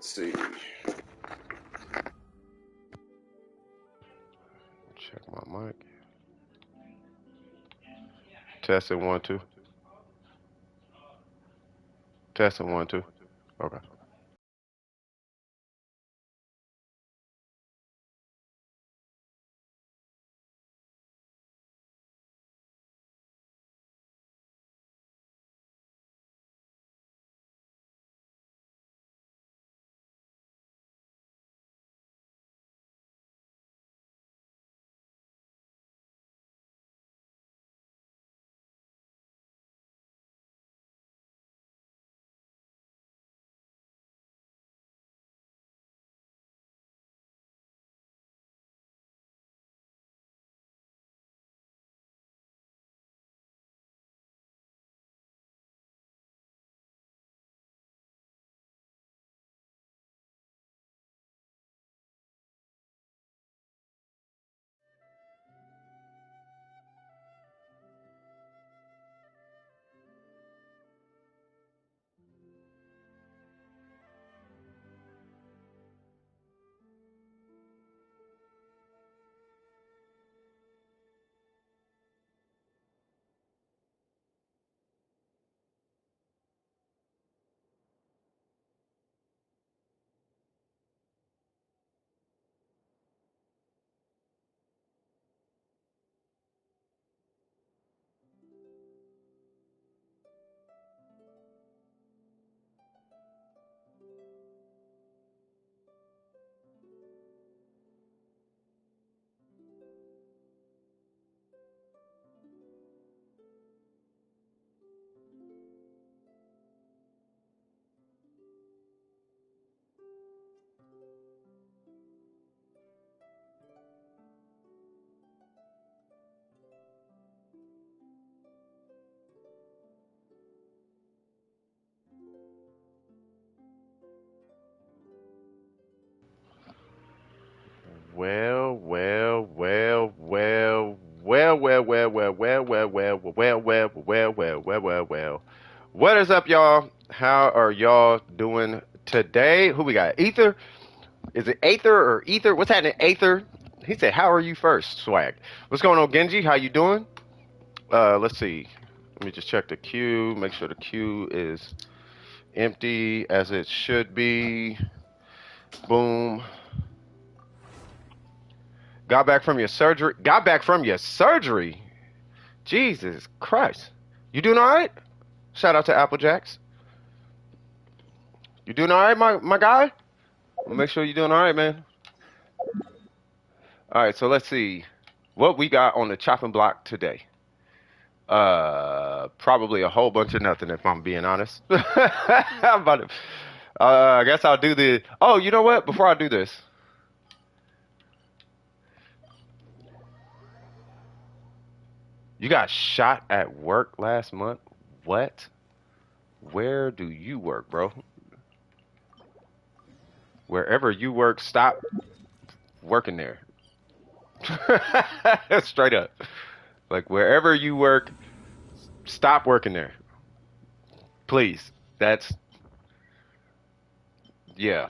Let's see. Check my mic. Testing 1 2. Testing 1 2. Okay. Well, well, well, well, well, well, well, well, well, well, well, well, well, well, well, well, well, well. What is up, y'all? How are y'all doing today? Who we got? Ether? Is it Aether or Ether? What's happening, Aether? He said, "How are you first, Swag?" What's going on, Genji? How you doing? Let's see. Let me just check the queue. Make sure the queue is empty as it should be. Boom. Got back from your surgery. Got back from your surgery. Jesus Christ. You doing all right? Shout out to Apple Jacks. You doing all right, my guy? We'll make sure you're doing all right, man. All right, so let's see what we got on the chopping block today. Probably a whole bunch of nothing if I'm being honest. I'm about to, I guess I'll do the. Oh, you know what? Before I do this, you got shot at work last month. What? Where do you work, bro? Wherever you work, stop working there. Straight up. Like wherever you work, stop working there. Please. That's yeah.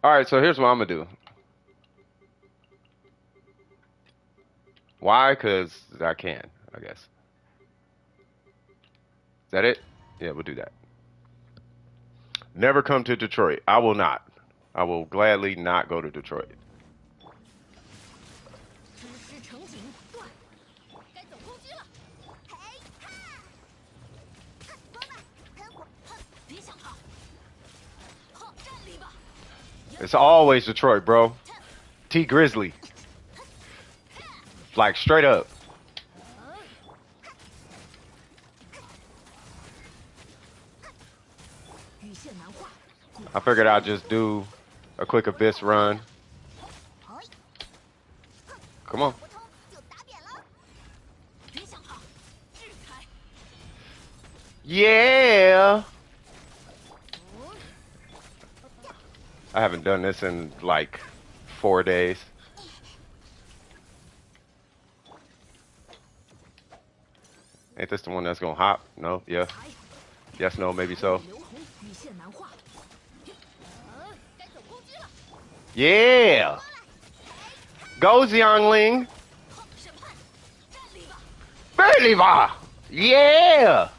All right, so here's what I'm gonna do. Why? Cause I can, I guess. Is that it? Yeah, we'll do that. Never come to Detroit. I will not. I will gladly not go to Detroit. It's always Detroit, bro. T Grizzly. Like straight up. I figured I'd just do a quick abyss run. Come on. Yeah. I haven't done this in like 4 days. Ain't this the one that's gonna hop? No? Yeah. Yes, no, maybe so. Yeah. Go, Xiangling. Believer. Yeah.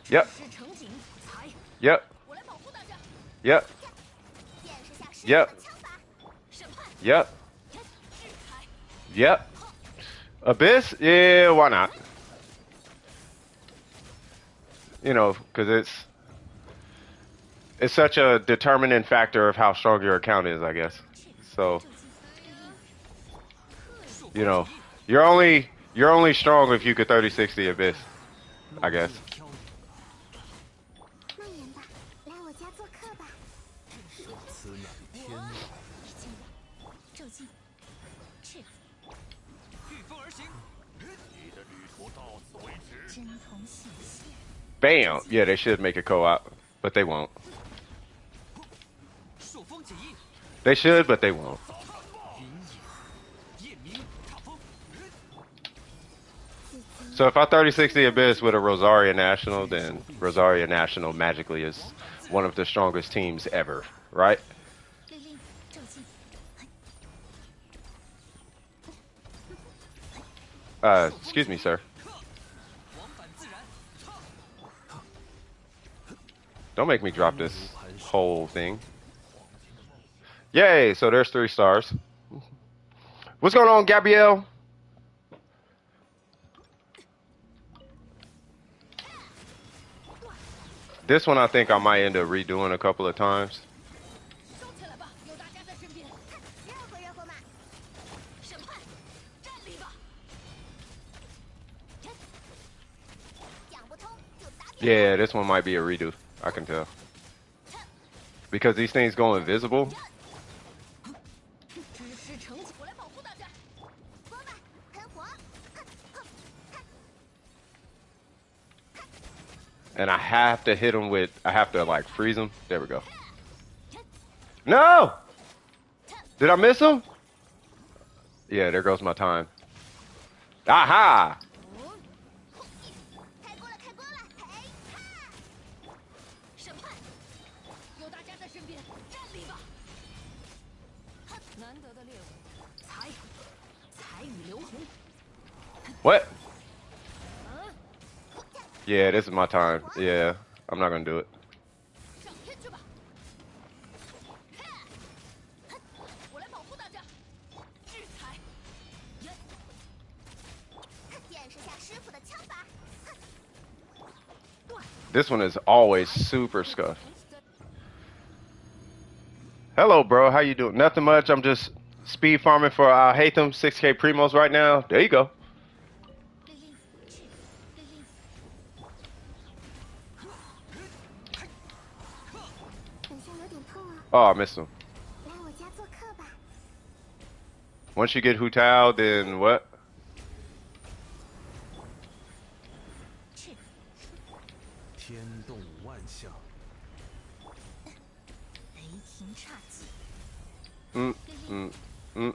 Yep. Yep. Yep. Yep. Yep. Yep. Abyss? Yeah, why not? You know, because it's such a determining factor of how strong your account is, I guess. So, you know, you're only strong if you could 30-60 Abyss, I guess. Bam! Yeah, they should make a co-op, but they won't. They should, but they won't. So if I 30-60 Abyss with a Rosaria National, then Rosaria National magically is one of the strongest teams ever, right? Excuse me, sir. Don't make me drop this whole thing. Yay, so there's 3 stars. What's going on, Gabrielle? This one I think I might end up redoing a couple of times. Yeah, this one might be a redo. I can tell. Because these things go invisible. And I have to hit them with, I have to like freeze them. There we go. No! Did I miss him? Yeah, there goes my time. Aha! What? Yeah, this is my time. Yeah, I'm not gonna do it. This one is always super scuffed. Hello, bro. How you doing? Nothing much. I'm just speed farming for Hatham 6K Primos right now. There you go. Oh, I missed him. Once you get Hu Tao, then what? Mm, mm, mm.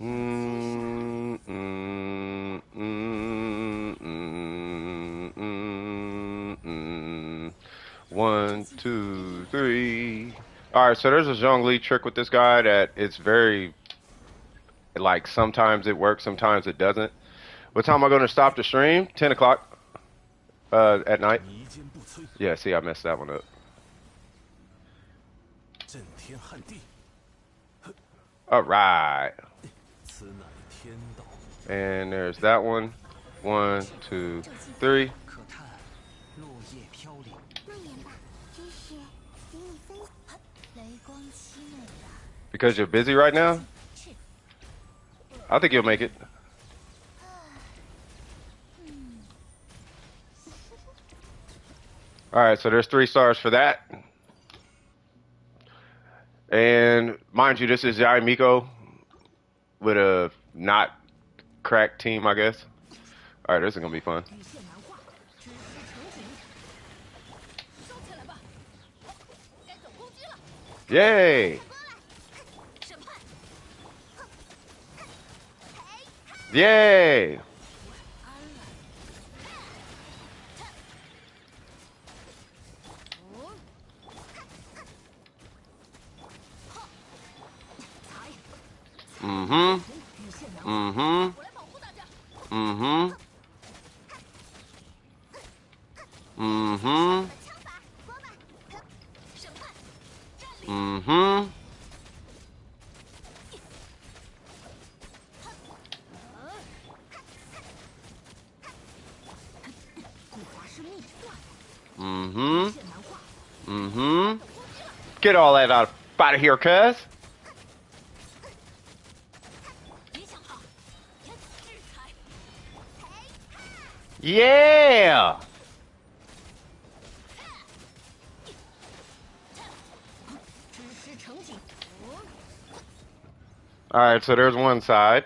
Mm, mm, mm, mm, mm, mm. 1, 2, 3. All right, so there's a Zhongli trick with this guy that it's very, like, sometimes it works, sometimes it doesn't. What time am I going to stop the stream? 10 o'clock at night. Yeah, see, I messed that one up. All right. And there's that one. 1, 2, 3. Because you're busy right now? I think you'll make it. Alright, so there's 3 stars for that. And mind you, this is Yai Miko with a not cracked team, I guess. Alright, this is gonna be fun. Yay! Yay! Mm-hmm. Mm-hmm. Mm-hmm. Mm-hmm. Mm-hmm. Mm-hmm. Mm-hmm. Get all that out of here, cuz. Yeah! Alright, so there's one side.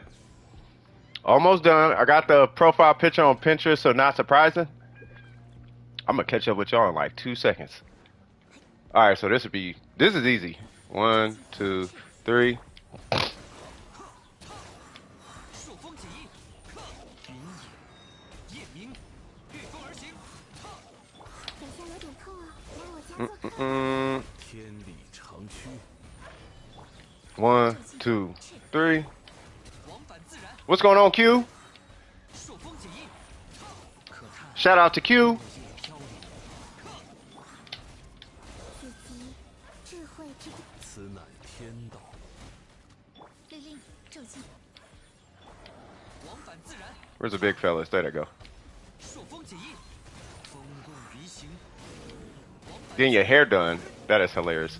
Almost done. I got the profile picture on Pinterest, so not surprising. I'm gonna catch up with y'all in like 2 seconds. Alright, so this is easy. 1, 2, 3. Mm-mm-mm. 1, 2, 3. What's going on, Q? Shout out to Q. Where's the big fellas? There they go. Getting your hair done. That is hilarious.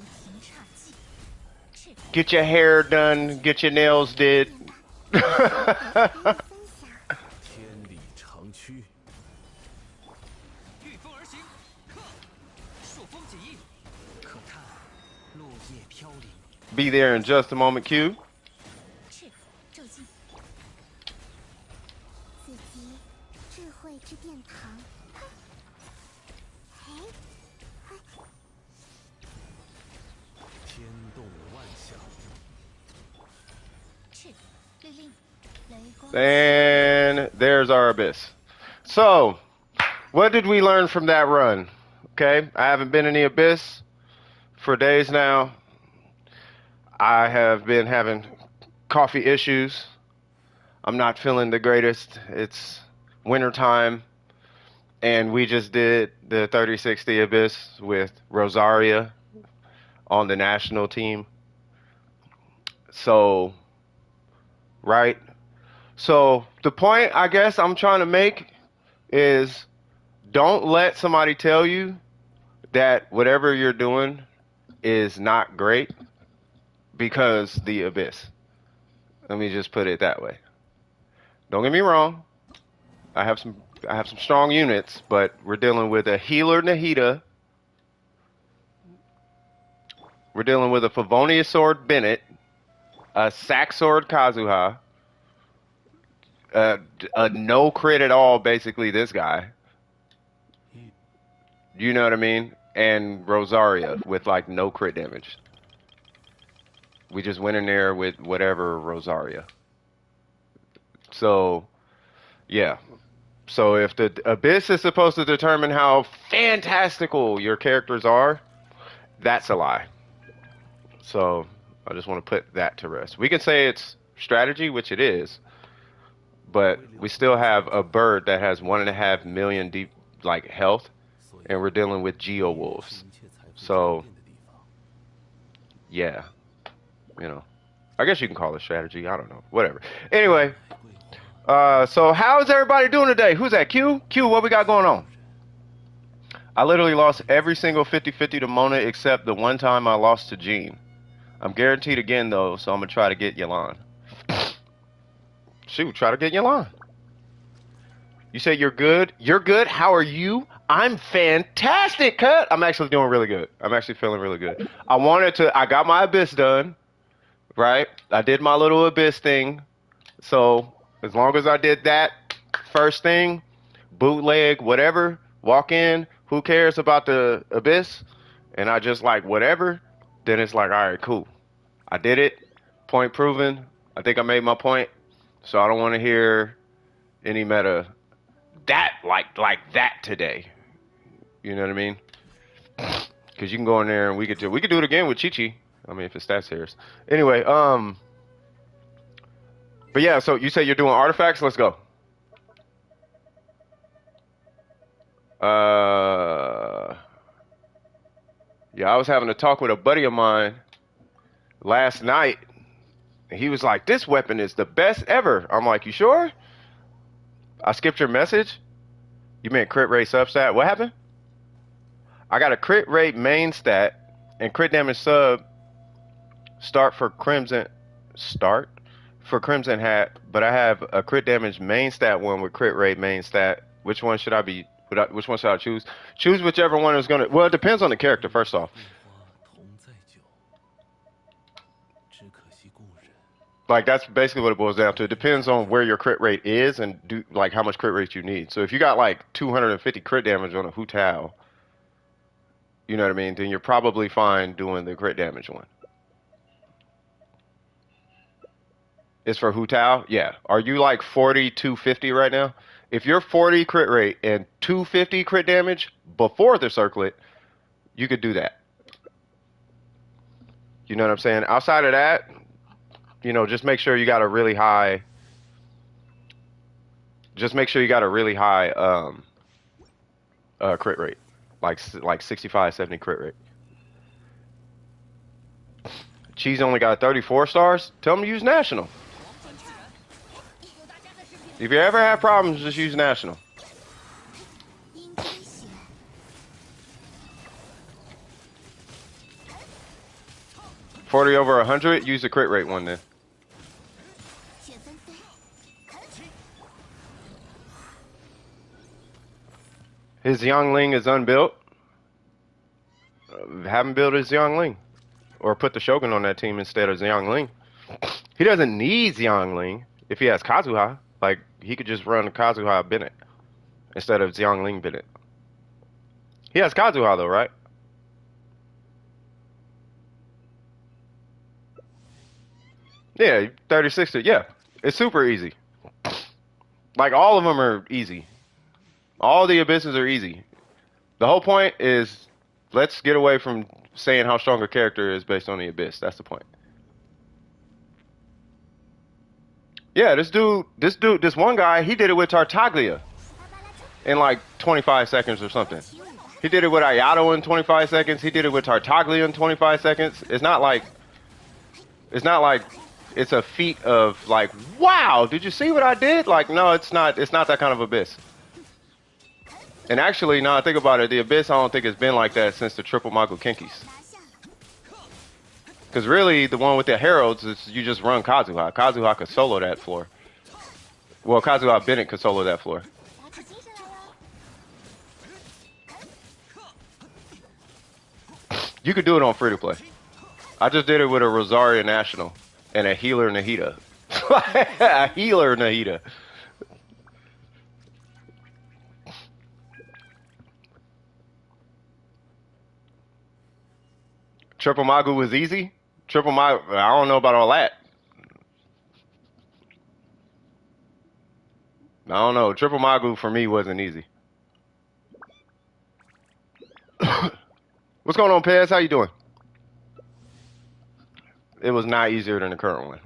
Get your hair done. Get your nails did. Be there in just a moment, Q. And there's our abyss. So, what did we learn from that run? Okay, I haven't been in the abyss for days now. I have been having coffee issues. I'm not feeling the greatest. It's wintertime, and we just did the 3060 abyss with Rosaria on the national team. So, right? So the point I guess I'm trying to make is don't let somebody tell you that whatever you're doing is not great because the abyss. Let me just put it that way. Don't get me wrong. I have some strong units, but we're dealing with a healer Nahida. We're dealing with a Favonius Sword Bennett, a Sack Sword Kazuha, a no crit at all, basically, this guy. You know what I mean? And Rosaria with like no crit damage. We just went in there with whatever Rosaria. So, yeah. So if the Abyss is supposed to determine how fantastical your characters are, that's a lie. So I just want to put that to rest. We can say it's strategy, which it is, but we still have a bird that has 1.5 million deep like health, and we're dealing with Geo Wolves. So yeah, you know, I guess you can call it strategy. I don't know, whatever. Anyway, so how is everybody doing today? Who's that? Q? Q, what we got going on? I literally lost every single 50-50 to Mona except the one time I lost to Jean. I'm guaranteed again though, so I'm gonna try to get Yelan. Shoot, try to get Yelan. You say you're good? You're good? How are you? I'm fantastic, cut. I'm actually doing really good. I'm actually feeling really good. I got my Abyss done, right? I did my little Abyss thing. So, as long as I did that first thing, bootleg, whatever, walk in, who cares about the Abyss? And I just like whatever. then it's like, all right, cool. I did it. Point proven. I think I made my point. So I don't want to hear any meta that like that today. You know what I mean? Because you can go in there and we could do it again with Chi Chi. I mean, if it's that serious. Anyway, but yeah. So you say you're doing artifacts? Let's go. Yeah, I was having a talk with a buddy of mine last night. And he was like, "This weapon is the best ever." I'm like, "You sure?" I skipped your message. You meant crit rate substat. What happened? I got a crit rate main stat and crit damage sub start for Crimson Hat, but I have a crit damage main stat one with crit rate main stat. Which one should I be? Which one should I choose? Choose whichever one is gonna. Well, it depends on the character. First off, like that's basically what it boils down to. It depends on where your crit rate is and like how much crit rate you need. So if you got like 250 crit damage on a Hu Tao, you know what I mean, then you're probably fine doing the crit damage one. It's for Hu Tao? Yeah. Are you like 40, 250 right now? If you're 40 crit rate and 250 crit damage before the circlet, you could do that. You know what I'm saying? Outside of that, just make sure you got a really high. Just make sure you got a really high crit rate, like 65, 70 crit rate. Cheese only got 34 stars. Tell them to use national. If you ever have problems, just use national. $40 over $100. Use the crit rate one then. His Youngling is unbuilt. Haven't built his Youngling. Or put the Shogun on that team instead of Xiangling. He doesn't need Xiangling if he has Kazuha. Like, he could just run Kazuha Bennett instead of Xiangling Bennett. He has Kazuha though, right? Yeah, 36. Yeah, it's super easy. Like, all of them are easy. All the abysses are easy. The whole point is, let's get away from saying how strong a character is based on the abyss. That's the point. Yeah, this one guy, he did it with Tartaglia in like 25 seconds or something. He did it with Ayato in 25 seconds. He did it with Tartaglia in 25 seconds. It's not like it's a feat of like, wow, did you see what I did? Like, no, it's not that kind of abyss. And actually, now I think about it, the abyss I don't think it's been like that since the triple Magu Kinkis. Because really, the one with the heralds is you just run Kazuha. Kazuha could solo that floor. Well, Kazuha Bennett could solo that floor. You could do it on free to play. I just did it with a Rosaria National and a healer Nahida. A healer Nahida. Triple Magu was easy. Triple Magu, I don't know about all that. I don't know. Triple Magu for me wasn't easy. What's going on, Pez? How you doing? It was not easier than the current one.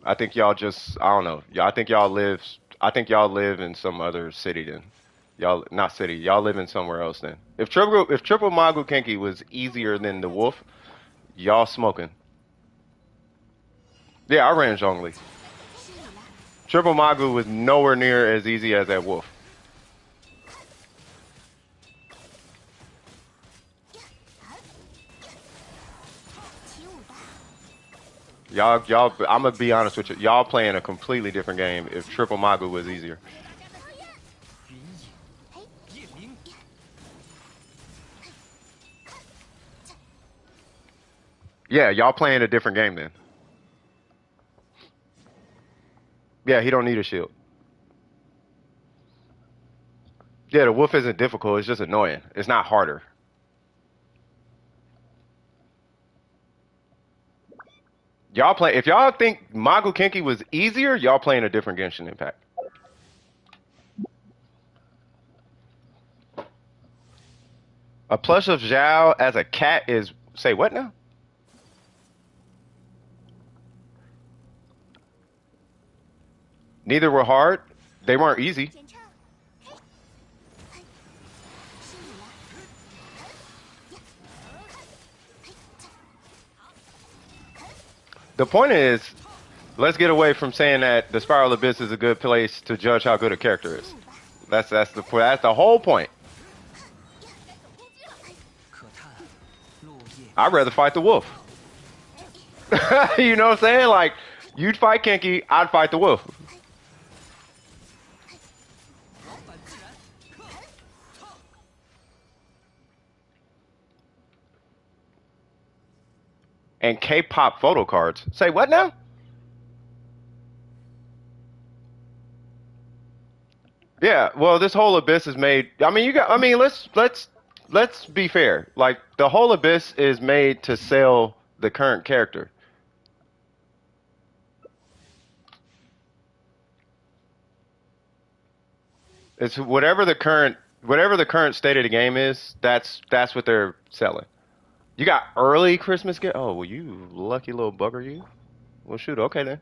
I think y'all just, I don't know. I think y'all live in some other city then. Y'all, not city. Y'all live in somewhere else then. If Triple Magu Kenki was easier than the Wolf, y'all smoking. Yeah, I ran Zhongli. Triple Magu was nowhere near as easy as that Wolf. Y'all, I'm gonna be honest with you. Y'all playing a completely different game if Triple Magu was easier. Yeah, y'all playing a different game then. Yeah, he don't need a shield. Yeah, the Wolf isn't difficult. It's just annoying. It's not harder. Y'all play. If y'all think Magu Kinki was easier, y'all playing a different Genshin Impact. A plush of Zhao as a cat is say what now? Neither were hard. They weren't easy. The point is, let's get away from saying that the Spiral Abyss is a good place to judge how good a character is. That's the whole point. I'd rather fight the wolf. You know what I'm saying? Like, you'd fight Kinky, I'd fight the wolf. And K-pop photo cards. Say what now? Yeah, well, this whole Abyss is made. I mean, let's be fair. Like, the whole Abyss is made to sell the current character. It's whatever the current state of the game is. That's what they're selling. You got early Christmas gift. Oh, well, you lucky little bugger, you. Well, shoot. Okay then.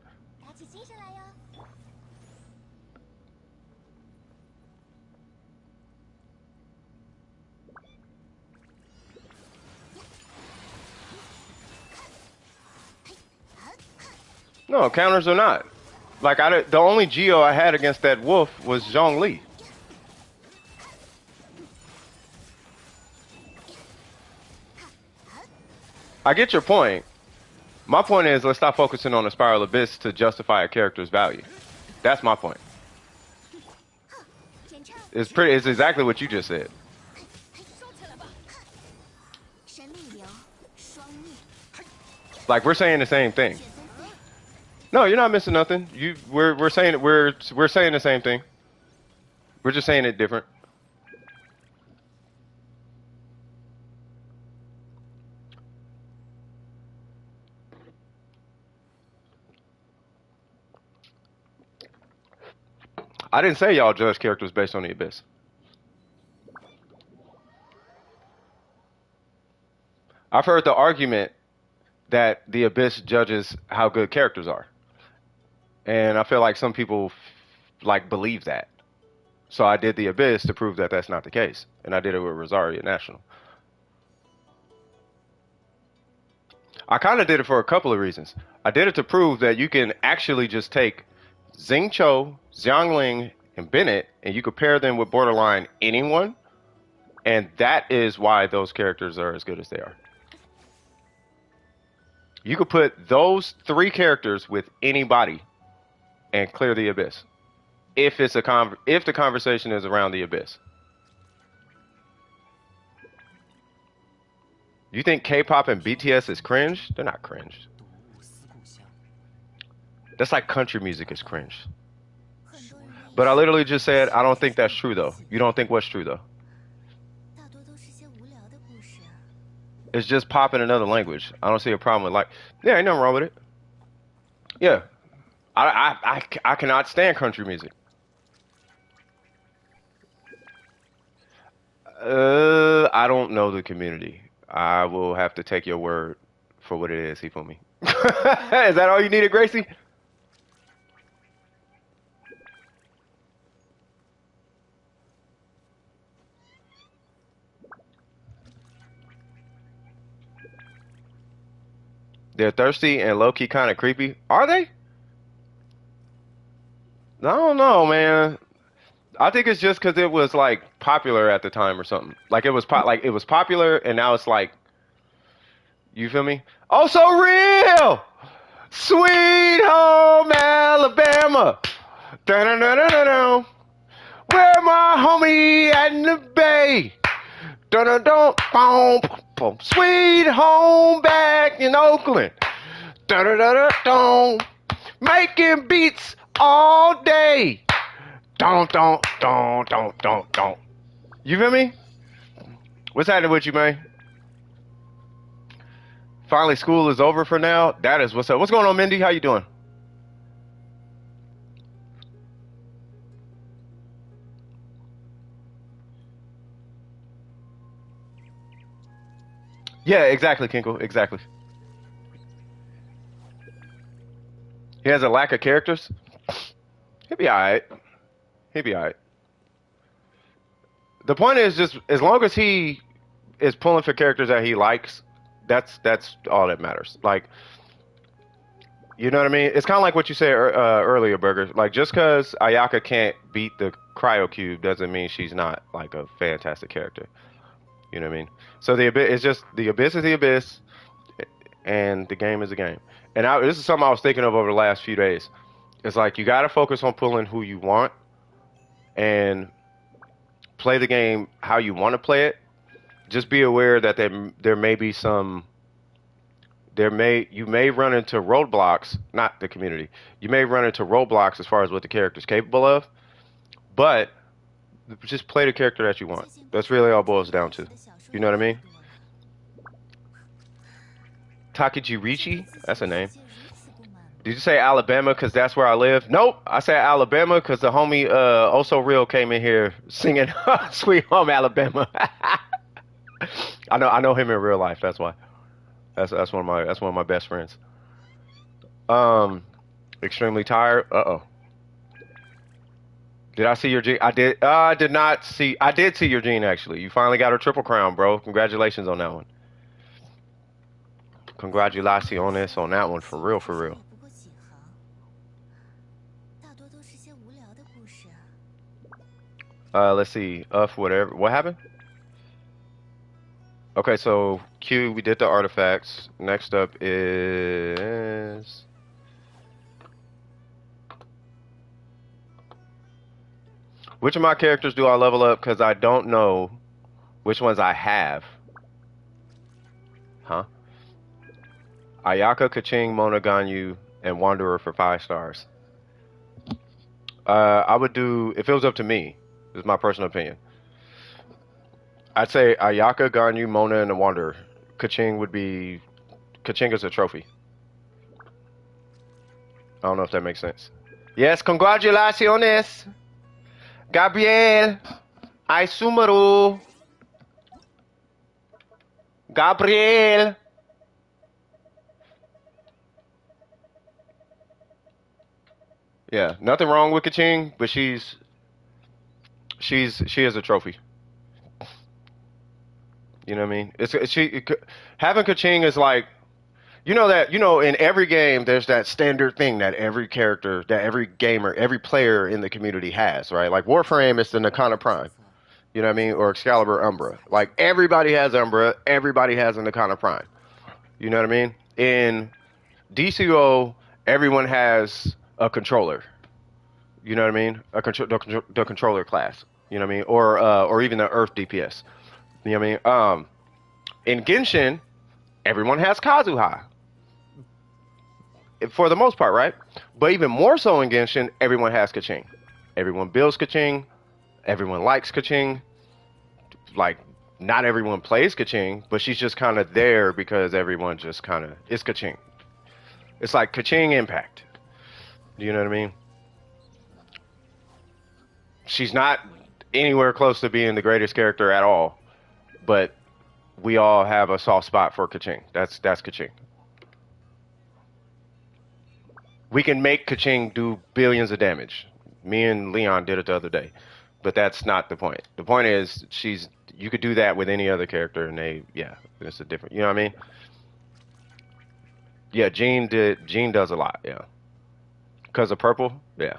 No, counters or not. Like the only Geo I had against that wolf was Zhongli. I get your point. My point is, let's stop focusing on the Spiral Abyss to justify a character's value. That's my point. It's exactly what you just said. Like, we're saying the same thing. No, you're not missing nothing. We're saying we're saying the same thing. We're just saying it different. I didn't say y'all judge characters based on the Abyss. I've heard the argument that the Abyss judges how good characters are, and I feel like some people like believe that. So I did the Abyss to prove that that's not the case, and I did it with Rosaria National. I kind of did it for a couple of reasons. I did it to prove that you can actually just take Xing Cho, Xiangling, and Bennett, and you compare them with borderline anyone, and that is why those characters are as good as they are. You could put those three characters with anybody and clear the Abyss. If the conversation is around the Abyss. You think K-pop and BTS is cringe? They're not cringe. That's like country music is cringe. But I literally just said I don't think that's true though. You don't think what's true though? It's just pop in another language. I don't see a problem with yeah, ain't nothing wrong with it. Yeah, I cannot stand country music. I don't know the community. I will have to take your word for what it is. He for me. Is that all you needed, Gracie? They're thirsty and low-key kind of creepy. Are they? I don't know, man. I think it's just because it was like popular at the time or something. Like it was popular, and now it's like, you feel me? Oh, so real, sweet home Alabama. Dun-dun-dun-dun-dun. Where my homie at in the bay? Dun-dun-dun, boom, sweet home back in Oakland. Dun-dun-dun-dun, making beats all day. Don't. You feel me? What's happening with you, man? Finally, school is over for now. That is what's up. What's going on, Mindy? How you doing? Yeah, exactly, Kinkle. Exactly. He has a lack of characters. He'll be alright. He'll be alright. The point is just as long as he is pulling for characters that he likes, that's all that matters. Like, you know what I mean? It's kind of like what you said earlier, Burger. Like, just because Ayaka can't beat the Cryo Cube doesn't mean she's not like a fantastic character. You know what I mean? So the abyss is just the abyss is the abyss, and the game is the game. And this is something I was thinking of over the last few days. It's like you got to focus on pulling who you want and play the game how you want to play it. Just be aware that there may be some you may run into roadblocks, not the community. You may run into roadblocks as far as what the character's capable of, but just play the character that you want. That's really all it boils down to. You know what I mean? Takijirichi? That's a name. Did you say Alabama because that's where I live? Nope. I said Alabama because the homie Also Real came in here singing Sweet Home Alabama. I know him in real life. That's why. That's one of my best friends. Extremely tired. Uh-oh. Did I see your gene? I did. I did not see. I did see your gene actually. You finally got a triple crown, bro. Congratulations on that one. Congratulations on that one, for real, for real. Let's see. Whatever. What happened? Okay, so Q, we did the artifacts. Next up is which of my characters do I level up? Because I don't know which ones I have. Huh? Ayaka, Kaching, Mona, Ganyu, and Wanderer for 5 stars. I would do, if it was up to me, this is my personal opinion. I'd say Ayaka, Ganyu, Mona, and the Wanderer. Kaching is a trophy. I don't know if that makes sense. Yes, congratulations, Gabriel, Aisumaru, Gabriel. Yeah, nothing wrong with Kaching, but she is a trophy. You know what I mean? Having Kaching is like, you know in every game there's that standard thing that every character, that every gamer, every player in the community has, right? Like Warframe is the Nakana Prime. You know what I mean? Or Excalibur Umbra. Like everybody has Umbra, everybody has a Nakana Prime. You know what I mean? In DCO, everyone has a controller. You know what I mean? The controller class. You know what I mean? Or even the Earth DPS. You know what I mean? In Genshin, everyone has Kazuha. For the most part, right? But even more so in Genshin, everyone has Kaching. Everyone builds Kaching. Everyone likes Kaching. Like, not everyone plays Kaching, but she's just kind of there because everyone just kind of is Kaching. It's like Kaching Impact. Do you know what I mean? She's not anywhere close to being the greatest character at all, but we all have a soft spot for Kaching. That's Kaching. We can make Kaching do billions of damage. Me and Leon did it the other day, but that's not the point. The point is you could do that with any other character, and it's a different. You know what I mean? Yeah, Jean does a lot. Yeah, because of purple. Yeah,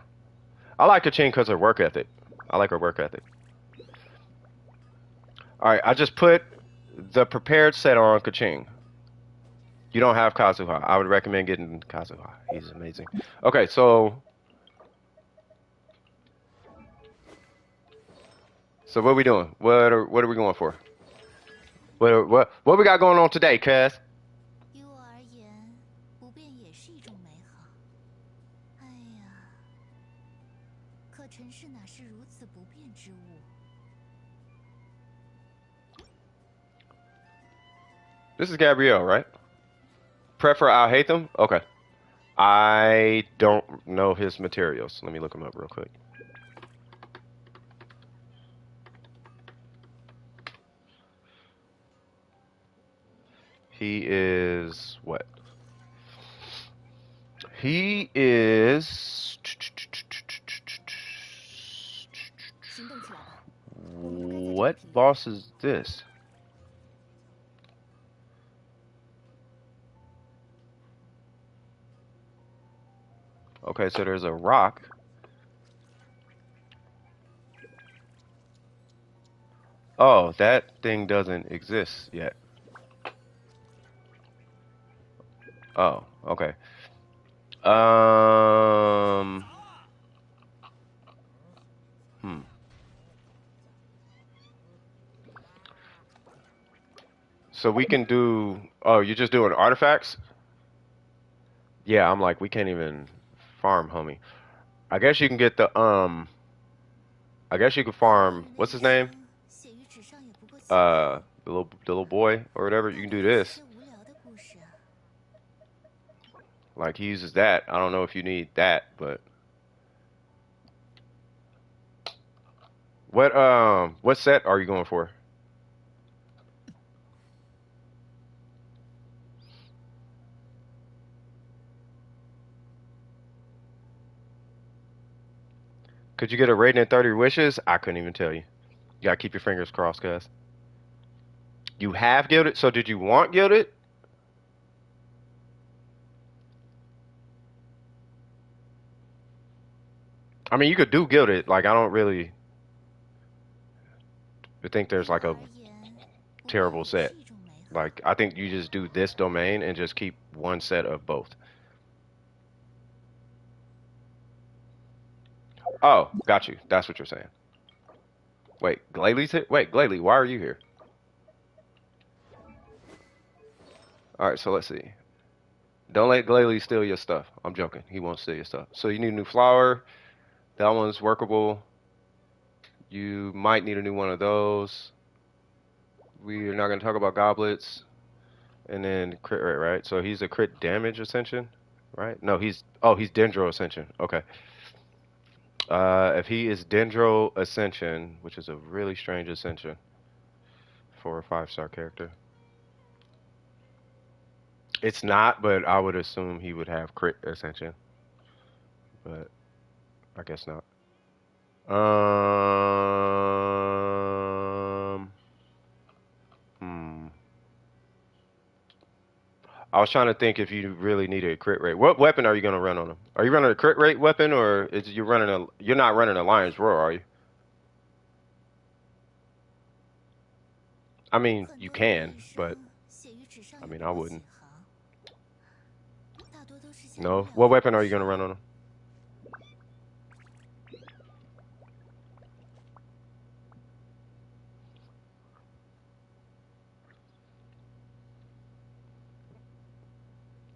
I like Kaching because of her work ethic. I like her work ethic. All right, I just put the prepared set on Kaching. You don't have Kazuha. I would recommend getting Kazuha. He's amazing. Okay, so what are we doing? What are we going for? What we got going on today, cuz? This is Gabrielle, right? Prefer I'll hate them? Okay. I don't know his materials. Let me look him up real quick. He is what? He is. What boss is this? Okay, so there's a rock. Oh, that thing doesn't exist yet. Oh, okay. Um. Hmm. So we can do. Oh, you're just doing artifacts? Yeah, I'm like, we can't even farm, homie. I guess you can get the I guess you can farm. What's his name? The little boy or whatever. You can do this. Like he uses that. I don't know if you need that, but what set are you going for? Could you get a rating at 30 wishes? I couldn't even tell you. You gotta keep your fingers crossed, guys. You have gilded, so did you want gilded? I mean, you could do gilded. Like I don't really think there's like a terrible set. Like I think you just do this domain and just keep one set of both. Oh, got you. That's what you're saying. Wait, Glalie here? Wait, Glalie, why are you here? All right, so let's see. Don't let Glalie steal your stuff. I'm joking. He won't steal your stuff. So you need a new flower. That one's workable. You might need a new one of those. We are not going to talk about goblets. And then crit rate, right? So he's a crit damage ascension, right? No, he's Dendro ascension. Okay. If he is Dendro ascension, which is a really strange ascension for a 5-star character. It's not, but I would assume he would have crit ascension. But I guess not. Hmm. I was trying to think if you really needed a crit rate. What weapon are you gonna run on him? Are you running a crit rate weapon, or is you running a? You're not running a Lion's Roar, are you? I mean, you can, but I mean, I wouldn't. No. What weapon are you gonna run on him?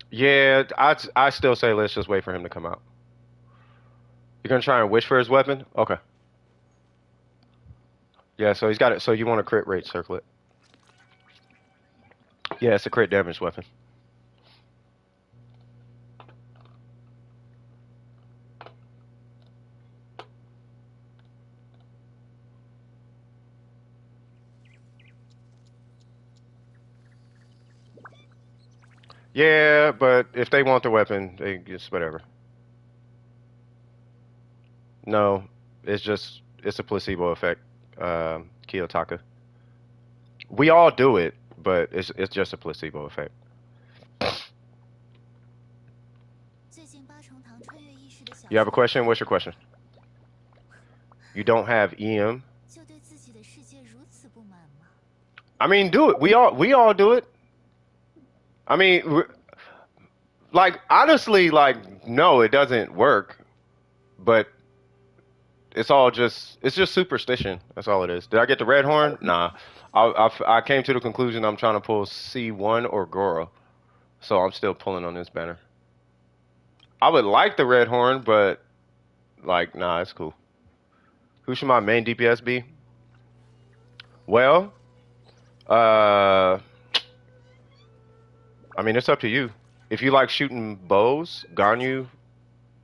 Yeah, I still say let's just wait for him to come out. You're gonna try and wish for his weapon? Okay. Yeah, so he's got it. So you want a crit rate circlet? Yeah, it's a crit damage weapon. Yeah, but if they want the weapon, they just whatever. No, it's a placebo effect, Kiyotaka. We all do it, but it's just a placebo effect. You have a question? What's your question? You don't have EM? I mean, do it. We all do it. I mean, like honestly, like no, it doesn't work. But it's just superstition. That's all it is. Did I get the red horn? Nah. I came to the conclusion I'm trying to pull C1 or Goro, so I'm still pulling on this banner. I would like the red horn, but like, nah, it's cool. Who should my main DPS be? Well, I mean, it's up to you. If you like shooting bows, Ganyu,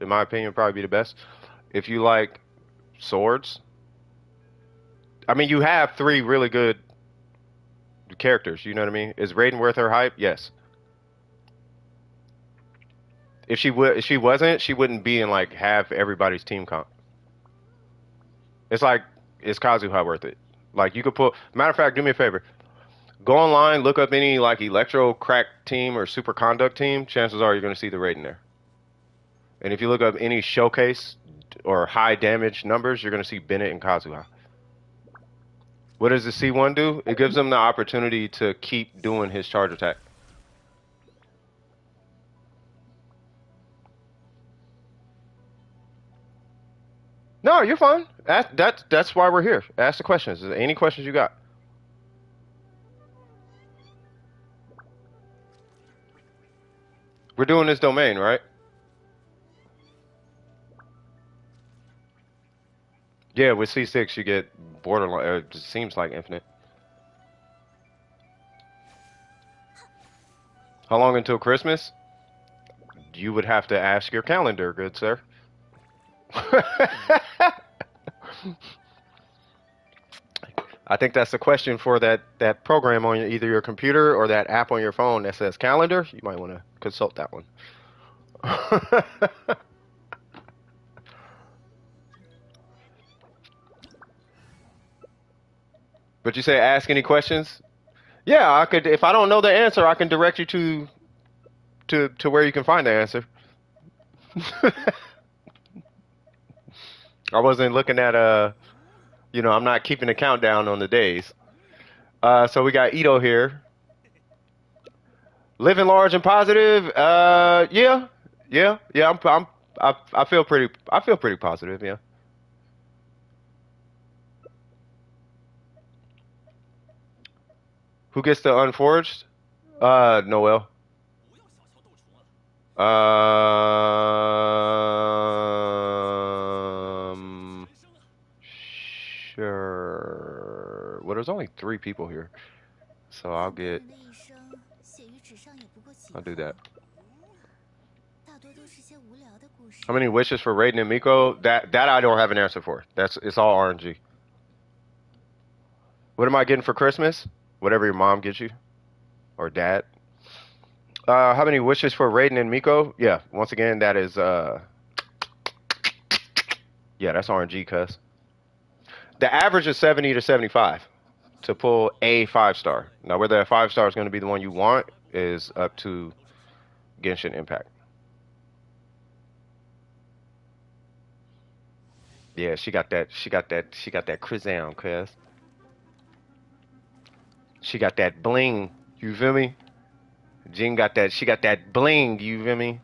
in my opinion, would probably be the best. If you like swords, I mean, you have three really good characters. You know what I mean? Is Raiden worth her hype? Yes. If she wasn't, she wouldn't be in like half everybody's team comp. It's like, is Kazuha worth it? Like you could put. Matter of fact, do me a favor. Go online, look up any like electro crack team or super conduct team. Chances are you're going to see the Raiden there. And if you look up any showcase or high damage numbers, you're going to see Bennett and Kazuha. What does the C1 do? It gives him the opportunity to keep doing his charge attack. No, you're fine. That's why we're here. Ask the questions. Is there any questions you got? We're doing this domain, right? Yeah, with C6 you get borderline. It seems like infinite. How long until Christmas? You would have to ask your calendar, good sir. I think that's the question for that program on either your computer or that app on your phone that says calendar. You might want to consult that one. But you say ask any questions? Yeah, I could. If I don't know the answer, I can direct you to where you can find the answer. I wasn't looking at I'm not keeping a countdown on the days. So we got Ito here. Living large and positive. Yeah. I feel pretty positive. Yeah. Who gets the unforged? Noel. Sure. Well, there's only 3 people here, so I'll do that. How many wishes for Raiden and Miko? That I don't have an answer for. It's all RNG. What am I getting for Christmas? Whatever your mom gets you, or dad. How many wishes for Raiden and Miko? Yeah, once again, that is yeah, that's RNG, cuz. The average is 70 to 75 to pull a 5-star. Now, whether a 5-star is going to be the one you want is up to Genshin Impact. Yeah, she got that Krizam, cuz. She got that bling, you feel me? Jean she got that bling, you feel me?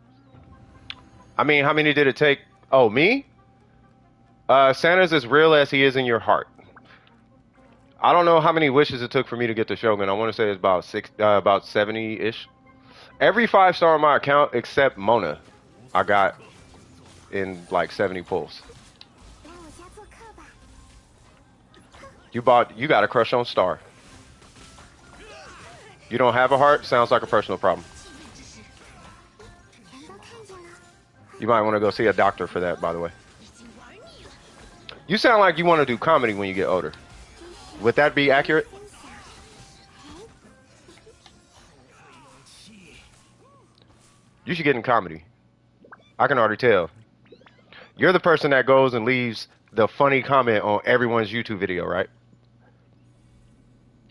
I mean, how many did it take? Oh, me? Santa's as real as he is in your heart. I don't know how many wishes it took for me to get the Shogun. I want to say it's about 70-ish. Every 5-star on my account except Mona, I got in like 70 pulls. You got a crush on Star. You don't have a heart? Sounds like a personal problem. You might want to go see a doctor for that, by the way. You sound like you want to do comedy when you get older. Would that be accurate? You should get in comedy. I can already tell. You're the person that goes and leaves the funny comment on everyone's YouTube video, right?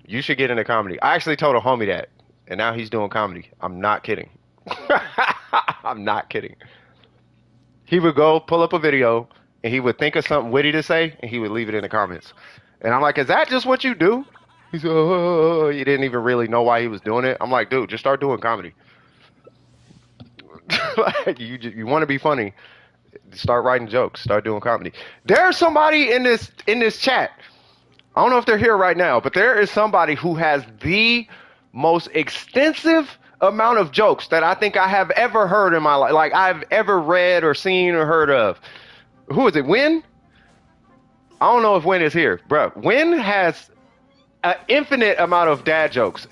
You should get into comedy. I actually told a homie that, and now he's doing comedy. I'm not kidding. I'm not kidding. He would go pull up a video, and he would think of something witty to say, and he would leave it in the comments. And I'm like, is that just what you do? He said, oh, he didn't even really know why he was doing it. I'm like, dude, just start doing comedy. Like, you want to be funny, start writing jokes, start doing comedy. There's somebody in this chat. I don't know if they're here right now, but there is somebody who has the most extensive amount of jokes that I think I have ever heard in my life. Like I've ever read or seen or heard of. Who is it? Win? I don't know if Win is here, bro. Win has an infinite amount of dad jokes.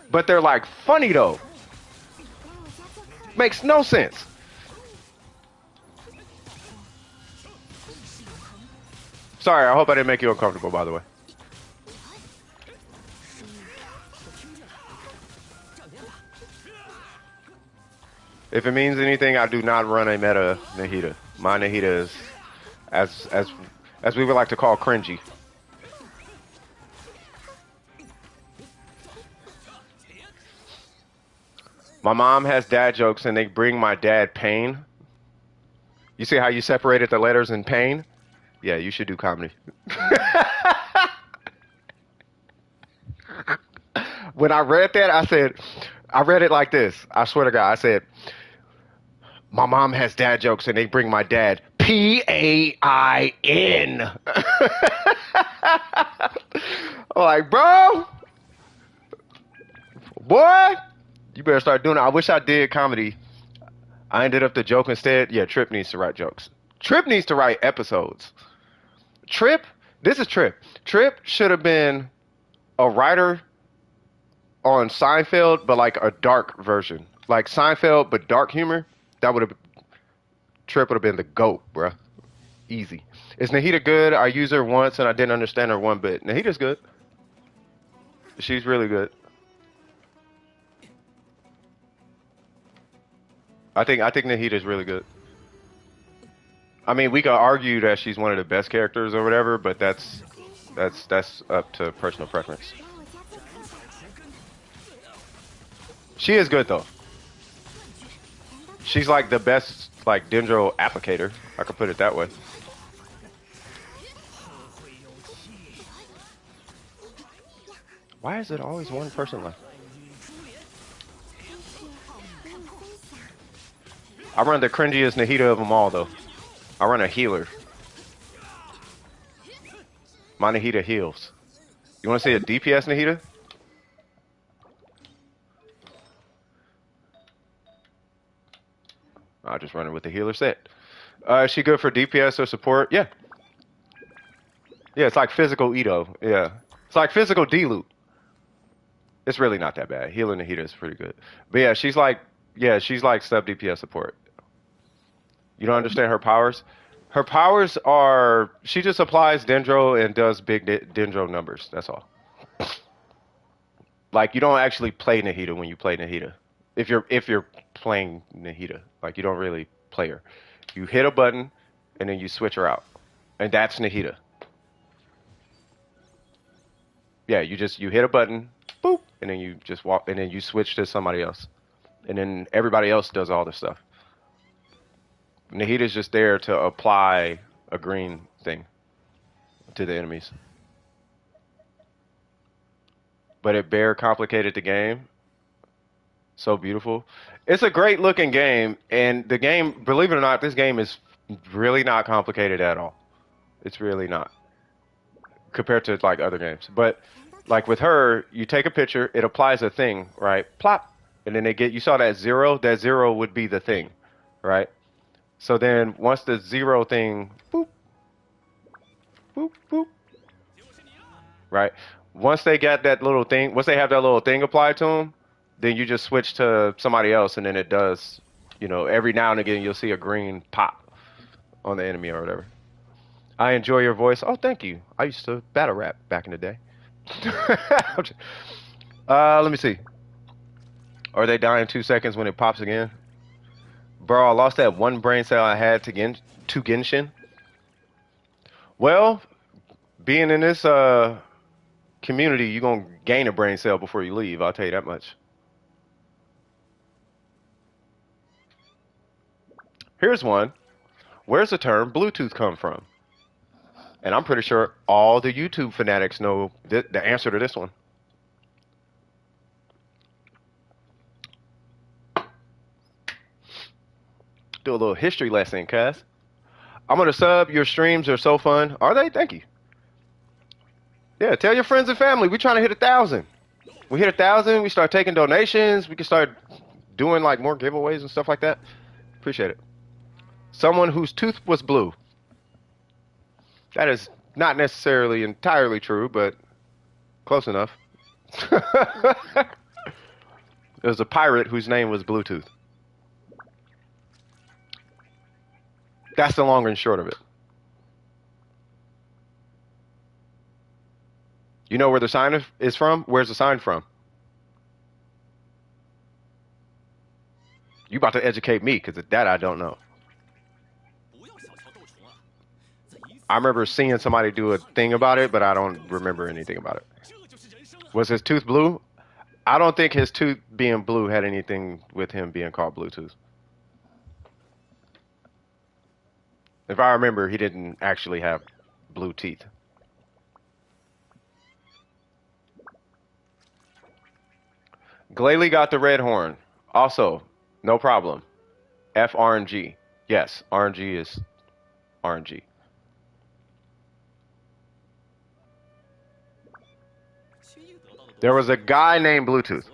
But they're like funny though. Makes no sense. Sorry, I hope I didn't make you uncomfortable, by the way. If it means anything, I do not run a meta Nahida. My Nahida is, as we would like to call, cringy. My mom has dad jokes, and they bring my dad pain. You see how you separated the letters in pain? Yeah, you should do comedy. When I read that, I read it like this. I swear to God, I said, my mom has dad jokes and they bring my dad PAIN. I'm like, bro, boy, you better start doing it. I wish I did comedy. I ended up the joke instead. Yeah, Trip needs to write jokes. Trip needs to write episodes. This is Trip. Trip should have been a writer on Seinfeld, but like a dark version. Like Seinfeld, but dark humor. That would have Trip would have been the GOAT, bruh. Easy. Is Nahida good? I used her once and I didn't understand her one bit. Nahida's good. She's really good. I think Nahida's really good. I mean, we could argue that she's one of the best characters or whatever, but that's up to personal preference. She is good though. She's like the best like Dendro applicator. I could put it that way. Why is it always one person left? I run the cringiest Nahida of them all though. I run a healer. My Nahida heals. You want to see a DPS Nahida? I'll just run it with the healer set. Is she good for DPS or support? Yeah. Yeah, it's like physical Edo. Yeah. It's like physical D-loot. It's really not that bad. Healer Nahida is pretty good. But yeah, she's like sub DPS support. You don't understand her powers? Her powers are, she just applies Dendro and does big Dendro numbers. That's all. Like, you don't actually play Nahida when you play Nahida. If you're playing Nahida, like you don't really play her. You hit a button and then you switch her out. And that's Nahida. Yeah, you hit a button, boop, and then you just walk and then you switch to somebody else. And then everybody else does all the stuff. Nahida's just there to apply a green thing to the enemies. But it bare complicated the game. So beautiful. It's a great looking game, and the game, believe it or not, this game is really not complicated at all. It's really not. Compared to like other games. But like with her, you take a picture, it applies a thing, right? Plop. And then you saw that zero would be the thing, right? So then once the zero thing, boop, boop, boop, right? Once they got that little thing, once they have that little thing applied to them, then you just switch to somebody else, and then it does, every now and again you'll see a green pop on the enemy or whatever. I enjoy your voice. Oh, thank you. I used to battle rap back in the day. Let me see. Are they dying 2 seconds when it pops again? Bro, I lost that one brain cell I had to Genshin. Well, being in this community, you're going to gain a brain cell before you leave. I'll tell you that much. Here's one. Where's the term Bluetooth come from? And I'm pretty sure all the YouTube fanatics know the answer to this one. Do a little history lesson, cuz. I'm going to sub. Your streams are so fun. Are they? Thank you. Yeah, tell your friends and family. We're trying to hit 1,000. We hit 1,000. We start taking donations. We can start doing like more giveaways and stuff like that. Appreciate it. Someone whose tooth was blue. That is not necessarily entirely true, but close enough. There was a pirate whose name was Bluetooth. That's the long and short of it. You know where the sign is from? Where's the sign from? You about to educate me, because that I don't know. I remember seeing somebody do a thing about it, but I don't remember anything about it. Was his tooth blue? I don't think his tooth being blue had anything with him being called Bluetooth. If I remember, he didn't actually have blue teeth. Glalie got the red horn. Also, no problem. F RNG. Yes, RNG is RNG. There was a guy named Bluetooth.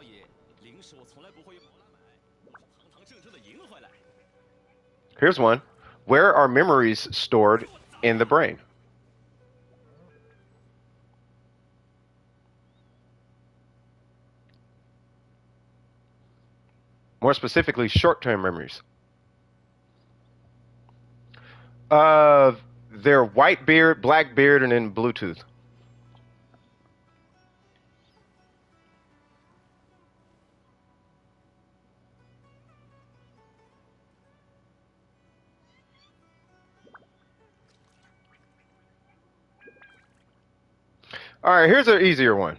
Here's one. Where are memories stored in the brain? More specifically, short-term memories. They're white beard, black beard, and then Bluetooth. All right, here's an easier one.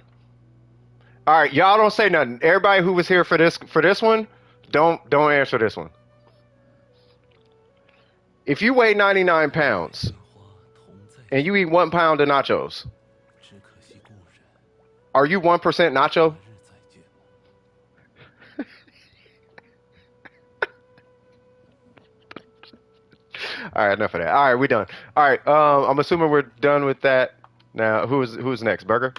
All right, y'all don't say nothing. Everybody who was here for this one, don't answer this one. If you weigh 99 pounds and you eat 1 pound of nachos, are you 1% nacho? All right, enough of that. All right, we're done. All right, I'm assuming we're done with that. Now, who's next? Burger?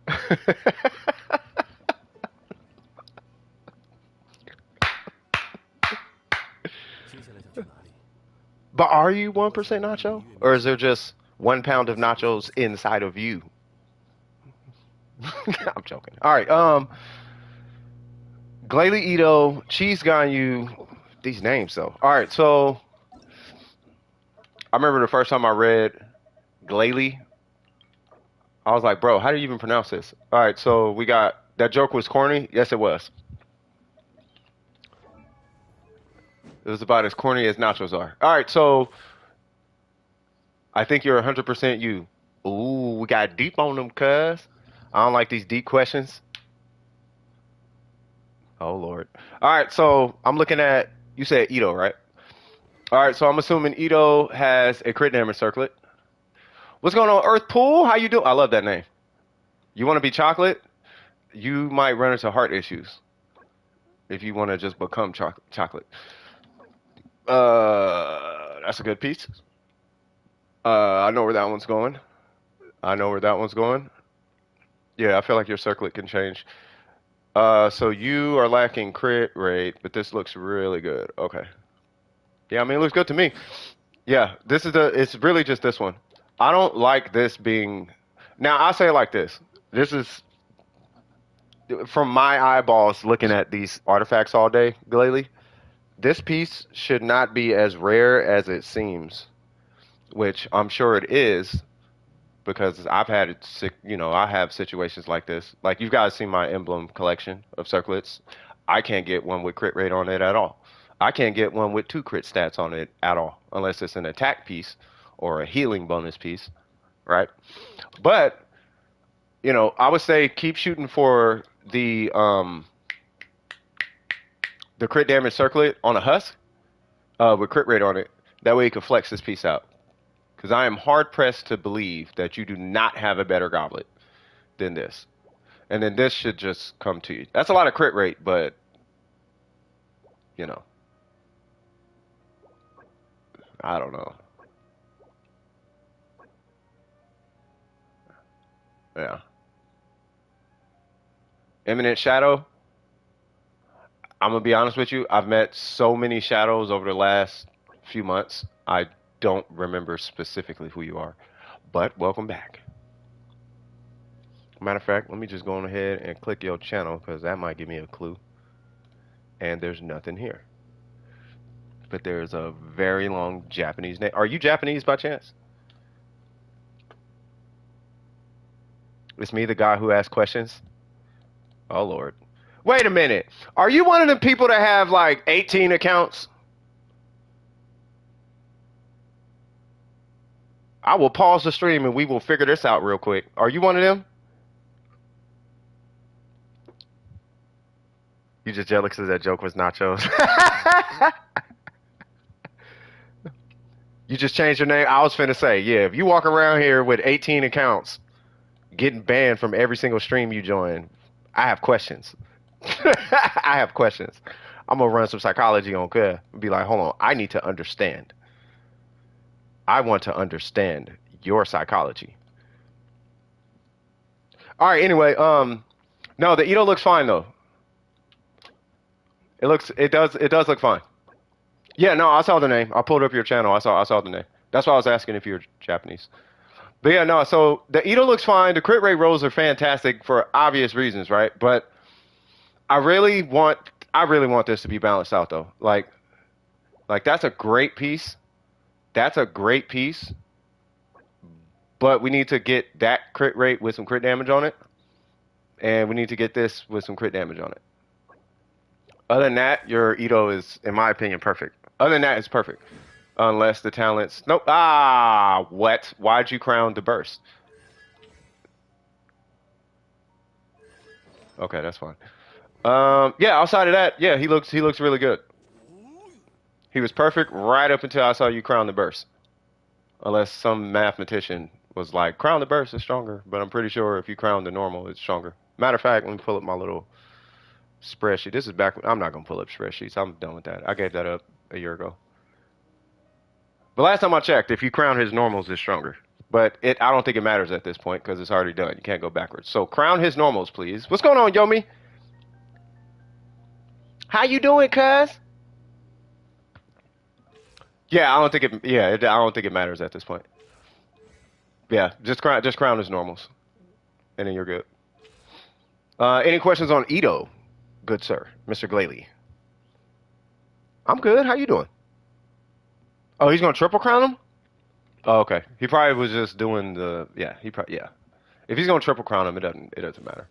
But are you 1% nacho? Or is there just 1 pound of nachos inside of you? I'm joking. All right, Glalie Ito, Cheese Ganyu, these names though. All right, so I remember the first time I read Glalie, I was like, bro, how do you even pronounce this? All right, so we got, that joke was corny? Yes, it was. It was about as corny as nachos are. All right, so I think you're 100% you. Ooh, we got deep on them, cuz. I don't like these deep questions. Oh, Lord. All right, so I'm looking at, you said Ito, right? All right, so I'm assuming Ito has a crit damage circlet. What's going on, Earth Pool? How you doing? I love that name. You want to be chocolate? You might run into heart issues if you want to just become chocolate. That's a good piece. I know where that one's going. I know where that one's going. Yeah, I feel like your circlet can change. So you are lacking crit rate, but this looks really good. Okay. Yeah, I mean, it looks good to me. Yeah, it's really just this one. I don't like this being, now I'll say it like this. This is, from my eyeballs looking at these artifacts all day, Glalie, this piece should not be as rare as it seems, which I'm sure it is, because I've had it, I have situations like this. Like, you guys seen my emblem collection of circlets. I can't get one with crit rate on it at all. I can't get one with 2 crit stats on it at all, unless it's an attack piece or a healing bonus piece, right? But, I would say keep shooting for the crit damage circlet on a husk with crit rate on it. That way you can flex this piece out. Because I am hard pressed to believe that you do not have a better goblet than this. And then this should just come to you. That's a lot of crit rate, but, I don't know. Yeah. Imminent Shadow. I'm going to be honest with you. I've met so many shadows over the last few months. I don't remember specifically who you are. But welcome back. Matter of fact, let me just go on ahead and click your channel, because that might give me a clue. And there's nothing here. but there's a very long Japanese name. Are you Japanese by chance? It's me, the guy who asks questions. Oh Lord. Wait a minute. Are you one of the people that have like 18 accounts? I will pause the stream and we will figure this out real quick. Are you one of them? You just jealous because that joke was nachos. You just changed your name. I was finna say, yeah, if you walk around here with 18 accounts, getting banned from every single stream you join, I have questions. I have questions. I'm gonna run some psychology on Kuh and be like, hold on, I need to understand. I want to understand your psychology. All right, anyway, no, the Edo looks fine though. It does look fine. Yeah, no, I saw the name. I pulled up your channel. I saw the name. That's why I was asking if you're Japanese. But yeah, no, so the Edo looks fine. The crit rate rolls are fantastic for obvious reasons, right? But I really want this to be balanced out though. Like that's a great piece. That's a great piece. But we need to get that crit rate with some crit damage on it. And we need to get this with some crit damage on it. Other than that, your Edo is, in my opinion, perfect. Other than that, it's perfect. Unless the talents... Nope. Ah, what? Why'd you crown the burst? Okay, that's fine. Yeah, outside of that, yeah, he looks really good. He was perfect right up until I saw you crown the burst. Unless some mathematician was like, crown the burst is stronger. But I'm pretty sure if you crown the normal, it's stronger. Matter of fact, let me pull up my little spreadsheet. This is back... I'm not going to pull up spreadsheets. I'm done with that. I gave that up a year ago. But last time I checked, if you crown his normals, it's stronger. But I don't think it matters at this point because it's already done. You can't go backwards. So crown his normals, please. What's going on, Yomi? How you doing, cuz? Yeah, I don't think it. Yeah, I don't think it matters at this point. Yeah, just crown his normals, and then you're good. Any questions on Edo, good sir, Mr. Glalie? I'm good. How you doing? Oh, he's gonna triple crown him? Oh, okay. He probably was just doing the. Yeah, yeah. If he's gonna triple crown him, it doesn't matter.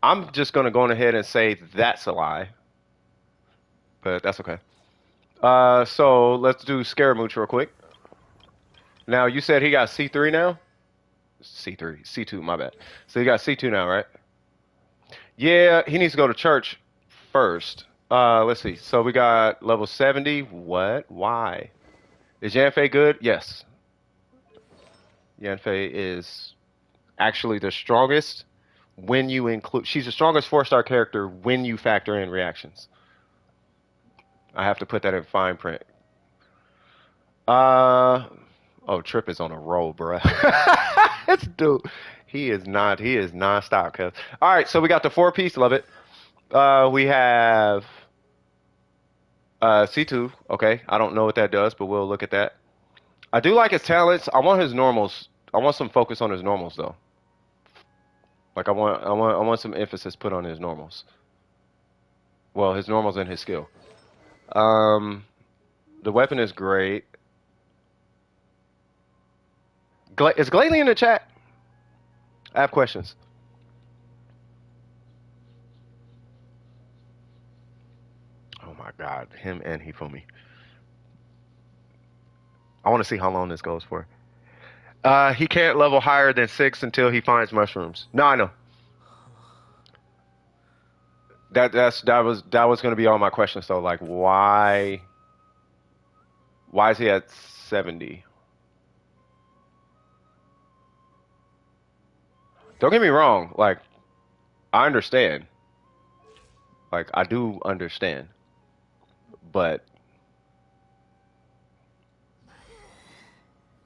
I'm just gonna go ahead and say that's a lie, but that's okay. So let's do Scaramouche real quick. Now you said he got C3 now. C3, C2, my bad. So he got C2 now, right? Yeah, he needs to go to church first. Let's see. So we got level 70. What? Why? Is Yanfei good? Yes. Yanfei is actually the strongest when you include... She's the strongest 4-star character when you factor in reactions. I have to put that in fine print. Oh, Trip is on a roll, bruh. It's dude. He is non-stop, cuz. All right, so we got the 4-piece, love it. We have C2, okay. I don't know what that does, but we'll look at that. I do like his talents. I want his normals. I want some focus on his normals though. Like I want some emphasis put on his normals. Well, his normals and his skill. The weapon is great. Is Glalie in the chat? I have questions. Oh my God, him and Hifumi. I want to see how long this goes for. He can't level higher than 6 until he finds mushrooms. No, I know. That was going to be all my questions though. Like, why is he at 70? Don't get me wrong. Like, I understand. Like, I do understand. But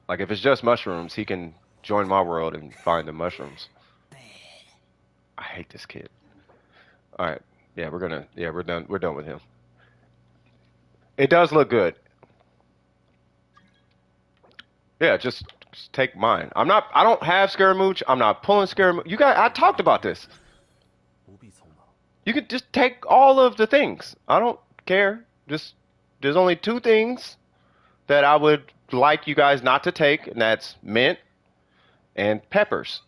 like, if it's just mushrooms, he can join my world and find the mushrooms. I hate this kid. All right. Yeah, we're done. We're done with him. It does look good. Yeah, just take mine. I don't have Scaramouche. I'm not pulling Scaramouche. I talked about this. You could just take all of the things. I don't care. Just there's only two things that I would like you guys not to take, and that's mint and peppers.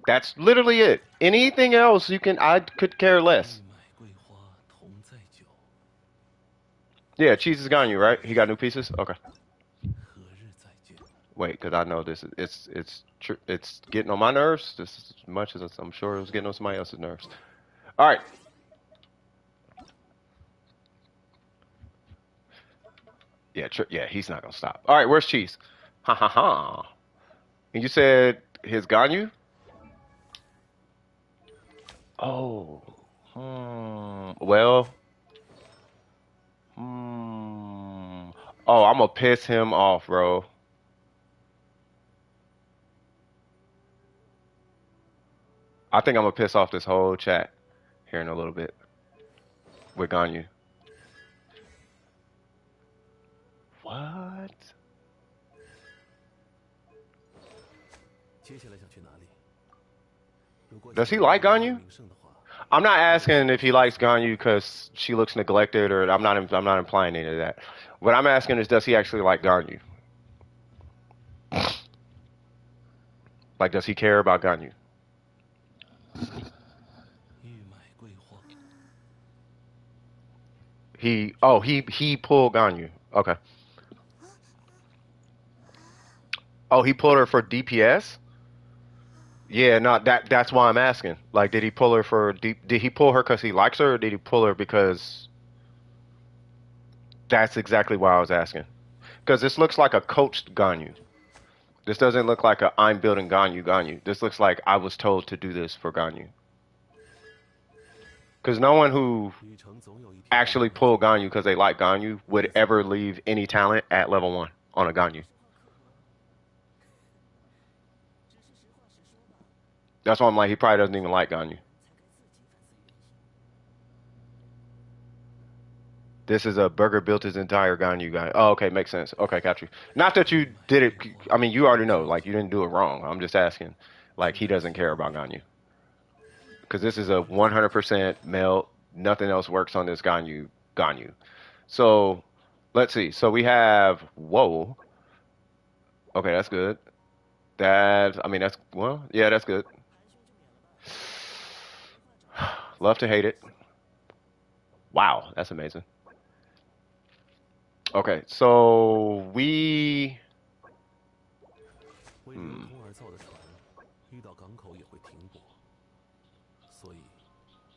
That's literally it. Anything else you can I could care less. Yeah, cheese is gone you, right? He got new pieces? Okay. Wait, because I know this is it's getting on my nerves just as much as I'm sure it was getting on somebody else's nerves. All right. Yeah, yeah, he's not gonna stop. All right, where's cheese? Ha ha ha. And you said his Ganyu? Oh. Well. Hmm. Oh, I'm gonna piss him off, bro. I think I'm gonna piss off this whole chat here in a little bit with Ganyu. What? Does he like Ganyu? I'm not asking if he likes Ganyu because she looks neglected, or I'm not implying any of that. What I'm asking is, does he actually like Ganyu? Like, does he care about Ganyu? He pulled Ganyu. Okay. Oh, he pulled her for DPS? Yeah, no, that's why I'm asking. Like, did he pull her for did he pull her because he likes her, or did he pull her because that's exactly why I was asking. Because this looks like a coached Ganyu. This doesn't look like a I'm building Ganyu. This looks like I was told to do this for Ganyu. Because no one who actually pulled Ganyu because they like Ganyu would ever leave any talent at level 1 on a Ganyu. That's why I'm like, he probably doesn't even like Ganyu. This is a burger built his entire Ganyu guy. Oh, okay, makes sense. Okay, got you. Not that you did it. I mean, you already know. Like, you didn't do it wrong. I'm just asking. Like, he doesn't care about Ganyu. Because this is a 100% melt. Nothing else works on this Ganyu. So, let's see. So we have, whoa. Okay, that's good. I mean, that's, well, yeah, that's good. Love to hate it. Wow, that's amazing. Okay, so hmm.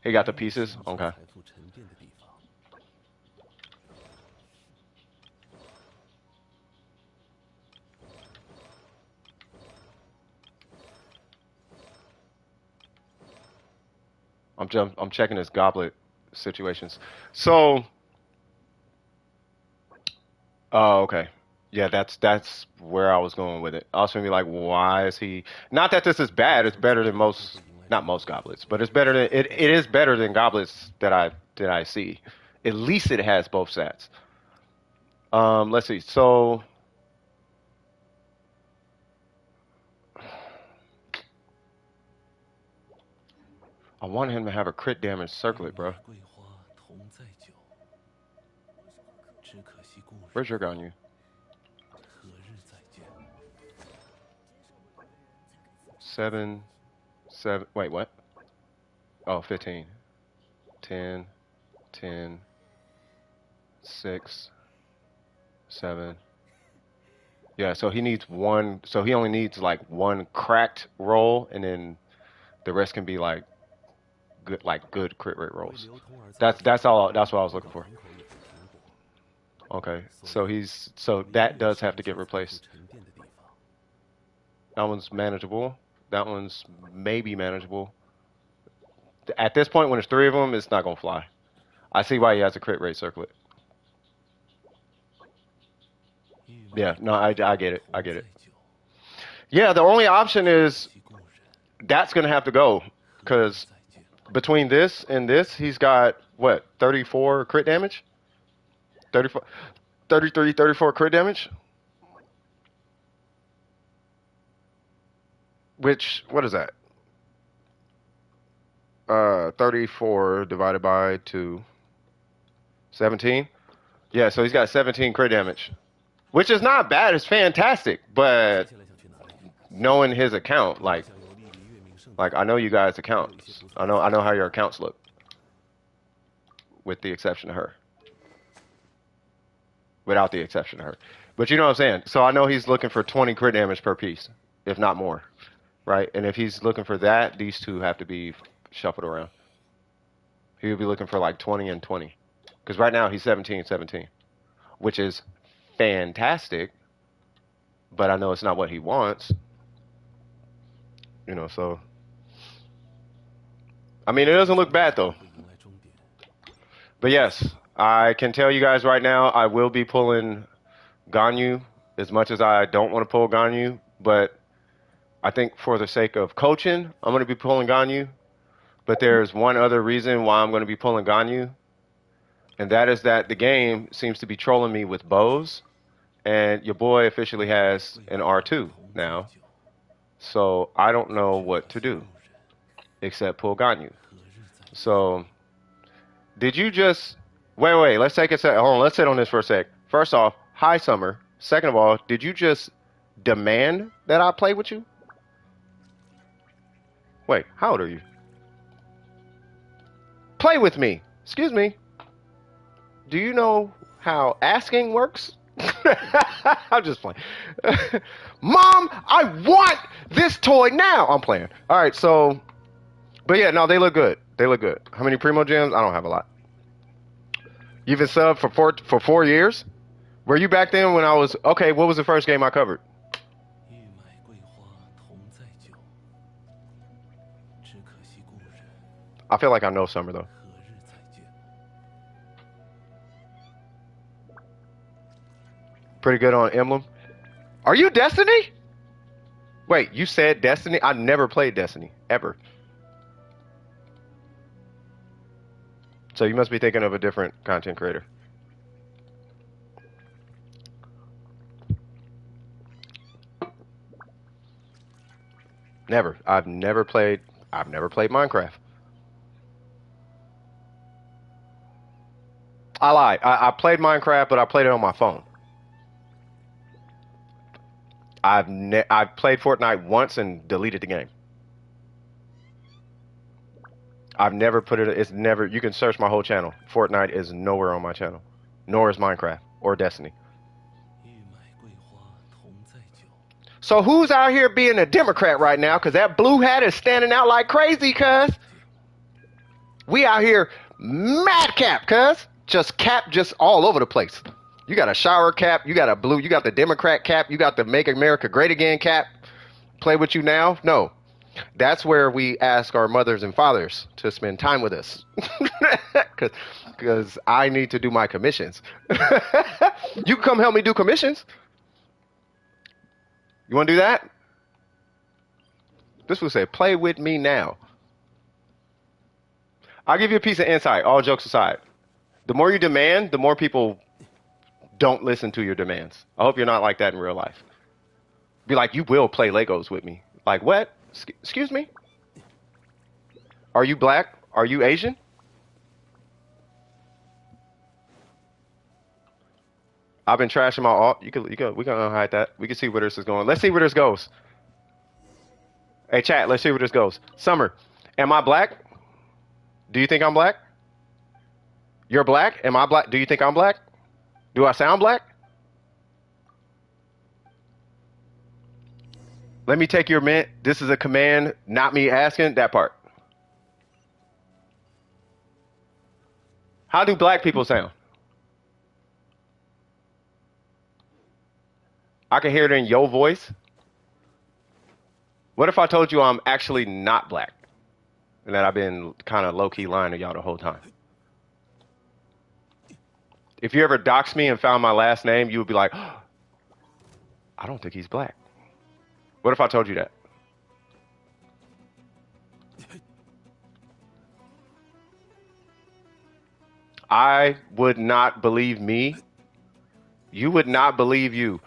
He got the pieces? Okay. I'm checking his goblet situations. So, oh, okay. Yeah, that's where I was going with it. I was gonna be like, why is he? Not that this is bad. It's better than not most goblets, but it's better than it is better than goblets that I see. At least it has both sets. Let's see. So, I want him to have a crit damage circlet, bro. Where's your gun, you? 7, 7. Wait, what? Oh, 15. 10, 10, 6, 7. Yeah, so he needs one. So he only needs like one cracked roll, and then the rest can be like good crit rate rolls. That's all. That's what I was looking for. Okay, so that does have to get replaced. That one's manageable. That one's maybe manageable. At this point, when there's three of them, it's not gonna fly. I see why he has a crit rate circlet. Yeah, no, I get it. I get it. Yeah, the only option is that's gonna have to go because between this and this, he's got what 34 crit damage, 34, 33, 34 crit damage. Which what is that? 34 divided by 2. 17? Yeah, so he's got 17 crit damage. Which is not bad, it's fantastic, but knowing his account, like I know you guys' accounts. I know how your accounts look. With the exception of her. Without the exception of her. But you know what I'm saying? So I know he's looking for 20 crit damage per piece, if not more. Right? And if he's looking for that, these two have to be shuffled around. He would be looking for like 20 and 20. Because right now he's 17-17. Which is fantastic. But I know it's not what he wants. You know, so. I mean, it doesn't look bad though. But yes, I can tell you guys right now, I will be pulling Ganyu as much as I don't want to pull Ganyu. But I think for the sake of coaching, I'm going to be pulling Ganyu. But there's one other reason why I'm going to be pulling Ganyu. And that is that the game seems to be trolling me with bows. And your boy officially has an R2 now. So I don't know what to do. Except pull Ganyu. So, did you just... Wait, let's take a sec. Hold on, let's sit on this for a sec. First off, hi Summer. Second of all, did you just demand that I play with you? Wait, how old are you? Play with me. Excuse me. Do you know how asking works? I'm just playing. Mom, I want this toy now. I'm playing. All right, so... But yeah, no, they look good. They look good. How many Primo Gems? I don't have a lot. You've been subbed for 4 years? Were you back then when I was... Okay, what was the first game I covered? I feel like I know Summer, though. Pretty good on Emblem. Are you Destiny? Wait, you said Destiny? I never played Destiny, ever. So you must be thinking of a different content creator. Never. I've never played Minecraft. I lied. I played Minecraft, but I played it on my phone. I've played Fortnite once and deleted the game. I've never put it. It's never. You can search my whole channel. Fortnite is nowhere on my channel, nor is Minecraft or Destiny. So who's out here being a Democrat right now? Because that blue hat is standing out like crazy, cuz. We out here mad cap, cuz. Just cap just all over the place. You got a shower cap. You got a blue. You got the Democrat cap. You got the Make America Great Again cap. Play with you now? No. That's where we ask our mothers and fathers to spend time with us. Because I need to do my commissions. You can come help me do commissions. You want to do that? This will say, play with me now. I'll give you a piece of insight, all jokes aside. The more you demand, the more people don't listen to your demands. I hope you're not like that in real life. Be like, you will play Legos with me. Like, what? Excuse me? Are you black? Are you Asian? I've been trashing my alt. We can unhide that. We can see where this is going. Let's see where this goes. Hey, chat, let's see where this goes. Summer, am I black? Do you think I'm black? You're black? Am I black? Do you think I'm black? Do I sound black? Let me take your mint. This is a command, not me asking. That part. How do black people sound? I can hear it in your voice. What if I told you I'm actually not black? And that I've been kind of low-key lying to y'all the whole time. If you ever doxed me and found my last name, you would be like, oh, I don't think he's black. What if I told you that? I would not believe me. You would not believe you.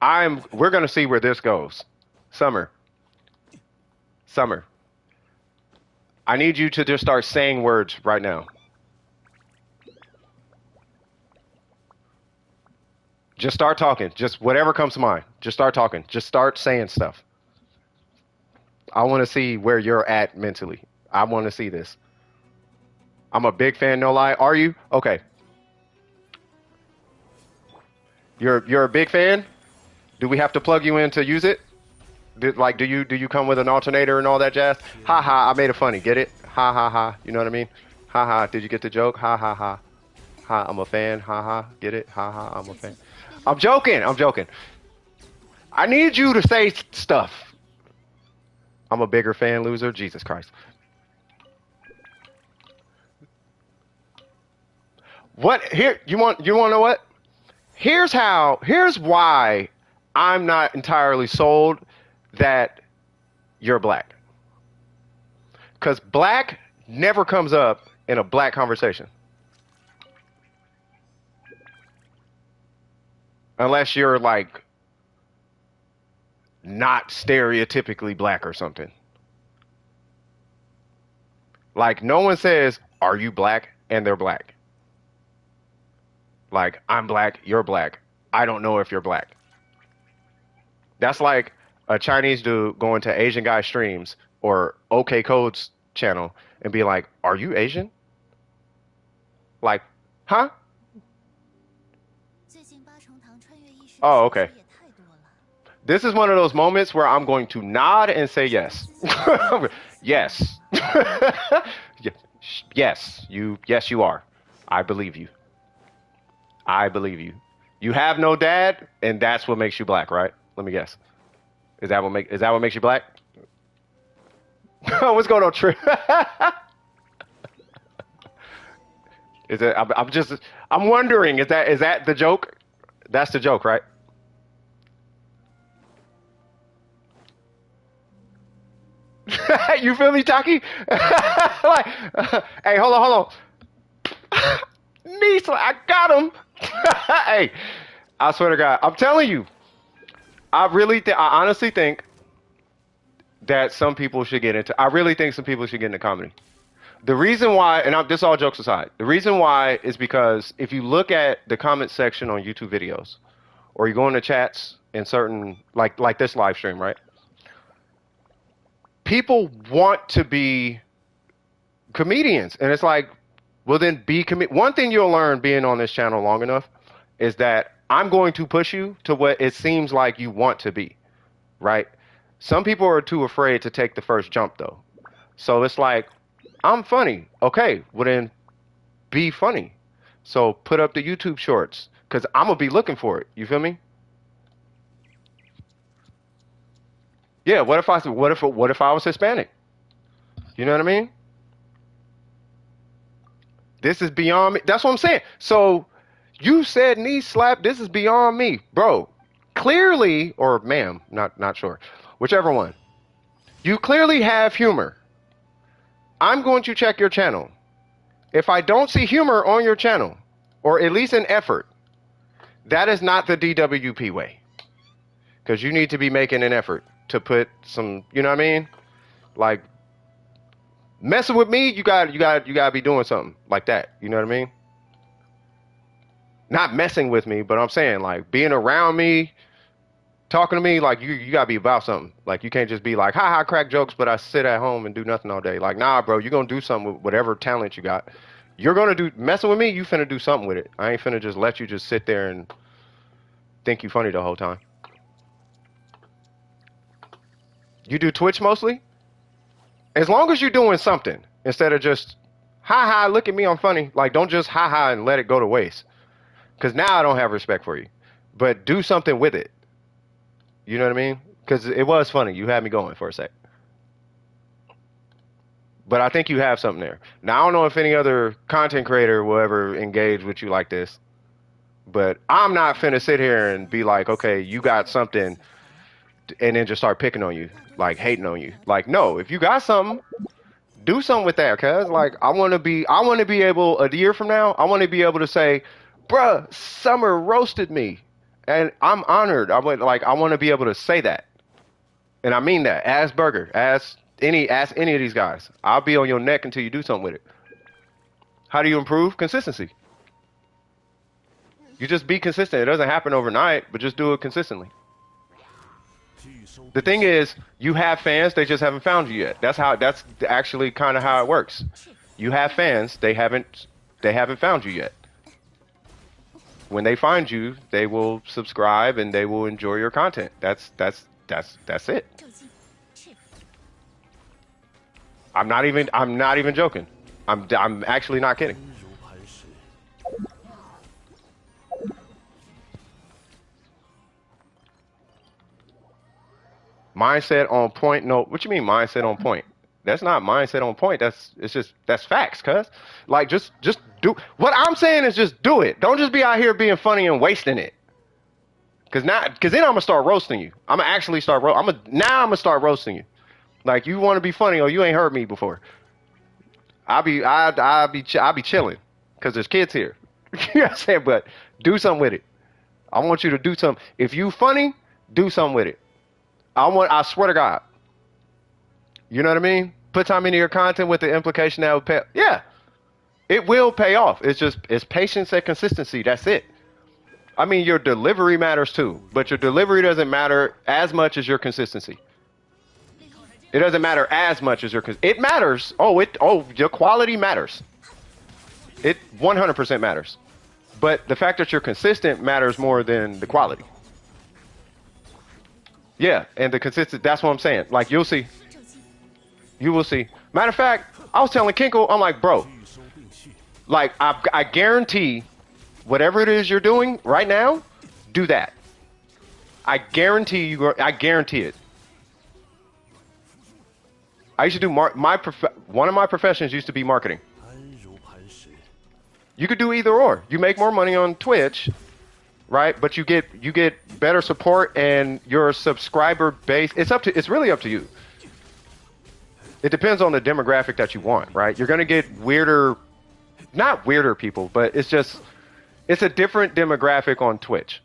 We're going to see where this goes. Summer. I need you to just start saying words right now. Just start talking. Just whatever comes to mind. Just start talking. Just start saying stuff. I want to see where you're at mentally. I want to see this. I'm a big fan, no lie. Are you? Okay. You're a big fan? Do we have to plug you in to use it? Do you come with an alternator and all that jazz? Ha ha, I made it funny. Get it? Ha ha ha. You know what I mean? Ha ha. Did you get the joke? Ha ha ha. Ha, I'm a fan. Ha ha. Get it? Ha ha. I'm a fan. I'm joking. I'm joking. I need you to say stuff. I'm a bigger fan, loser. Jesus Christ. What here? You want to know what? Here's why I'm not entirely sold that you're black. Because black never comes up in a black conversation. Unless you're like not stereotypically black or something. Like no one says, "Are you black?" and they're black. Like, I'm black, you're black. I don't know if you're black. That's like a Chinese dude going to Asian guy streams or OK Code's channel and be like, "Are you Asian?" Like, huh? Oh, okay. This is one of those moments where I'm going to nod and say yes. Yes. Yes, you are. I believe you. I believe you. You have no dad, and that's what makes you black, right? Let me guess. Is that what makes you black? What's going on, Trey? Is it? I'm wondering. Is that the joke? That's the joke, right? You feel me, Taki? Like, hey, hold on. Niece, I got him. Hey, I swear to God, I'm telling you, I honestly think that some people should get into. I really think some people should get into comedy. The reason why, and this all jokes aside, the reason why is because if you look at the comment section on YouTube videos, or you go into chats in certain like this live stream, right? People want to be comedians, and it's like, well, then be one thing you'll learn being on this channel long enough is that I'm going to push you to what it seems like you want to be, right? Some people are too afraid to take the first jump, though. So it's like, I'm funny. Okay, well then be funny. So put up the YouTube shorts, because I'm going to be looking for it. You feel me? Yeah, what if I was Hispanic? You know what I mean? This is beyond me. That's what I'm saying. So you said knee slap. This is beyond me, bro. Clearly, or ma'am, not sure, whichever one. You clearly have humor. I'm going to check your channel. If I don't see humor on your channel, or at least an effort, that is not the DWP way. Because you need to be making an effort to put some, you know what I mean? Like, messing with me, you got to be doing something like that. You know what I mean? Not messing with me, but I'm saying, like, being around me, talking to me, like, you got to be about something. Like, you can't just be like, ha ha, crack jokes, but I sit at home and do nothing all day. Like, nah, bro, you're going to do something with whatever talent you got. You're going to do, messing with me, you finna do something with it. I ain't finna just let you just sit there and think you funny the whole time. You do Twitch mostly? As long as you're doing something, instead of just, ha ha, look at me, I'm funny. Like, don't just ha ha and let it go to waste. Because now I don't have respect for you. But do something with it. You know what I mean? Because it was funny. You had me going for a sec. But I think you have something there. Now, I don't know if any other content creator will ever engage with you like this. But I'm not finna sit here and be like, okay, you got something, and then just start picking on you, like hating on you. Like, no, if you got something, do something with that, cuz. Like, I want to be able, a year from now, I want to be able to say, bruh, Summer roasted me. And I'm honored. I want to be able to say that. And I mean that, as Burger, as Ask any of these guys. I'll be on your neck until you do something with it. How do you improve? Consistency. You just be consistent. It doesn't happen overnight, but just do it consistently. The thing is, you have fans, they just haven't found you yet. That's actually kind of how it works. You have fans, they haven't found you yet. When they find you, they will subscribe and they will enjoy your content. That's it. I'm not even joking. I'm actually not kidding. Mindset on point. No, what you mean mindset on point? That's not mindset on point. That's facts, cuz. Like just do what I'm saying is just do it. Don't just be out here being funny and wasting it. Cause then I'm gonna start roasting you. I'm gonna start roasting you. Like you want to be funny or you ain't heard me before. I'll be chilling because there's kids here. You know what I'm saying? But do something with it. I want you to do something. If you funny, do something with it. I swear to God. You know what I mean? Put time into your content with the implication that will pay. Yeah, it will pay off. It's patience and consistency. That's it. I mean, your delivery matters too, but your delivery doesn't matter as much as your consistency. It doesn't matter as much as it matters. Your quality matters. It 100% matters. But the fact that you're consistent matters more than the quality. Yeah, and the consistent, that's what I'm saying. Like, you'll see. You will see. Matter of fact, I was telling Kinkle, I'm like, bro, like, I guarantee whatever it is you're doing right now, do that. I guarantee it. I used to do one of my professions used to be marketing. You could do either or. You make more money on Twitch, right? But you get better support and your subscriber base. It's really up to you. It depends on the demographic that you want, right? You're gonna get not weirder people, but it's a different demographic on Twitch.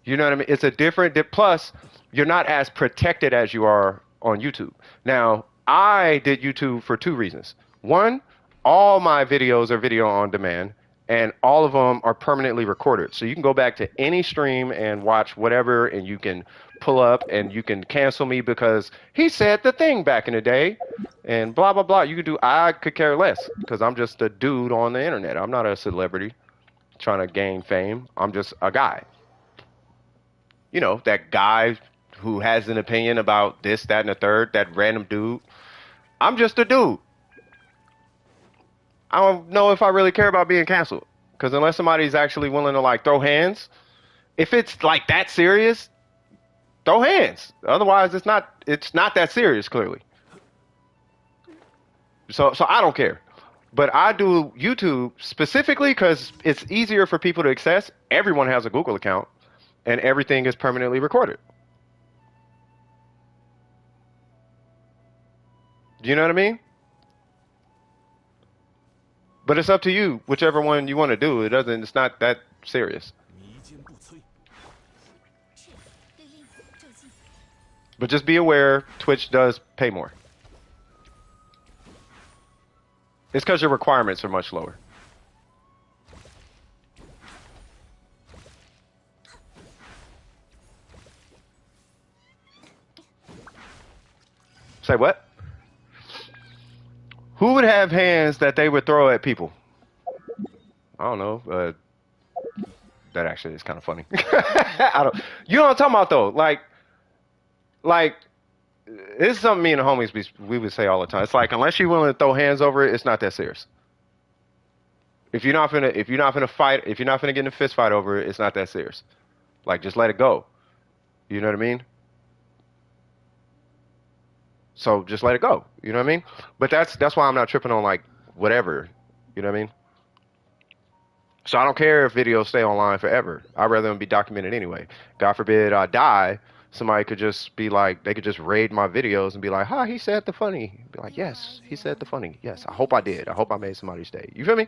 You know what I mean? It's a different plus you're not as protected as you are on YouTube. Now, I did YouTube for two reasons. One, all my videos are video on demand, and all of them are permanently recorded. So you can go back to any stream and watch whatever, and you can pull up and you can cancel me because he said the thing back in the day, and blah, blah, blah. I could care less because I'm just a dude on the internet. I'm not a celebrity trying to gain fame. I'm just a guy. You know, that guy who has an opinion about this, that, and the third, that random dude. I'm just a dude. I don't know if I really care about being canceled. Because unless somebody's actually willing to, like, throw hands, if it's, like, that serious, throw hands. Otherwise, it's not that serious, clearly. So I don't care. But I do YouTube specifically because it's easier for people to access. Everyone has a Google account, and everything is permanently recorded. Do you know what I mean? But it's up to you, whichever one you want to do. It's not that serious. But just be aware, Twitch does pay more. It's because your requirements are much lower. Say what? Who would have hands that they would throw at people? I don't know. That actually is kind of funny. You know what I'm talking about though? Like, this is something me and the homies we would say all the time. It's like, unless you're willing to throw hands over it, it's not that serious. If you're not gonna fight, if you're not gonna get in a fist fight over it, it's not that serious. Like, just let it go. You know what I mean? So just let it go. You know what I mean? But that's why I'm not tripping on, like, whatever. You know what I mean? So I don't care if videos stay online forever. I'd rather them be documented anyway. God forbid I die, somebody could just be like, they could just raid my videos and be like, he said the funny. Be like, yes, he said the funny. Yes, I hope I did. I hope I made somebody's day. You feel me?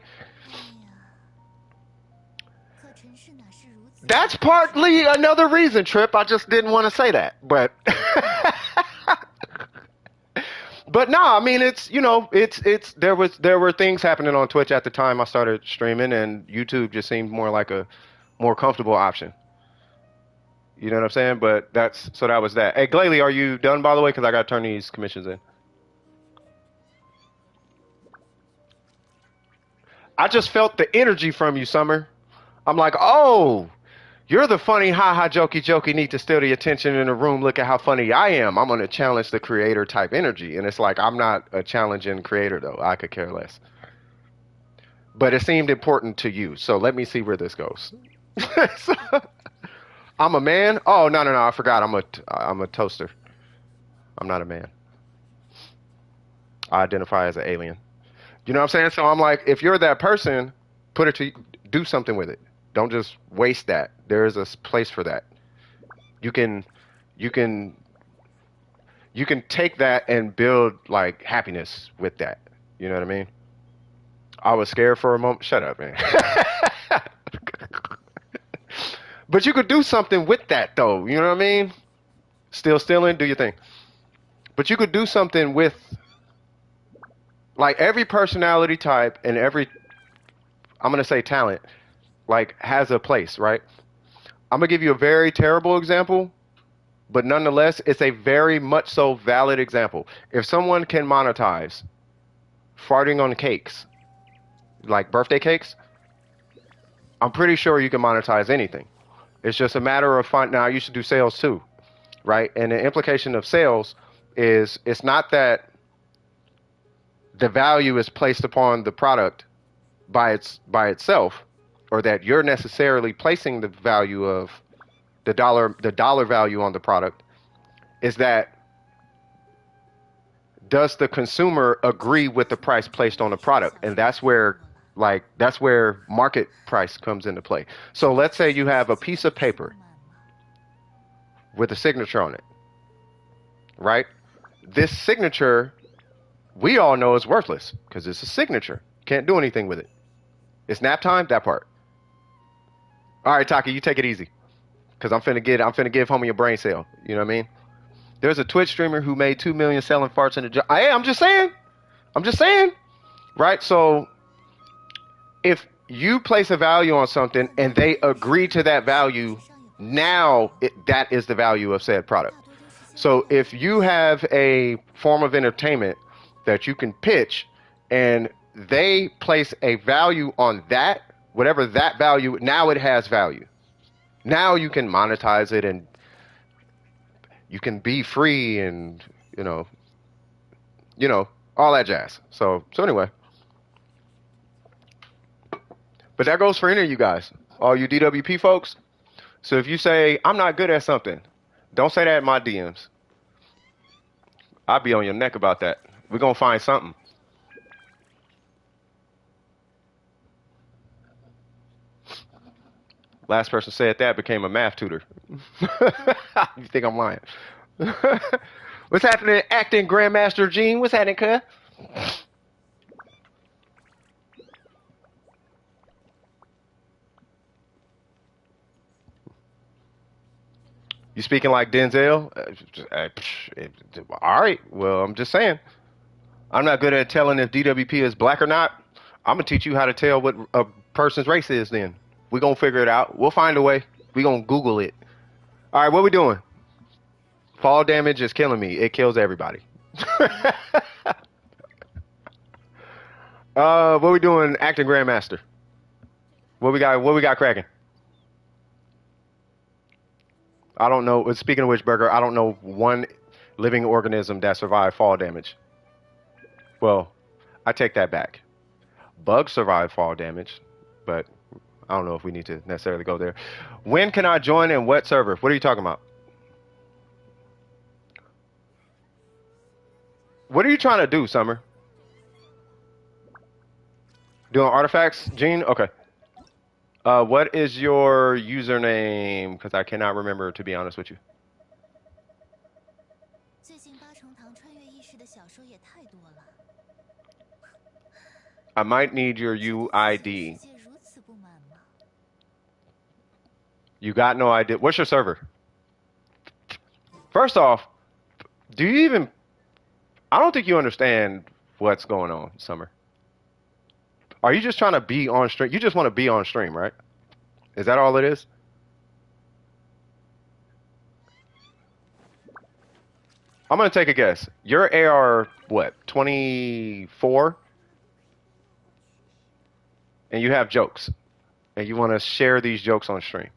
That's partly another reason, Trip. I just didn't want to say that. But But no, I mean it's it's there were things happening on Twitch at the time I started streaming, and YouTube just seemed more like a more comfortable option. You know what I'm saying? But that was that. Hey, Glalie, are you done by the way? Because I gotta turn these commissions in. I just felt the energy from you, Summer. I'm like, oh, you're the funny, ha ha, jokey, jokey, need to steal the attention in the room. Look at how funny I am. I'm gonna challenge the creator type energy, and it's like I'm not a challenging creator though. I could care less. But it seemed important to you, so let me see where this goes. So, I'm a man. Oh no, I forgot. I'm a toaster. I'm not a man. I identify as an alien. You know what I'm saying? So I'm like, if you're that person, put it to do something with it. Don't just waste that. There is a place for that. You can, you can, you can take that and build like happiness with that. You know what I mean? I was scared for a moment. Shut up, man. But you could do something with that, though. You know what I mean? Still stealing, do your thing. But you could do something with like every personality type and every I'm gonna say talent like has a place, right? I'm gonna give you a very terrible example, but nonetheless, it's a very much so valid example. If someone can monetize farting on cakes, like birthday cakes, I'm pretty sure you can monetize anything. It's just a matter of finding. Now, I used to do sales too, right? And the implication of sales is it's not that the value is placed upon the product by itself, or that you're necessarily placing the value of the dollar value on the product. Is that does the consumer agree with the price placed on the product? And that's where market price comes into play. So let's say you have a piece of paper with a signature on it, right? This signature we all know is worthless because it's a signature. Can't do anything with it. It's nap time, that part. All right, Taki, you take it easy. Because I'm finna give homie a brain cell. You know what I mean? There's a Twitch streamer who made 2 million selling farts in a jar. Hey, I'm just saying. I'm just saying. Right? So if you place a value on something and they agree to that value, now that is the value of said product. So if you have a form of entertainment that you can pitch and they place a value on that, whatever that value, now it has value. Now you can monetize it and you can be free and, all that jazz. So anyway, but that goes for any of you guys, all you DWP folks. So if you say, I'm not good at something, don't say that in my DMs. I'll be on your neck about that. We're going to find something. Last person said that became a math tutor. You think I'm lying? What's happening, acting Grandmaster Gene? What's happening, cuz? You speaking like Denzel? All right. Well, I'm just saying. I'm not good at telling if DWP is black or not. I'm gonna teach you how to tell what a person's race is. Then we're gonna figure it out. We'll find a way. We're gonna Google it. All right. What we doing? Fall damage is killing me. It kills everybody. What we doing, acting Grandmaster? What we got? What we got cracking? I don't know. Speaking of which, Burger, I don't know one living organism that survived fall damage. Well, I take that back. Bugs survive fall damage, but I don't know if we need to necessarily go there. When can I join and what server? What are you talking about? What are you trying to do, Summer? Doing artifacts, Gene? Okay. What is your username? Because I cannot remember, to be honest with you. I might need your UID. You got no idea. What's your server? First off, do you even... I don't think you understand what's going on, Summer. Are you just trying to be on stream? You just want to be on stream, right? Is that all it is? I'm gonna take a guess. Your AR what? 24, and you have jokes, and you want to share these jokes on stream.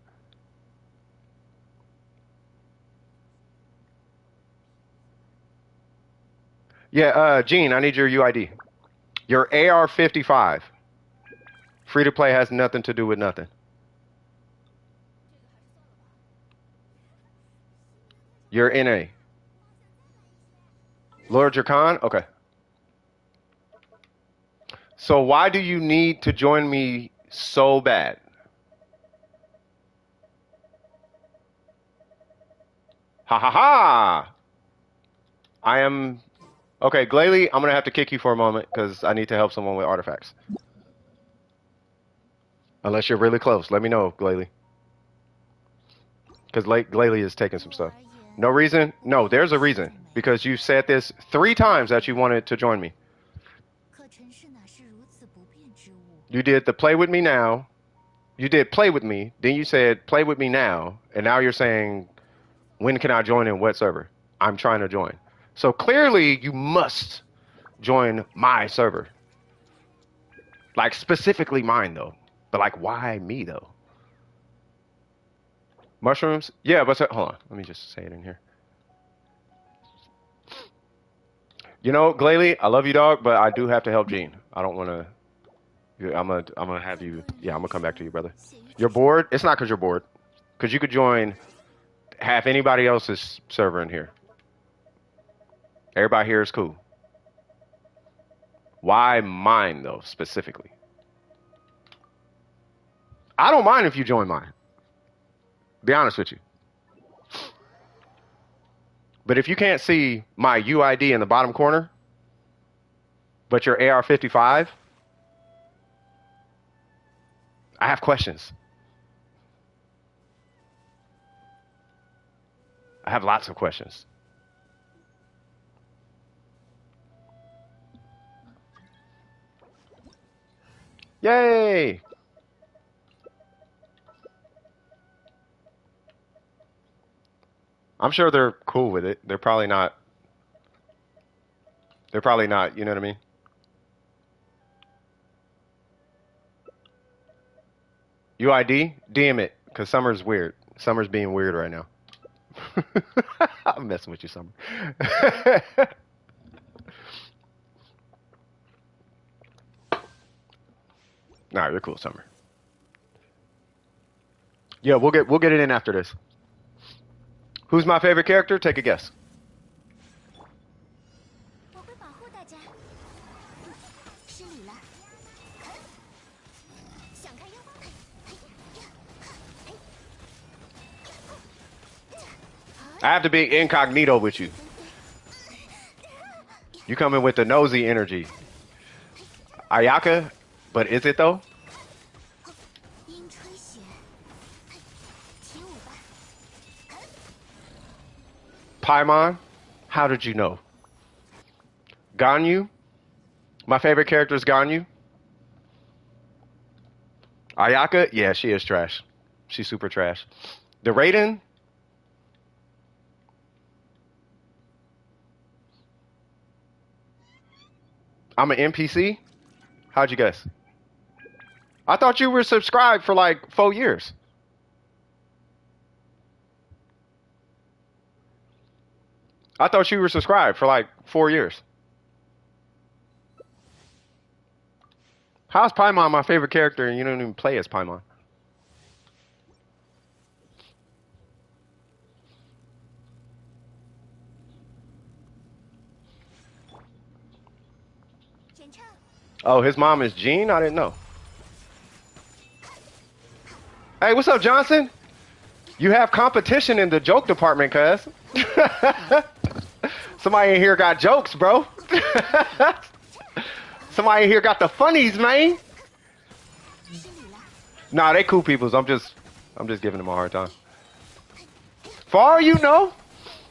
Yeah, Gene, I need your UID. Your AR55. Free to play has nothing to do with nothing. You're NA. Lord Dracan? Okay. So why do you need to join me so bad? Ha ha ha! I am... Okay, Glalie, I'm going to have to kick you for a moment because I need to help someone with artifacts. Unless you're really close. Let me know, Glalie. Because Glalie is taking some stuff. No reason? No, there's a reason. Because you said this 3 times that you wanted to join me. You did the play with me now. You did play with me. Then you said play with me now. And now you're saying, when can I join in what server? I'm trying to join. So clearly you must join my server. Like specifically mine though. But like why me though? Mushrooms? Yeah, but hold on. Let me just say it in here. You know, Glalie, I love you, dog, but I do have to help Gene. I don't want to. I'm gonna have you. Yeah, I'm gonna come back to you, brother. You're bored? It's not because you're bored. Because you could join half anybody else's server in here. Everybody here is cool. Why mine though, specifically? I don't mind if you join mine. Be honest with you. But if you can't see my UID in the bottom corner, but your AR55, I have questions. I have lots of questions. Yay! I'm sure they're cool with it. They're probably not. They're probably not, you know what I mean? UID? DM it, because Summer's weird. Summer's being weird right now. I'm messing with you, Summer. Nah, you're cool, Summer. Yeah, we'll get it in after this. Who's my favorite character? Take a guess. I have to be incognito with you. You come in with the nosy energy. Ayaka, but is it though? Paimon, how did you know? Ganyu, my favorite character is Ganyu. Ayaka, yeah, she is trash. She's super trash. The Raiden, I'm an NPC. How'd you guess? I thought you were subscribed for like 4 years. I thought you were subscribed for like 4 years. How's Paimon my favorite character and you don't even play as Paimon? Oh, his mom is Jean? I didn't know. Hey, what's up, Johnson? You have competition in the joke department, cuz. Somebody in here got jokes, bro. Somebody in here got the funnies, man. Nah, they cool peoples. I'm just giving them a hard time. For all you know,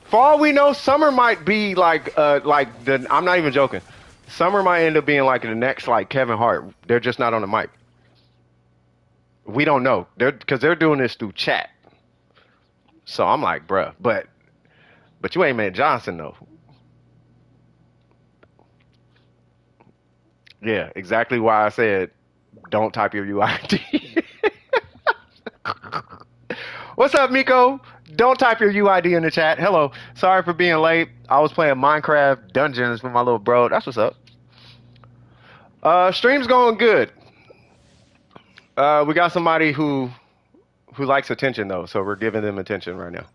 For all we know, Summer might be like the. I'm not even joking. Summer might end up being like the next like Kevin Hart. They're just not on the mic. We don't know. They're doing this through chat. So I'm like, bruh, but you ain't met Johnson though. Yeah, exactly why I said don't type your UID. What's up, Miko? Don't type your UID in the chat. Hello. Sorry for being late. I was playing Minecraft Dungeons with my little bro. That's what's up. Stream's going good. We got somebody who likes attention though, so we're giving them attention right now.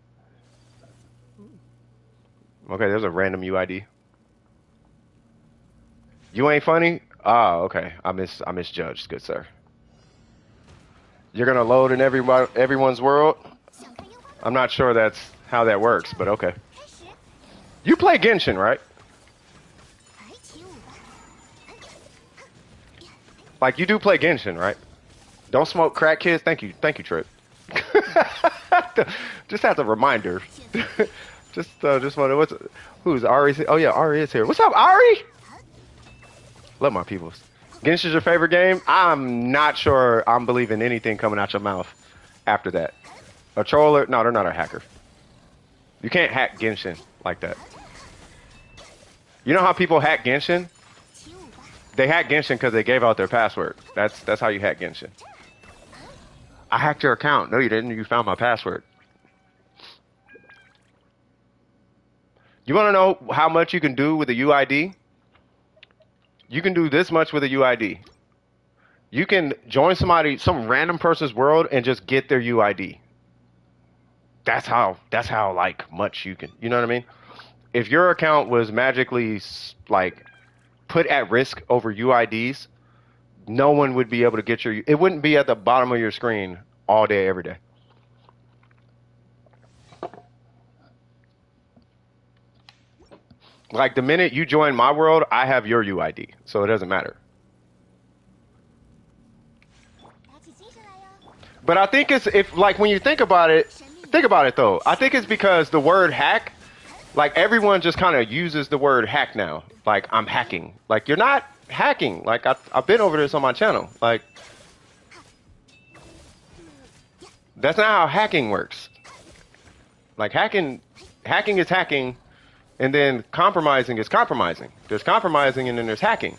Okay, there's a random UID. You ain't funny? Ah, okay. I misjudged, good sir. You're gonna load in everyone's world? I'm not sure that's how that works, but okay. You play Genshin, right? Like you do play Genshin, right? Don't smoke crack, kids. Thank you, Trip. Just as a reminder. just wonder who's Ari? Oh yeah, Ari is here. What's up, Ari? Love my peoples. Genshin's your favorite game? I'm not sure I'm believing anything coming out your mouth after that. A troller? No, they're not a hacker. You can't hack Genshin like that. You know how people hack Genshin? They hack Genshin because they gave out their password. That's how you hack Genshin. I hacked your account. No, you didn't. You found my password. You want to know how much you can do with a UID? You can do this much with a UID. You can join some random person's world and just get their UID. That's how like much you can. You know what I mean? If your account was magically like put at risk over UIDs, no one would be able to get your. It wouldn't be at the bottom of your screen all day, every day. Like the minute you join my world, I have your UID, so it doesn't matter. But I think it's if like when you think about it though. I think it's because the word hack, like everyone just kind of uses the word hack now. Like I'm hacking. Like you're not hacking. Like I've been over this on my channel. Like that's not how hacking works. Like hacking is hacking. And then compromising is compromising. There's compromising and then there's hacking,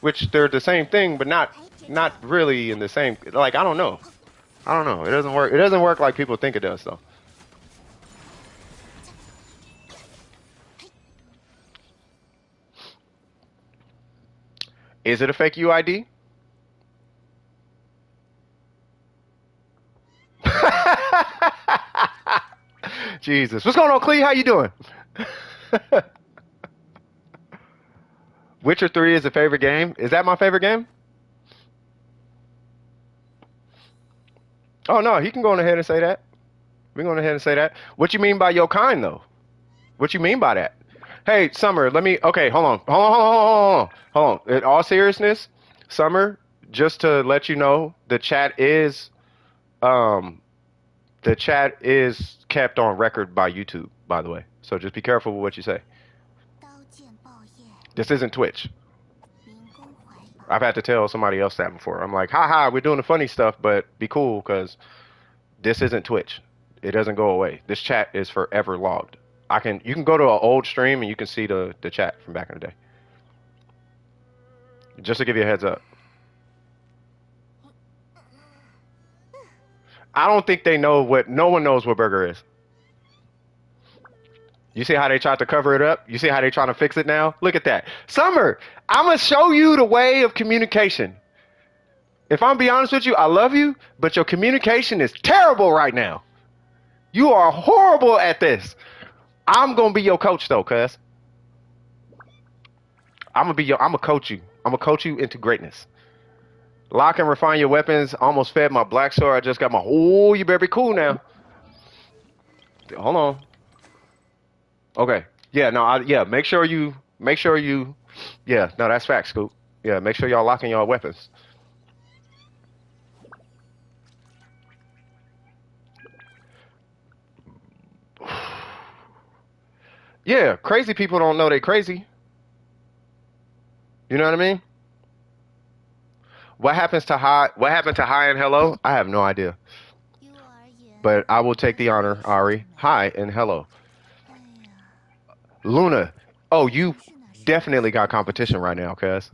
which they're the same thing, but not really in the same. Like I don't know. It doesn't work. It doesn't work like people think it does, though. Is it a fake UID? Jesus, what's going on, Clee? How you doing? Witcher 3 is a favorite game. Is that my favorite game? Oh no, he can go on ahead and say that. We can go on ahead and say that. What you mean by your kind though? What you mean by that? Hey, Summer, let me. Okay, hold on. In all seriousness, Summer, just to let you know, um, the chat is kept on record by YouTube, by the way. So just be careful with what you say. This isn't Twitch. I've had to tell somebody else that before. I'm like, haha, we're doing the funny stuff, but be cool because this isn't Twitch. It doesn't go away. This chat is forever logged. You can go to an old stream and you can see the chat from back in the day. Just to give you a heads up. I don't think they know no one knows what burger is. You see how they tried to cover it up? You see how they trying to fix it now? Look at that. Summer, I'm going to show you the way of communication. If I'm be honest with you, I love you, but your communication is terrible right now. You are horrible at this. I'm going to be your coach though, cuz. I'm going to coach you. I'm going to coach you into greatness. Lock and refine your weapons. Almost fed my black sword. I just got my, oh, you better be cool now. Hold on. Okay. Yeah, no, make sure you, yeah, no, that's facts, Scoop. Yeah, make sure y'all locking y'all weapons. Yeah, crazy people don't know they crazy. You know what I mean? What happened to hi and hello? I have no idea. But I will take the honor, Ari. Hi and hello. Luna. Oh, you definitely got competition right now, cuz.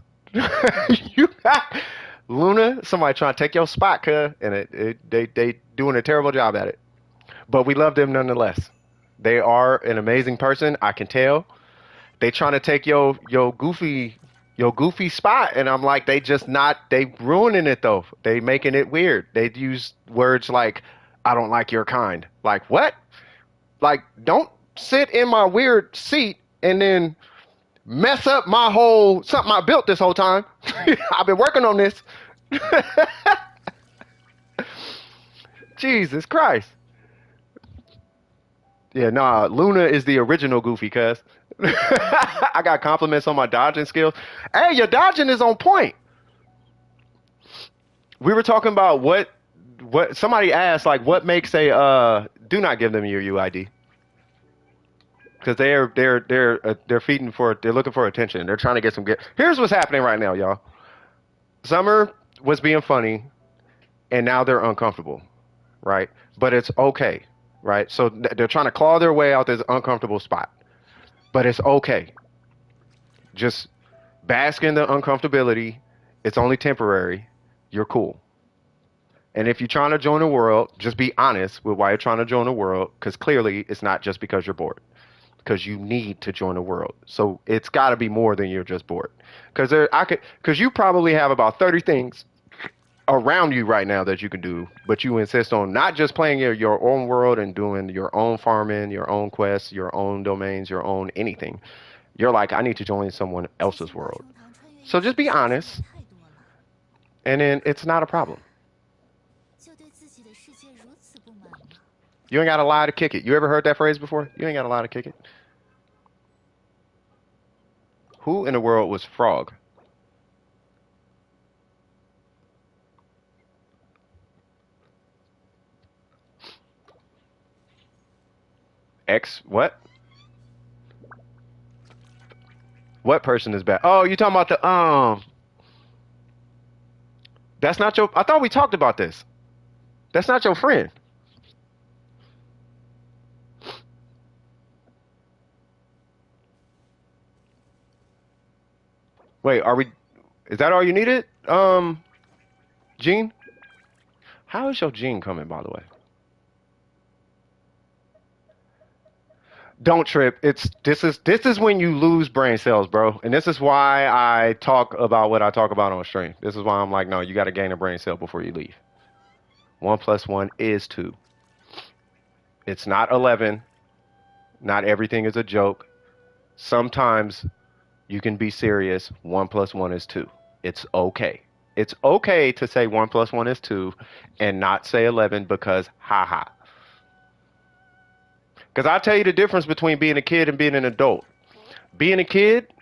You got Luna, somebody trying to take your spot, cuz, and they doing a terrible job at it. But we love them nonetheless. They are an amazing person, I can tell. They trying to take your goofy spot, and I'm like, they ruining it though. They making it weird. They use words like, I don't like your kind. Like what? Like, don't sit in my weird seat and then mess up my whole something I built this whole time. I've been working on this. Jesus Christ. Yeah, nah, Luna is the original Goofy, cuz. I got compliments on my dodging skills. Hey, your dodging is on point. We were talking about what somebody asked, like, what makes a do not give them your UID, because they're looking for attention. They're trying to get some get. Here's what's happening right now, y'all. Summer was being funny, and now they're uncomfortable, right? But it's okay, right? So they're trying to claw their way out this uncomfortable spot, but it's okay. Just bask in the uncomfortability. It's only temporary. You're cool. And if you're trying to join the world, just be honest with why you're trying to join the world, because clearly it's not just because you're bored. Because you need to join the world. So it's got to be more than you're just bored. Because you probably have about 30 things around you right now that you can do, but you insist on not just playing your own world and doing your own farming, your own quests, your own domains, your own anything. You're like, I need to join someone else's world. So just be honest, and then it's not a problem. You ain't got to lie to kick it. You ever heard that phrase before? You ain't got to lie to kick it. Who in the world was Frog? X what? What person is bad? Oh, you talking about the. That's not your. I thought we talked about this. That's not your friend. Wait, are we? Is that all you needed? Gene? How is your Gene coming, by the way? Don't trip. This is when you lose brain cells, bro. And this is why I talk about what I talk about on stream. This is why I'm like, no, you got to gain a brain cell before you leave. 1 + 1 is 2. It's not 11. Not everything is a joke. Sometimes you can be serious. 1 + 1 is 2. It's okay. It's okay to say 1 + 1 is 2 and not say 11 because haha. Because I'll tell you the difference between being a kid and being an adult. Being a kid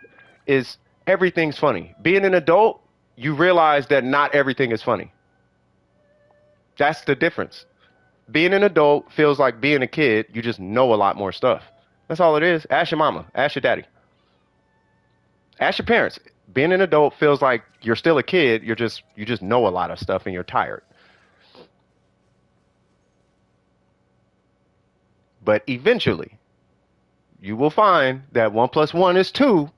is everything's funny. Being an adult, you realize that not everything is funny. That's the difference. Being an adult feels like being a kid. You just know a lot more stuff. That's all it is. Ask your mama. Ask your daddy. Ask your parents. Being an adult feels like you're still a kid. You just know a lot of stuff and you're tired. But eventually, you will find that 1 + 1 is 2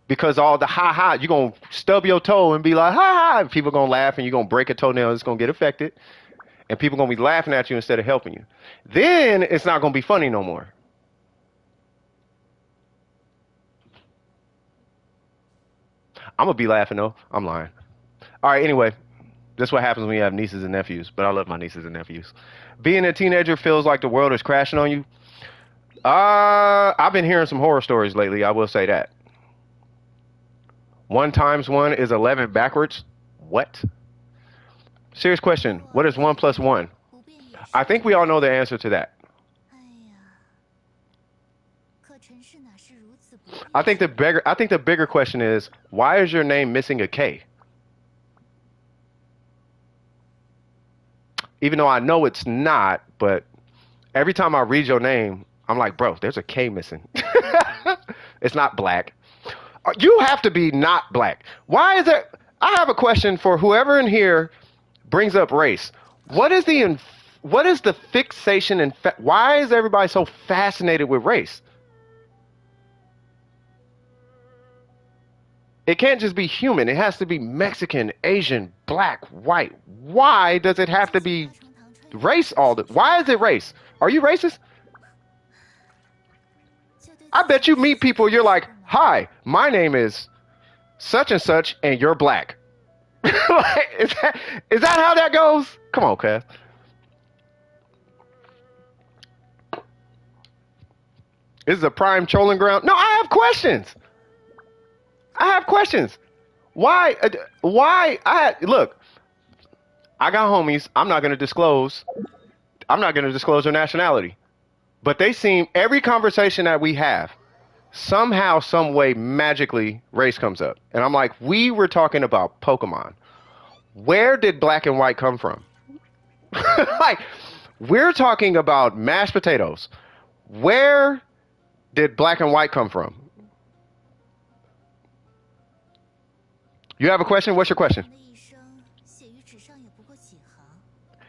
because all the ha ha, you're going to stub your toe and be like, ha ha, and people going to laugh and you're going to break a toenail. It's going to get affected. And people going to be laughing at you instead of helping you. Then it's not going to be funny no more. I'm going to be laughing though. I'm lying. All right, anyway, that's what happens when you have nieces and nephews. But I love my nieces and nephews. Being a teenager feels like the world is crashing on you. I've been hearing some horror stories lately. I will say that. 1 × 1 is 11 backwards. What? Serious question. What is 1 + 1? I think we all know the answer to that. I think the bigger question is, why is your name missing a K? Even though I know it's not, but every time I read your name, I'm like, bro, there's a K missing. It's not black. You have to be not black. Why is that? I have a question for whoever in here brings up race. What is the fixation and why is everybody so fascinated with race? It can't just be human. It has to be Mexican, Asian, black, white. Why does it have to be race why is it race? Are you racist? I bet you meet people, you're like, hi, my name is such and such, and you're black. Like, is that how that goes? Come on, cuz. This is a prime trolling ground. No, I have questions. Why? Look, I got homies. I'm not gonna disclose their nationality, but they seem every conversation that we have, somehow, some way, magically, race comes up, and I'm like, we were talking about Pokemon. Where did black and white come from? Like, we're talking about mashed potatoes. Where did black and white come from? You have a question? What's your question?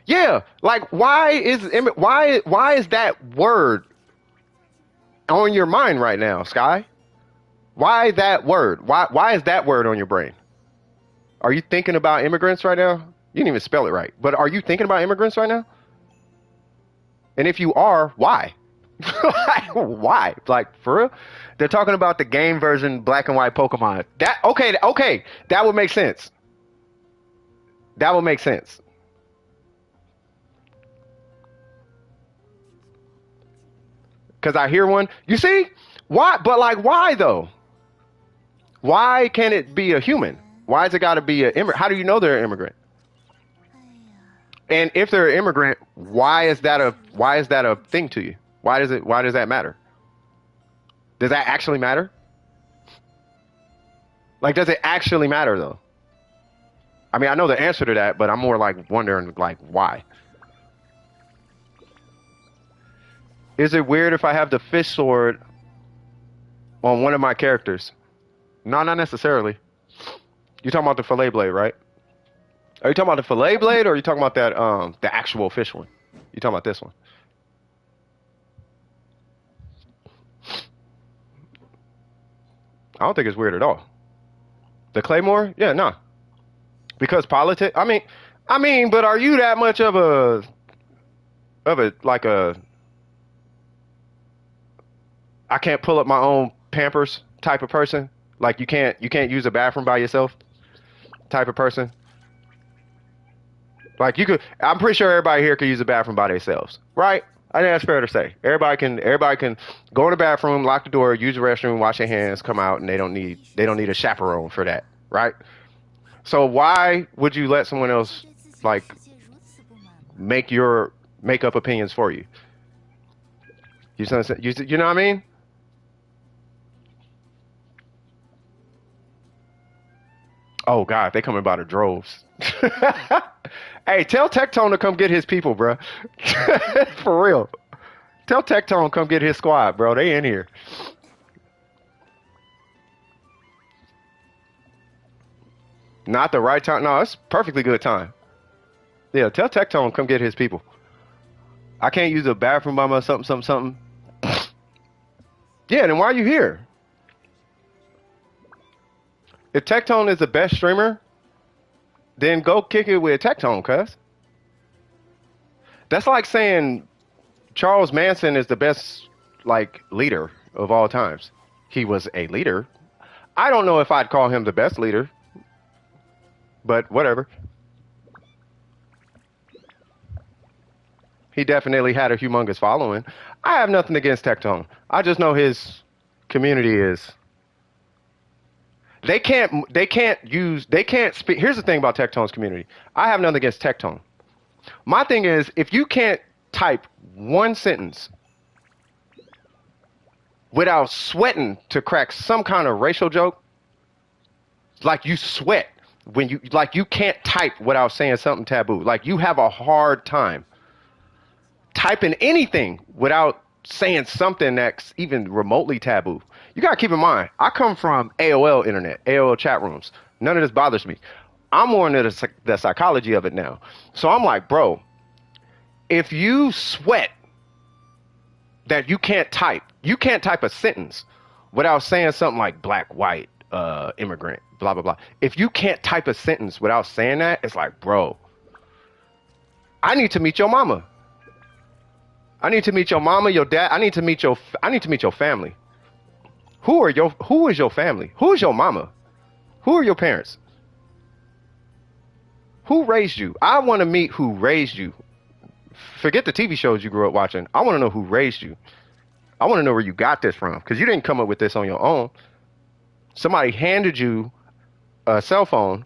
Yeah, like why is that word on your mind right now, Sky? Why that word? Why is that word on your brain? Are you thinking about immigrants right now? You didn't even spell it right. But are you thinking about immigrants right now? And if you are, why? Like, why? Like, for real? They're talking about the game version black and white Pokemon. Okay, that would make sense. That would make sense. Because I hear one. You see? Why? But like, why though? Why can't it be a human? Why has it got to be an immigrant? How do you know they're an immigrant? And if they're an immigrant, why is that a thing to you? Why does that matter? Does that actually matter? Like, does it actually matter though? I mean, I know the answer to that, but I'm more like wondering like why. Is it weird if I have the fish sword on one of my characters? No, not necessarily. You're talking about the fillet blade, right? Are you talking about the fillet blade, or are you talking about that the actual fish one? You talking about this one? I don't think it's weird at all. The claymore? Yeah, no. Because politics. I mean, but are you that much of a like a I can't pull up my own Pampers type of person? Like you can't use a bathroom by yourself type of person? Like you could, I'm pretty sure everybody here could use a bathroom by themselves, right? I think that's fair to say. Everybody can go in the bathroom, lock the door, use the restroom, wash their hands, come out, and they don't need a chaperone for that, right? So why would you let someone else like make up opinions for you? You know what I mean? Oh God, they coming by the droves. Hey, tell Tectone to come get his people, bro. For real. Tell Tectone come get his squad, bro. They in here. Not the right time. No, it's perfectly good time. Yeah, tell Tectone come get his people. I can't use a bathroom by myself, something. Yeah, then why are you here? If Tectone is the best streamer, then go kick it with Tectone, cuz. That's like saying Charles Manson is the best, like, leader of all times. He was a leader. I don't know if I'd call him the best leader, but whatever. He definitely had a humongous following. I have nothing against Tectone. I just know his community is... They can't speak. Here's the thing about Tectone's community. I have nothing against Tectone. My thing is, if you can't type one sentence without sweating to crack some kind of racial joke, like you sweat when you can't type without saying something taboo. Like you have a hard time typing anything without saying something that's even remotely taboo. You gotta keep in mind, I come from AOL internet, AOL chat rooms. None of this bothers me. I'm more into the psychology of it now. So I'm like, bro, if you sweat that you can't type a sentence without saying something like black, white, immigrant, blah, blah, blah. If you can't type a sentence without saying that, it's like, bro, I need to meet your mama. I need to meet your mama, your dad. I need to meet your family. Who is your family? Who is your mama? Who are your parents? Who raised you? I want to meet who raised you. Forget the TV shows you grew up watching. I want to know who raised you. I want to know where you got this from, because you didn't come up with this on your own. Somebody handed you a cell phone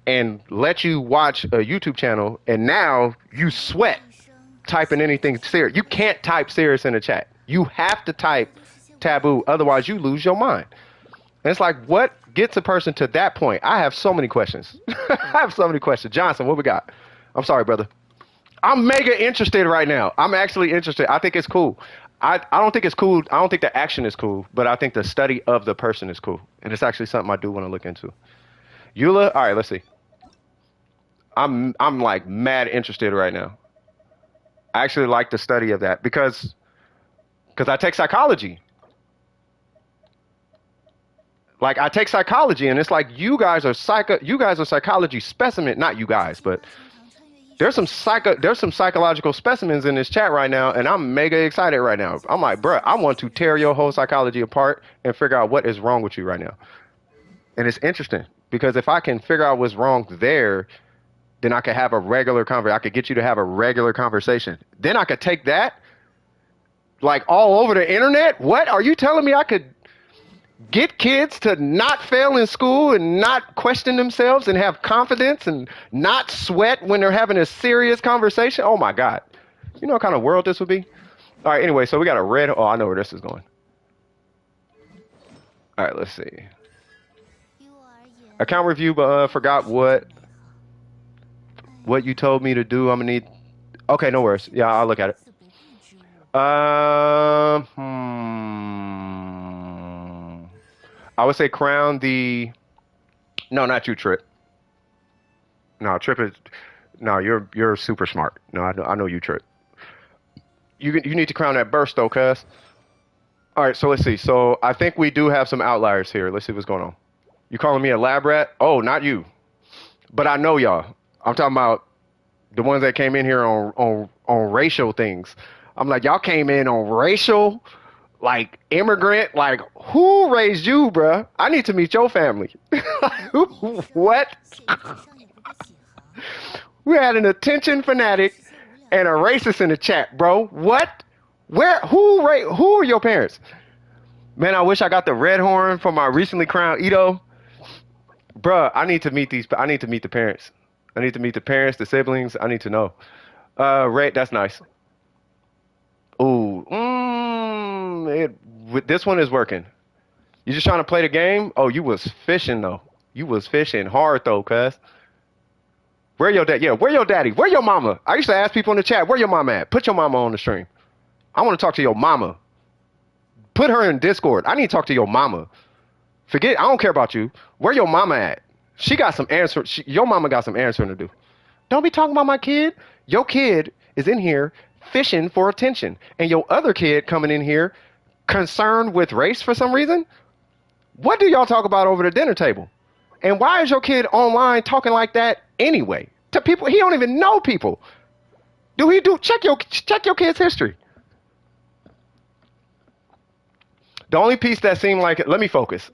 and let you watch a YouTube channel, and now you sweat typing anything serious. You can't type serious in the chat. You have to type taboo, otherwise you lose your mind. And it's like, what gets a person to that point? I have so many questions. I have so many questions. Johnson, what we got? I'm sorry, brother. I'm mega interested right now. I'm actually interested. I think it's cool. I don't think it's cool. I don't think the action is cool, but I think the study of the person is cool. And it's actually something I do want to look into. Eula, all right, let's see. I'm like mad interested right now. I actually like the study of that because I take psychology. Like, I take psychology, and it's like you guys are psychology specimen, not you guys, but there's some psychological specimens in this chat right now, and I'm mega excited right now. I'm like, bruh, I want to tear your whole psychology apart and figure out what is wrong with you right now. And it's interesting because if I can figure out what's wrong there, then I could have a regular conversation. I could get you to have a regular conversation. Then I could take that like all over the internet. What are you telling me? I could get kids to not fail in school and not question themselves and have confidence and not sweat when they're having a serious conversation? Oh my God. You know what kind of world this would be? All right, anyway, so we got a red. Oh, I know where this is going. All right, let's see. Account review, but forgot what you told me to do. I'm gonna need. Okay, no worries. Yeah, I'll look at it. I would say crown the. No, not you, Trip. No, Trip is. No, you're super smart. No, I know you, Trip. You need to crown that burst though, cuz. All right, so let's see. So I think we do have some outliers here. Let's see what's going on. You calling me a lab rat? Oh, not you. But I know y'all. I'm talking about the ones that came in here on racial things. I'm like, y'all came in on racial, like immigrant, like who raised you, bruh? I need to meet your family. What? We had an attention fanatic and a racist in the chat, bro. What? Where? Who are your parents? Man, I wish I got the red horn for my recently crowned Ito. Bruh, I need to meet the parents. I need to meet the parents, the siblings. I need to know. Ray, that's nice. Ooh, this one is working. You just trying to play the game? Oh, you was fishing though. You was fishing hard though, cuz. Where your dad? Yeah, where your daddy? Where your mama? I used to ask people in the chat, where your mama at? Put your mama on the stream. I want to talk to your mama. Put her in Discord. I need to talk to your mama. Forget, I don't care about you. Where your mama at? She got some answer. Your mama got some answering to do. Don't be talking about my kid. Your kid is in here fishing for attention. And your other kid coming in here concerned with race for some reason? What do y'all talk about over the dinner table? And why is your kid online talking like that anyway? To people, he don't even know people. Check your kid's history. The only piece that seemed like it, let me focus.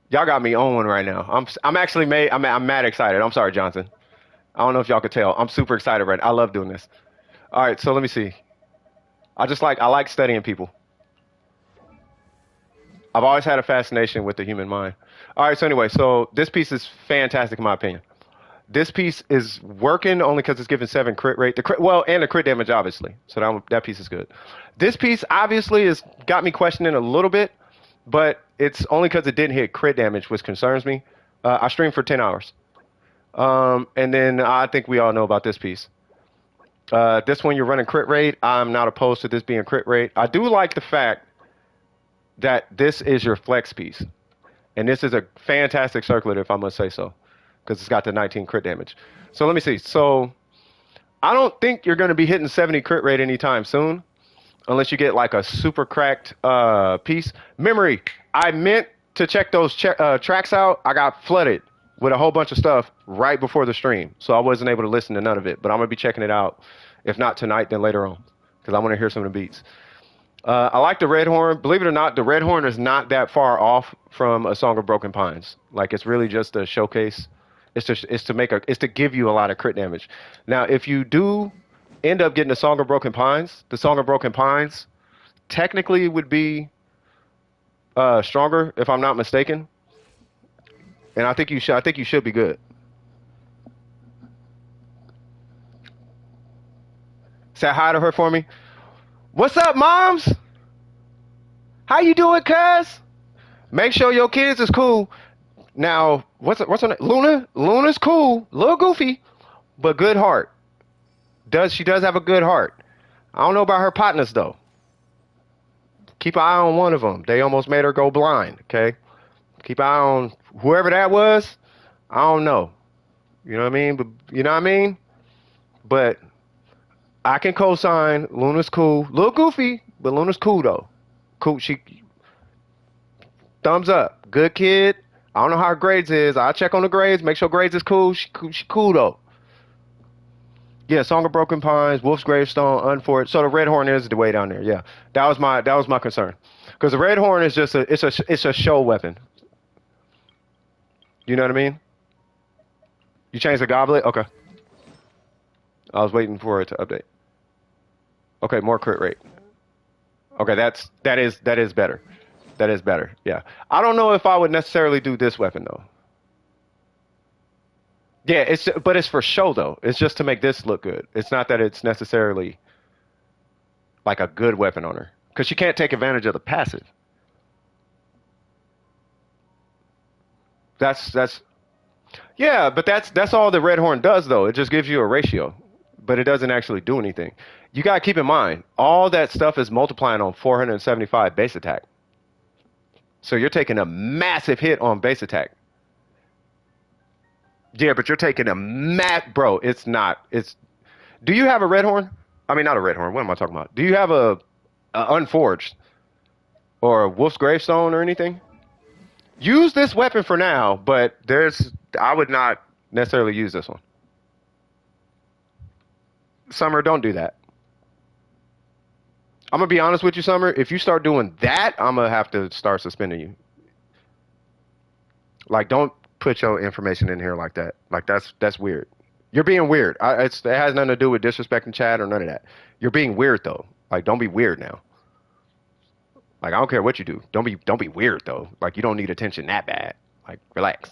Y'all got me on one right now. I'm mad excited. I'm sorry, Johnson. I don't know if y'all could tell. I'm super excited right now. I love doing this. All right, so let me see. I like studying people. I've always had a fascination with the human mind. All right, so anyway, so this piece is fantastic in my opinion. This piece is working only because it's given 7 crit rate. And the crit damage, obviously. So that piece is good. This piece obviously has got me questioning a little bit, but it's only because it didn't hit crit damage, which concerns me. I streamed for 10 hours. And then I think we all know about this piece. This one you're running crit rate. I'm not opposed to this being crit rate. I do like the fact that this is your flex piece. And this is a fantastic circlet, if I must say so, because it's got the 19 crit damage. So let me see. So I don't think you're going to be hitting 70 crit rate anytime soon, unless you get like a super cracked piece. Memory, I meant to check those tracks out. I got flooded with a whole bunch of stuff right before the stream, so I wasn't able to listen to none of it. But I'm going to be checking it out, if not tonight, then later on, because I want to hear some of the beats. I like the Red Horn. Believe it or not, the Red Horn is not that far off from A Song of Broken Pines. Like, it's really just a showcase. It's to give you a lot of crit damage. Now, if you do end up getting A Song of Broken Pines, the Song of Broken Pines technically would be stronger, if I'm not mistaken. And I think you should be good. Say hi to her for me. What's up, moms? How you doing, cuz? Make sure your kids is cool. Now, what's her name? Luna? Luna's cool. A little goofy, but good heart. She does have a good heart. I don't know about her partners, though. Keep an eye on one of them. They almost made her go blind, okay? Keep an eye on whoever that was. I don't know. You know what I mean? But you know what I mean? But I can co-sign. Luna's cool. A little goofy, but Luna's cool, though. Cool. She thumbs up. Good kid. I don't know how her grades is. I'll check on the grades. Make sure grades is cool. She cool, though. Yeah, Song of Broken Pines, Wolf's Gravestone, Unforged. So the Red Horn is the way down there. Yeah, that was my concern, because the Red Horn is just it's a show weapon. You know what I mean? You changed the goblet? Okay. I was waiting for it to update. Okay, more crit rate. Okay, that is better. That is better. Yeah. I don't know if I would necessarily do this weapon though. Yeah, but it's for show though. It's just to make this look good. It's not that it's necessarily like a good weapon on her, because she can't take advantage of the passive. That's Yeah, but that's all the Red Horn does though. It just gives you a ratio, but it doesn't actually do anything. You gotta keep in mind, all that stuff is multiplying on 475 base attack. So you're taking a massive hit on base attack. Yeah, but you're taking bro. It's not. It's. Do you have a Red Horn? I mean, not a Red Horn. What am I talking about? Do you have a Unforged or a Wolf's Gravestone or anything? Use this weapon for now, but I would not necessarily use this one. Summer, don't do that. I'm gonna be honest with you, Summer. If you start doing that, I'm gonna have to start suspending you. Like, don't put your information in here like that. Like, that's weird. You're being weird. It has nothing to do with disrespecting chat or none of that. You're being weird though. Like, don't be weird now. Like, I don't care what you do. Don't be weird though. Like, you don't need attention that bad. Like, relax.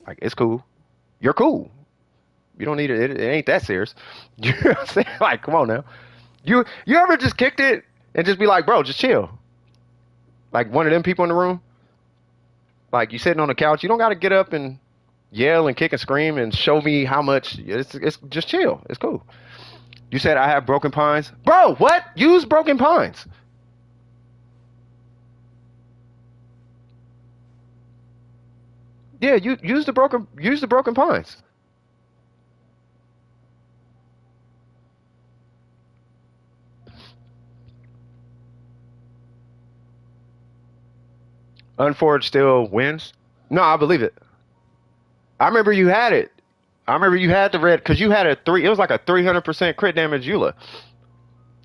Like, it's cool. You're cool. You don't need it. It ain't that serious. You know what I'm saying? Like, come on now. You ever just kicked it and just be like, bro, just chill? Like one of them people in the room. Like, you sitting on the couch. You don't got to get up and yell and kick and scream and show me how much. It's just chill. It's cool. You said I have Broken Pines, bro. What? Use Broken Pines. Yeah, you use the Broken Pines. Unforged still wins. No, I believe it. I remember you had it. I remember you had the red because you had a three. It was like a 300% crit damage Eula.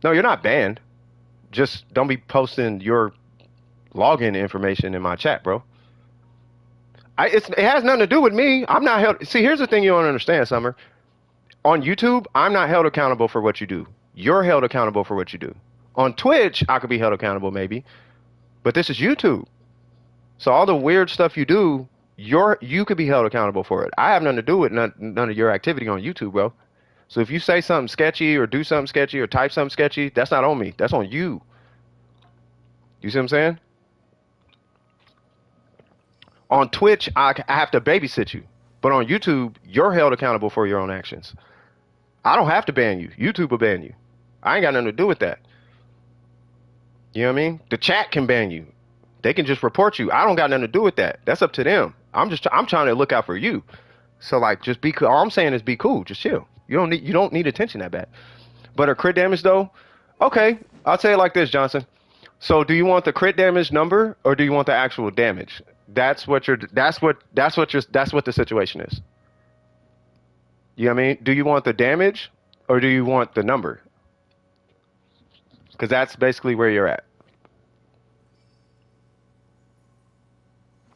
No, you're not banned. Just don't be posting your login information in my chat, bro. It has nothing to do with me. I'm not held. See, here's the thing you don't understand, Summer. On YouTube, I'm not held accountable for what you do. You're held accountable for what you do. On Twitch, I could be held accountable maybe, but this is YouTube. So all the weird stuff you do, you could be held accountable for it. I have nothing to do with none of your activity on YouTube, bro. So if you say something sketchy or do something sketchy or type something sketchy, that's not on me. That's on you. You see what I'm saying? On Twitch, I have to babysit you. But on YouTube, you're held accountable for your own actions. I don't have to ban you. YouTube will ban you. I ain't got nothing to do with that. You know what I mean? The chat can ban you. They can just report you. I don't got nothing to do with that. That's up to them. I'm trying to look out for you. So like, just be cool. All I'm saying is be cool. Just chill. You don't need attention that bad. But a crit damage though, okay. I'll tell you like this, Johnson. So do you want the crit damage number or do you want the actual damage? That's what the situation is. You know what I mean? Do you want the damage or do you want the number? Because that's basically where you're at.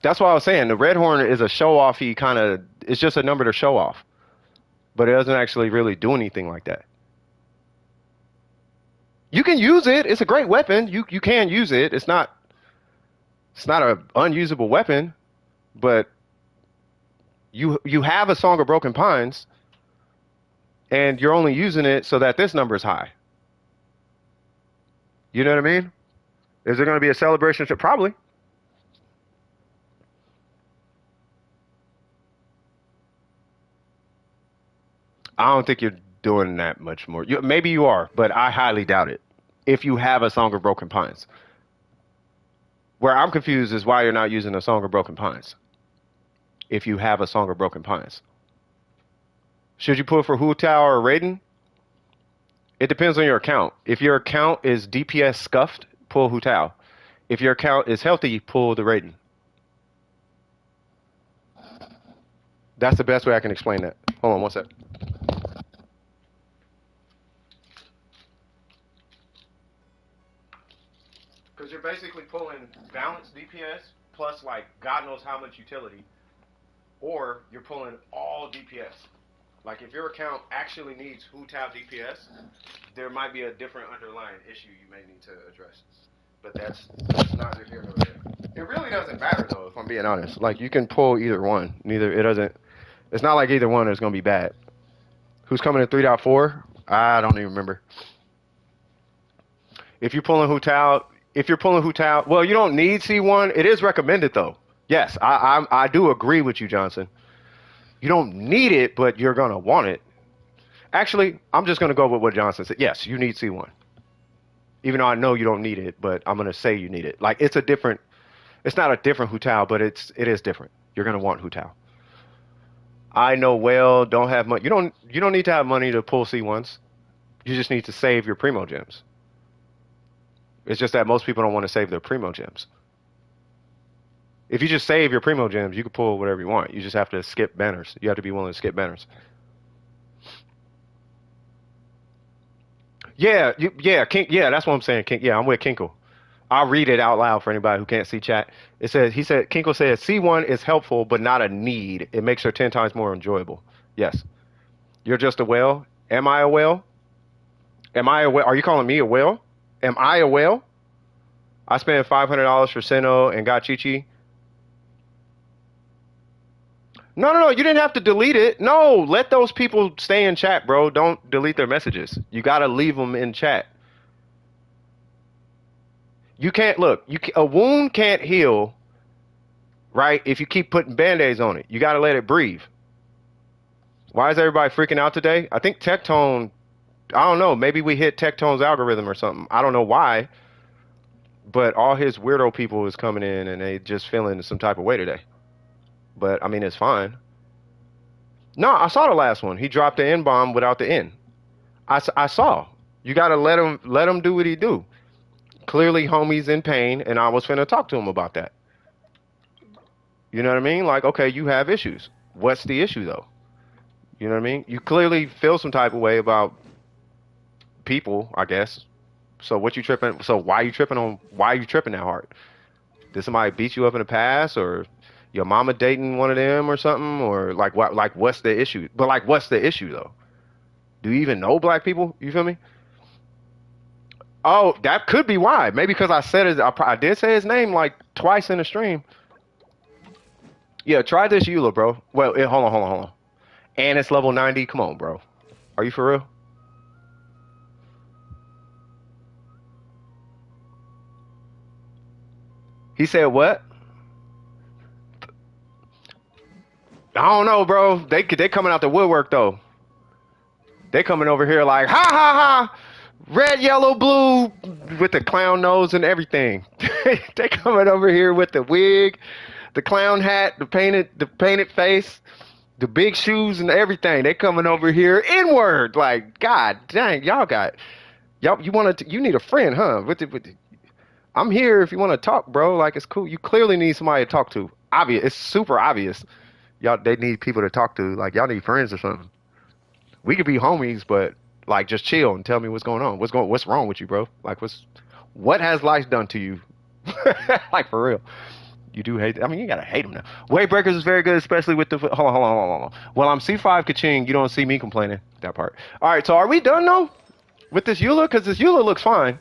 That's why I was saying the red horn is a show offy kind of. It's just a number to show off, but it doesn't actually really do anything like that. You can use it. It's a great weapon. You can use it. It's not an unusable weapon, but you have a Song of Broken Pines, and you're only using it so that this number is high. You know what I mean? Is there going to be a celebration? Probably. I don't think you're doing that much more. Maybe you are, but I highly doubt it. If you have a Song of Broken Pines. Where I'm confused is why you're not using a Song of Broken Pines. If you have a Song of Broken Pines. Should you pull for Hu Tao or Raiden? It depends on your account. If your account is DPS scuffed, pull Hu Tao. If your account is healthy, pull the Raiden. That's the best way I can explain that. Hold on one sec. Because you're basically pulling balanced DPS plus like God knows how much utility, or you're pulling all DPS. Like if your account actually needs Hu Tao DPS, there might be a different underlying issue you may need to address. But that's neither here nor there. It really doesn't matter though, if I'm being honest. Like you can pull either one. Neither it doesn't. It's not like either one is going to be bad. Who's coming in 3.4? I don't even remember. If you're pulling Hu Tao, well, you don't need C1. It is recommended though. Yes, I do agree with you, Johnson. You don't need it, but you're gonna want it. Actually, I'm just gonna go with what Johnson said. Yes, you need C1. Even though I know you don't need it, but I'm gonna say you need it. Like it's not a different Hu Tao, but it is different. You're gonna want Hu Tao. I know well, don't have money. You don't need to have money to pull C1s. You just need to save your primo gems. It's just that most people don't want to save their primo gems. If you just save your primo gems, you can pull whatever you want. You just have to skip banners. You have to be willing to skip banners. King. Yeah, that's what I'm saying. King. Yeah, I'm with Kinkle. I'll read it out loud for anybody who can't see chat. Kinkle said, C1 is helpful, but not a need. It makes her 10 times more enjoyable. Yes. You're just a whale. Am I a whale? Are you calling me a whale? Am I a whale? I spent $500 for Sinnoh and got Chi Chi. No. You didn't have to delete it. No, let those people stay in chat, bro. Don't delete their messages. You got to leave them in chat. You can't look. A wound can't heal, right? If you keep putting band-aids on it, you got to let it breathe. Why is everybody freaking out today? I think Tectone. I don't know. Maybe we hit Tectone's algorithm or something. I don't know why, but all his weirdo people is coming in and they just feeling some type of way today. But I mean, it's fine. No, I saw the last one. He dropped the N bomb without the N. I saw. You got to let him do what he do. Clearly, homie's in pain, and I was finna talk to him about that. You know what I mean? Like, okay, you have issues. What's the issue, though? You know what I mean? You clearly feel some type of way about people, I guess. So what you tripping? So why are you tripping that hard? Did somebody beat you up in the past, or your mama dating one of them, or something, or like what? Like what's the issue? But like, what's the issue though? Do you even know black people? You feel me? Oh, that could be why. Maybe because I said it. I did say his name like twice in the stream. Yeah, try this Eula, bro. Well, hold on. And it's level 90. Come on, bro. Are you for real? He said what? I don't know, bro. They coming out the woodwork though. They coming over here like, ha ha ha, red, yellow, blue, with the clown nose and everything. They coming over here with the wig, the clown hat, the painted face, the big shoes and everything. They coming over here inward. Like, God dang, y'all. You need a friend, huh? I'm here if you want to talk, bro. Like, it's cool. You clearly need somebody to talk to. Obvious. It's super obvious. Y'all, they need people to talk to. Like, y'all need friends or something. We could be homies, but like, just chill and tell me what's going on. What's wrong with you, bro? Like, what has life done to you? Like, for real. You do hate. I mean, you gotta hate them now. Wave breakers is very good, especially with the. Hold on. Well, I'm C5 Kaching. You don't see me complaining. That part. All right. So, are we done though with this Eula? Because this Eula looks fine.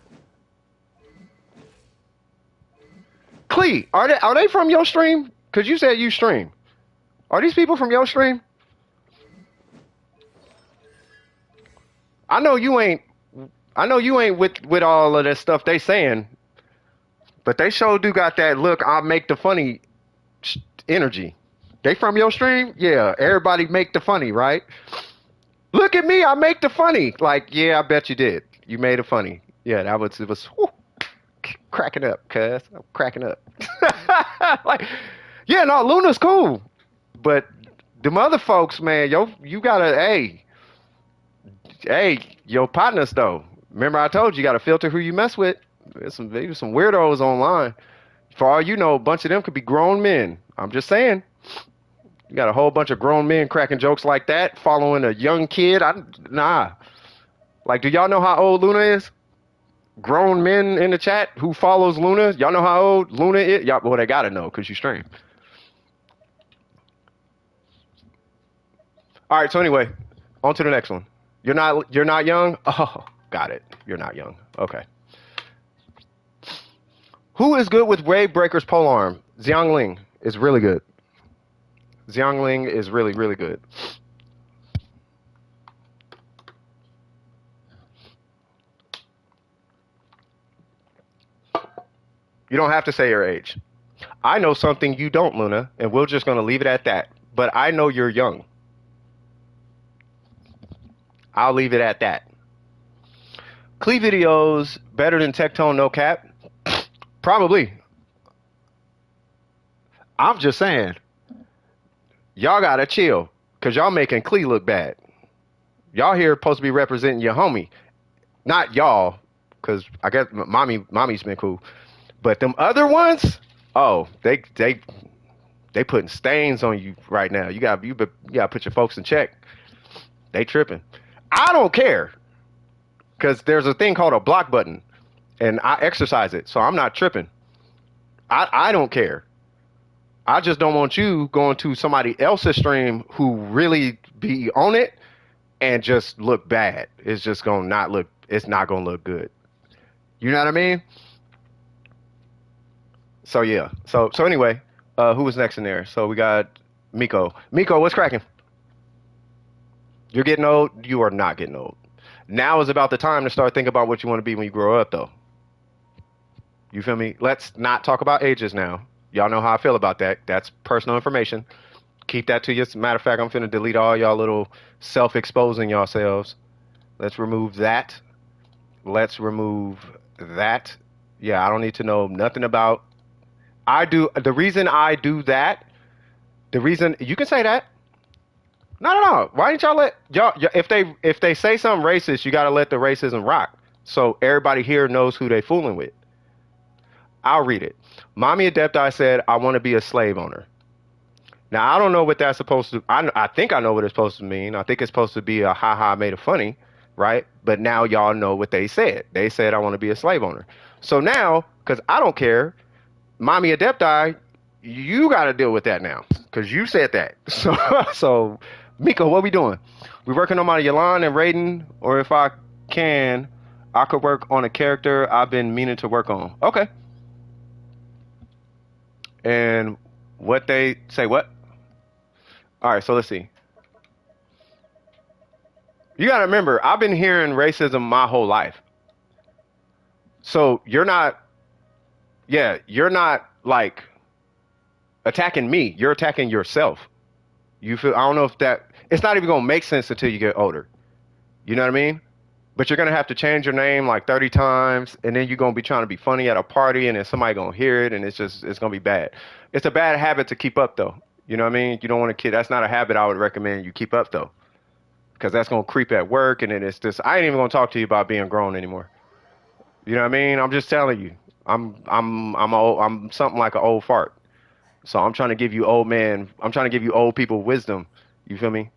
Clee, are they from your stream? Because you said you stream. Are these people from your stream? I know you ain't. I know you ain't with all of that stuff they saying, but they sure do got that look. I make the funny energy. They from your stream? Yeah. Everybody make the funny, right? Look at me. I make the funny. Like, yeah, I bet you did. You made it funny. Yeah, it was whew, cracking up, cuz. I'm cracking up. Like, yeah, no, Luna's cool, but them other folks, man, you gotta, hey, your partners though. Remember I told you, you gotta filter who you mess with. There's some weirdos online. For all you know, a bunch of them could be grown men. I'm just saying. You got a whole bunch of grown men cracking jokes like that, following a young kid. Nah. Like, do y'all know how old Luna is? Grown men in the chat who follows Luna. Y'all know how old Luna is? Y'all, well, they gotta know because you stream. All right. So anyway, on to the next one. You're not young. Oh, got it. You're not young. Okay. Who is good with Wave Breaker's polearm? Xiangling is really good. Xiangling is really, really good. You don't have to say your age. I know something you don't, Luna, and we're just going to leave it at that. But I know you're young. I'll leave it at that. Clee videos better than Tectone No Cap? Probably. I'm just saying. Y'all gotta chill, because y'all making Clee look bad. Y'all here supposed to be representing your homie. Not y'all, because I guess mommy's been cool. But them other ones, oh, they putting stains on you right now. You gotta put your folks in check. They tripping. I don't care, because there's a thing called a block button, and I exercise it, so I'm not tripping. I don't care. I just don't want you going to somebody else's stream who really be on it and just look bad. It's just gonna not look. It's not gonna look good. You know what I mean? So yeah. So anyway, who was next in there? So we got Miko. Miko, what's cracking? You're getting old. You are not getting old. Now is about the time to start thinking about what you want to be when you grow up, though. You feel me? Let's not talk about ages now. Y'all know how I feel about that. That's personal information. Keep that to you. As a matter of fact, I'm finna delete all y'all little self-exposing yourselves. Let's remove that. Let's remove that. Yeah, I don't need to know nothing about. The reason I do that, the reason, you can say that. No. Why didn't y'all let y'all, if they say something racist, you gotta let the racism rock. So everybody here knows who they fooling with. I'll read it. Mommy Adepti said, I want to be a slave owner. Now, I don't know what that's supposed to, I think I know what it's supposed to mean. I think it's supposed to be a ha-ha made it funny, right? But now y'all know what they said. They said, I want to be a slave owner. So now, because I don't care, Mommy Adepti, you got to deal with that now, because you said that. So Miko, what we doing? We working on my Yalan and Raiden, or if I can, I could work on a character I've been meaning to work on. Okay. And what they say, what? All right, so let's see. You got to remember, I've been hearing racism my whole life. So you're not like attacking me. You're attacking yourself. You feel, I don't know if that, it's not even going to make sense until you get older. You know what I mean? But you're gonna have to change your name like 30 times, and then you're gonna be trying to be funny at a party, and then somebody gonna hear it, and it's gonna be bad. It's a bad habit to keep up though. You know what I mean? You don't want to kid. That's not a habit I would recommend you keep up though, because that's gonna creep at work, and then it's just I ain't even gonna talk to you about being grown anymore. You know what I mean? I'm just telling you. I'm something like an old fart. So I'm trying to give you old man. I'm trying to give you old people wisdom. You feel me?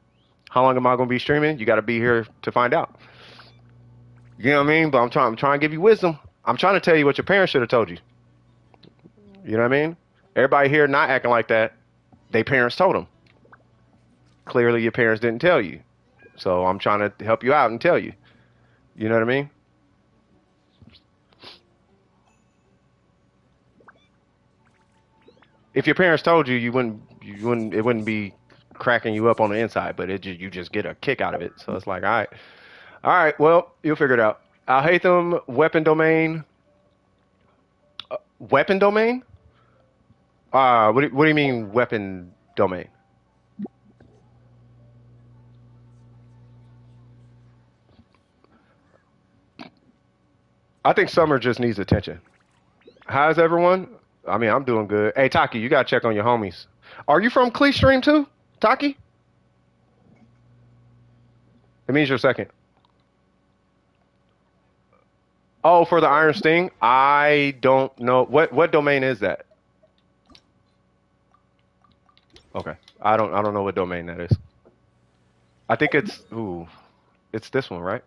How long am I gonna be streaming? You got to be here to find out. You know what I mean? But I'm trying to give you wisdom. I'm trying to tell you what your parents should have told you. You know what I mean? Everybody here not acting like that. They parents told them. Clearly, your parents didn't tell you. So I'm trying to help you out and tell you. You know what I mean? If your parents told you, it wouldn't be cracking you up on the inside, but you just get a kick out of it. So it's like, all right, well, you'll figure it out. Al Haytham, weapon domain. Weapon domain? What do you mean weapon domain? I think Summer just needs attention. How's everyone? I mean, I'm doing good. Hey, Taki, you gotta check on your homies. Are you from Clee Stream too, Taki? It means you're second. Oh, for the Iron Sting? I don't know. What domain is that? Okay. I don't know what domain that is. I think it's this one, right?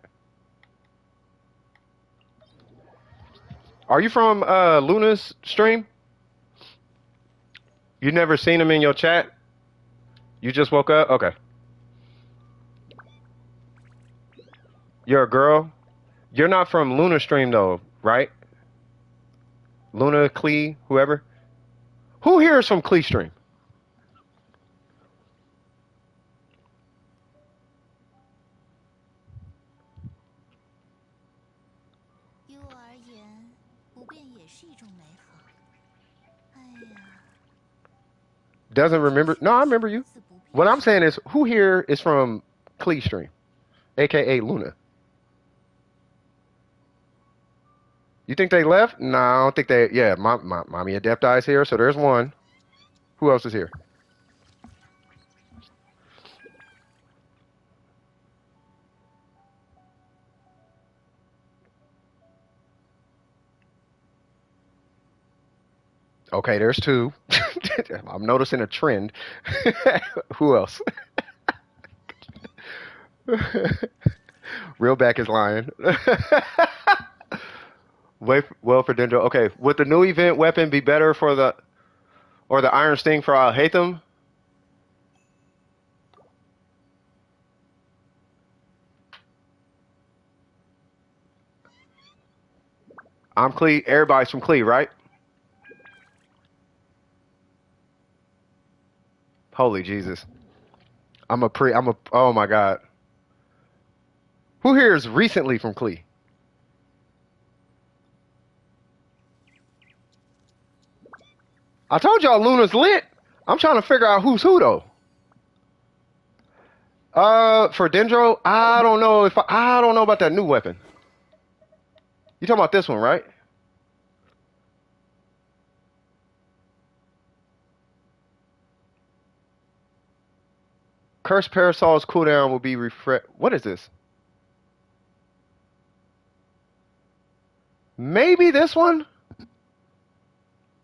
Are you from Luna's stream? You never seen him in your chat? You just woke up? Okay. You're a girl? You're not from Luna stream though, right? Luna, Clee, whoever? Who here is from Clee stream? Doesn't remember? No, I remember you. What I'm saying is, who here is from Clee stream, aka Luna? You think they left? No, I don't think they. Yeah, my mommy Adept Eye's here, so there's one. Who else is here? Okay, there's two. I'm noticing a trend. Who else? Real back is lying. Wait, well for Dendro. Okay, would the new event weapon be better for the Iron Sting for Al Haytham? I'm Clee. Everybody's from Clee, right? Holy Jesus. Oh my God. Who here is recently from Clee? I told y'all Luna's lit. I'm trying to figure out who's who though. For Dendro, I don't know about that new weapon. You talking about this one, right? Cursed Parasol's cooldown will be refresh. What is this? Maybe this one?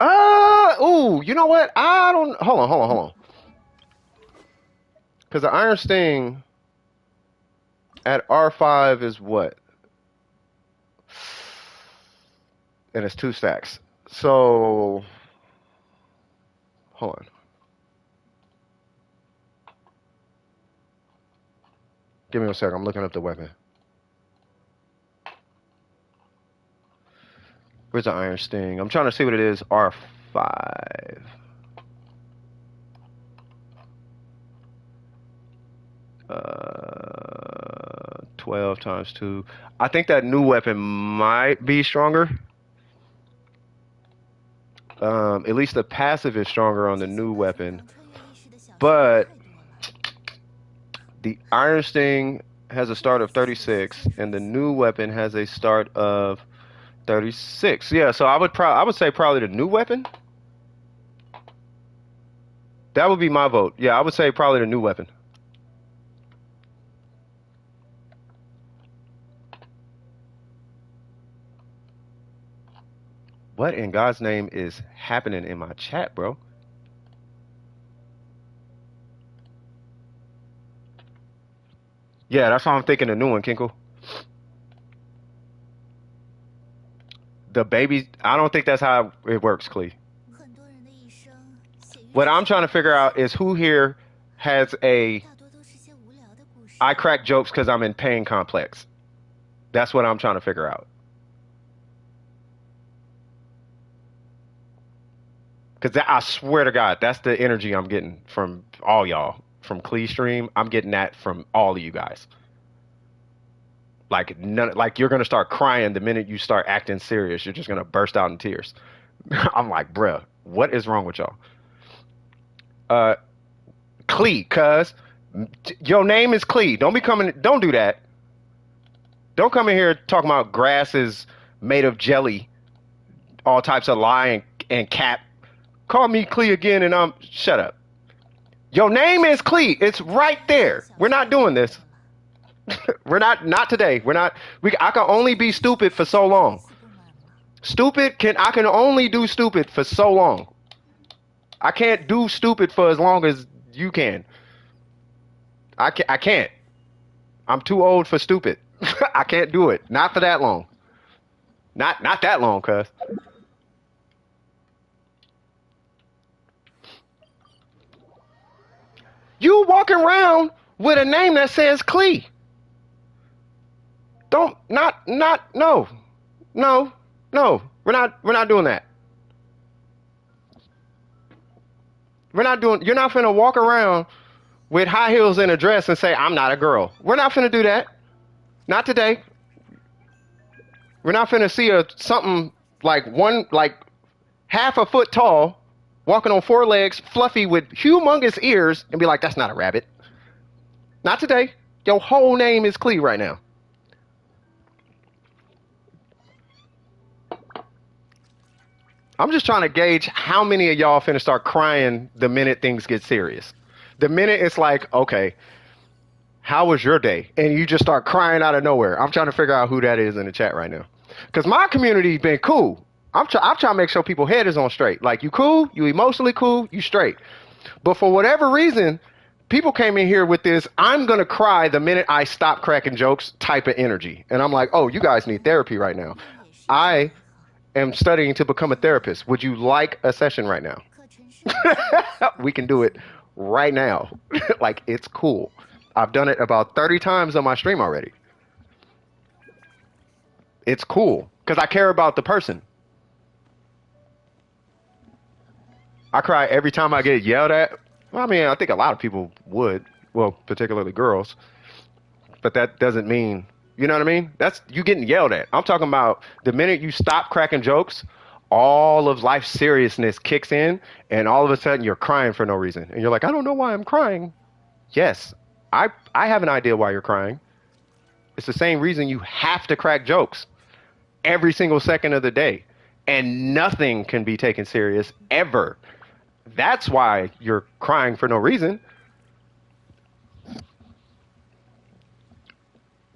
Ooh, you know what? I don't. Hold on. Because the Iron Sting at R5 is what? And it's 2 stacks. So, hold on. Give me a sec. I'm looking up the weapon. Where's the Iron Sting? I'm trying to see what it is. R5. 12 times 2. I think that new weapon might be stronger. At least the passive is stronger on the new weapon. But the Iron Sting has a start of 36, and the new weapon has a start of 36. Yeah, so I would say probably the new weapon. That would be my vote. Yeah, I would say probably the new weapon. What in God's name is happening in my chat, bro? Yeah, that's why I'm thinking the new one, Kinkle. The baby, I don't think that's how it works, Clee. What I'm trying to figure out is who here has a I crack jokes because I'm in pain complex. That's what I'm trying to figure out. Because I swear to God, that's the energy I'm getting from all y'all. From Clee Stream, I'm getting that from all of you guys. Like none, like you're gonna start crying the minute you start acting serious. You're just gonna burst out in tears. I'm like, bruh, what is wrong with y'all? Uh, Clee, cuz your name is Clee. Don't be coming. Don't do that. Don't come in here talking about grass is made of jelly, all types of lie and cap. Call me Clee again, and I'm shut up. Your name is Clee. It's right there. We're not doing this. We're not today. We're not. I can only be stupid for so long. I can only do stupid for so long. I can't do stupid for as long as you can. I can't. I'm too old for stupid. I can't do it. Not for that long. Not that long, cuz. You walking around with a name that says Clee. Don't not no. No. No. We're not doing that. You're not finna walk around with high heels and a dress and say, I'm not a girl. We're not finna do that. Not today. We're not finna see something like half a foot tall, walking on four legs, fluffy with humongous ears, and be like, that's not a rabbit. Not today. Your whole name is Clee right now. I'm just trying to gauge how many of y'all finna start crying the minute things get serious. The minute it's like, okay, how was your day? And you just start crying out of nowhere. I'm trying to figure out who that is in the chat right now. Because my community been cool. I'm trying to make sure people's head is on straight. Like, you cool, you emotionally cool, you straight. But for whatever reason, people came in here with this, I'm going to cry the minute I stop cracking jokes type of energy. And I'm like, oh, you guys need therapy right now. I am studying to become a therapist. Would you like a session right now? We can do it right now. Like, it's cool. I've done it about 30 times on my stream already. It's cool because I care about the person. I cry every time I get yelled at. Well, I mean, I think a lot of people would. Well, particularly girls. But that doesn't mean, you know what I mean? That's you getting yelled at. I'm talking about the minute you stop cracking jokes, all of life's seriousness kicks in, and all of a sudden you're crying for no reason. And you're like, I don't know why I'm crying. Yes, I have an idea why you're crying. It's the same reason you have to crack jokes every single second of the day. And nothing can be taken serious ever. That's why you're crying for no reason.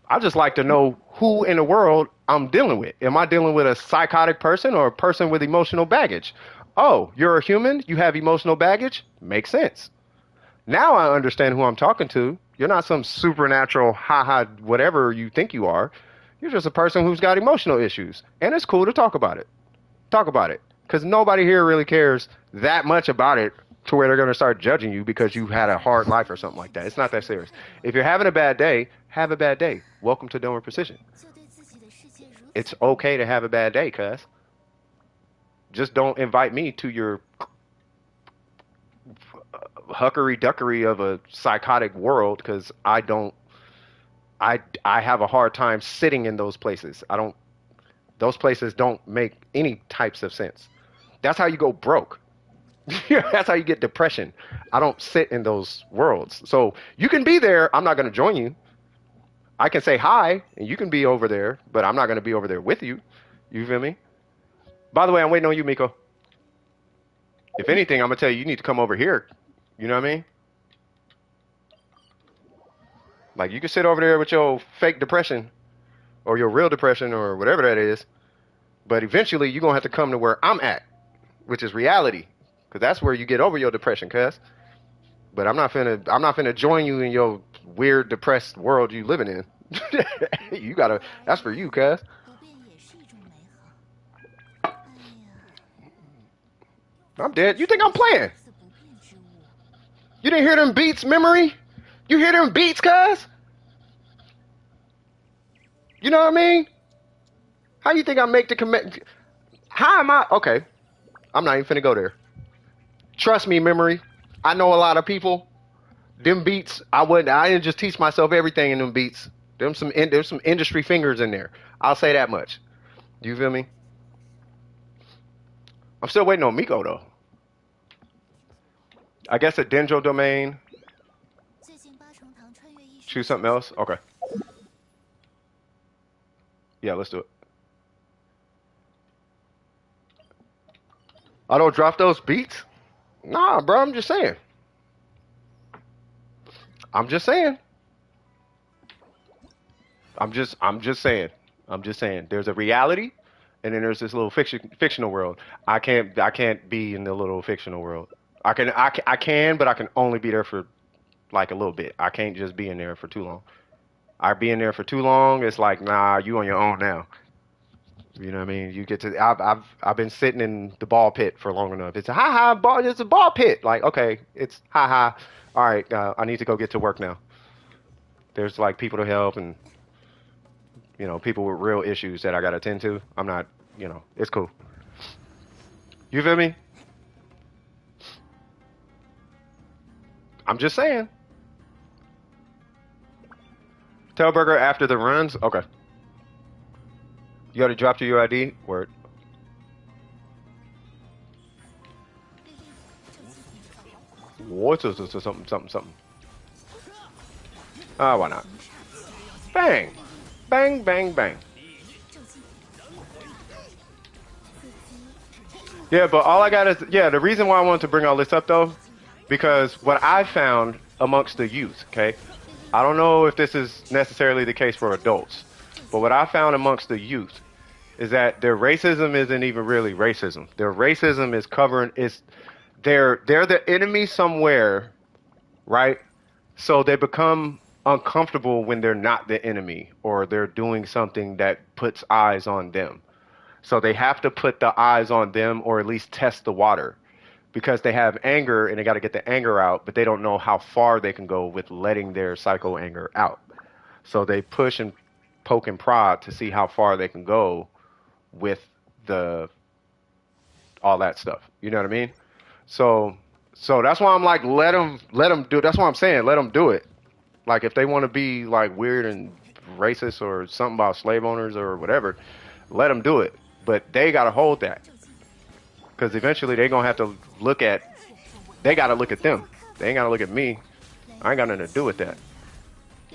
I just like to know who in the world I'm dealing with. Am I dealing with a psychotic person or a person with emotional baggage? Oh, you're a human? You have emotional baggage? Makes sense. Now I understand who I'm talking to. You're not some supernatural, haha, whatever you think you are. You're just a person who's got emotional issues. And it's cool to talk about it. Talk about it. Because nobody here really cares that much about it to where they're going to start judging you because you had a hard life or something like that. It's not that serious. If you're having a bad day, have a bad day. Welcome to Doing Precision. It's okay to have a bad day, cuz. Just don't invite me to your huckery-duckery of a psychotic world because I have a hard time sitting in those places. Those places don't make any types of sense. That's how you go broke. That's how you get depression. I don't sit in those worlds. So you can be there. I'm not going to join you. I can say hi, and you can be over there, but I'm not gonna be over there with you. You feel me? By the way, I'm waiting on you, Miko. If anything, I'm gonna tell you, you need to come over here. You know what I mean? Like you can sit over there with your fake depression or your real depression or whatever that is, but eventually you're gonna have to come to where I'm at, which is reality, because that's where you get over your depression, cuz. But I'm not finna join you in your weird depressed world you living in. You gotta, that's for you, cuz. I'm dead. You think I'm playing? You didn't hear them beats, memory? You hear them beats, cuz? You know what I mean? How you think I make the commit? How am I? Okay, I'm not even finna go there. Trust me, memory. I know a lot of people. Them beats, I didn't just teach myself everything in them beats. There's some industry fingers in there. I'll say that much. You feel me? I'm still waiting on Miko though. I guess a Dendro domain. Choose something else. Okay. Yeah, let's do it. I don't drop those beats. Nah, bro. I'm just saying. I'm just saying. I'm just saying. I'm just saying. There's a reality, and then there's this little fictional world. I can't be in the little fictional world. I can, but I can only be there for like a little bit. I can't just be in there for too long. I be in there for too long. It's like, nah, you on your own now. You know what I mean? You get to. I've been sitting in the ball pit for long enough. It's a ha ha ball. It's a ball pit. Like, okay, it's ha ha. All right, I need to go get to work now. There's like people to help and people with real issues that I gotta attend to. I'm not, it's cool. You feel me? I'm just saying. Tailburger after the runs. Okay. You already dropped your ID? Word. What's something? Ah, why not? Bang! Bang, bang, bang. Yeah, but all I got is, the reason why I wanted to bring all this up though, because what I found amongst the youth, okay? I don't know if this is necessarily the case for adults, but what I found amongst the youth is that their racism isn't even really racism. Their racism is they're the enemy somewhere, right? So they become uncomfortable when they're not the enemy or they're doing something that puts eyes on them. So they have to put the eyes on them or at least test the water because they have anger and they got to get the anger out, but they don't know how far they can go with letting their psycho anger out. So they push and poke and prod to see how far they can go with all that stuff. You know what I mean? So that's why I'm like, let them do. That's why I'm saying, let them do it. Like if they want to be like weird and racist or something about slave owners or whatever, let them do it. But they gotta hold that because eventually they're gonna have to they gotta look at them. They ain't gotta look at me. I ain't got nothing to do with that.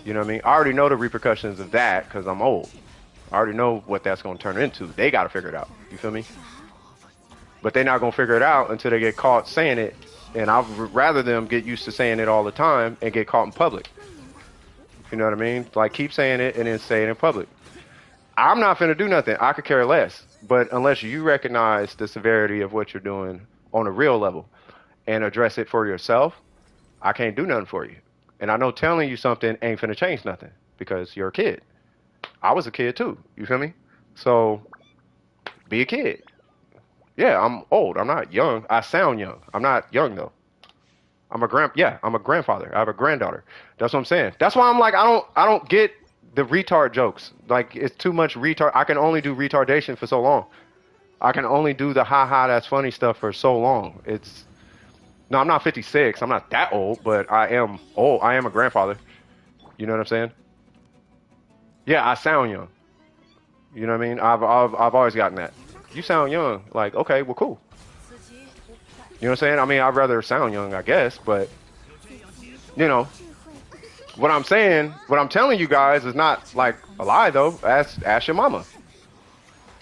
You know what I mean? I already know the repercussions of that because I'm old. I already know what that's gonna turn into. They gotta figure it out. You feel me? But they're not gonna figure it out until they get caught saying it. And I'd rather them get used to saying it all the time and get caught in public. You know what I mean? Like keep saying it and then say it in public. I'm not finna do nothing. I could care less. But unless you recognize the severity of what you're doing on a real level and address it for yourself, I can't do nothing for you. And I know telling you something ain't finna change nothing because you're a kid. I was a kid too. You feel me? So be a kid. Yeah, I'm old. I'm not young. I sound young. I'm not young though. I'm a grandfather. I have a granddaughter. That's what I'm saying. That's why I'm like, I don't get the retard jokes. Like it's too much retard. I can only do retardation for so long. I can only do the ha that's funny stuff for so long. No, I'm not 56. I'm not that old, but I am old. I am a grandfather. You know what I'm saying? Yeah, I sound young. You know what I mean? I've always gotten that. You sound young. Like, okay, well, cool. You know what I'm saying? I mean, I'd rather sound young, I guess, but, you know, what I'm telling you guys is not like a lie though. Ask your mama.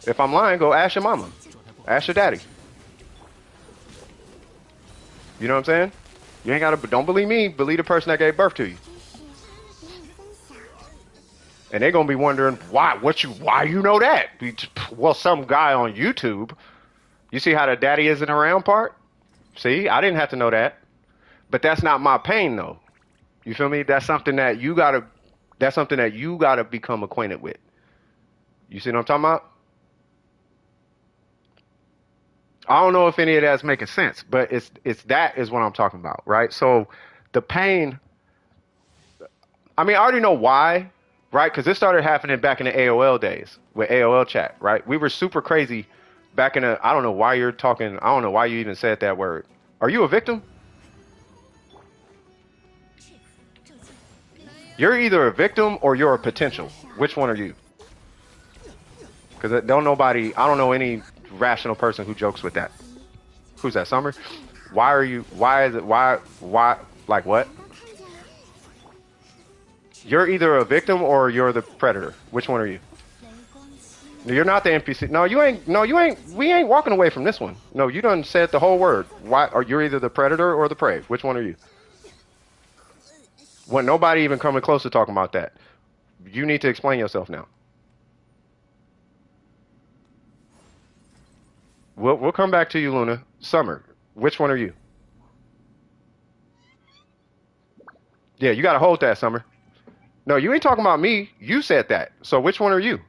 If I'm lying, go ask your mama. Ask your daddy. You know what I'm saying? You ain't gotta, don't believe me, believe the person that gave birth to you. And they're gonna be wondering why you know that? Well, some guy on YouTube. You see how the daddy isn't around part? See, I didn't have to know that. But that's not my pain though. You feel me? That's something that you gotta become acquainted with. You see what I'm talking about? I don't know if any of that's making sense, but it's that is what I'm talking about, right? So the pain, I mean, I already know why, right? Because this started happening back in the AOL days with AOL chat, right? We were super crazy back in the, I don't know why you're talking, I don't know why you even said that word. Are you a victim? You're either a victim or you're a potential. Which one are you? Because I don't know any rational person who jokes with that. Who's that, Summer? Why, like what? You're either a victim or you're the predator. Which one are you? You're not the NPC. No, you ain't, we ain't walking away from this one. No, you done said the whole word. You're either the predator or the prey. Which one are you? When nobody even coming close to talking about that. You need to explain yourself now. We'll come back to you, Luna. Summer, which one are you? Yeah, you gotta hold that, Summer. No, you ain't talking about me. You said that. So which one are you?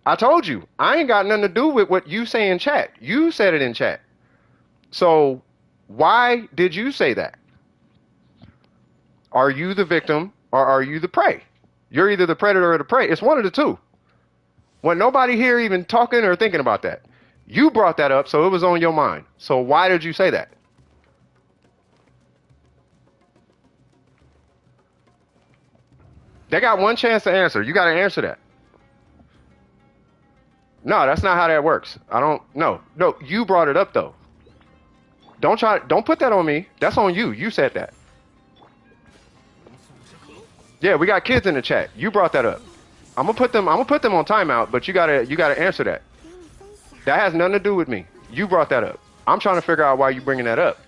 I told you. I ain't got nothing to do with what you say in chat. You said it in chat. So why did you say that? Are you the victim or are you the prey? You're either the predator or the prey. It's one of the two. When nobody here even talking or thinking about that. You brought that up, so it was on your mind. So why did you say that? They got one chance to answer. You got to answer that. No, that's not how that works. No, you brought it up though. Don't put that on me. That's on you. You said that. Yeah, we got kids in the chat. You brought that up. I'm gonna put them on timeout, but you gotta answer that. That has nothing to do with me. You brought that up. I'm trying to figure out why you bringing that up.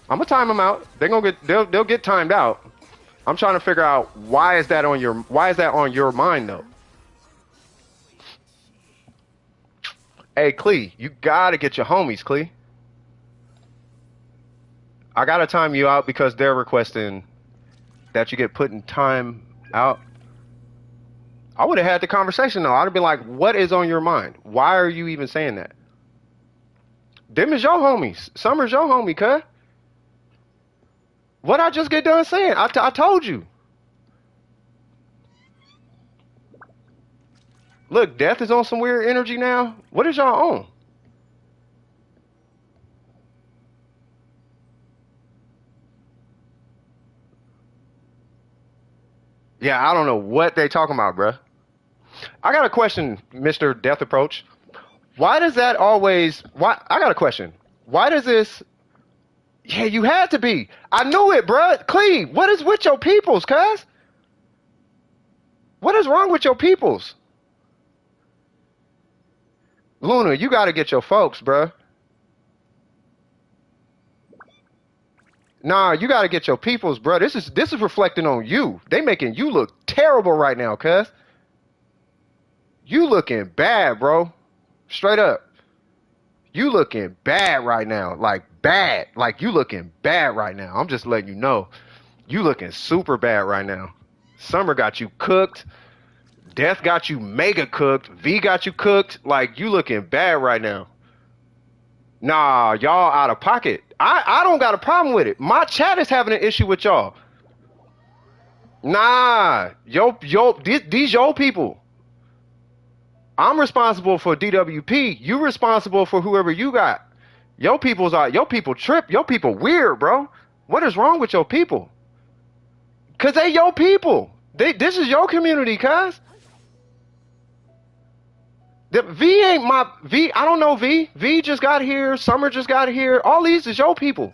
I'm gonna time them out. They'll get timed out. I'm trying to figure out why is that on your mind though? Hey Clee, you gotta get your homies, Clee. I gotta time you out because they're requesting that you get put in time out. I would have had the conversation though. I'd have been like, what is on your mind? Why are you even saying that? Them is your homies. Summer's your homie, cuz. What I just get done saying? I told you. Look, Death is on some weird energy now. What is y'all on? Yeah, I don't know what they talking about, bruh. I got a question, Mr. Death Approach. Why does that always... I got a question. Why does this... Yeah, you had to be. I knew it, bruh. Cleve, what is with your peoples, cuz? What is wrong with your peoples? Luna, you got to get your folks, bruh. Nah, you got to get your peoples, bruh. This is reflecting on you. They making you look terrible right now, cuz. You looking bad, bro. Straight up. You looking bad right now. Like, bad. Like, you looking bad right now. I'm just letting you know. You looking super bad right now. Summer got you cooked. Death got you mega cooked. V got you cooked. Like, you looking bad right now. Nah, y'all out of pocket. I don't got a problem with it. My chat is having an issue with y'all. Nah. These your people. I'm responsible for DWP. You responsible for whoever you got. Your people trip. Your people weird, bro. What is wrong with your people? Cause they your people. This is your community, cuz. V ain't my V. I don't know V. V just got here. Summer just got here. All these is your people.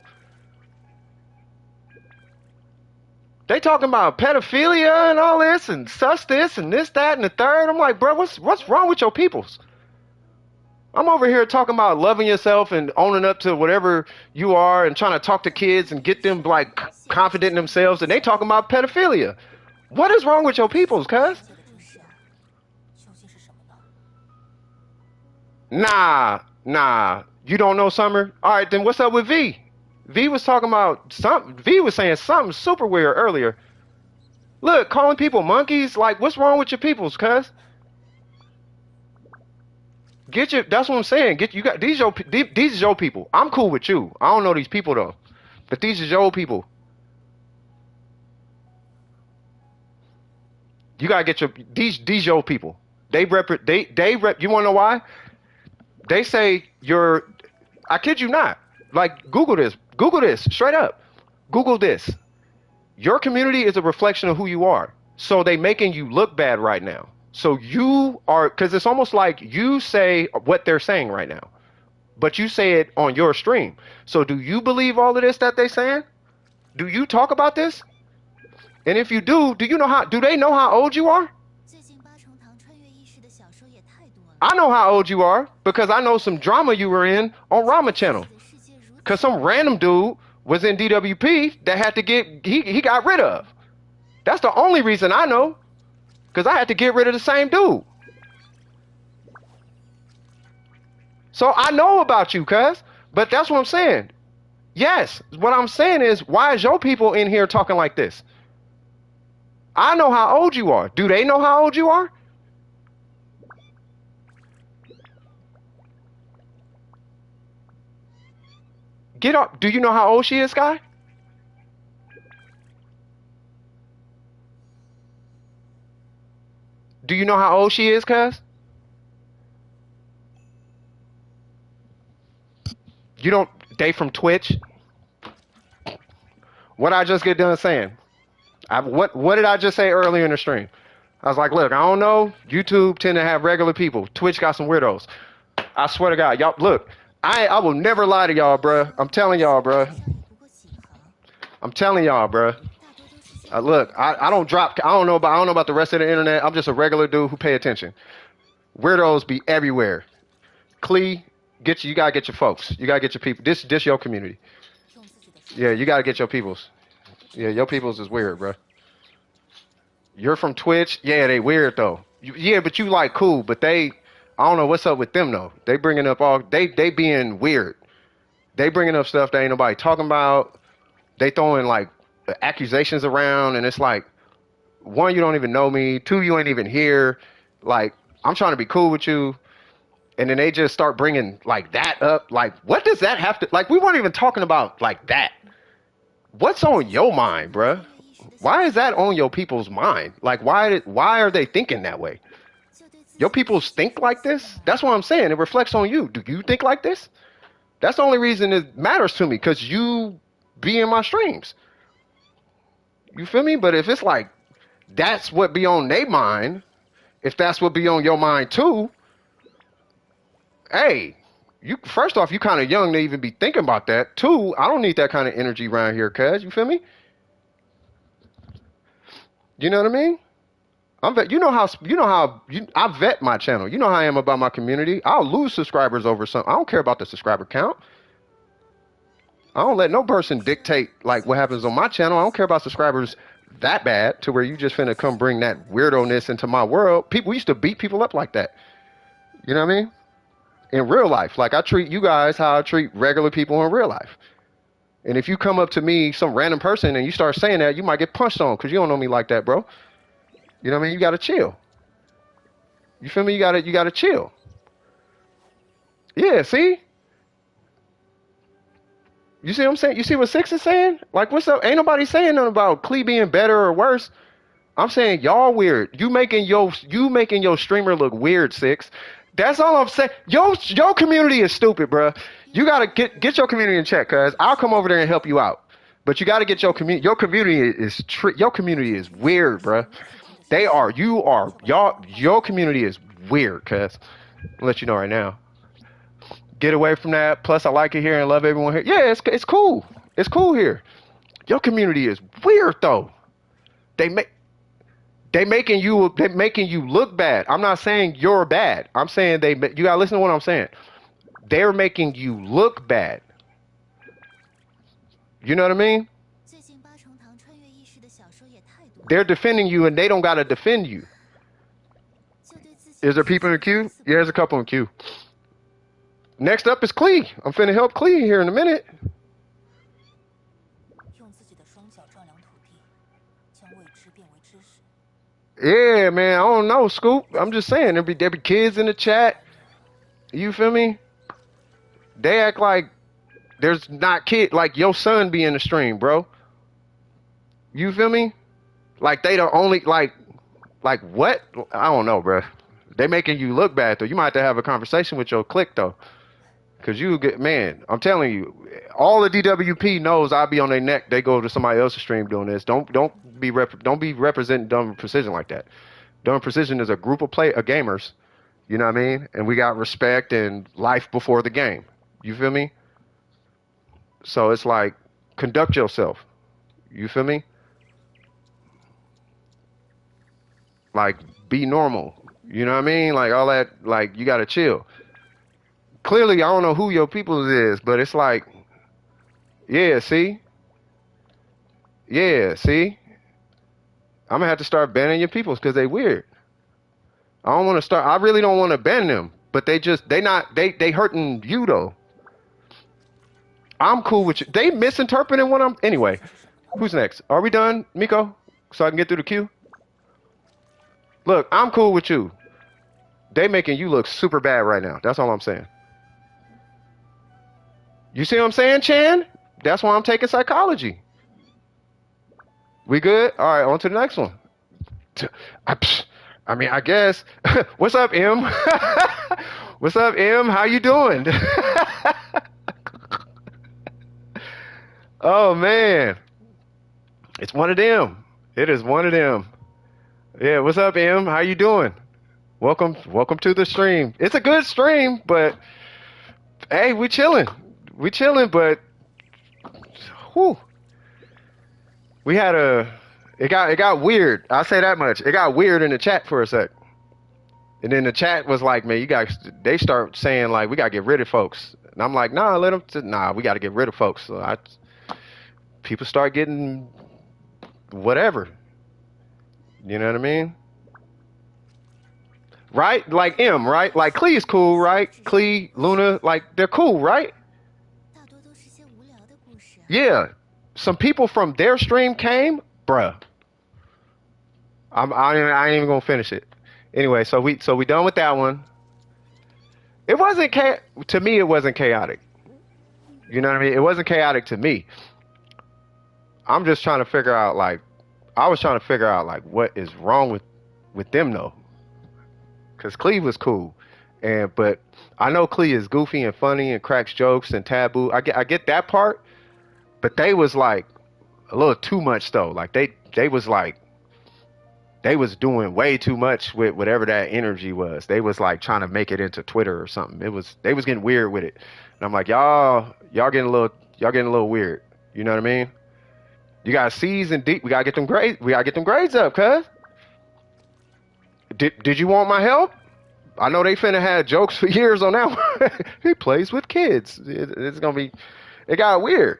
They talking about pedophilia and all this and sus this and this, that, and the third. I'm like, bro, what's wrong with your peoples? I'm over here talking about loving yourself and owning up to whatever you are and trying to talk to kids and get them like confident in themselves, and they talking about pedophilia. What is wrong with your peoples, cuz? Nah. You don't know Summer? All right, then what's up with V? V was talking about something. V was saying something super weird earlier. Look, calling people monkeys. Like, what's wrong with your peoples, cuz? That's what I'm saying. These is your people. I'm cool with you. I don't know these people though, but these is your people. You gotta get these your people. They rep. You wanna know why? They say you're. I kid you not. Like Google this. Google this straight up. Google this. Your community is a reflection of who you are. So they making you look bad right now. So you are, because it's almost like you say what they're saying right now, but you say it on your stream. So do you believe all of this that they saying? Do you talk about this? And if you do they know how old you are? I know how old you are because I know some drama you were in on Rama channel. Because some random dude was in DWP that had to he got rid of. That's the only reason I know. Because I had to get rid of the same dude. So I know about you, cuz. But that's what I'm saying. Yes. What I'm saying is, why is your people in here talking like this? I know how old you are. Do they know how old you are? Get up. Do you know how old she is, Sky? Do you know how old she is, cuz? You don't. They from Twitch. What I just get done saying? What did I just say earlier in the stream? I was like, look, I don't know. YouTube tend to have regular people. Twitch got some weirdos. I swear to God, y'all. Look, I will never lie to y'all, bruh. I'm telling y'all, bruh. I'm telling y'all, bruh. Look, I don't drop. I don't know about the rest of the internet. I'm just a regular dude who pay attention. Weirdos be everywhere. Clee, you gotta get your folks. You gotta get your people. This your community. Yeah, you gotta get your peoples. Yeah, your peoples is weird, bro. You're from Twitch. Yeah, they weird though. Yeah, but you like cool. But I don't know what's up with them though. They bringing up they being weird. They bringing up stuff that ain't nobody talking about. They throwing like accusations around, and it's like, one, you don't even know me. Two, you ain't even here. Like, I'm trying to be cool with you, and then they just start bringing like that up. Like, what does that have to? Like, we weren't even talking about like that. What's on your mind, bruh? Why is that on your people's mind? Like, why are they thinking that way? Your peoples think like this? That's what I'm saying. It reflects on you. Do you think like this? That's the only reason it matters to me, because you be in my streams. You feel me? But if it's like, that's what be on their mind, if that's what be on your mind too, hey, first off, you kind of young to even be thinking about that. Two, I don't need that kind of energy around here, cuz. You feel me? You know what I mean? I vet my channel. You know how I am about my community. I'll lose subscribers over something. I don't care about the subscriber count. I don't let no person dictate like what happens on my channel. I don't care about subscribers that bad to where you just finna come bring that weirdo-ness into my world. We used to beat people up like that. You know what I mean? In real life. Like, I treat you guys how I treat regular people in real life. And if you come up to me, some random person, and you start saying that, you might get punched on because you don't know me like that, bro. You know what I mean? You gotta chill. You feel me? You gotta chill. Yeah, see? You see what I'm saying? You see what Six is saying? Like, what's up? Ain't nobody saying nothing about Clee being better or worse. I'm saying y'all weird. You making your streamer look weird, Six. That's all I'm saying. Your community is stupid, bro. You gotta get your community in check, cuz I'll come over there and help you out. But you gotta get your community. Your community is weird, bro. Your community is weird, cuz. I'll let you know right now. Get away from that. Plus, I like it here and love everyone here. Yeah, it's cool. It's cool here. Your community is weird though. They make they making you look bad. I'm not saying you're bad. I'm saying you gotta listen to what I'm saying. They're making you look bad. You know what I mean? They're defending you and they don't gotta defend you. Is there people in the queue? Yeah, there's a couple in the queue. Next up is Klee. I'm finna help Klee here in a minute. Yeah, man, I don't know, Scoop. I'm just saying, there be kids in the chat. You feel me? They act like there's not kids, like your son be in the stream, bro. You feel me? Like they the only, like what? I don't know, bro. They making you look bad, though. You might have to have a conversation with your clique, though. Because you get, man, I'm telling you, all the DWP knows I'll be on their neck. They go to somebody else's stream doing this. Don't be representing Dumb Precision like that. Dumb Precision is a group of gamers, you know what I mean? And we got respect and life before the game. You feel me? So it's like, conduct yourself. You feel me? Like, be normal. You know what I mean? Like, all that, like, you got to chill. Clearly, I don't know who your people is, but it's like, yeah, see? Yeah, see? I'm going to have to start banning your peoples because they weird. I really don't want to ban them, but they hurting you, though. I'm cool with you. They misinterpreting anyway, who's next? Are we done, Miko? So I can get through the queue? Look, I'm cool with you. They making you look super bad right now. That's all I'm saying. You see what I'm saying, Chan? That's why I'm taking psychology. We good? All right, on to the next one. I mean, I guess. What's up, M? What's up, M? How you doing? Oh, man. It's one of them. It is one of them. Yeah, what's up, M? How you doing? Welcome to the stream. It's a good stream, but hey, we chilling. We chilling, but whew. We had it got weird. I'll say that much. It got weird in the chat for a sec. And then the chat was like, man, they start saying like, we gotta get rid of folks. And I'm like, nah, we gotta get rid of folks. So people start getting whatever. You know what I mean? Right? Like M, right? Like Klee is cool, right? Klee, Luna, like they're cool, right? Yeah. Some people from their stream came, bruh. I ain't even gonna finish it. Anyway, so we done with that one. It wasn't to me. It wasn't chaotic. You know what I mean? It wasn't chaotic to me. I'm just trying to figure out I was trying to figure out like what is wrong with them though. Cause Klee was cool, but I know Klee is goofy and funny and cracks jokes and taboo. I get that part. But they was like a little too much though. Like they was doing way too much with whatever that energy was. They was like trying to make it into Twitter or something. They was getting weird with it. And I'm like, y'all getting a little weird. You know what I mean? You got C's and D. We gotta get them grades up, cuz. Did you want my help? I know they finna have jokes for years on that one. He plays with kids. It's gonna be. It got weird.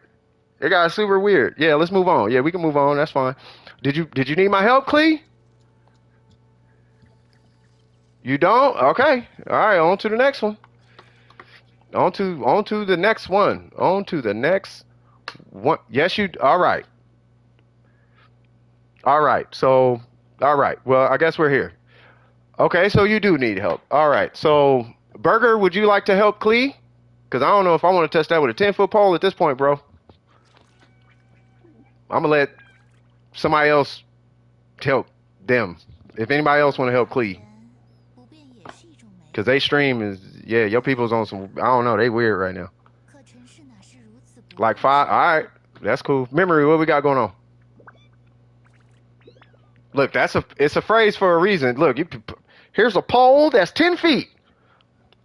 It got super weird. Yeah, let's move on. Yeah, we can move on. That's fine. Did you need my help, Klee? You don't? Okay. All right, on to the next one. On to the next one. On to the next one. Yes, you all right. All right. So, all right. Well, I guess we're here. Okay, so you do need help. All right. So, Burger, would you like to help Klee? Because I don't know if I want to test that with a 10-foot pole at this point, bro. I'm going to let somebody else help them. If anybody else want to help Klee. Because they stream is, yeah, your people's on some, I don't know, they weird right now. Like 5, all right, that's cool. Memory, what we got going on? Look, it's a phrase for a reason. Look, here's a pole that's 10 feet.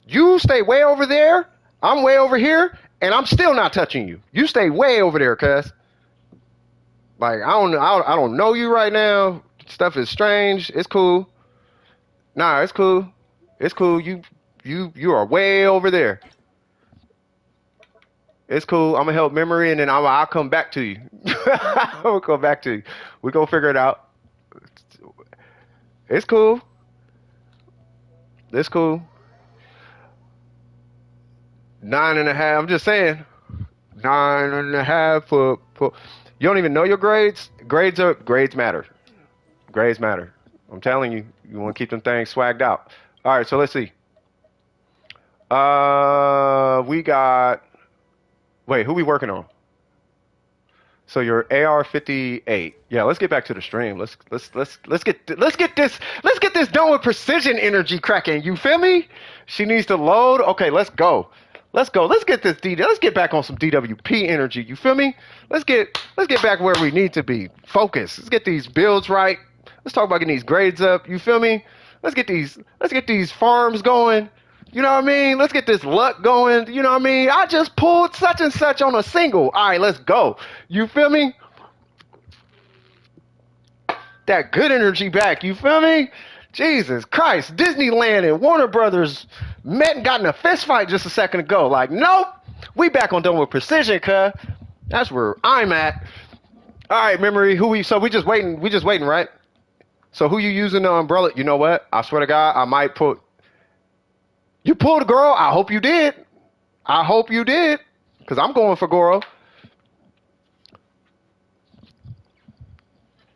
You stay way over there. I'm way over here, and I'm still not touching you. You stay way over there, cuz. Like I don't know you right now. Stuff is strange. It's cool. Nah, it's cool. It's cool. You are way over there. It's cool. I'm gonna help memory, and then I'll come back to you. I'll come back to you. We gonna figure it out. It's cool. It's cool. 9.5. I'm just saying. 9.5 for. You don't even know your grades. Grades matter. Grades matter. I'm telling you. You want to keep them things swagged out. All right. So let's see. We got. Wait, who we working on? So your AR58. Yeah, let's get back to the stream. Let's get this done with precision energy cracking. You feel me? She needs to load. Okay, let's go. Let's go. Let's get this let's get back on some DWP energy. You feel me? Let's get back where we need to be. Focus. Let's get these builds right. Let's talk about getting these grades up. You feel me? Let's get these farms going. You know what I mean? Let's get this luck going. You know what I mean? I just pulled such and such on a single. All right, let's go. You feel me? That good energy back. You feel me? Jesus Christ. Disneyland and Warner Brothers met and got in a fist fight just a second ago. Like, nope. We back on done with precision, cuz. That's where I'm at. All right, memory. So we just waiting, right? So who you using the umbrella? You know what? I swear to God, I might put. You pulled a girl. I hope you did. Because I'm going for Goro.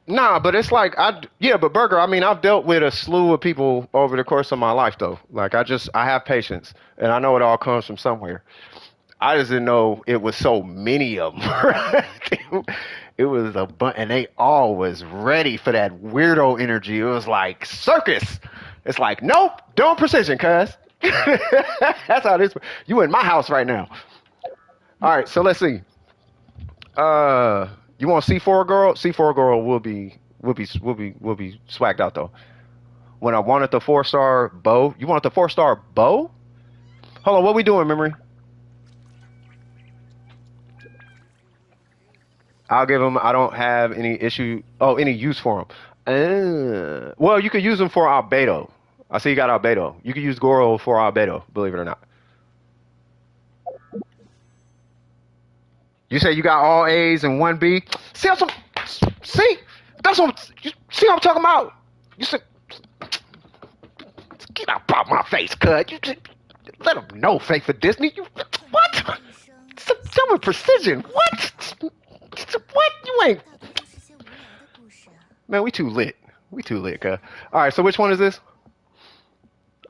Nah, but it's like, but Burger, I mean, I've dealt with a slew of people over the course of my life, though. Like, I have patience. And I know it all comes from somewhere. I just didn't know it was so many of them. It was a bunch, and they all was ready for that weirdo energy. It was like circus. It's like, nope, don't precision, cuz. That's how this. You in my house right now. All right, so let's see. You want C4 girl? C4 girl will be swagged out though. When I wanted the 4-star bow, you want the 4-star bow? Hold on, what we doing, memory? I'll give them. I don't have any any use for them. Well, you could use them for albedo. I see you got albedo. You can use Goro for albedo, believe it or not. You say you got all A's and 1B. See, that's what I'm talking about. You said, get out of my face, cuz. Let them know, fake for Disney. What? Tell me precision. What? What? You ain't. Man, we too lit. Cuz. All right, so which one is this?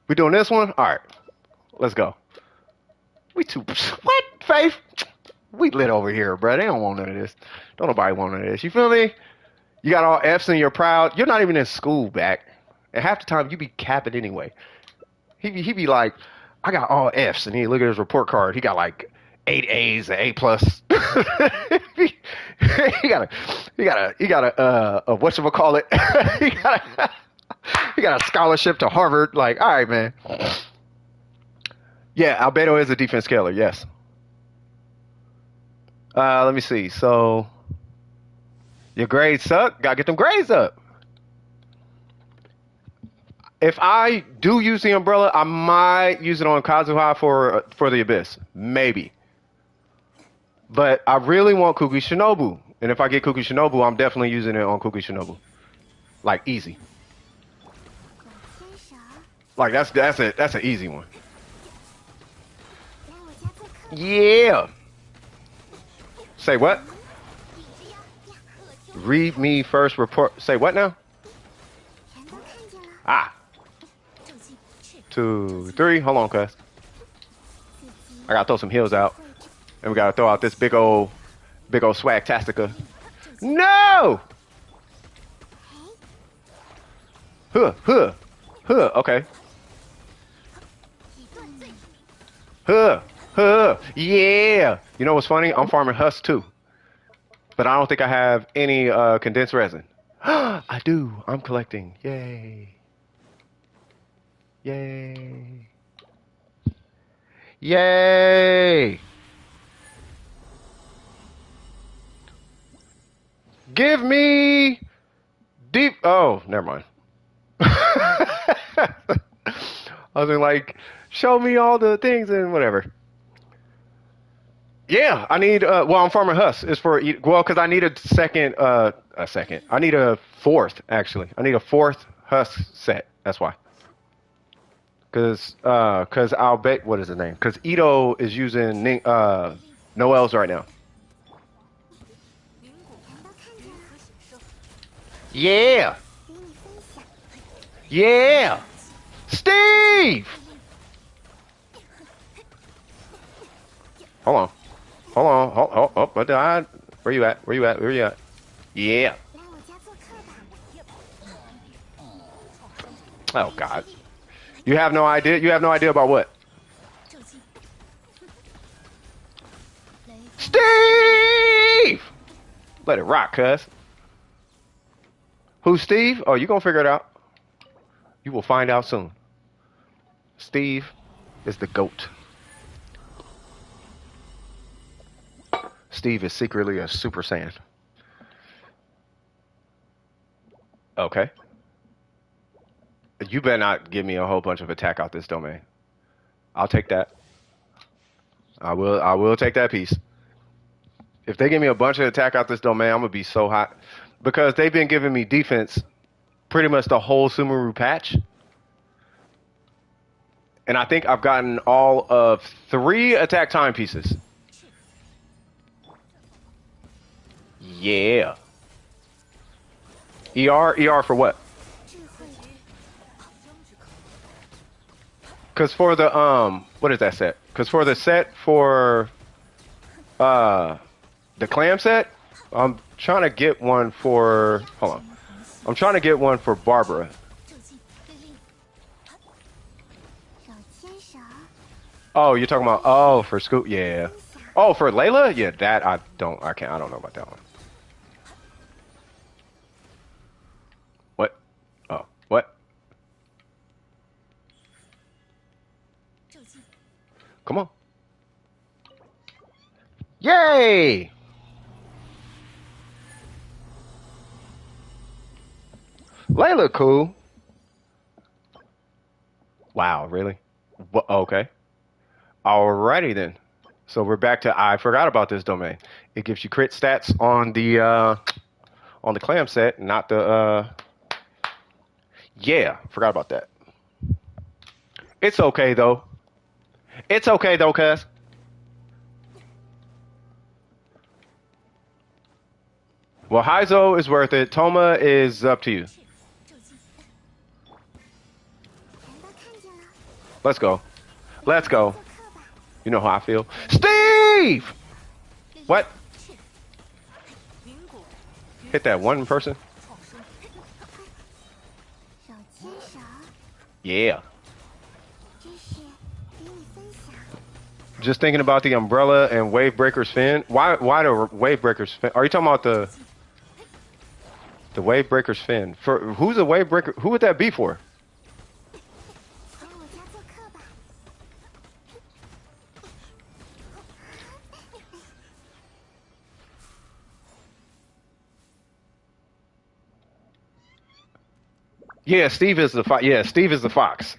We doing this one? All right, let's go. What, Faith? We lit over here, bro. They don't want none of this. Don't nobody want none of this. You feel me? You got all F's and you're proud. You're not even in school back. And half the time you be capping anyway. He be like, I got all F's, and he look at his report card. He got like 8 A's, an A plus. he got a whatchamacallit. he got a scholarship to Harvard. Like, all right, man. Yeah, albedo is a defense scaler, yes. Let me see. So, your grades suck. Gotta get them grades up. If I do use the umbrella, I might use it on Kazuha for the Abyss. Maybe. But I really want Kuki Shinobu. And if I get Kuki Shinobu, I'm definitely using it on Kuki Shinobu. Like, easy. Like, that's an easy one. Yeah. Say what? Read me first report. Say what now? Ah. 2, 3. Hold on, cuz. I gotta throw some heals out. And we gotta throw out this big old swag-tastica. No! Huh. Okay. Yeah. You know what's funny? I'm farming husk too. But I don't think I have any condensed resin. I do. I'm collecting. Yay. Yay! Give me deep. Oh, never mind. I was like, show me all the things and whatever. Yeah, I need. Well, I'm farming Husk. It's for well, because I need a second. A second. I need a fourth actually. I need a fourth Husk set. That's why. Because I'll bet what is the name? Because Ito is using Noel's right now. Yeah, yeah, Steve. Hold on, what did I? Where you at? Where you at? Where you at? Yeah. Oh God. You have no idea. You have no idea about what? Steve. Let it rock, cuz. Who's Steve? Oh, you gonna figure it out. You will find out soon. Steve is the GOAT. Steve is secretly a Super Saiyan. Okay. You better not give me a whole bunch of attack out this domain. I'll take that. I will take that piece. If they give me a bunch of attack out this domain, I'm gonna be so hot. Because they've been giving me defense pretty much the whole Sumeru patch. And I think I've gotten all of 3 attack timepieces. Yeah. ER for what? Cause for the what is that set? Cause for the set for the clam set, I'm trying to get one for hold on. I'm trying to get one for Barbara. Oh, you're talking about for Scoop, yeah. Oh, for Layla? Yeah, that I don't know about that one. What? Oh, what? Come on. Yay! Layla cool. Wow, really? Okay. Alrighty then. So we're back to I forgot about this domain. It gives you crit stats on the clam set, not the yeah, forgot about that. It's okay though. It's okay though, cuz. Well, Heizo is worth it. Toma is up to you. Let's go. Let's go. You know how I feel. Steve! What? Hit that one person? Yeah. Just thinking about the umbrella and wave breakers fin. Why the wave breakers fin? Are you talking about the wave breakers fin? For who's a wave breaker? Who would that be for? Yeah, Steve is the fox. Yeah, Steve is the fox.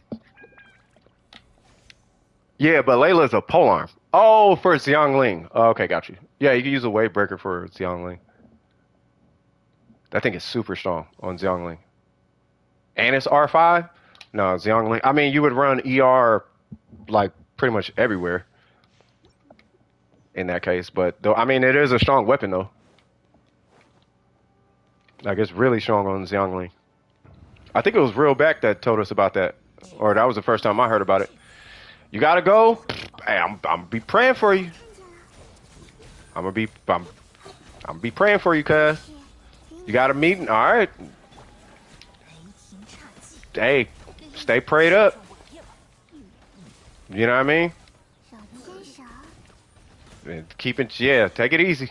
Yeah, but Layla's a polearm. Oh, for Xiangling. Oh, okay, got you. Yeah, you can use a wave breaker for Xiangling. That thing is super strong on Xiangling. And it's R5? No, Xiangling. I mean, you would run ER like pretty much everywhere in that case. But though, I mean, it is a strong weapon though. Like it's really strong on Xiangling. I think it was Real Back that told us about that, or that was the first time I heard about it. You gotta go. Hey, I'm be praying for you. I'm be praying for you, cuz. You got a meeting, all right? Hey, stay prayed up. You know what I mean? And keep it, yeah. Take it easy.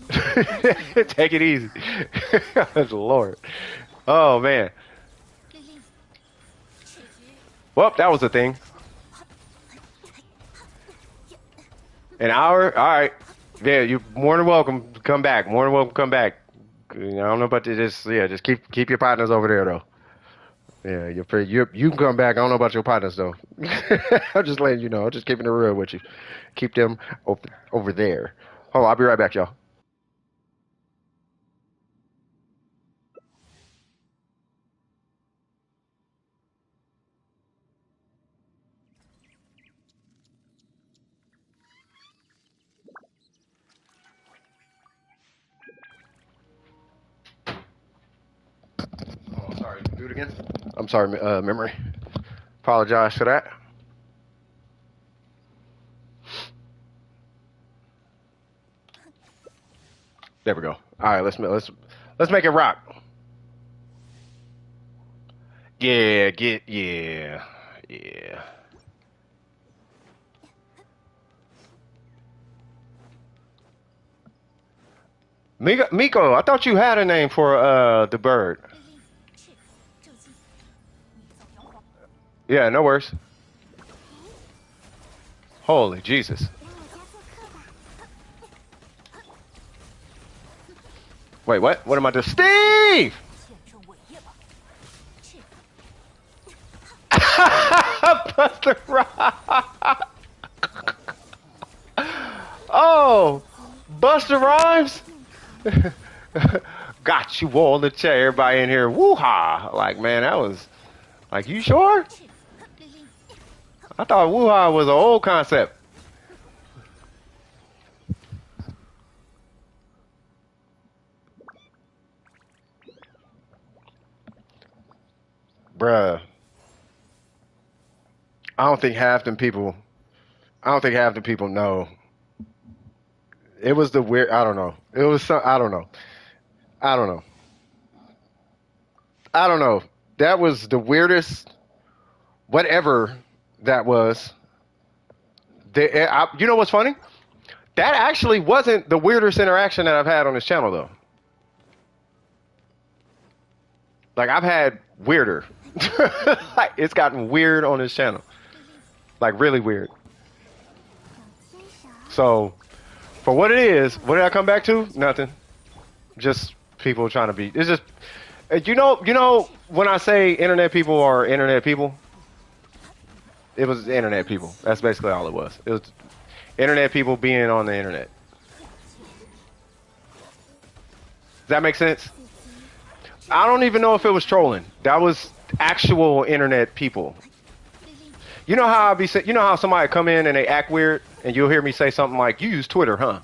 Take it easy. Lord. Oh man. Well, that was the thing. An hour? All right. Yeah, you're more than welcome to come back. More than welcome to come back. I don't know about this. Yeah, just keep your partners over there though. Yeah, you can come back. I don't know about your partners though. I'm just letting you know. I'm just keeping it real with you. Keep them over there. Hold on, I'll be right back, y'all. Oh, sorry. Do it again. I'm sorry, memory. Apologize for that. There we go. All right, let's make it rock. Yeah. Miko, I thought you had a name for the bird. Yeah, no worries. Holy Jesus. Wait, what? What am I doing? Steve! Buster Rhymes. Oh, Buster Rhymes. Got you on the chair. Everybody in here, woo-ha. Like, man, that was, like, you sure? I thought woo-ha was an old concept. Bruh, I don't think half them people, I don't think half the people know. It was the weird, I don't know. It was some, I don't know. I don't know. I don't know. That was the weirdest, whatever that was. You know what's funny? That actually wasn't the weirdest interaction that I've had on this channel, though. Like, I've had weirder. Like, it's gotten weird on this channel. Like, really weird. So, for what it is, what did I come back to? Nothing. Just people trying to be. It's just, when I say internet people are internet people, it was internet people. That's basically all it was. It was internet people being on the internet. Does that make sense? I don't even know if it was trolling. That was actual internet people. You know how you know how somebody come in and they act weird, and you'll hear me say something like, "You use Twitter, huh?"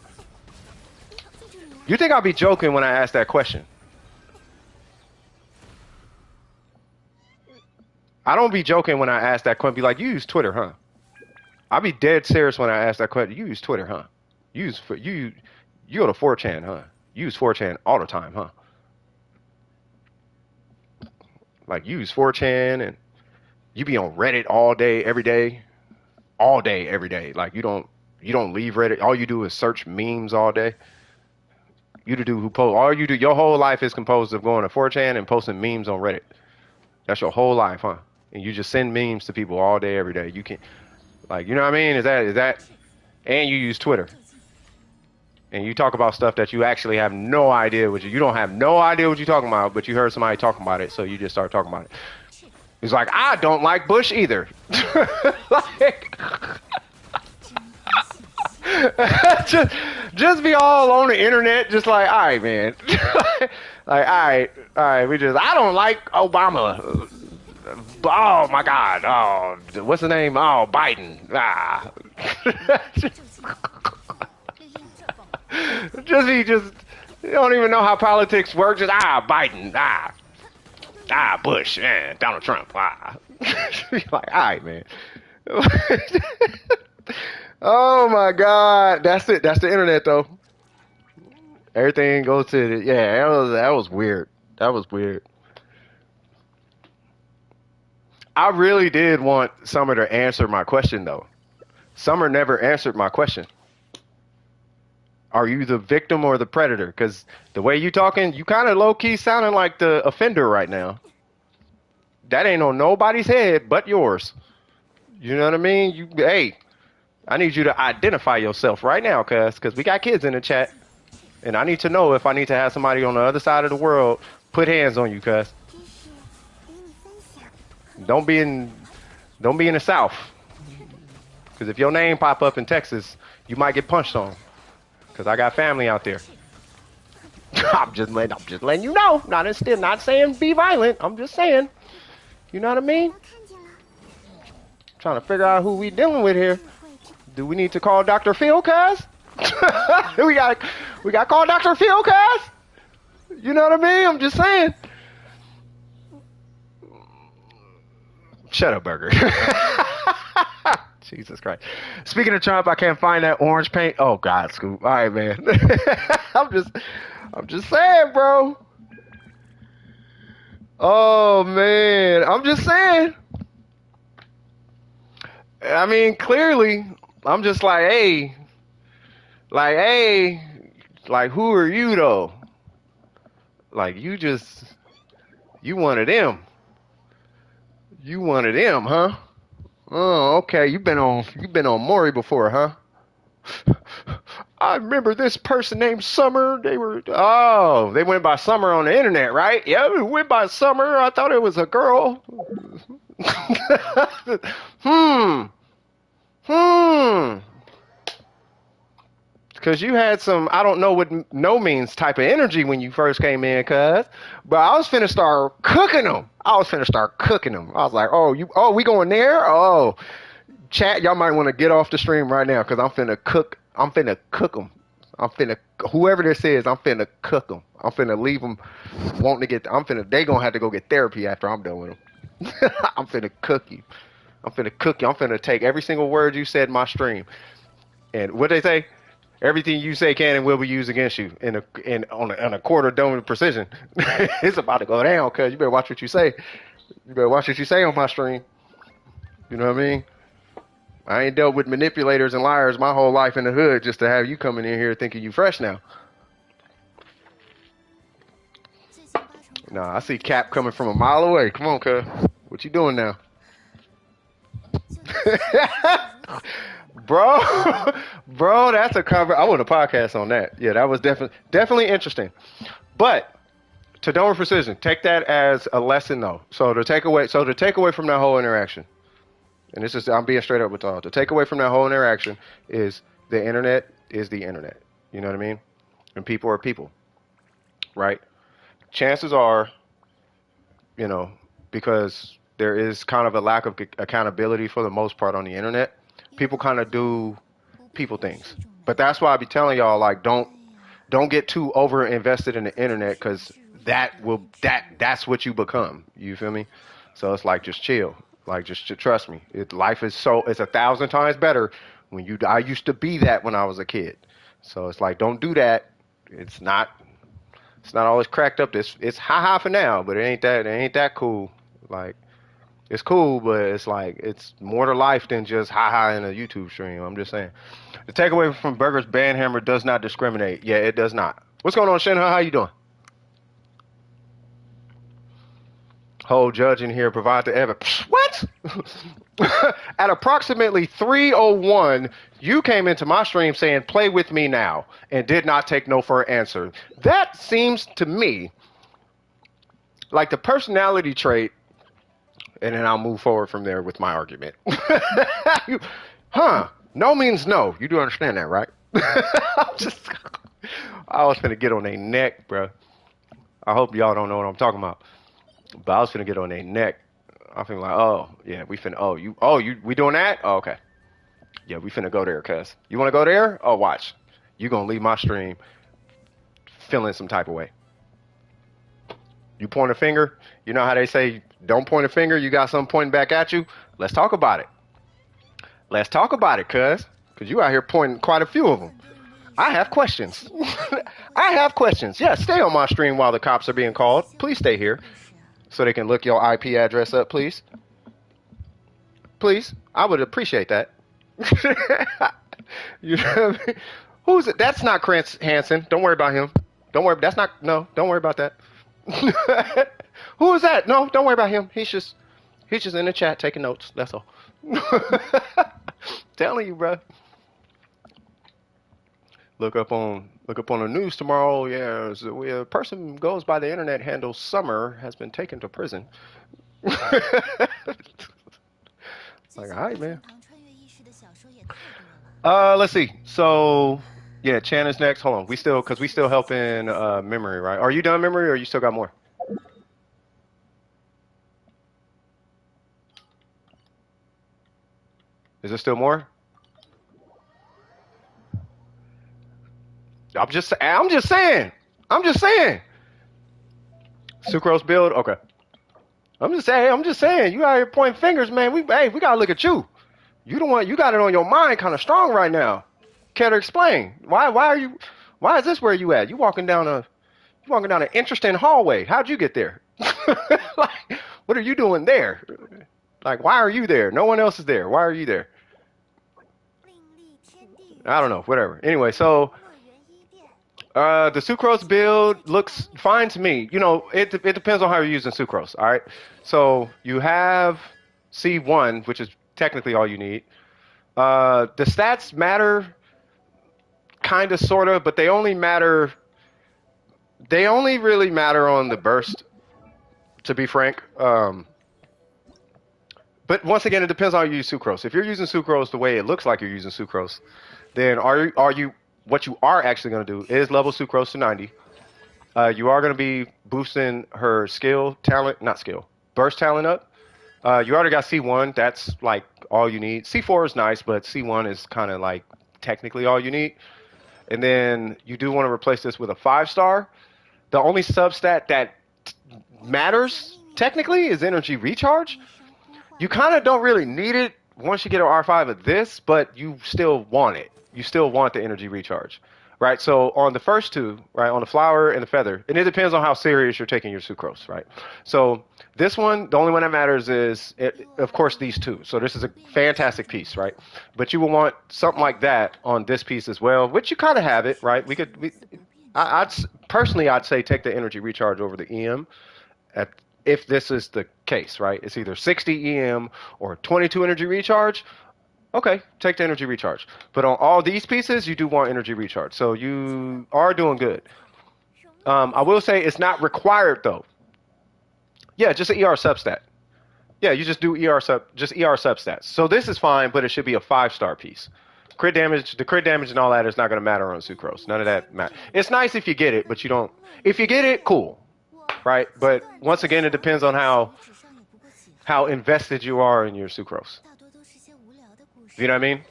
You think I'll be joking when I ask that question? I don't be joking when I ask that question. Be like, "You use Twitter, huh?" I'll be dead serious when I ask that question. You use Twitter, huh? You go to 4chan, huh? You use 4chan all the time, huh? Like, you use 4chan and you be on Reddit all day, every day. Like, you don't leave Reddit. All you do is search memes all day. You the dude who post all you do. Your whole life is composed of going to 4chan and posting memes on Reddit. That's your whole life, huh? And you just send memes to people all day, every day. You can, like, you know what I mean? Is that? And you use Twitter. And you talk about stuff that you actually have no idea what you don't have no idea what you're talking about, but you heard somebody talking about it, so you just start talking about it. He's like, I don't like Bush either. Like, just be all on the internet, just like, all right, man. Like, all right, I don't like Obama. Oh my God. Oh, what's the name? Oh, Biden. Ah. just you don't even know how politics work. Just Biden, Bush, Donald Trump, Like, all right, man. Oh my God, that's it. That's the internet, though. Everything goes to the, yeah. That was weird. That was weird. I really did want Summer to answer my question, though. Summer never answered my question. Are you the victim or the predator? Because the way you talking, you kind of low key sounding like the offender right now. That ain't on nobody's head but yours. You know what I mean? Hey, I need you to identify yourself right now, because we got kids in the chat, and I need to know if I need to have somebody on the other side of the world put hands on you, cuz. Don't be in, don't be in the South, because if your name pop up in Texas, you might get punched on. Because I got family out there. I'm just letting you know. Not saying be violent. I'm just saying. You know what I mean? Trying to figure out who we dealing with here. Do we need to call Dr. Phil, cuz? we got to call Dr. Phil, cuz? You know what I mean? I'm just saying. Shut up, Burger. Jesus Christ. Speaking of Trump, I can't find that orange paint. Oh God, Scoop. All right, man. I'm just saying, bro. Oh man, I'm just saying. I mean, clearly, I'm just like, hey, like, who are you though? Like, you one of them. You one of them, huh? Oh, okay. You've been on Maury before, huh? I remember this person named Summer. They went by Summer on the internet, right? Yeah, we went by Summer. I thought it was a girl. Because you had some, I don't know what no means type of energy when you first came in, cuz. But I was finna start cooking them. I was like, we going there? Oh, chat, y'all might want to get off the stream right now because I'm finna cook them. Whoever this is, I'm finna cook them. I'm finna leave them wanting to they gonna have to go get therapy after I'm done with them. I'm finna cook you. I'm finna take every single word you said in my stream. And what they say? Everything you say can and will be used against you on a quarter dome of precision. It's about to go down, cuz you better watch what you say. You better watch what you say on my stream. You know what I mean? I ain't dealt with manipulators and liars my whole life in the hood just to have you coming in here thinking you fresh now. Nah, I see Cap coming from a mile away. Come on, cuz. What you doing now? Bro, that's a cover. I want a podcast on that. Yeah, that was definitely interesting. But to Dome of Precision, take that as a lesson though. So the takeaway from that whole interaction, and this is, I'm being straight up with y'all. The takeaway from that whole interaction is the internet is the internet. You know what I mean? And people are people, right? Chances are, because there is kind of a lack of accountability for the most part on the internet. People kind of do people things. But that's why I be telling y'all, like, don't get too over invested in the internet, because that's what you become. You feel me? So it's like, just chill. Like, just trust me. Life is it's 1,000 times better when I used to be that when I was a kid. So it's like, don't do that. It's not always cracked up. It's ha for now, but it ain't that cool. Like, it's cool, but it's like, it's more to life than just in a YouTube stream. I'm just saying. The takeaway from Burger's Banhammer does not discriminate. Yeah, it does not. What's going on, Shinha? How you doing? Whole judge in here, provide the evidence. What? At approximately 3:01, you came into my stream saying, play with me now, and did not take no for an answer. That seems to me like the personality trait. And then I'll move forward from there with my argument. No means no. You do understand that, right? I was finna get on their neck, bro. I hope y'all don't know what I'm talking about. But I was finna get on their neck. I'm finna like, oh, yeah, we doing that? Oh, okay. Yeah, we finna go there, cuz. You wanna go there? Oh, watch. You gonna leave my stream feeling some type of way. You point a finger, you know how they say, don't point a finger, you got something pointing back at you? Let's talk about it. Cuz you out here pointing quite a few of them. I have questions. Yeah, stay on my stream while the cops are being called. Please stay here so they can look your IP address up, please. Please, I would appreciate that. You know what I mean? Who's it? That's not Chris Hansen. Don't worry about him. Don't worry about that. Who is that? No, don't worry about him. He's just in the chat taking notes. That's all. Telling you, bro. Look up on the news tomorrow. Yeah, so a person goes by the internet handle Summer has been taken to prison. Like, all right, man. Let's see. So, yeah, Chan is next. Hold on. Cause we still helping memory, right? Are you done memory, or you still got more? Is there still more? I'm just saying. I'm just saying. Sucrose build. Okay. I'm just saying. You out here pointing fingers, man. We gotta look at you. You the one. You got it on your mind, kind of strong right now. Care to explain why are you? Why is this where you at? You walking down an interesting hallway. How'd you get there? Like, what are you doing there? Like, why are you there? No one else is there. Why are you there? I don't know. Whatever. Anyway, so the sucrose build looks fine to me. You know, it depends on how you're using sucrose. All right. So you have C1, which is technically all you need. The stats matter, kind of, sort of, but they only matter. They only really matter on the burst, to be frank. But once again, it depends on how you use sucrose. If you're using sucrose the way it looks like you're using sucrose, then are you what you are actually going to do is level sucrose to 90. You are going to be boosting her burst talent up. You already got C1. That's like all you need. C4 is nice, but C1 is kind of like technically all you need. And then you do want to replace this with a 5-star. The only substat that matters technically is energy recharge. You kind of don't really need it once you get an R5 of this, but you still want it. You still want the energy recharge, right? So on the first two, right, on the flower and the feather, and it depends on how serious you're taking your sucrose, right? So this one, the only one that matters is, of course, these two. So this is a fantastic piece, right? But you will want something like that on this piece as well, which you kind of have it, right? I'd say take the energy recharge over the EM if this is the case, right? It's either 60 EM or 22 energy recharge. Okay, take the energy recharge. But on all these pieces, you do want energy recharge. So you are doing good. I will say it's not required though. Yeah, just an ER substat. Yeah, you just do just ER substats. So this is fine, but it should be a 5-star piece. The crit damage and all that is not going to matter on sucrose. None of that matters. It's nice if you get it, but you don't. If you get it, cool, right? But once again, it depends on how invested you are in your sucrose. You know what I mean?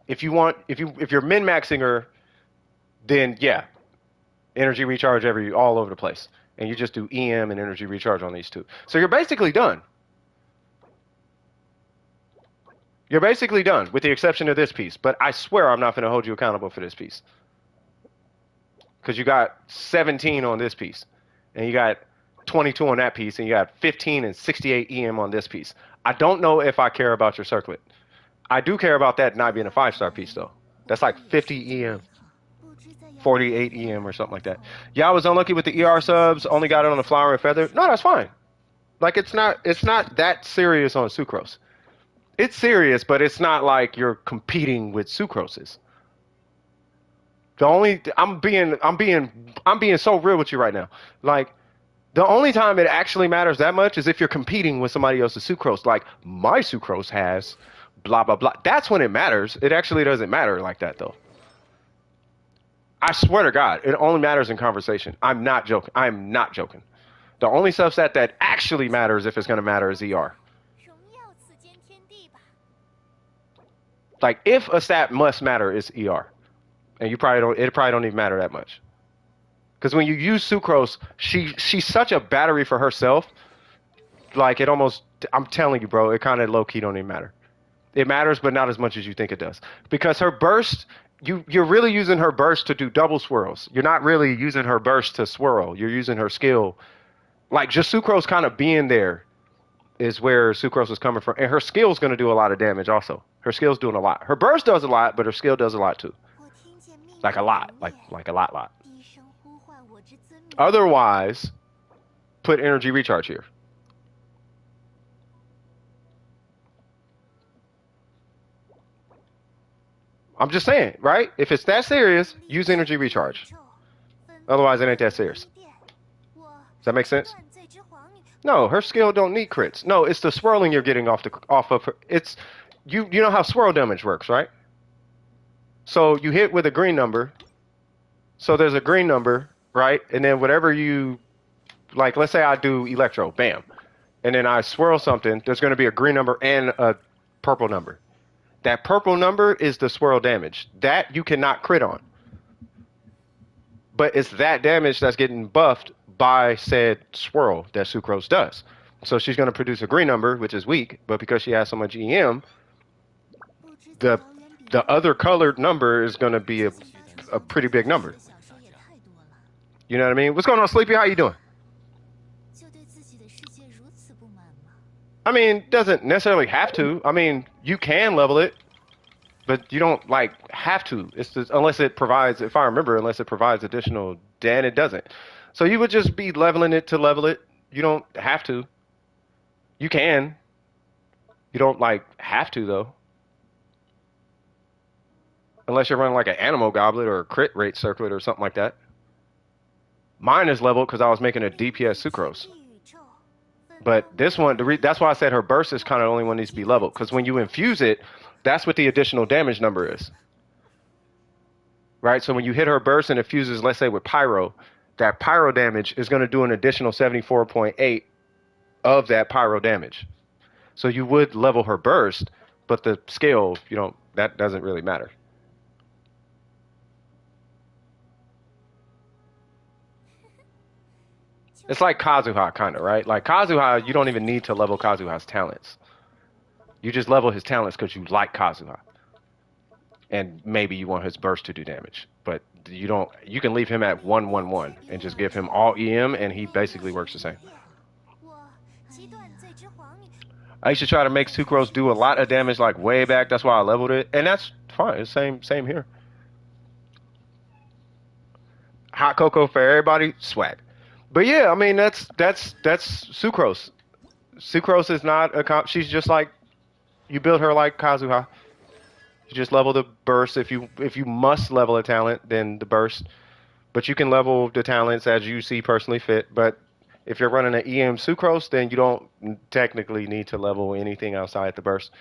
If you're min-maxing her, then yeah, energy recharge all over the place, and you just do EM and energy recharge on these two. So you're basically done. You're basically done, with the exception of this piece. But I swear I'm not going to hold you accountable for this piece, because you got 17 on this piece, and you got 22 on that piece, and you got 15 and 68 EM on this piece. I don't know if I care about your circlet. I do care about that not being a 5-star piece, though. That's like 50 EM, 48 EM, or something like that. Yeah, I was unlucky with the ER subs. Only got it on the flower and feather. No, that's fine. Like, it's not that serious on sucrose. It's serious, but it's not like you're competing with sucroses. I'm being so real with you right now. Like, the only time it actually matters that much is if you're competing with somebody else's sucrose. Like, my sucrose has blah, blah, blah. That's when it matters. It actually doesn't matter like that, though. I swear to God, it only matters in conversation. I'm not joking. I'm not joking. The only subset that actually matters, if it's going to matter, is ER. Like, if a stat must matter, it's ER. And it probably don't even matter that much. Because when you use sucrose, she's such a battery for herself. Like, I'm telling you, bro, it kind of low-key don't even matter. It matters, but not as much as you think it does. Because her burst, you're really using her burst to do double swirls. You're not really using her burst to swirl. You're using her skill. Like, just sucrose kind of being there is where sucrose is coming from. And her skill's going to do a lot of damage also. Her skill's doing a lot. Her burst does a lot, but her skill does a lot too. Like a lot. Like a lot. Otherwise, put energy recharge here. I'm just saying, right? If it's that serious, use energy recharge. Otherwise, it ain't that serious. Does that make sense? No, her skill don't need crits. No, it's the swirling you're getting off of her. It's you know how swirl damage works, right? So you hit with a green number. So there's a green number, right? And then whatever you like, let's say I do electro, bam. And then I swirl something, there's going to be a green number and a purple number. That purple number is the swirl damage. That you cannot crit on. But it's that damage that's getting buffed by said swirl that Sucrose does. So she's going to produce a green number, which is weak, but because she has so much EM, the other colored number is going to be a pretty big number. You know what I mean? What's going on, Sleepy? How you doing? I mean, doesn't necessarily have to. I mean, you can level it, but you don't like have to. It's just, unless it provides, if I remember, unless it provides additional, then it doesn't. So you would just be leveling it to level it. You don't have to. You can. You don't like have to though. Unless you're running like an animal goblet or a crit rate circlet or something like that. Mine is leveled because I was making a DPS sucrose. But this one, that's why I said her burst is kind of the only one that needs to be leveled. Because when you infuse it, that's what the additional damage number is. Right? So when you hit her burst and it fuses, let's say with pyro, that pyro damage is going to do an additional 74.8 of that pyro damage. So you would level her burst, but the scale, you know, that doesn't really matter. It's like Kazuha, kind of, right? Like Kazuha, you don't even need to level Kazuha's talents. You just level his talents because you like Kazuha. And maybe you want his burst to do damage. But you don't. You can leave him at 1-1-1 and just give him all EM and he basically works the same. I used to try to make Sucrose do a lot of damage like way back. That's why I leveled it. And that's fine. It's same here. Hot cocoa for everybody, swag. But yeah, I mean that's Sucrose. Sucrose is not a she's just like you build her like Kazuha. You just level the burst if you must level a talent, then the burst. But you can level the talents as you see personally fit. But if you're running an EM Sucrose, then you don't technically need to level anything outside the burst.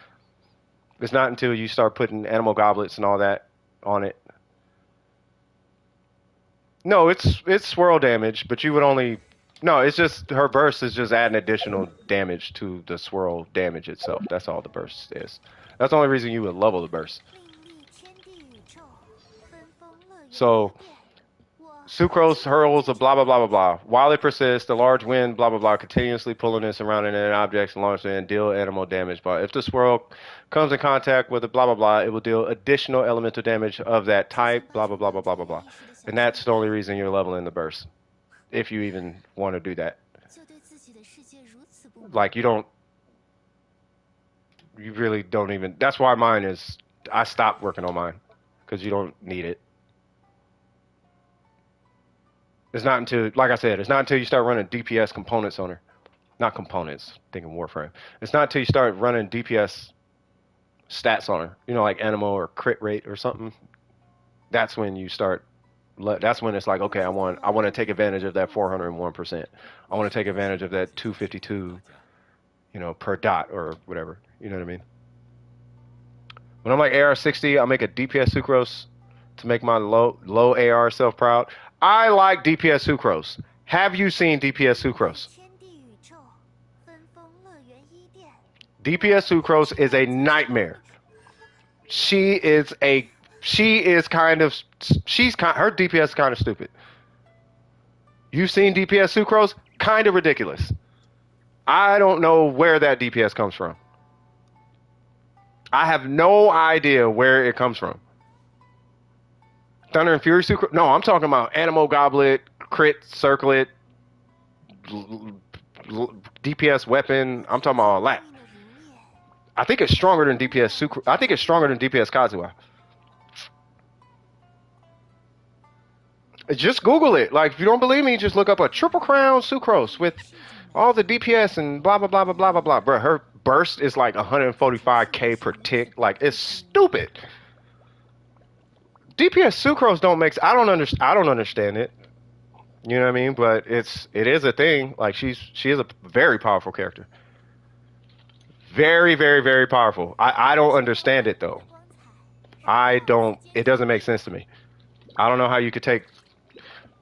It's not until you start putting animal goblets and all that on it. No, it's swirl damage, but you would only... No, it's just her burst is just adding additional damage to the swirl damage itself. That's all the burst is. That's the only reason you would level the burst. So, Sucrose hurls a blah, blah, blah, blah, blah. While it persists, the large wind, blah, blah, blah, continuously pulling and surrounding an object and launching and deal animal damage. But if the swirl comes in contact with a blah, blah, blah, it will deal additional elemental damage of that type, blah, blah, blah, blah, blah, blah, blah. And that's the only reason you're leveling the burst. If you even want to do that. Like, you really don't even... That's why mine is... I stopped working on mine. Because you don't need it. It's not until... Like I said, it's not until you start running DPS components on her. Not components. Thinking Warframe. It's not until you start running DPS stats on her. You know, like animal or crit rate or something. That's when you start... That's when it's like, okay, I want to take advantage of that 401%. I want to take advantage of that 252, you know, per dot or whatever. You know what I mean? When I'm like AR60, I'll make a DPS Sucrose to make my low AR self proud. I like DPS Sucrose. Have you seen DPS Sucrose? DPS Sucrose is a nightmare. Her DPS is kind of stupid. You've seen DPS Sucrose? Kind of ridiculous. I don't know where that DPS comes from. I have no idea where it comes from. Thunder and Fury Sucrose? No, I'm talking about Animal Goblet, Crit, Circlet, DPS Weapon. I'm talking about all that. I think it's stronger than DPS Sucrose. I think it's stronger than DPS Kazuha. Just Google it. Like, if you don't believe me, just look up a Triple Crown Sucrose with all the DPS and blah, blah, blah, blah, blah, blah, blah. Bro, her burst is like 145k per tick. Like, it's stupid. DPS sucrose don't make. I don't understand it. You know what I mean? But it is a thing. Like she is a very powerful character. Very, very, very powerful. I don't understand it though. I don't. It doesn't make sense to me. I don't know how you could take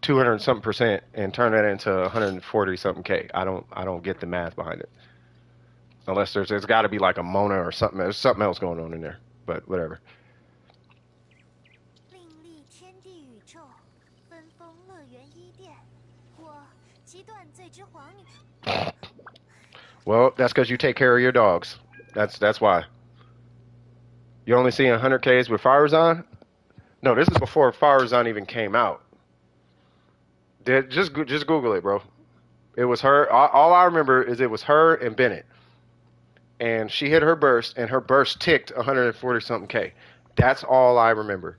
200 something percent and turn that into 140 something K. I don't get the math behind it. Unless there's got to be like a Mona or something. There's something else going on in there. But whatever. Well, that's because you take care of your dogs. That's why. You're only seeing 100Ks with Firezon? No, this is before Firezon even came out. Just Google it, bro. It was her. All I remember is it was her and Bennett. And she hit her burst, and her burst ticked 140 something K. That's all I remember.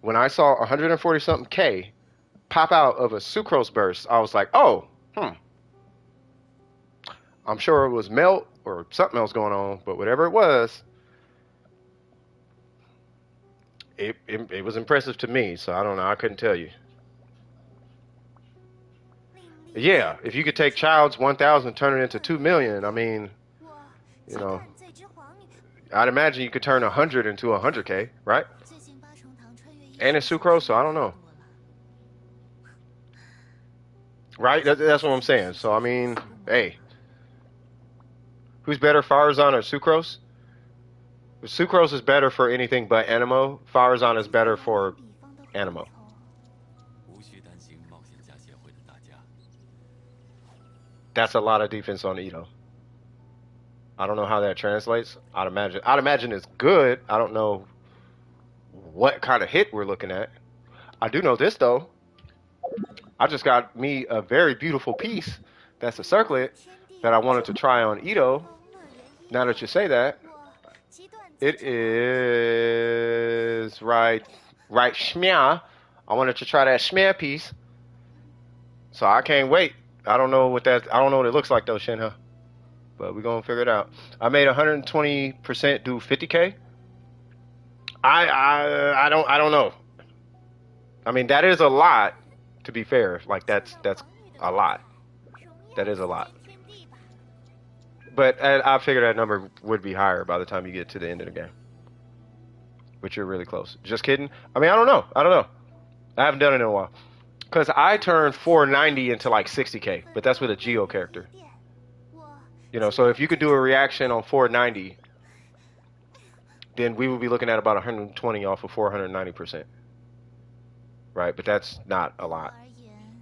When I saw 140 something K pop out of a sucrose burst, I was like, oh, I'm sure it was melt or something else going on, but whatever it was, it was impressive to me. So I don't know. I couldn't tell you. Yeah, if you could take Child's 1,000, turn it into 2 million, I mean, you know, I'd imagine you could turn 100 into 100K, right? And it's sucrose, so I don't know. Right? That's what I'm saying. So, I mean, hey. Who's better, Firezon or Sucrose? Sucrose is better for anything but Animo. Firezon is better for Animo. That's a lot of defense on Ito. I don't know how that translates. I'd imagine it's good. I don't know what kind of hit we're looking at. I do know this though. I just got me a very beautiful piece. That's a circlet that I wanted to try on Ito. Now that you say that, it is right shmya. I wanted to try that shmya piece. So I can't wait. I don't know what it looks like though, Shinha. But we're gonna figure it out. I made 120% do 50K. I don't know. I mean that is a lot, to be fair. Like that's a lot. That is a lot. But I figured that number would be higher by the time you get to the end of the game. But you're really close. Just kidding. I mean I don't know. I haven't done it in a while. Because I turned 490 into like 60K, but that's with a Geo character. You know, so if you could do a reaction on 490, then we would be looking at about 120 off of 490%. Right? But that's not a lot,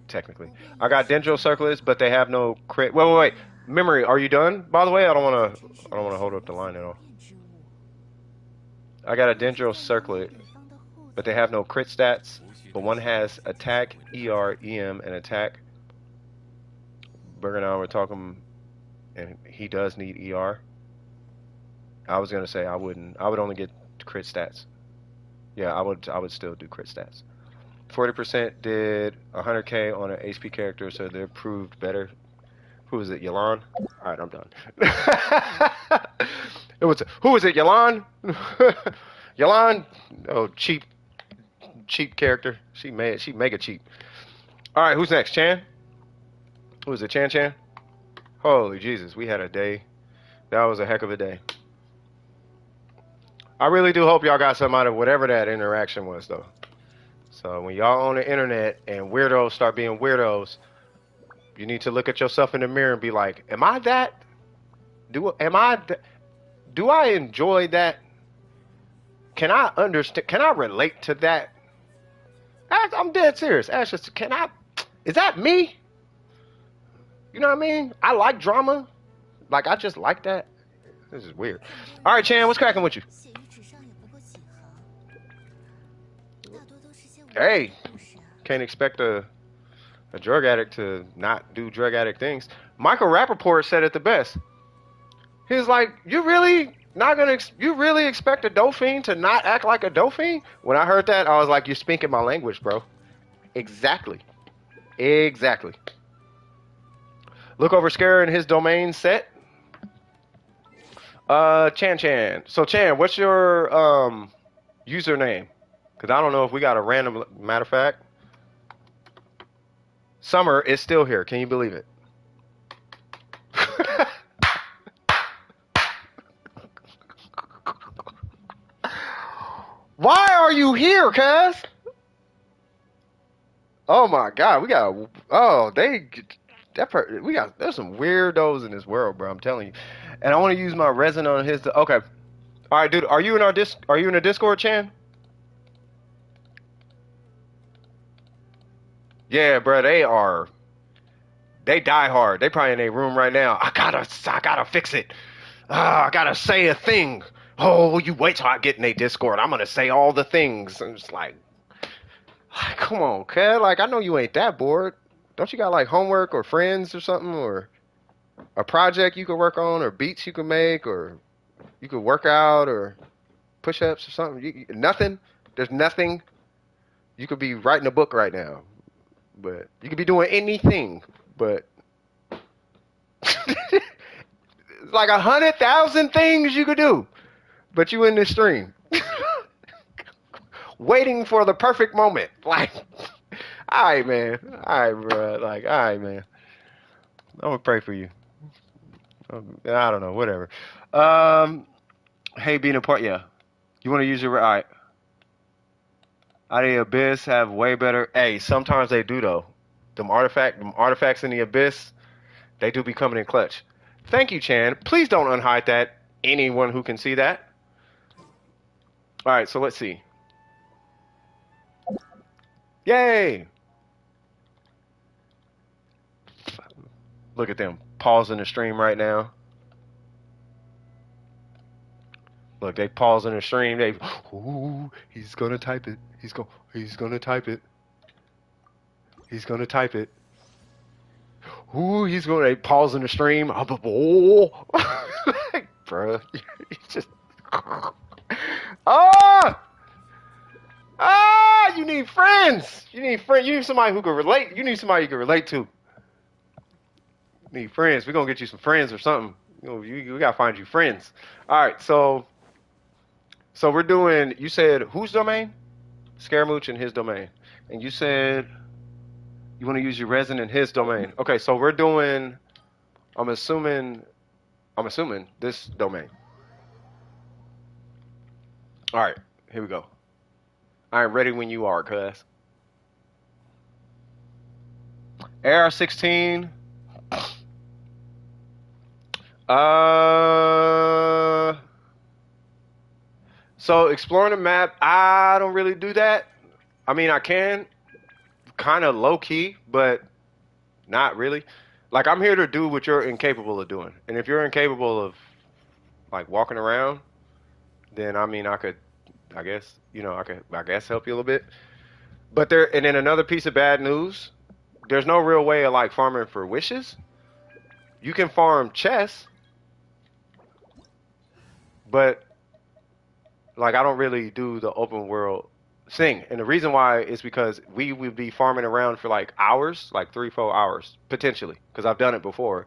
technically. I got Dendro Circlets, but they have no crit. Wait. Memory, are you done? By the way, I don't want to hold up the line at all. I got a Dendro Circlet, but they have no crit stats. But one has attack, ER, EM, and attack. Burger and I were talking, and he does need ER. I was gonna say I wouldn't. I would only get crit stats. Yeah, I would still do crit stats. 40% did 100K on an HP character, so they're proved better. Who is it, Yalan? All right, I'm done. Who is it, Yalan? Yalan? Oh, cheap character. She mega cheap. All right, who's next? Chan? Who is it? Chan? Holy Jesus, we had a day. That was a heck of a day. I really do hope y'all got something out of whatever that interaction was, though. So when y'all on the internet and weirdos start being weirdos, you need to look at yourself in the mirror and be like, "Am I that? Do I enjoy that? Can I understand? Can I relate to that?" I'm dead serious. Ask just, is that me? You know what I mean? I like drama. Like, I just like that. This is weird. All right, Chan, what's cracking with you? Hey, can't expect a drug addict to not do drug addict things. Michael Rappaport said it the best. He was like, you really expect a Dauphine to not act like a Dauphine? When I heard that, I was like, you're speaking my language, bro. Exactly. Look over Scare in his domain set. Chan. So Chan, what's your username? Because I don't know if we got a random. Matter of fact, summer is still here. Can you believe it? Why are you here, cuz? Oh my God, we got. Oh, they. We got. There's some weirdos in this world, bro. I'm telling you. And I want to use my resin on his. Okay. All right, dude. Are you in our disc? Are you in the Discord, Chan? Yeah, bro. They are. They die hard. They probably in their room right now. I gotta fix it. I gotta say a thing. Oh, you wait till I get in a Discord. I'm gonna say all the things. I'm just like, come on, cuz. Like, I know you ain't that bored. Don't you got like homework or friends or something, or a project you could work on, or beats you could make, or you could work out, or push-ups or something? Nothing. There's nothing. You could be writing a book right now, but you could be doing anything. But it's like 100,000 things you could do, but you in this stream, waiting for the perfect moment. Like, all right, man. All right, bro. Like, all right, man. I'm gonna pray for you. I don't know. Whatever. Um. Hey, being a part. Yeah. You want to use your. All right. Out of the abyss have way better. Hey, sometimes they do though. Them artifacts in the abyss, they do be coming in clutch. Thank you, Chan. Please don't unhide that. Anyone who can see that. All right, so let's see. Yay! Look at them pausing the stream right now. Look, they pausing the stream. They, ooh, he's gonna type it. He's gonna type it. He's gonna type it. Ooh, they pausing the stream. Oh, bro, you just. Ah! Ah! You need friends. You need friends. You need somebody who can relate. You need somebody you can relate to. You need friends. We're gonna get you some friends or something. We gotta find you friends. All right, so we're doing. You said whose domain? Scaramouche in his domain, and you said you want to use your resin in his domain. Okay, so we're doing. I'm assuming this domain. All right, here we go. I'm ready when you are, cuz. AR60. So exploring the map, I don't really do that. I mean, I can, kind of low key, but not really. Like, I'm here to do what you're incapable of doing. And if you're incapable of like walking around, then I mean, I guess, I guess help you a little bit. And then another piece of bad news, there's no real way of like farming for wishes. You can farm chests, but like I don't really do the open world thing. And the reason why is because we would be farming around for like hours, like 3, 4 hours potentially, because I've done it before,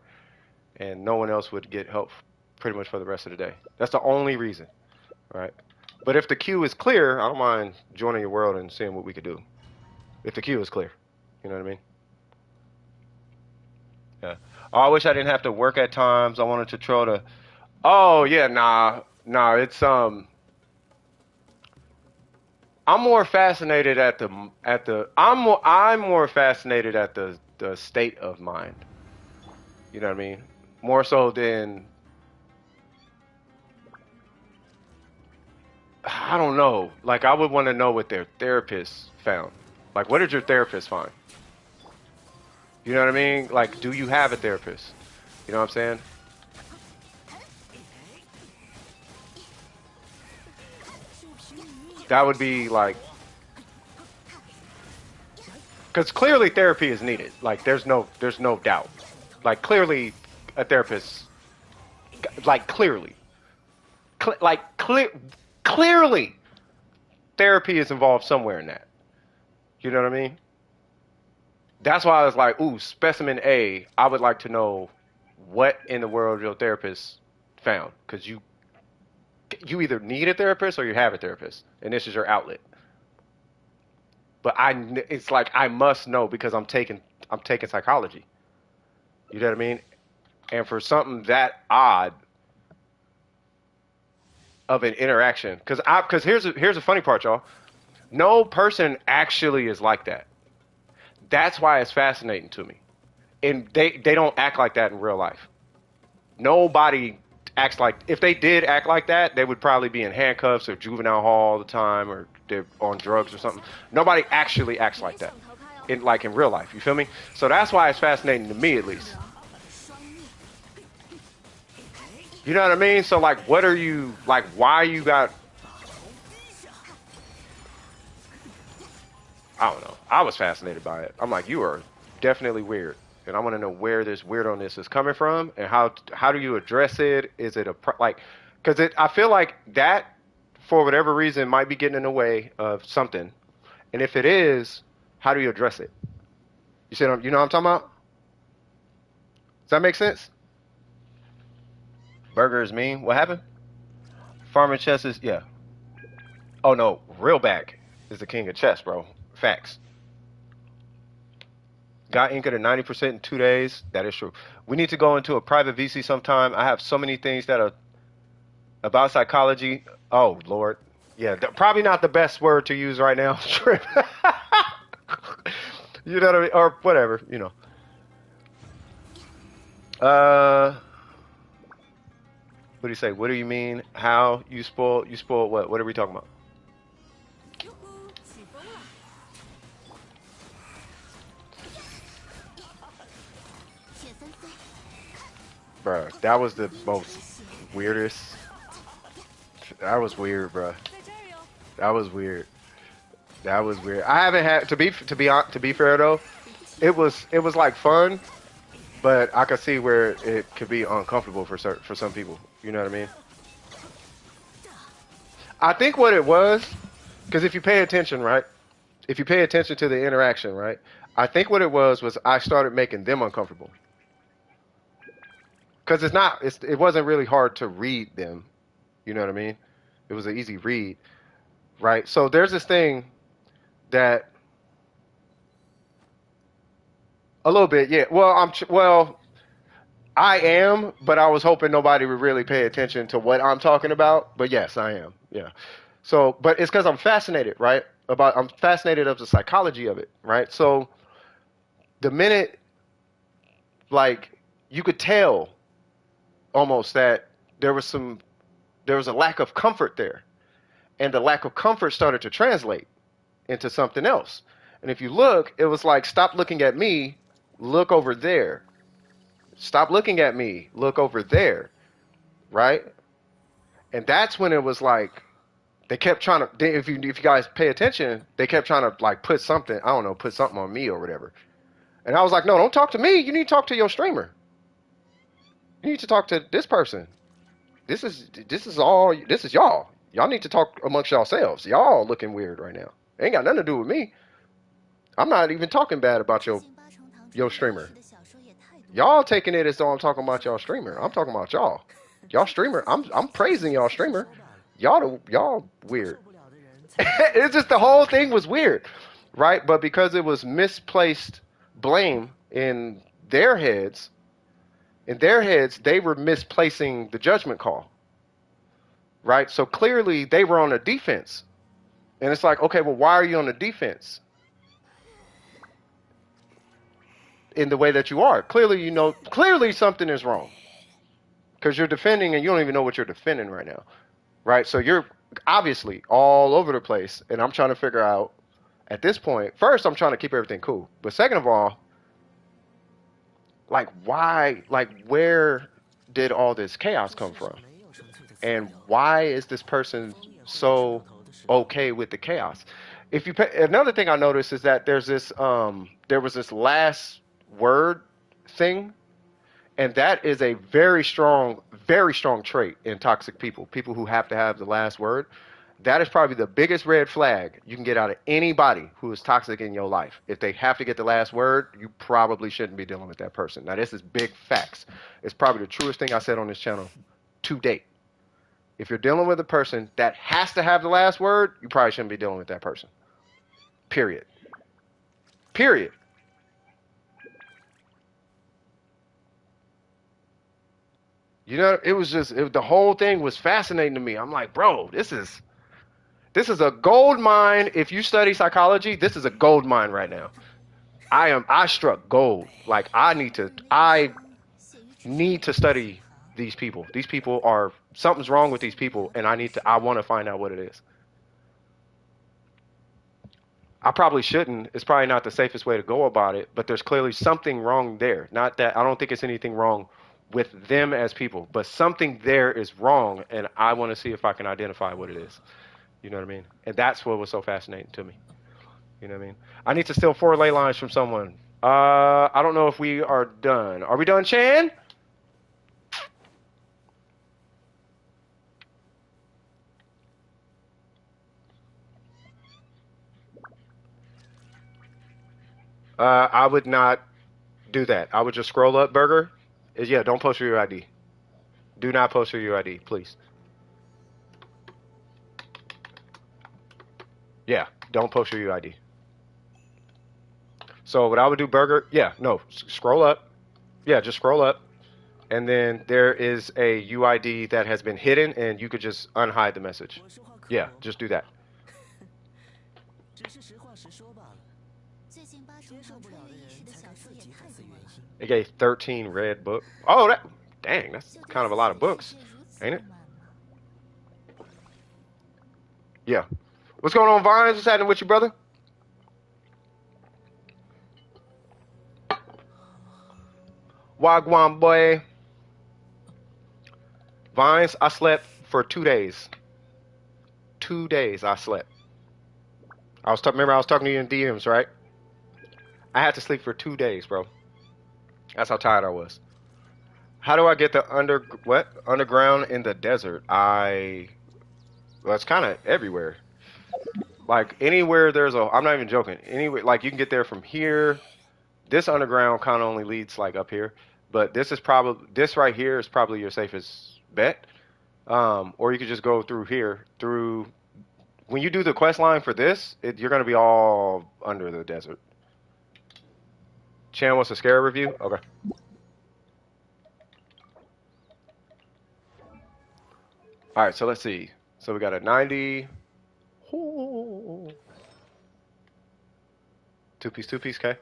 and no one else would get help pretty much for the rest of the day. That's the only reason, right? But if the queue is clear, I don't mind joining your world and seeing what we could do. If the queue is clear, you know what I mean? Yeah. Oh, I wish I didn't have to work at times. I wanted to throw the. Oh yeah, nah. It's I'm more fascinated I'm more fascinated at the state of mind. You know what I mean? More so than I don't know. Like I would want to know what their therapist found. Like what did your therapist find? You know what I mean? Like do you have a therapist? You know what I'm saying? That would be like because clearly therapy is needed. Like there's no doubt. Like clearly a therapist like clearly clearly therapy is involved somewhere in that. You know what I mean? That's why I was like, ooh, specimen A, I would like to know what in the world your therapist found. Because you either need a therapist or you have a therapist. And this is your outlet. but it's like I must know because I'm taking psychology. You know what I mean? And for something that odd of an interaction, because here's the funny part, y'all. No person actually is like that. That's why it's fascinating to me. And they don't act like that in real life. Nobody acts like, if they did act like that, they would probably be in handcuffs or juvenile hall all the time, or they're on drugs or something. Nobody actually acts like that in real life. You feel me? So that's why it's fascinating to me, at least. You know what I mean? So like, what are you like? Why you got? I don't know. I was fascinated by it. I'm like, you are definitely weird, and I want to know where this weirdness is coming from, and how do you address it? Is it like, because I feel like that, for whatever reason, might be getting in the way of something, and if it is, how do you address it? You know what I'm talking about? Does that make sense? Burger is mean. What happened? Farmer chess is, yeah. Oh no, real back is the king of chess, bro. Facts. Got Inca to 90% in 2 days. That is true. We need to go into a private VC sometime. I have so many things that are about psychology. Oh Lord, yeah, probably not the best word to use right now. You know what I mean, or whatever. You know. What do you say? What do you mean? How you spoil? You spoil what? What are we talking about? Bruh, that was the most weirdest. That was weird, bruh. That was weird. That was weird. I haven't had to be fair though. It was like fun, but I could see where it could be uncomfortable for some people. You know what I mean? I think what it was, because if you pay attention, right? If you pay attention to the interaction, right? I think what it was I started making them uncomfortable. Because it wasn't really hard to read them. You know what I mean? It was an easy read, right? So there's this thing that a little bit, yeah. Well, I am, but I was hoping nobody would really pay attention to what I'm talking about. But yes, I am. Yeah. So, but it's because I'm fascinated, right? I'm fascinated of the psychology of it, right? So the minute, like, you could tell almost that there was a lack of comfort there, and the lack of comfort started to translate into something else. And if you look, it was like, stop looking at me, look over there. Stop looking at me, look over there, right? And that's when it was like they kept trying to. If you guys pay attention, they kept trying to like put something. I don't know, put something on me or whatever. And I was like, no, don't talk to me. You need to talk to your streamer. You need to talk to this person. This is y'all. Y'all need to talk amongst yourselves. Y'all looking weird right now. Ain't got nothing to do with me. I'm not even talking bad about your streamer. Y'all taking it as though I'm talking about y'all streamer. I'm talking about y'all. Y'all streamer. I'm praising y'all streamer. Y'all weird. It's just the whole thing was weird, right? But because it was misplaced blame in their heads, they were misplacing the judgment call, right? So clearly they were on the defense. And it's like, okay, well, why are you on the defense in the way that you are? Clearly something is wrong because you're defending and you don't even know what you're defending right now, right? So you're obviously all over the place. And I'm trying to figure out at this point, first, I'm trying to keep everything cool. But second of all, like, why, like, where did all this chaos come from? And why is this person so okay with the chaos? Another thing I noticed is that there was this last word thing, and that is a very strong trait in toxic people who have to have the last word. That is probably the biggest red flag you can get out of anybody who is toxic in your life. If they have to get the last word, you probably shouldn't be dealing with that person. Now, this is big facts. It's probably the truest thing I said on this channel to date. If you're dealing with a person that has to have the last word, you probably shouldn't be dealing with that person. Period. Period. You know, it was just the whole thing was fascinating to me. I'm like, bro, this is a gold mine. If you study psychology, this is a gold mine right now. I struck gold. Like I need to study these people. These people are something's wrong with these people, and I want to find out what it is. I probably shouldn't. It's probably not the safest way to go about it, but there's clearly something wrong there. Not that I don't think it's anything wrong with them as people, but something there is wrong, and I want to see if I can identify what it is. You know what I mean? And that's what was so fascinating to me. You know what I mean? I need to steal 4 ley lines from someone. I don't know if we are done. Are we done, Chan? I would not do that. I would just scroll up, Burger. Yeah, don't post your ID. Do not post your ID, please. Yeah, don't post your ID. So what I would do, Burger, yeah, no, scroll up. Yeah, just scroll up. And then there is a UID that has been hidden, and you could just unhide the message. Yeah, just do that. It gave 13 red book. Oh, dang, that's kind of a lot of books, ain't it? Yeah. What's going on, Vines? What's happening with you, brother? Wagwan boy. Vines, I slept for 2 days. 2 days I slept. Remember I was talking to you in DMs, right? I had to sleep for 2 days, bro. That's how tired I was. How do I get the underground in the desert? Well, it's kind of everywhere. Like anywhere I'm not even joking. Anywhere, like you can get there from here. This underground kind of only leads like up here, but this right here is probably your safest bet. Or you could just go through here. When you do the quest line for this, you're gonna be all under the desert. Chan wants a scare review. Okay. All right, so let's see. So we got a 90. Ooh. Two piece, okay.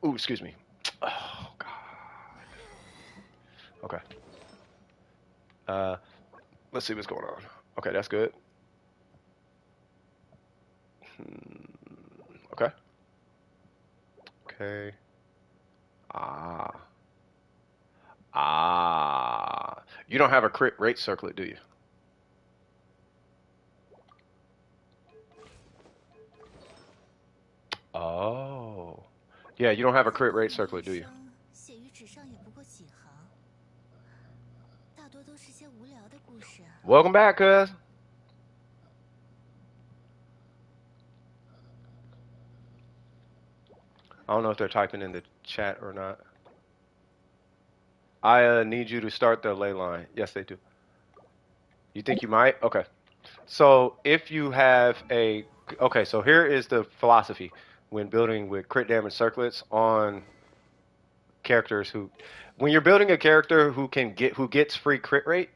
Ooh, excuse me. Oh, God. Okay. Let's see what's going on. Okay, that's good. Okay. Okay. You don't have a crit rate circlet, do you? Oh. Yeah, you don't have a crit rate circlet, do you? Welcome back, cuz. I don't know if they're typing in the chat or not. I need you to start the ley line. Yes, they do. You think you might? Okay. So if you have okay, so here is the philosophy when building with crit damage circlets on characters when you're building a character who gets free crit rate,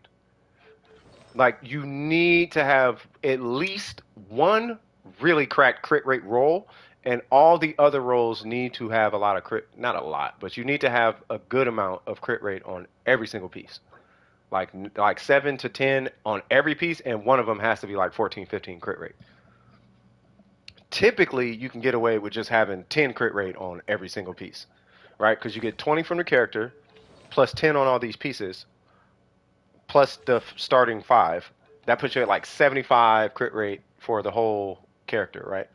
like you need to have at least one really cracked crit rate roll, and all the other rolls need to have a lot of crit, not a lot, but you need to have a good amount of crit rate on every single piece. Like 7 to 10 on every piece, and one of them has to be like 14, 15 crit rate. Typically, you can get away with just having 10 crit rate on every single piece, right? Because you get 20 from the character, plus 10 on all these pieces, plus the starting 5. That puts you at like 75 crit rate for the whole character, right?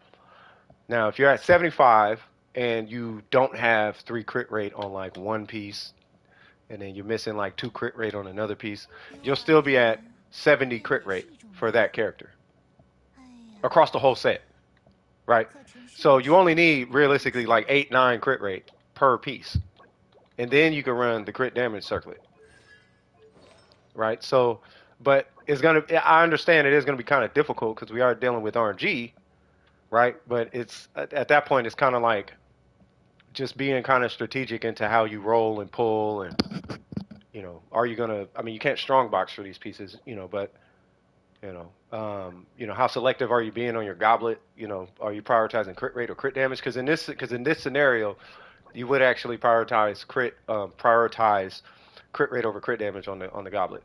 Now, if you're at 75 and you don't have 3 crit rate on like one piece, and then you're missing like 2 crit rate on another piece, you'll still be at 70 crit rate for that character across the whole set, right? So you only need realistically like 8, 9 crit rate per piece, and then you can run the crit damage circlet, right? So But it's gonna. I understand it is gonna be kind of difficult because we are dealing with RNG, right? But it's at that point, it's kind of like just being kind of strategic into how you roll and pull, and are you gonna? I mean, you can't strongbox for these pieces, but how selective are you being on your goblet? Are you prioritizing crit rate or crit damage? Because in this scenario, you would actually prioritize crit rate over crit damage on the goblet.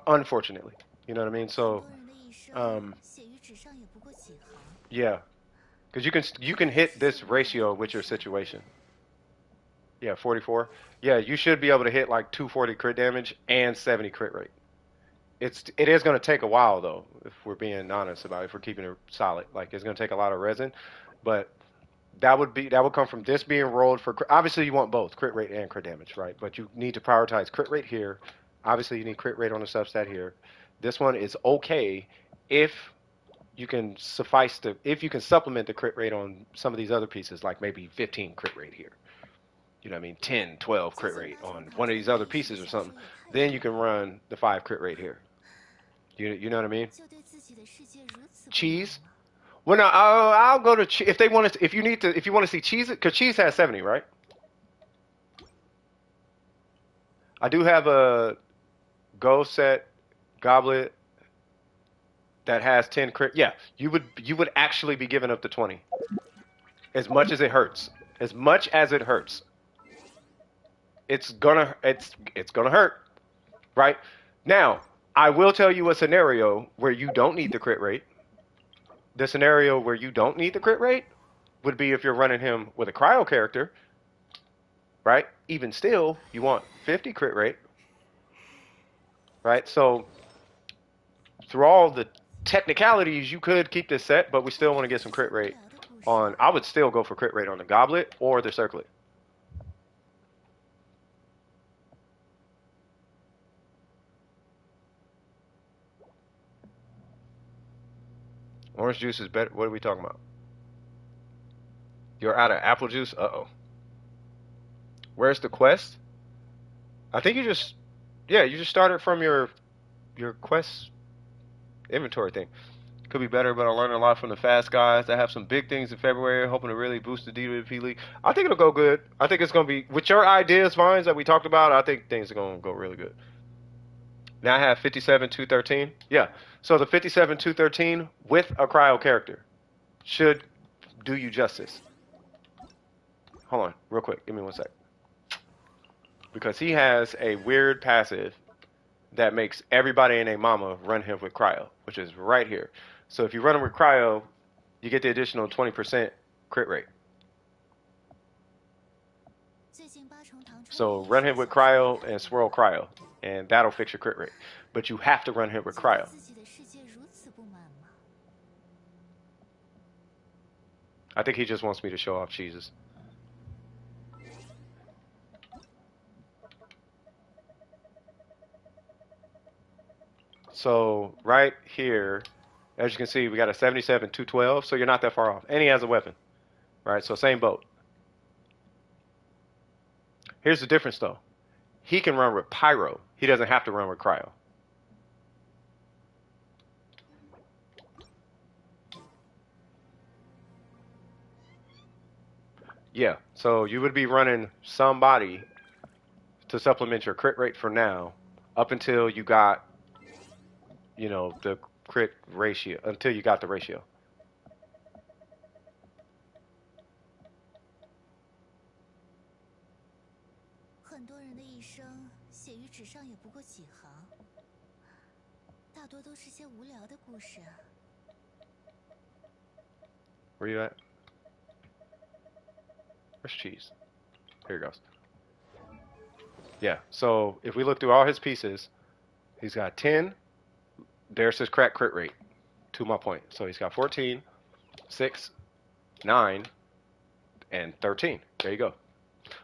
Unfortunately, you know what I mean. So um, yeah, because you can hit this ratio with your situation. Yeah, 44. Yeah, you should be able to hit like 240 crit damage and 70 crit rate. It is going to take a while though, if we're being honest about it, if we're keeping it solid. Like it's going to take a lot of resin, but that would come from this being rolled for obviously you want both crit rate and crit damage, right? But you need to prioritize crit rate here. Obviously you need crit rate on the substat here. This one is okay if you can supplement the crit rate on some of these other pieces, like maybe 15 crit rate here. You know what I mean? 10, 12 crit rate on one of these other pieces or something. Then you can run the 5 crit rate here. You know what I mean? Cheese. Well, no, I'll go to cheese if they want to. If you want to see cheese, because cheese has 70, right? I do have a go set goblet that has 10 crit. Yeah, you would actually be giving up the 20. As much as it hurts. As much as it hurts. It's gonna hurt, right? Now, I will tell you a scenario where you don't need the crit rate. The scenario where you don't need the crit rate would be if you're running him with a cryo character, right? Even still, you want 50 crit rate, right? So through all the technicalities, you could keep this set, but we still want to get some crit rate on. I would still go for crit rate on the goblet or the circlet. Orange juice is better. What are we talking about? You're out of apple juice? Uh-oh. Where's the quest? I think you just started from your quest inventory thing. Could be better, but I learned a lot from the fast guys. I have some big things in February, hoping to really boost the DWP League. I think it'll go good. I think it's going to be, with your ideas, Vines, that we talked about, I think things are going to go really good. Now I have 57-213. Yeah. So the 57-213 with a cryo character should do you justice. Hold on, real quick. Give me 1 sec. Because he has a weird passive that makes everybody and their mama run him with cryo, which is right here. So if you run him with cryo, you get the additional 20% crit rate. So run him with cryo and swirl cryo, and that'll fix your crit rate. But you have to run him with cryo. I think he just wants me to show off cheeses. So right here, as you can see, we got a 77-212, so you're not that far off. And he has a weapon, right? So same boat. Here's the difference, though. He can run with pyro. He doesn't have to run with cryo. Yeah, so you would be running somebody to supplement your crit rate for now, up until you got, the crit ratio, until you got the ratio. Where you at? Where's cheese? Here it goes. Yeah, so if we look through all his pieces, he's got 10. There's his crit rate, to my point. So he's got 14, 6, 9, and 13. There you go.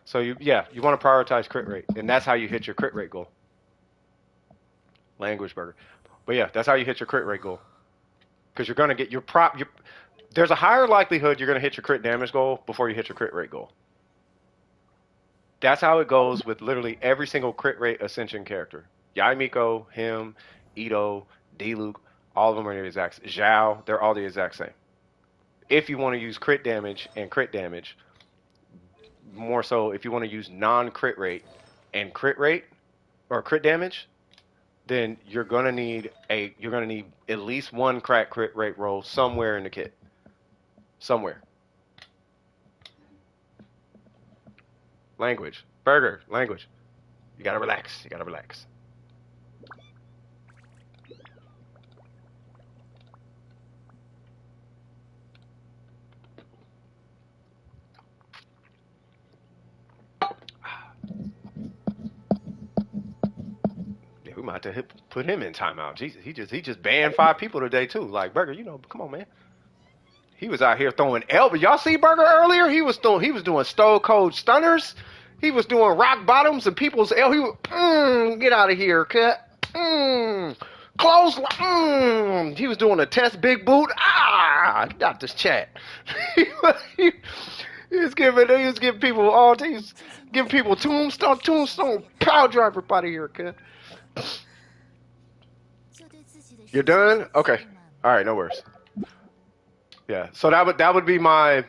So you want to prioritize crit rate, and that's how you hit your crit rate goal. Language burger. But yeah, that's how you hit your crit rate goal. Because you're going to get there's a higher likelihood you're going to hit your crit damage goal before you hit your crit rate goal. That's how it goes with literally every single crit rate Ascension character. Yaimiko, him, Ito, D-Luke, all of them are the exact same. Zhao, they're all the exact same. If you want to use crit damage and crit damage, more so if you want to use non-crit rate and crit rate or crit damage, then you're gonna need at least one crit rate roll somewhere in the kit. Somewhere. Language. Burger. Language. You gotta relax. You gotta relax. Yeah, we might have to put him in timeout. Jesus, he just banned 5 people today too. Like Burger, come on, man. He was out here throwing elbow. Y'all see Burger earlier? He was doing stone cold stunners. He was doing rock bottoms and people's elbow. He was get out of here, cut. Close. He was doing a test big boot. Got this chat. he, he was giving people all these, giving people tombstone power driver out of here, cut. You're done? Okay. All right, no worries. Yeah. So that would be my.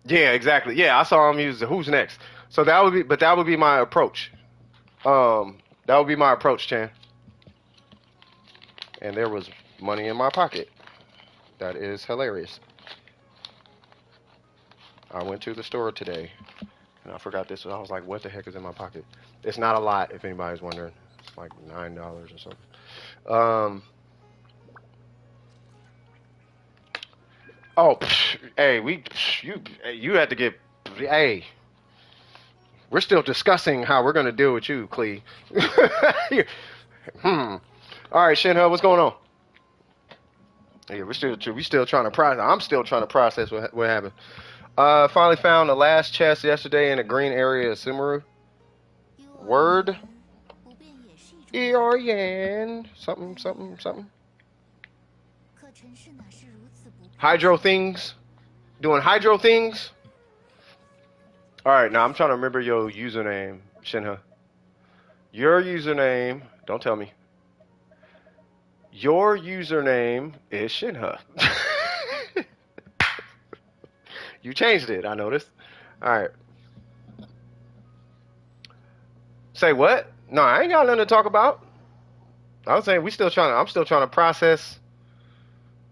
Yeah, exactly. Yeah, I saw him use the who's next. So that would be my approach. That would be my approach, Chan. And there was money in my pocket. That is hilarious. I went to the store today and I forgot this. I was like, what the heck is in my pocket? It's not a lot, if anybody's wondering. It's like $9 or something. Oh, hey, you had to get, hey, we're still discussing how we're gonna deal with you, Clee. All right, Shinho, what's going on? Yeah, we still trying to process. I'm still trying to process what happened. Finally found the last chest yesterday in the green area of Sumeru. Word. Eorian. Something. Hydro things. Doing hydro things. Alright, now I'm trying to remember your username, Shinha. Your username, don't tell me. Your username is Shinha. You changed it, I noticed. Alright. Say what? No, I ain't got nothing to talk about. I was saying I'm still trying to process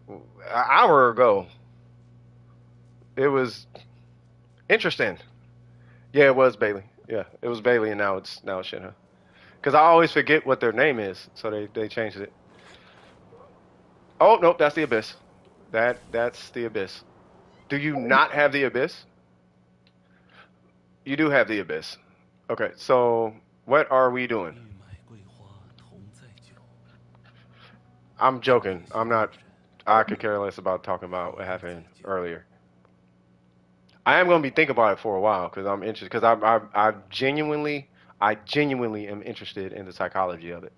an hour ago. It was interesting. Yeah, it was Bailey. Yeah, it was Bailey, and now it's Shinha. Because I always forget what their name is, so they changed it. Oh nope, that's the Abyss. That's the Abyss. Do you not have the Abyss? You do have the Abyss. Okay, so what are we doing? I'm joking. I'm not. I could care less about talking about what happened earlier. I am going to be thinking about it for a while because I'm interested. Because I genuinely am interested in the psychology of it.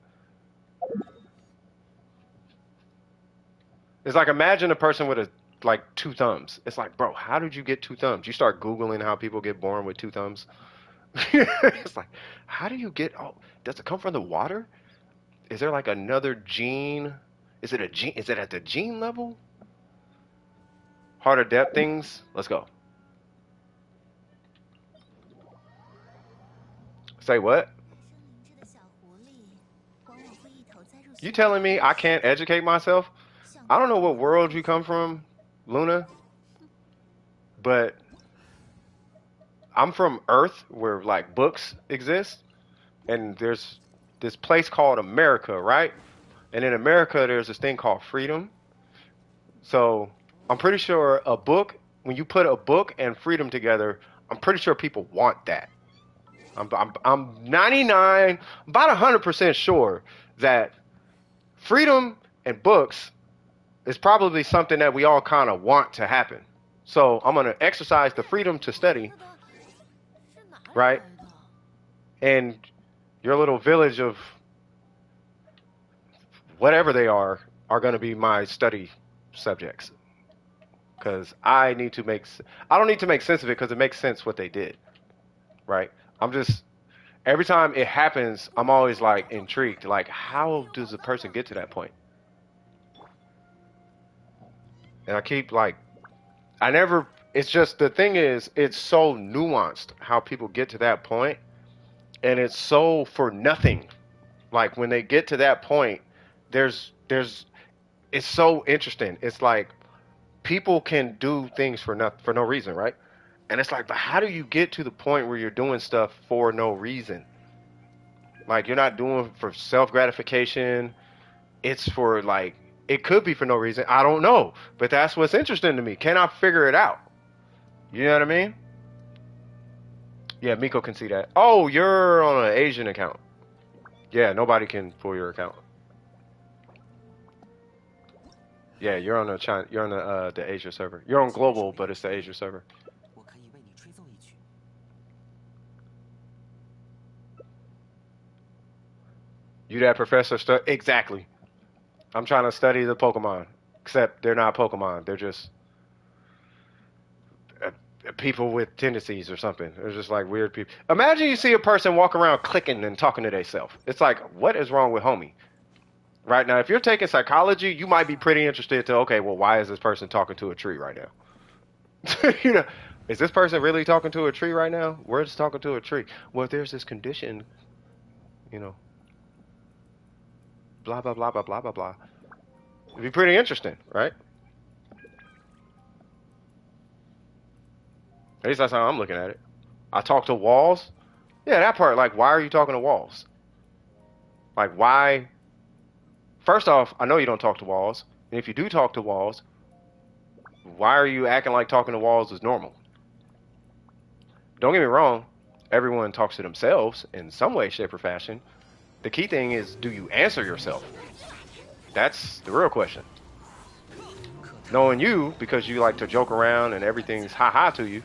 It's like imagine a person with like 2 thumbs. It's like, bro, how did you get 2 thumbs? You start Googling how people get born with 2 thumbs. It's like, how do you get? Oh, does it come from the water? Is there like another gene? Is it a gene? Is it at the gene level? Harder depth things. Let's go. Say what? You telling me I can't educate myself? I don't know what world you come from, Luna, but I'm from Earth where like books exist, and there's this place called America, right? And in America, there's this thing called freedom. So I'm pretty sure when you put a book and freedom together, I'm pretty sure people want that. I'm 99, about 100% sure that freedom and books is probably something that we all kind of want to happen. So I'm going to exercise the freedom to study, right? And your little village of whatever they are going to be my study subjects. Because I don't need to make sense of it because it makes sense what they did, right? I'm just every time it happens, I'm always like intrigued. Like, how does a person get to that point? And I keep like, I never. It's just the thing is, it's so nuanced how people get to that point, and it's so for nothing. Like when they get to that point, there's it's so interesting. It's like people can do things for no reason, right? And it's like, but how do you get to the point where you're doing stuff for no reason? Like you're not doing for self gratification. It's for like it could be for no reason. I don't know, but that's what's interesting to me. Can I figure it out? You know what I mean? Yeah, Miko can see that. Oh, you're on an Asian account. Yeah, nobody can pull your account. Yeah, you're on the China. You're on the Asia server. You're on global, but it's the Asia server. You that professor stuff? Exactly. I'm trying to study the Pokemon, except they're not Pokemon. They're just uh, people with tendencies or something. They're just like weird people. Imagine you see a person walk around clicking and talking to themselves. It's like, what is wrong with homie? Right now, if you're taking psychology, you might be pretty interested to, okay, well, why is this person talking to a tree right now? You know, is this person really talking to a tree right now? We're just talking to a tree. Well, there's this condition, you know, blah, blah, blah, blah, blah, blah, blah. It'd be pretty interesting, right? At least that's how I'm looking at it. I talk to walls. Yeah, that part, like, why are you talking to walls? Like, why? First off, I know you don't talk to walls. And if you do talk to walls, why are you acting like talking to walls is normal? Don't get me wrong, everyone talks to themselves in some way, shape, or fashion. The key thing is, do you answer yourself? That's the real question. Knowing you, because you like to joke around and everything's ha-ha to you,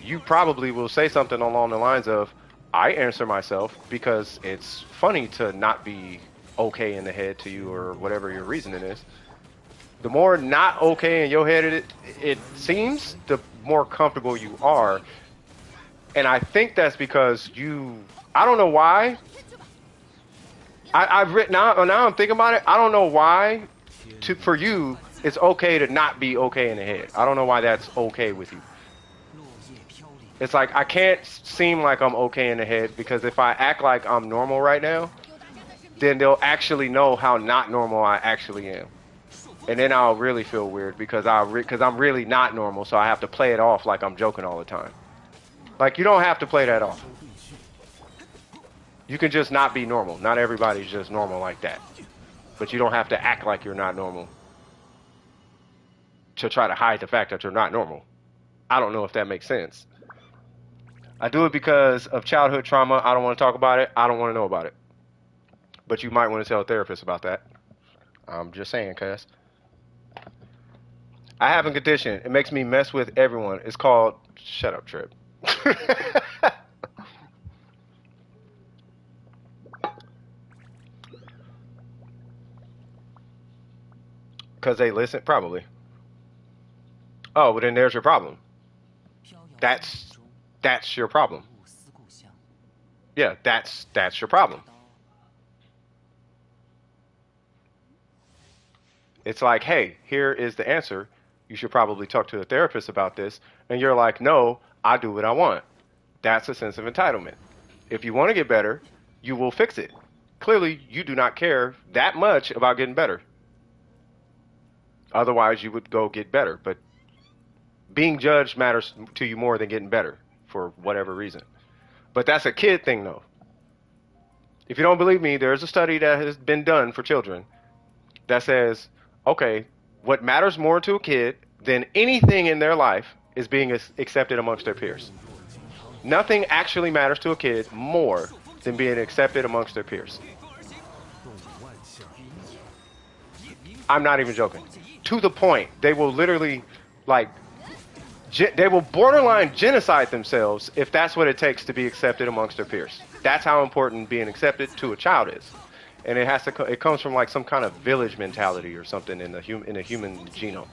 you probably will say something along the lines of, I answer myself because it's funny to not be okay in the head to you or whatever your reasoning is. The more not okay in your head it seems, the more comfortable you are. And I think that's because I don't know why. I've written now I'm thinking about it. I don't know why for you it's okay to not be okay in the head. I don't know why that's okay with you. It's like I can't seem like I'm okay in the head because if I act like I'm normal right now, then they'll actually know how not normal I actually am. And then I'll really feel weird because I'm really not normal, so I have to play it off like I'm joking all the time. Like you don't have to play that off. You can just not be normal. Not everybody's just normal like that. But you don't have to act like you're not normal to try to hide the fact that you're not normal. I don't know if that makes sense. I do it because of childhood trauma. I don't want to talk about it. I don't want to know about it. But you might want to tell a therapist about that. I'm just saying, cuz. I have a condition. It makes me mess with everyone. It's called shut up, Trip. Because they listen? Probably. Oh, well then there's your problem. That's your problem. Yeah, that's your problem. It's like, hey, here is the answer. You should probably talk to a therapist about this. And you're like, no, I do what I want. That's a sense of entitlement. If you want to get better, you will fix it. Clearly, you do not care that much about getting better. Otherwise, you would go get better. But being judged matters to you more than getting better for whatever reason. But that's a kid thing, though. If you don't believe me, there's a study that has been done for children that says, okay, what matters more to a kid than anything in their life is being accepted amongst their peers. Nothing actually matters to a kid more than being accepted amongst their peers. I'm not even joking. To the point, they will literally, like, they will borderline genocide themselves if that's what it takes to be accepted amongst their peers. That's how important being accepted to a child is. And it comes from like some kind of village mentality or something in the human genome.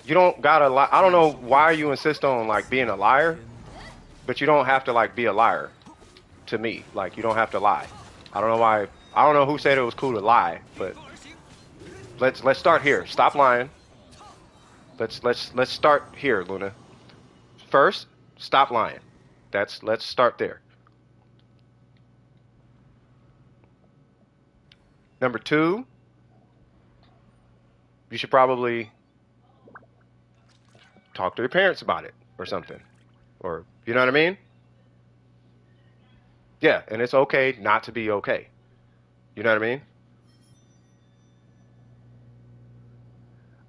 You don't gotta lie. I don't know why you insist on like being a liar, but you don't have to like be a liar to me. Like you don't have to lie. I don't know why. I don't know who said it was cool to lie, but let's start here. Stop lying. Let's start here, Luna. First, stop lying. Let's start there. Number two, you should probably talk to your parents about it or something. Or you know what I mean? Yeah, and it's okay not to be okay. You know what I mean?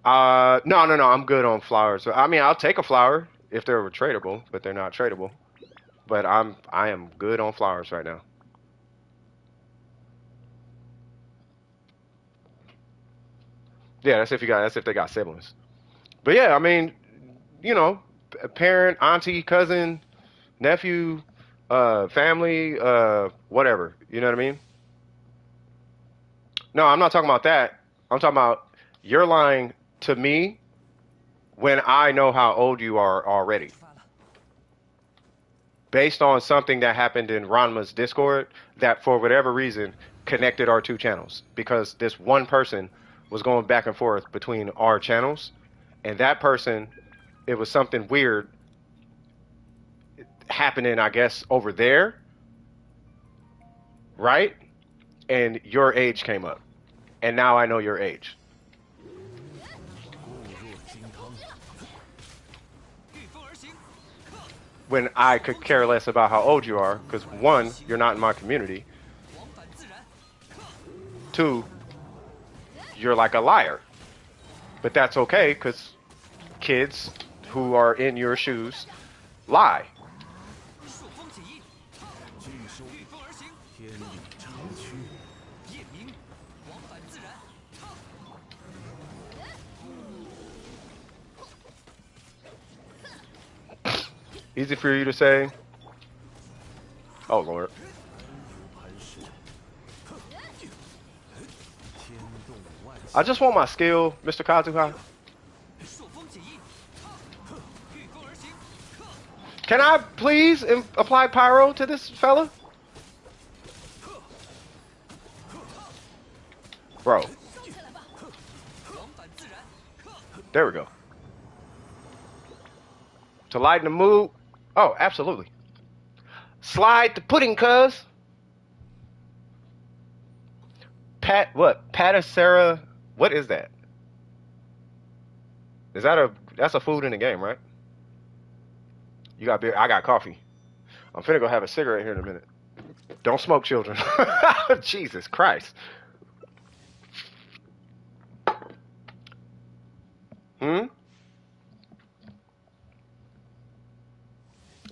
No. I'm good on flowers. I mean, I'll take a flower if they're tradable, but they're not tradable. But I am good on flowers right now. Yeah, that's if they got siblings. But yeah, I mean, you know, a parent, auntie, cousin, nephew, family, whatever. You know what I mean? No, I'm not talking about that. I'm talking about you're lying to me when I know how old you are already. Based on something that happened in Ranma's Discord that for whatever reason connected our two channels because this one person was going back and forth between our channels and that person it was something weird happening I guess over there, right? And your age came up. And now I know your age. When I could care less about how old you are because one, you're not in my community. Two, you're like a liar. But that's okay because kids who are in your shoes lie. Easy for you to say. Oh, Lord. I just want my skill, Mr. Kazuha. Can I please apply pyro to this fella? Bro. There we go. To lighten the mood. Oh, absolutely. Slide the pudding, cuz. Patacera, what is that? That's a food in the game, right? You got beer, I got coffee. I'm finna go have a cigarette here in a minute. Don't smoke, children. Jesus Christ. Hmm?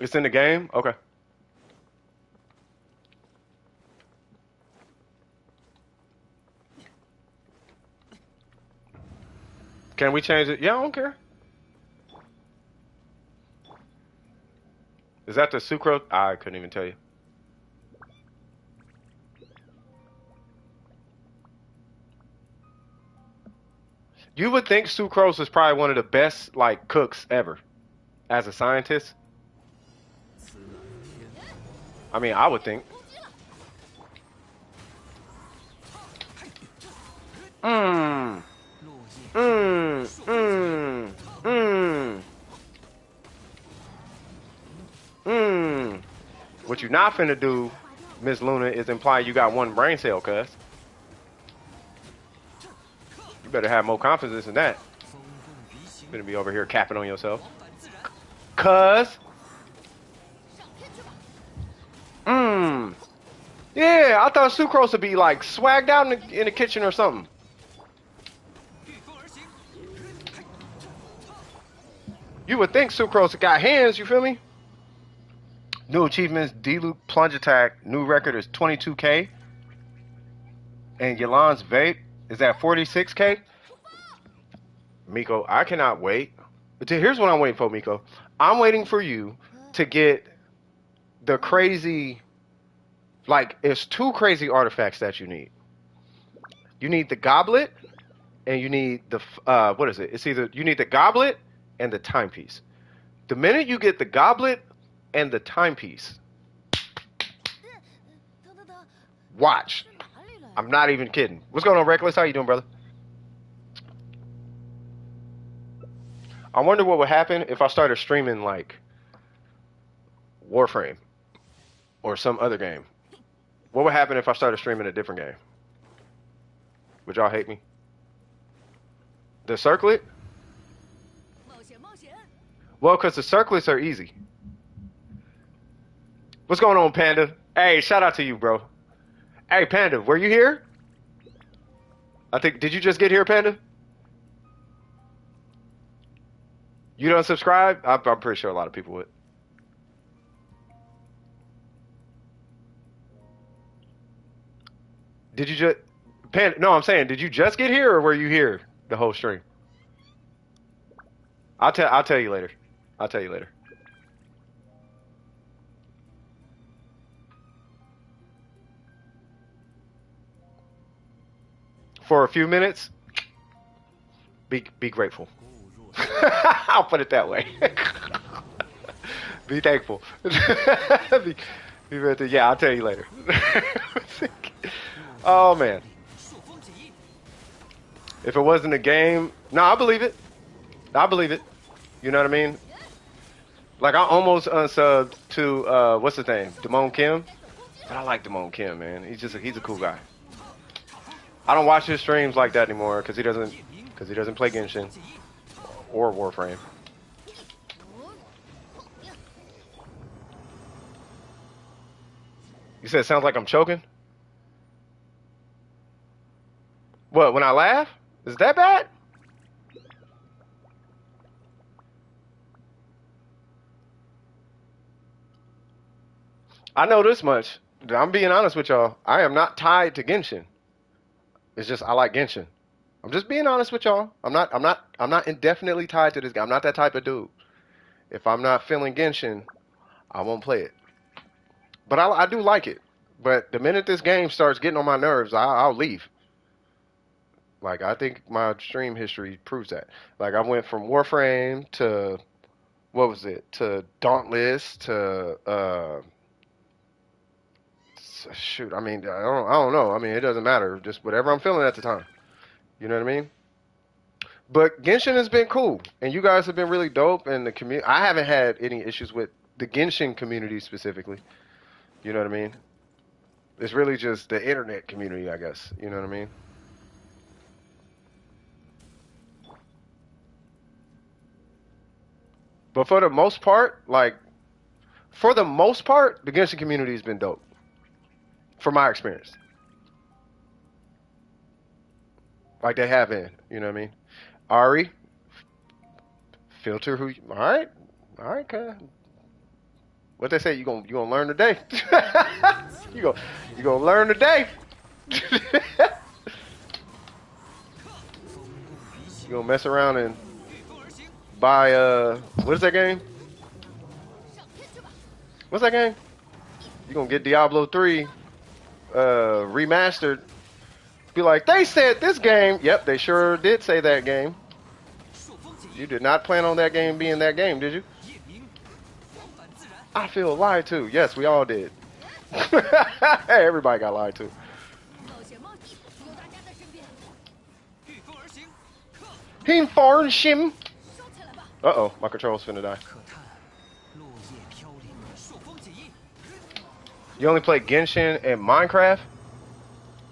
It's in the game? Okay. Can we change it? Yeah, I don't care. Is that the sucrose? I couldn't even tell you. You would think sucrose is probably one of the best like cooks ever as a scientist. I mean, I would think. Mmm. Mmm. Mmm. Mmm. Mmm. What you not finna do, Miss Luna, is imply you got one brain cell, cuz. You better have more confidence in that. You're gonna be over here capping on yourself. Cuz. Mmm. Yeah, I thought sucrose would be like swagged out in the kitchen or something. You would think sucrose got hands, you feel me? New achievements, D-Loop Plunge Attack, new record is 22K. And Yolan's vape is at 46K. Miko, I cannot wait. But here's what I'm waiting for, Miko. I'm waiting for you to get the crazy, like, it's two crazy artifacts that you need. You need the goblet and you need the what is it? It's either you need the goblet and the timepiece. The minute you get the goblet and the timepiece, watch. I'm not even kidding. What's going on, Reckless? How you doing, brother? I wonder what would happen if I started streaming like Warframe or some other game. What would happen if I started streaming a different game? Would y'all hate me? The circlet? Well, because the circlets are easy. What's going on, Panda? Hey, shout out to you, bro. Hey, Panda, were you here? I think, did you just get here, Panda? You don't subscribe? I'm pretty sure a lot of people would. Did you just, Panda, no, I'm saying, did you just get here or were you here the whole stream? I'll tell you later. I'll tell you later. For a few minutes, be grateful. I'll put it that way. Be thankful. Yeah, I'll tell you later. Oh man. If it wasn't a game, no, I believe it. I believe it. You know what I mean? Like I almost unsubbed to what's his name, Damone Kim, but I like Damone Kim, man. He's a cool guy. I don't watch his streams like that anymore because he doesn't play Genshin or Warframe. You said it sounds like I'm choking? What, when I laugh? Is that bad? I know this much. I'm being honest with y'all. I am not tied to Genshin. It's just I like Genshin. I'm just being honest with y'all. I'm not indefinitely tied to this guy. I'm not that type of dude. If I'm not feeling Genshin, I won't play it. But I do like it. But the minute this game starts getting on my nerves, I'll leave. Like I think my stream history proves that. Like I went from Warframe to what was it? To Dauntless to shoot. I mean, I don't know. I mean, it doesn't matter. Just whatever I'm feeling at the time. You know what I mean? But Genshin has been cool, and you guys have been really dope. And the community, I haven't had any issues with the Genshin community specifically. You know what I mean? It's really just the internet community, I guess. You know what I mean? But for the most part, the Genshin community has been dope. From my experience. Like they have been, you know what I mean? Ari, filter who you, all right, cuz. What they say, you gonna learn today. you gonna learn today. You gonna mess around and buy what is that game? What's that game? You gonna get Diablo 3 remastered. Be like, they said this game. Yep, they sure did say that game. You did not plan on that game being that game, did you? I feel lied to. Yes, we all did. Hey, everybody got lied to. Shim. Uh-oh, my control's finna die. You only play Genshin and Minecraft?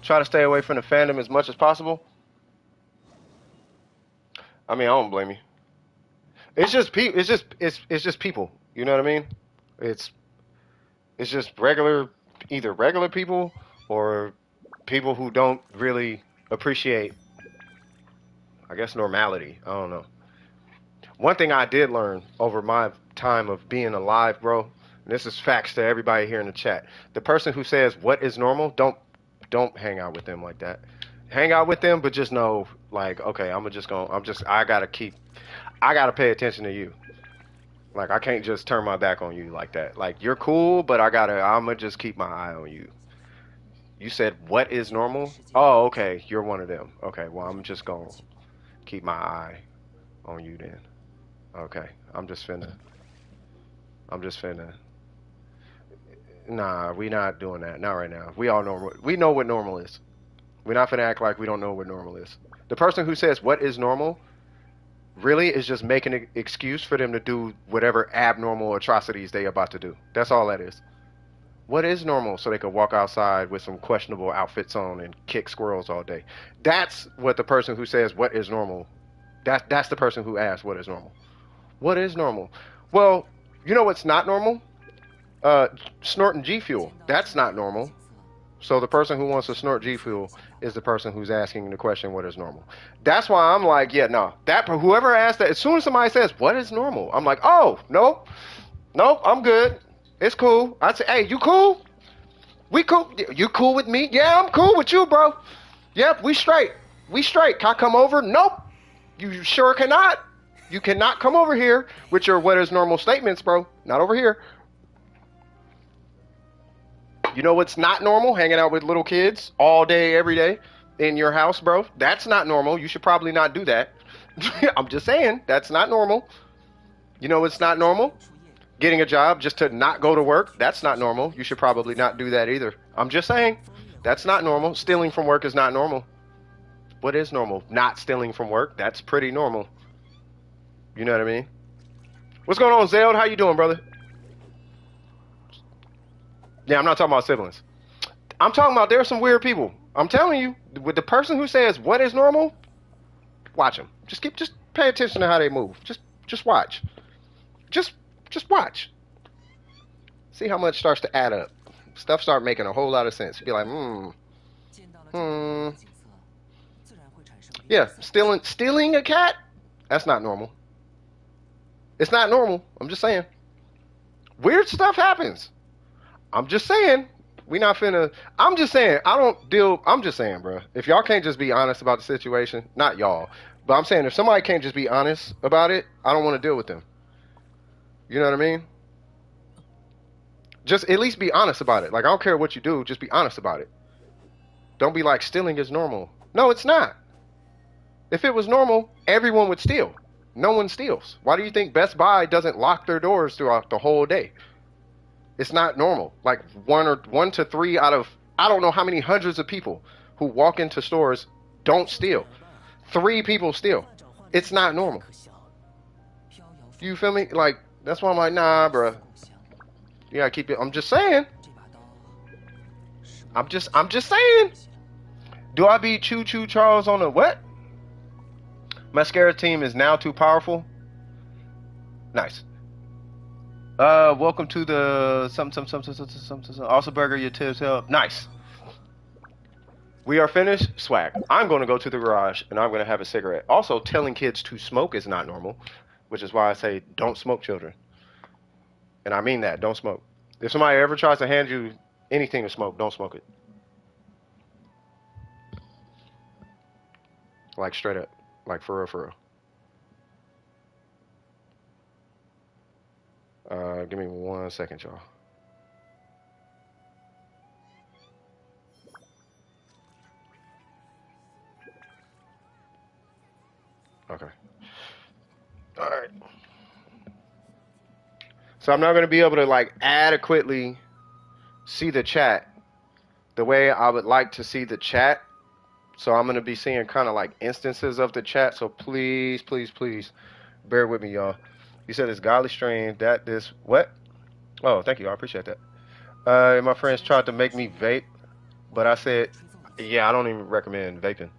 Try to stay away from the fandom as much as possible? I mean, I don't blame you. It's just people. It's just people. You know what I mean? It's just either regular people or people who don't really appreciate, I guess, normality. I don't know. One thing I did learn over my time of being alive, bro, and this is facts to everybody here in the chat. The person who says what is normal, don't hang out with them like that. Hang out with them, but just know, like, okay, I gotta pay attention to you. Like, I can't just turn my back on you like that. Like, you're cool, but I'ma just keep my eye on you. You said what is normal? Oh, okay. You're one of them. Okay. Well, I'm just gonna keep my eye on you then. Okay. I'm just finna. I'm just finna. Nah, we not doing that. Not right now. We all know. We know what normal is. We're not finna act like we don't know what normal is. The person who says what is normal really is just making an excuse for them to do whatever abnormal atrocities they about to do. That's all that is. What is normal so they could walk outside with some questionable outfits on and kick squirrels all day? That's what the person who says what is normal. That's the person who asks what is normal. What is normal? Well, you know what's not normal? Snorting G Fuel. That's not normal. So the person who wants to snort G Fuel is the person who's asking the question, what is normal? That's why I'm like, yeah, no. That whoever asked that, as soon as somebody says, what is normal? I'm like, oh, nope. Nope, I'm good. It's cool. I say, hey, you cool? We cool? You cool with me? Yeah, I'm cool with you, bro. Yep, we straight. We straight. Can I come over? Nope. You sure cannot. You cannot come over here with your what is normal statements, bro. Not over here. You know what's not normal? Hanging out with little kids all day, every day in your house, bro. That's not normal. You should probably not do that. I'm just saying, that's not normal. You know what's not normal? Getting a job just to not go to work. That's not normal. You should probably not do that either. I'm just saying, that's not normal. Stealing from work is not normal. What is normal? Not stealing from work. That's pretty normal. You know what I mean? What's going on, Zeld? How you doing, brother? Yeah, I'm not talking about siblings. I'm talking about there are some weird people. I'm telling you, with the person who says what is normal, watch them. Just pay attention to how they move. Just watch. Just watch. See how much starts to add up. Stuff start making a whole lot of sense. You'd be like, yeah, stealing a cat? That's not normal. It's not normal. I'm just saying. Weird stuff happens. I'm just saying, we not finna. I'm just saying, I don't deal. I'm just saying, bro. If y'all can't just be honest about the situation, not y'all, but I'm saying if somebody can't just be honest about it, I don't want to deal with them. You know what I mean? Just at least be honest about it. Like, I don't care what you do, just be honest about it. Don't be like, stealing is normal. No, it's not. If it was normal, everyone would steal. No one steals. Why do you think Best Buy doesn't lock their doors throughout the whole day? It's not normal. Like one to three out of I don't know how many hundreds of people who walk into stores don't steal. 3 people steal. It's not normal. You feel me? Like, that's why I'm like, nah, bro. You gotta keep it. I'm just saying. I'm just saying. Do I beat Choo Choo Charles on a what? Mascara team is now too powerful. Nice. Welcome to the some also burger your tips help. Nice. We are finished. Swag. I'm going to go to the garage and I'm going to have a cigarette. Also, telling kids to smoke is not normal, which is why I say don't smoke, children. And I mean that. Don't smoke. If somebody ever tries to hand you anything to smoke, don't smoke it. Like straight up. Like for real, for real. Give me 1 second, y'all. Okay. All right. So I'm not going to be able to like adequately see the chat the way I would like to see the chat. So I'm going to be seeing kind of like instances of the chat. So please, please, please bear with me, y'all. You said it's godly stream that this what? Oh, thank you. I appreciate that. My friends tried to make me vape, but I said, yeah, I don't even recommend vaping.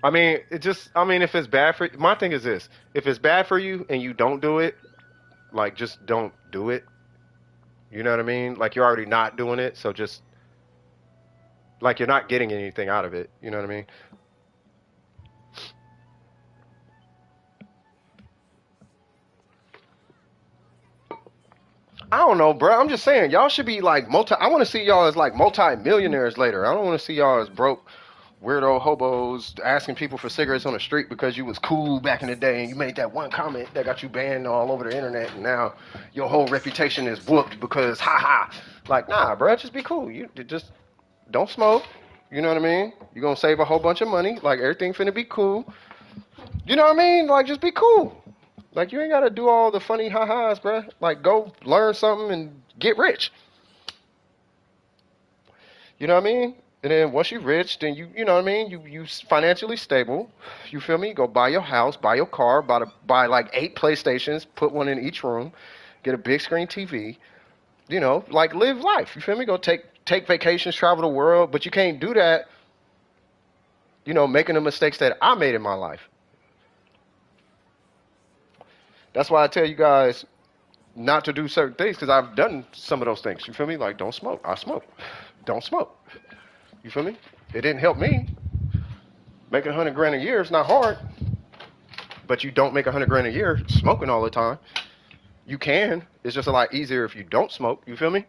I mean, if it's bad for my thing is this: if it's bad for you and you don't do it, like just don't do it. You know what I mean? Like you're already not doing it, so just like you're not getting anything out of it. You know what I mean? I don't know, bro. I'm just saying, y'all should be like I want to see y'all as like multi-millionaires later. I don't want to see y'all as broke weirdo hobos asking people for cigarettes on the street because you was cool back in the day and you made that one comment that got you banned all over the internet, and now your whole reputation is whooped because ha. Like, nah, bro, just be cool. You just don't smoke. You know what I mean? You're gonna save a whole bunch of money. Like, everything finna be cool. You know what I mean? Like, just be cool. Like, you ain't gotta do all the funny ha-has, bro. Like, go learn something and get rich. You know what I mean? And then once you're rich, then you know what I mean? You financially stable. You feel me? Go buy your house, buy your car, buy like 8 PlayStations, put one in each room, get a big screen TV. You know, like, live life. You feel me? Go take vacations, travel the world, but you can't do that, making the mistakes that I made in my life. That's why I tell you guys not to do certain things, because I've done some of those things. You feel me? Like, don't smoke. I smoke. Don't smoke. You feel me? It didn't help me. Making 100 grand a year is not hard, but you don't make 100 grand a year smoking all the time. You can. It's just a lot easier if you don't smoke. You feel me?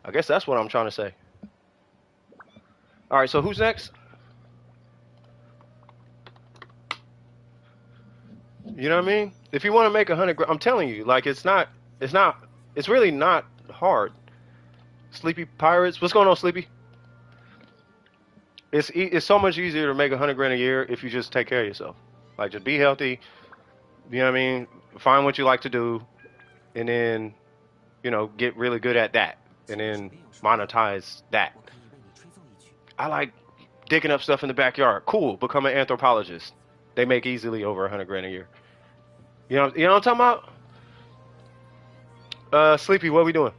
I guess that's what I'm trying to say. All right, so who's next? You know what I mean? If you want to make 100 grand, I'm telling you, like, it's really not hard. Sleepy Pirates, what's going on, Sleepy? It's so much easier to make 100 grand a year if you just take care of yourself. Like, just be healthy. You know what I mean? Find what you like to do, and then get really good at that, and then monetize that. I like digging up stuff in the backyard. Cool. Become an anthropologist. They make easily over 100 grand a year. You know what I'm talking about? Sleepy, what are we doing?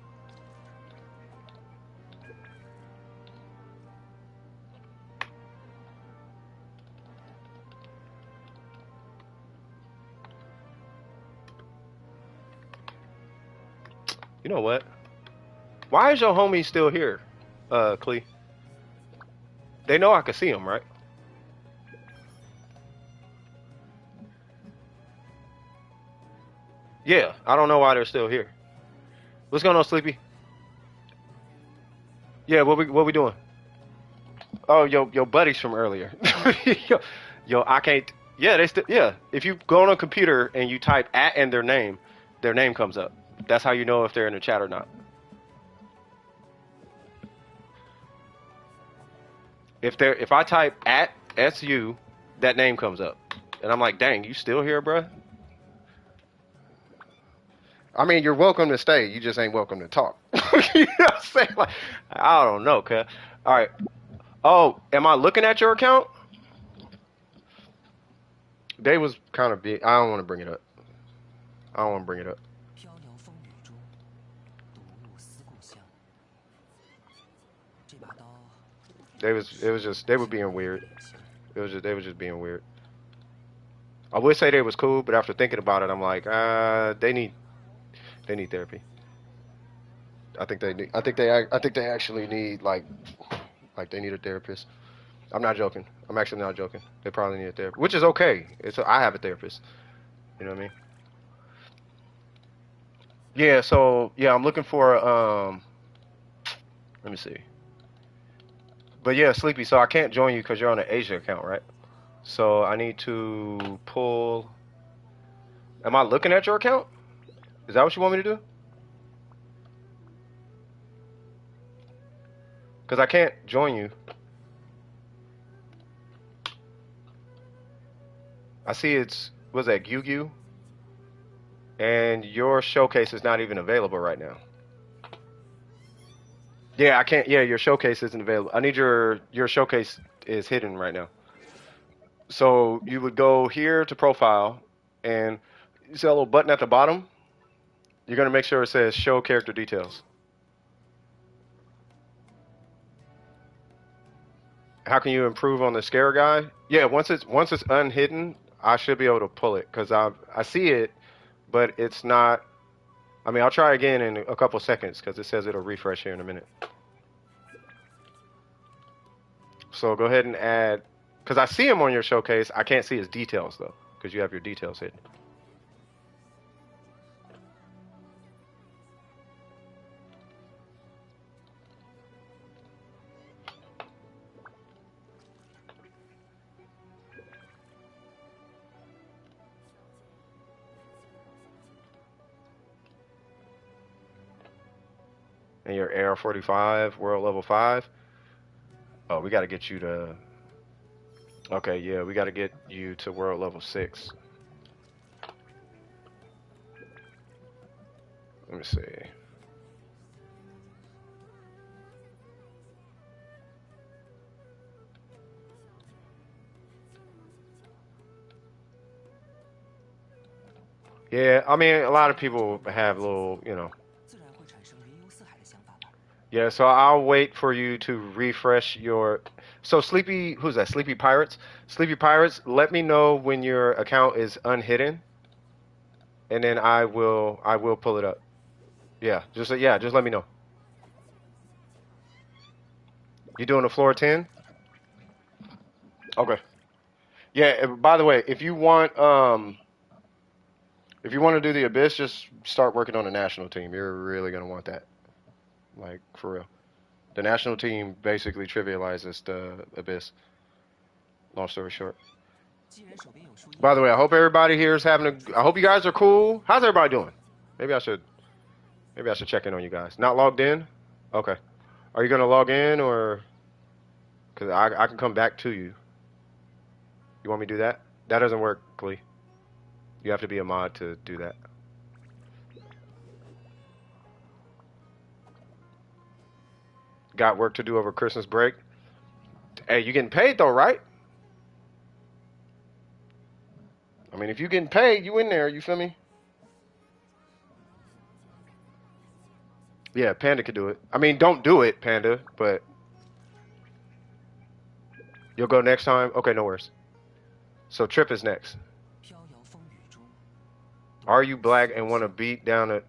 You know what? Why is your homie still here, Clee? They know I can see him, right? Yeah, I don't know why they're still here. What's going on, Sleepy? Yeah, what we doing? Oh, your buddies from earlier. I can't. Yeah, they still. Yeah, if you go on a computer and you type at and their name comes up. That's how you know if they're in the chat or not. If I type at su, that name comes up, and I'm like, dang, you still here, bruh? I mean, you're welcome to stay. You just ain't welcome to talk. You know what I'm saying? Like, I don't know, cuz. All right. Oh, am I looking at your account? They was kind of big. I don't want to bring it up. I don't want to bring it up. They were being weird. They was just being weird. I would say they was cool, but after thinking about it, I'm like, they need therapy. I think they actually need, like they need a therapist. I'm not joking. I'm actually not joking. They probably need a therapist, which is okay. I have a therapist. You know what I mean? Yeah. So yeah, I'm looking for let me see. But yeah, Sleepy. So I can't join you because you're on an Asia account, right? So I need to pull. Am I looking at your account? Is that what you want me to do? Because I can't join you. I see what's that, Gyu? And your showcase is not even available right now. Yeah, I can't. Yeah, your showcase isn't available. I need your showcase is hidden right now. So you would go here to profile, and you see a little button at the bottom. You're gonna make sure it says show character details. How can you improve on the scare guy? Yeah, once it's unhidden, I should be able to pull it because I see it, but it's not. I mean, I'll try again in a couple seconds because it says it'll refresh here in a minute. So go ahead and add, because I see him on your showcase. I can't see his details though, because you have your details hidden. and your AR45 world level 5. Oh, we got to get you to. Okay, yeah, we got to get you to world level 6. Let me see. Yeah, I mean, a lot of people have little, you know. Yeah, so I'll wait for you to refresh your. So Sleepy, who's that? Sleepy Pirates. Sleepy Pirates. Let me know when your account is unhidden, and then I will pull it up. Yeah, just let me know. You doing the floor 10? Okay. Yeah. By the way, if you want to do the Abyss, just start working on the national team. You're really gonna want that, like for real. The national team basically trivializes the Abyss. Long story short. By the way, I hope everybody here is having a. I hope you guys are cool. How's everybody doing? Maybe I should. Maybe I should check in on you guys. Not logged in? Okay. Are you gonna log in or? Cause I can come back to you. You want me to do that? That doesn't work, Clee. You have to be a mod to do that. Got work to do over Christmas break. Hey, you getting paid though, right? I mean, if you getting paid, you in there. You feel me? Yeah, Panda could do it. I mean, don't do it, Panda, but you'll go next time. Okay, no worries. So Trip is next. Are you black and want to beat down a?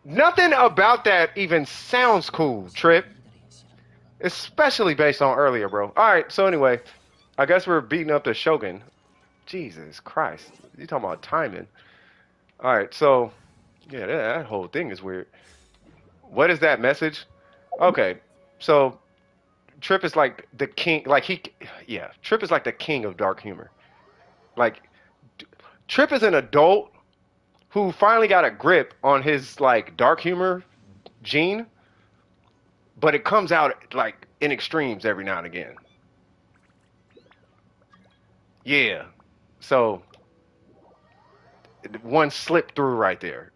Nothing about that even sounds cool, Trip. Especially based on earlier, bro. All right. So anyway, I guess we're beating up the Shogun. Jesus Christ, you talking about timing? All right. So yeah, that whole thing is weird. What is that message? Okay. So Trip is like the king. Yeah. Trip is like the king of dark humor. Like Trip is an adult who finally got a grip on his like dark humor gene, but it comes out like in extremes every now and again. Yeah. So one slipped through right there.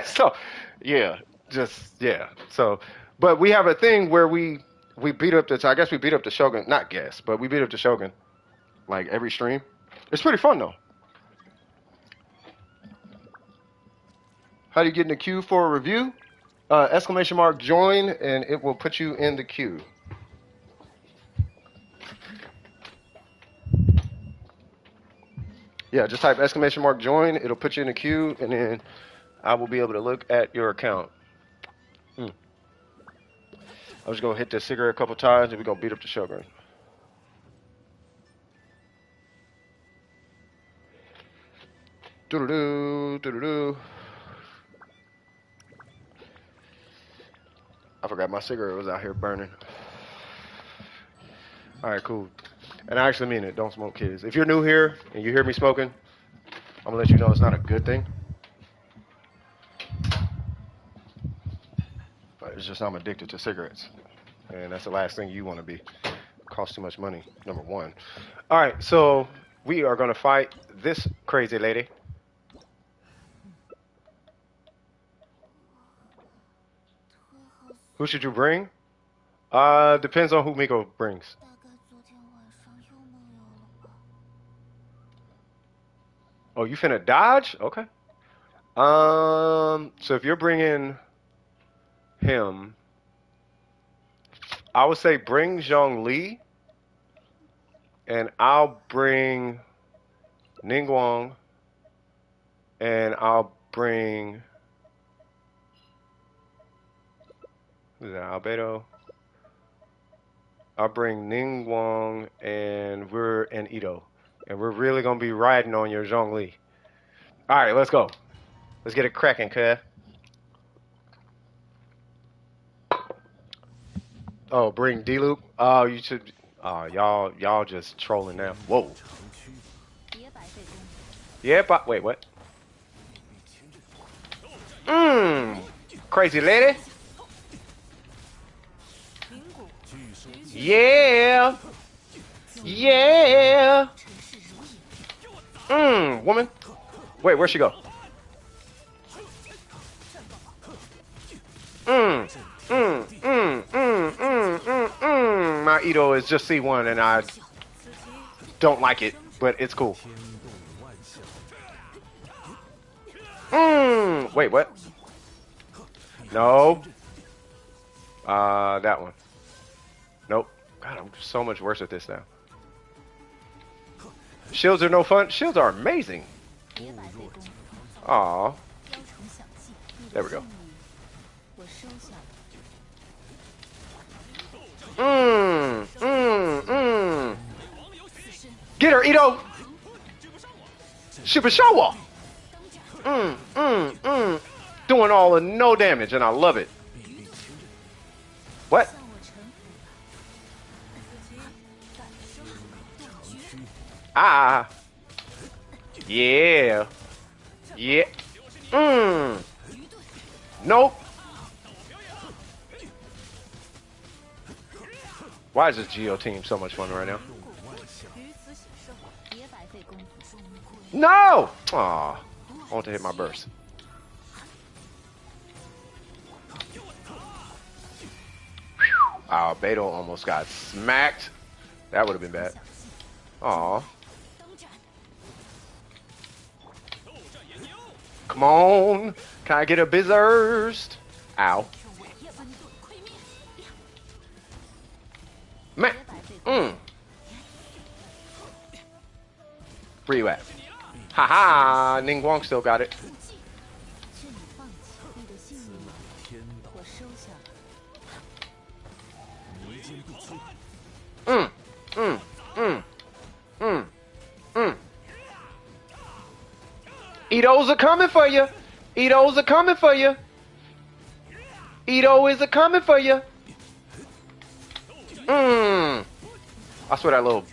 So yeah, just yeah. So but we have a thing where we beat up the I guess we beat up the Shogun, not guess, but we beat up the Shogun like every stream. It's pretty fun though. How do you get in the queue for a review? Exclamation mark join and it will put you in the queue. Yeah, just type exclamation mark join. It'll put you in the queue, and then I will be able to look at your account. I'm just gonna hit the cigarette a couple times, and we're gonna beat up the Shogun. Doo-doo-doo, doo-doo-doo. I forgot my cigarette was out here burning. All right, cool. And I actually mean it. Don't smoke, kids. If you're new here and you hear me smoking, I'm gonna let you know it's not a good thing. But it's just I'm addicted to cigarettes, and that's the last thing you want to be. It costs too much money. Number one. All right, so we are gonna fight this crazy lady. Who should you bring? Depends on who Miko brings. Oh, you finna dodge? Okay. So if you're bringing him, I would say bring Zhongli, and I'll bring Ningguang, and I'll bring who's that? Albedo. I'll bring Ningguang and Ito, and we're really gonna be riding on your Zhongli. All right, let's go. Let's get it cracking, cuz. Oh, bring D-Loop. Oh, you should. Oh, y'all just trolling now. Whoa. Yeah, but wait, what? Crazy lady. Yeah. Yeah. Woman. Wait, where'd she go? My Ito is just C1 and I don't like it, but it's cool. Wait, what? No. That one. Nope. God, I'm so much worse at this now. Shields are no fun. Shields are amazing. Aw. There we go. Get her, Ito! Super Showa! Doing all the no damage, and I love it. What? Ah. Yeah. Yeah. Nope. Why is this Geo team so much fun right now? No! Aw. I want to hit my burst. Oh, Beto almost got smacked. That would have been bad. Aw. Come on. Can I get a Bizzurst? Ow. Man. Where you at? Haha, Ningguang still got it. Ito's a coming for you. Ito's a coming for you. Ito is a coming for you. I swear that little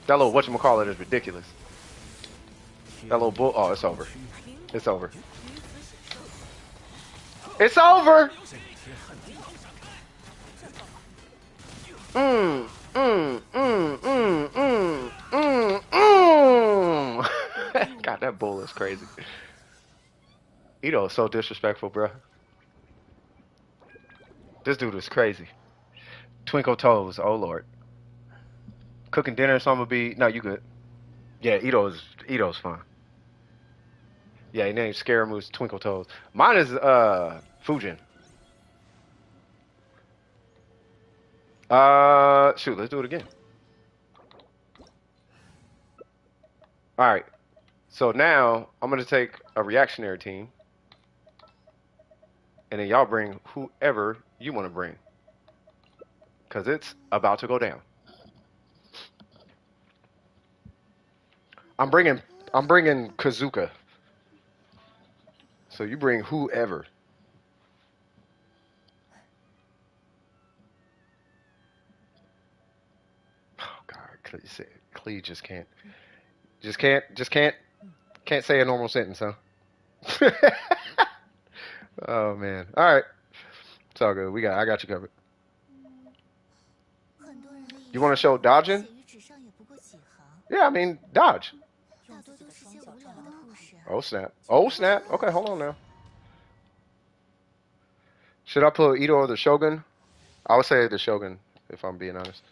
whatchamacallit is ridiculous. That little bull. Oh, it's over. It's over. It's over. God, that bull is crazy. Ito is so disrespectful, bro. This dude is crazy. Twinkle toes, oh lord. Cooking dinner, so I'm gonna be. No, you good. Yeah, Ito's fine. Yeah, his name's Scaramouche Twinkle Toes. Mine is Fujin. Shoot, let's do it again. Alright. So now I'm gonna take a reactionary team. And then y'all bring whoever you wanna bring. Cause it's about to go down. I'm bringing Kazuka. So you bring whoever. Oh God, Clee just can't say a normal sentence, huh? Oh man. All right, it's all good. I got you covered. You want to show dodging? Yeah, I mean dodge. Oh snap! Oh snap! Okay, hold on now. Should I put Ito or the Shogun? I would say the Shogun, if I'm being honest.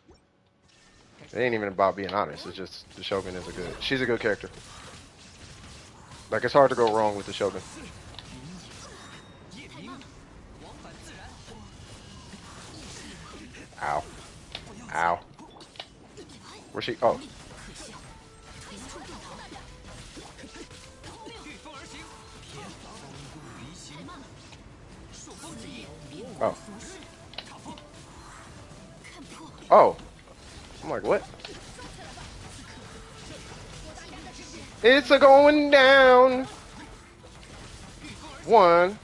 It ain't even about being honest. It's just the Shogun is she's a good character. Like, it's hard to go wrong with the Shogun. Ow. Ow. Where's she? Oh. Oh. Oh. I'm like, what? It's a going down. 1,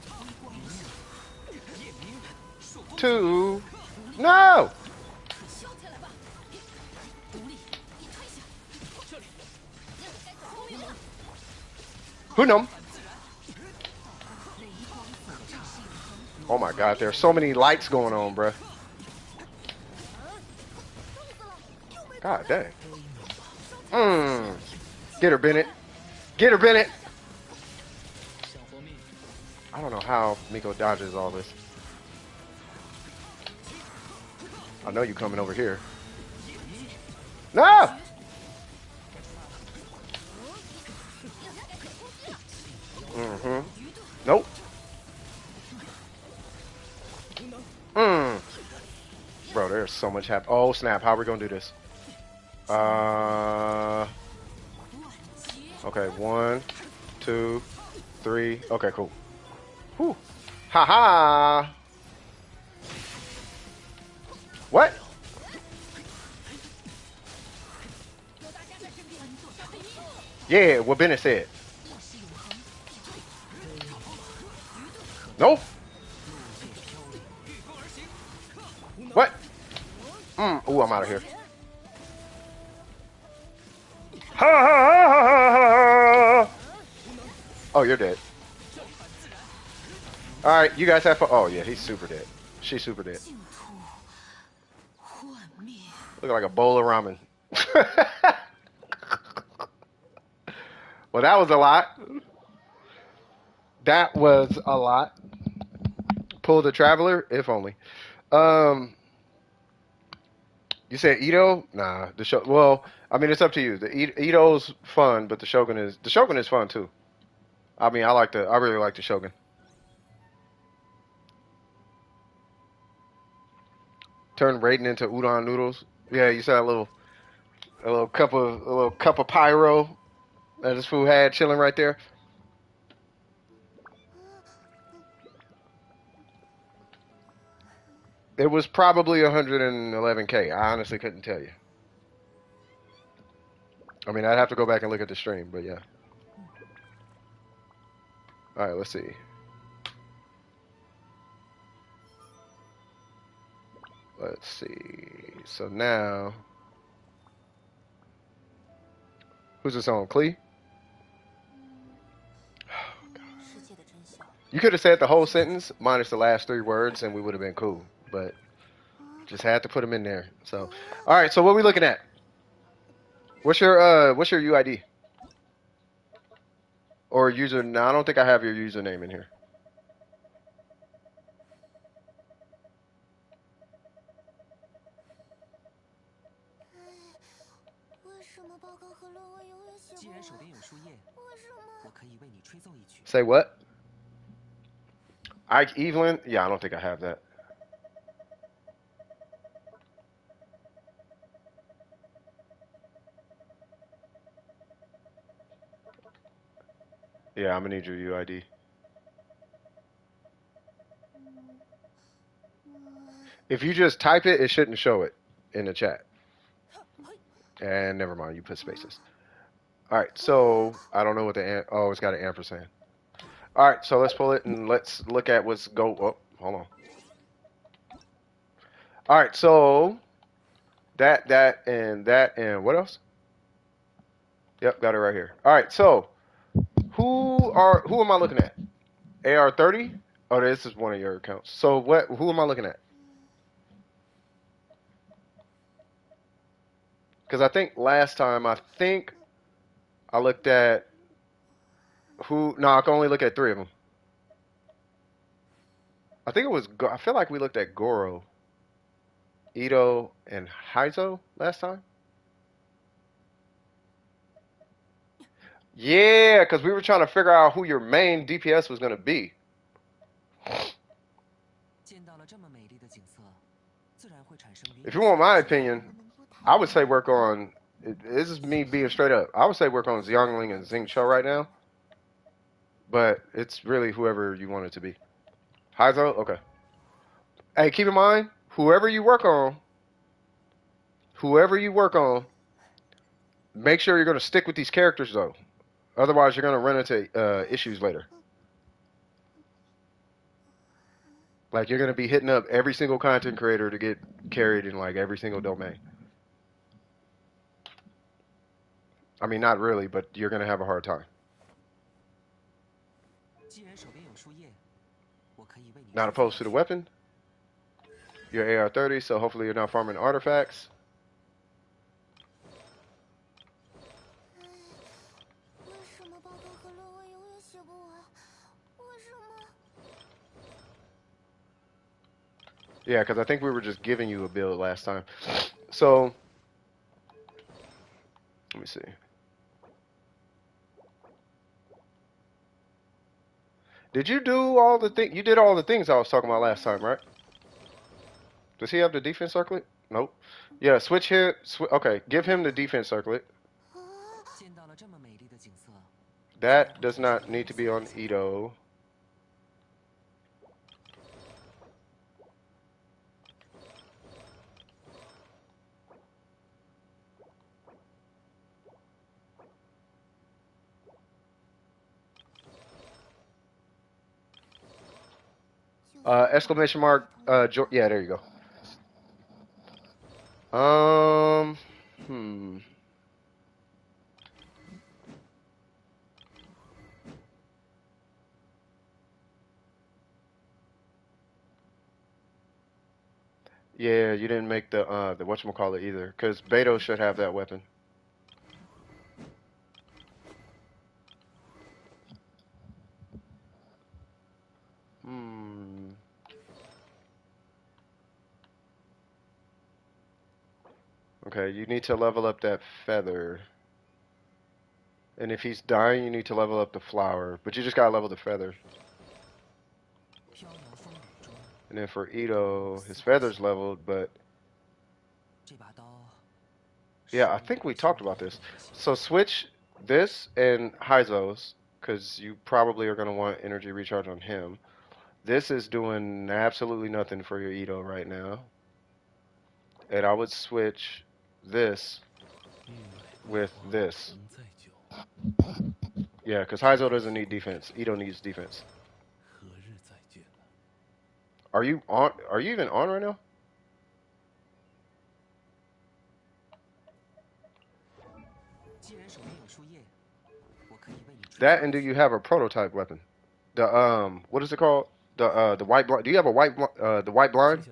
2. No. Who knows? Oh my God, there's so many lights going on, bruh. God dang. Get her, Bennett. Get her, Bennett. I don't know how Miko dodges all this. I know you coming over here. No! Nope. Bro, there's so much happening. Oh, snap. How are we going to do this? Okay, 1, 2, 3. Okay, cool. Whew. Ha ha. What? Yeah, what Bennett said. Nope. What? Ooh, I'm out of here. Ha ha ha ha ha ha. Oh, you're dead. Alright, you guys have fun. Oh, yeah, he's super dead. She's super dead. Looking like a bowl of ramen. Well, that was a lot. That was a lot. Pull the Traveler, if only. You said Ito? Nah, the show. Well, I mean, it's up to you. The Ito's fun, but the Shogun is fun too. I mean, I really like the Shogun. Turn Raiden into udon noodles. Yeah, you said a little cup of pyro that this fool had chilling right there. It was probably 111K. I honestly couldn't tell you. I mean, I'd have to go back and look at the stream, but yeah. All right, let's see. Let's see. So now, who's this on? Clee? You could have said the whole sentence minus the last 3 words, and we would have been cool. But just had to put them in there. So, all right. So what are we looking at? What's your UID or user? No, I don't think I have your username in here. Say what? Ike Evelyn? Yeah, I don't think I have that. Yeah, I'm gonna need your UID. If you just type it, it shouldn't show it in the chat. And never mind, you put spaces. All right, so I don't know what oh, it's got an ampersand. All right, so let's pull it and let's look at what's oh, hold on. All right, so that, and what else? Yep, got it right here. All right, so who am I looking at? AR30? Oh, this is one of your accounts. So who am I looking at? Because I think last time, I looked at no, I can only look at 3 of them. I think it was, I feel like we looked at Goro, Ito, and Heizo last time. Yeah, because we were trying to figure out who your main DPS was going to be. If you want my opinion, I would say work on, this is me being straight up, I would say work on Xiangling and Xing Cho right now. But it's really whoever you want it to be. Heizo? Okay. Hey, keep in mind, whoever you work on, make sure you're going to stick with these characters, though. Otherwise, you're going to run into issues later. Like, you're going to be hitting up every single content creator to get carried in, like, every single domain. I mean, not really, but you're going to have a hard time. Not opposed to the weapon. Your AR30, so hopefully you're not farming artifacts. Yeah, because I think we were just giving you a build last time. So, let me see. Did you do all the things? You did all the things I was talking about last time, right? Does he have the defense circlet? Nope. Yeah, switch him. Okay, give him the defense circlet. That does not need to be on Ito. Exclamation mark. Yeah, there you go. Hmm. Yeah, you didn't make the whatchamacallit either, because Beto should have that weapon. Hmm. Okay, you need to level up that feather. And if he's dying, you need to level up the flower. But you just gotta level the feather. And then for Ito, his feather's leveled, but yeah, I think we talked about this. So switch this and Hyzo's, because you probably are gonna want energy recharge on him. This is doing absolutely nothing for your Ito right now. And I would switch this with this. Yeah, because Hyzo doesn't need defense. Ito needs defense. Are you on? Are you even on right now? That, and do you have a prototype weapon? The what is it called? The white blind. Do you have a the white blind?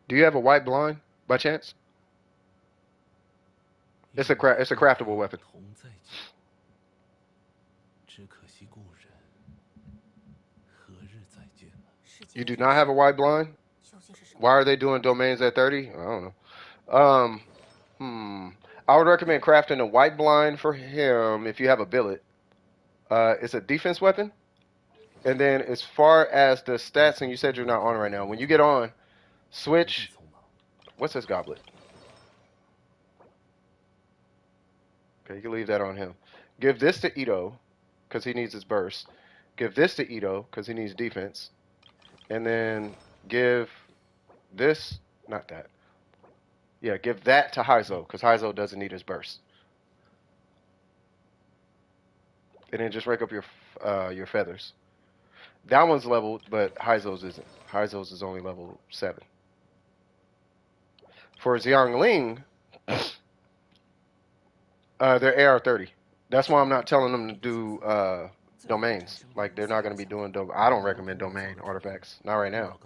Do you have a white blind by chance? It's a craftable weapon. You do not have a white blind? Why are they doing domains at 30? I don't know. I would recommend crafting a white blind for him if you have a billet. It's a defense weapon. And then as far as the stats, and you said you're not on right now. When you get on, switch. What's this goblet? Okay, you can leave that on him. Give this to Ito, because he needs his burst. Give this to Ito, because he needs defense. And then give this, not that. Yeah, give that to Hyzo, because Hyzo doesn't need his burst. And then just rake up your feathers. That one's leveled, but Hyzo's isn't. Hyzo's is only level 7. For Xiangling, they're AR30. That's why I'm not telling them to do domains. Like, they're not going to be doing I don't recommend domain artifacts. Not right now.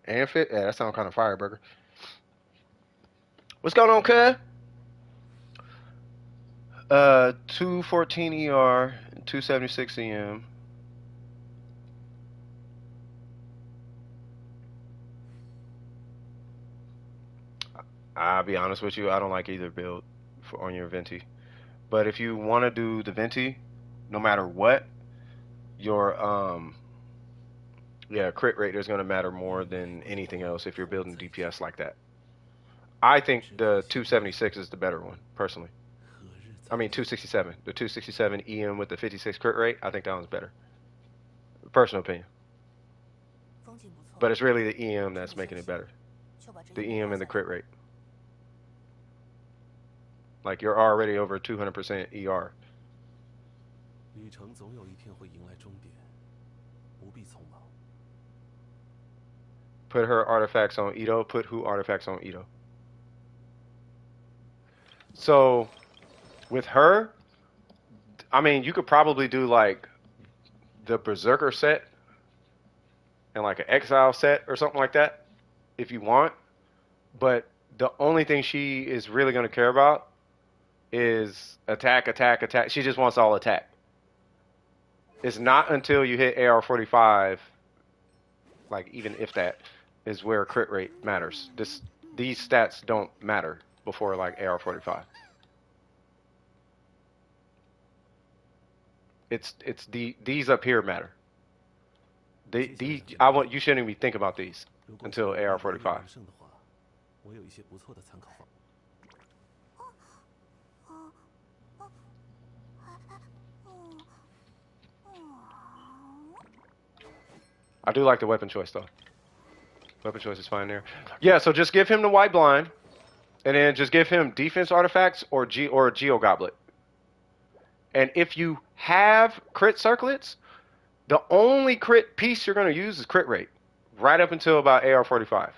Amphit? Yeah, that sounds kind of fireburger. What's going on, cuz? 214 ER, 276 EM. I'll be honest with you, I don't like either build on your Venti. But if you want to do the Venti, no matter what, your crit rate is going to matter more than anything else if you're building DPS like that. I think the 276 is the better one, personally. I mean 267. The 267 EM with the 56 crit rate, I think that one's better. Personal opinion. But it's really the EM that's making it better. The EM and the crit rate. Like, you're already over 200% ER. Put her artifacts on Ito. Put who artifacts on Ito. So, with her, I mean, you could probably do, like, the Berserker set. and like an exile set or something like that if you want. But the only thing she is really going to care about is attack, attack, attack. She just wants all attack. It's not until you hit AR45, like even if that, is where crit rate matters. These stats don't matter before like AR45. It's these up here matter. You shouldn't even think about these until AR45. I do like the weapon choice though. Weapon choice is fine there. Yeah, so just give him the white blind, and then just give him defense artifacts or a Geo Goblet. And if you have crit circlets, the only crit piece you're going to use is crit rate, right up until about AR45.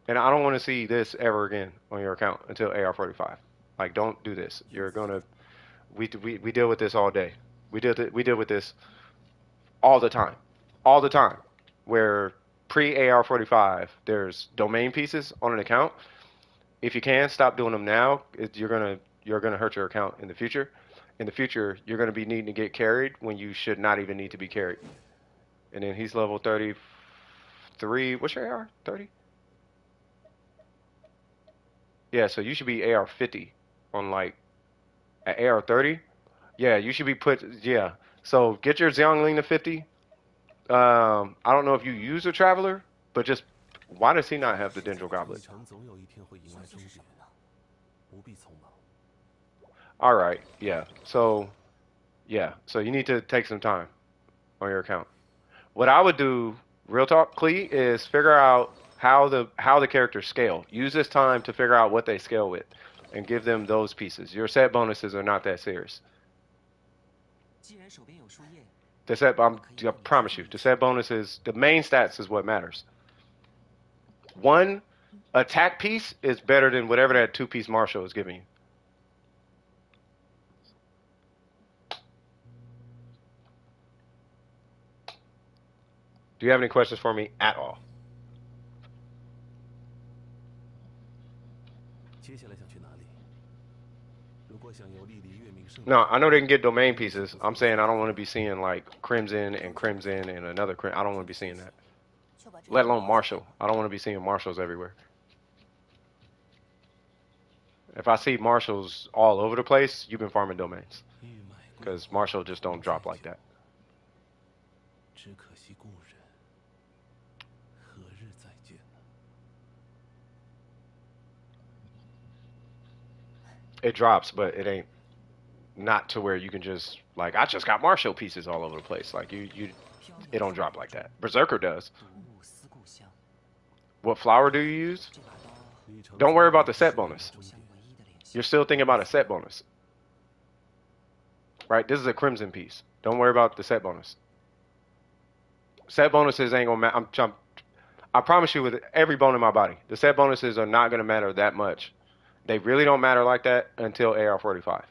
And I don't want to see this ever again on your account until AR45. Like, don't do this. You're gonna. We deal with this all day. We deal with this all the time. Where pre AR45, there's domain pieces on an account. If you can stop doing them now, you're gonna hurt your account in the future. In the future, you're gonna be needing to get carried when you should not even need to be carried. And then he's level 33. What's your AR? 30? Yeah, so you should be AR50 on like at AR30. Yeah, you should be yeah. So get your Xiangling to 50. I don't know if you use a Traveler, but just why does he not have the Dendro Goblet? All right, yeah. So you need to take some time on your account. What I would do, real talk, Clee, is figure out how the characters scale. Use this time to figure out what they scale with, and give them those pieces. Your set bonuses are not that serious. I promise you, the set bonuses, the main stats is what matters. One attack piece is better than whatever that 2-piece Marshal is giving you. Do you have any questions for me at all? No, I know they can get domain pieces. I'm saying I don't want to be seeing like Crimson and another Crimson. I don't want to be seeing that. Let alone Marshal. I don't want to be seeing Marshals everywhere. If I see Marshals all over the place, you've been farming domains. Because Marshal just don't drop like that. It drops, but it ain't not to where you can just like I just got Marshal pieces all over the place. Like it don't drop like that. Berserker does. What flower do you use? Don't worry about the set bonus. You're still thinking about a set bonus. Right? This is a Crimson piece. Don't worry about the set bonus. Set bonuses ain't gonna matter. I promise you with every bone in my body, the set bonuses are not gonna matter that much. They really don't matter like that until AR45.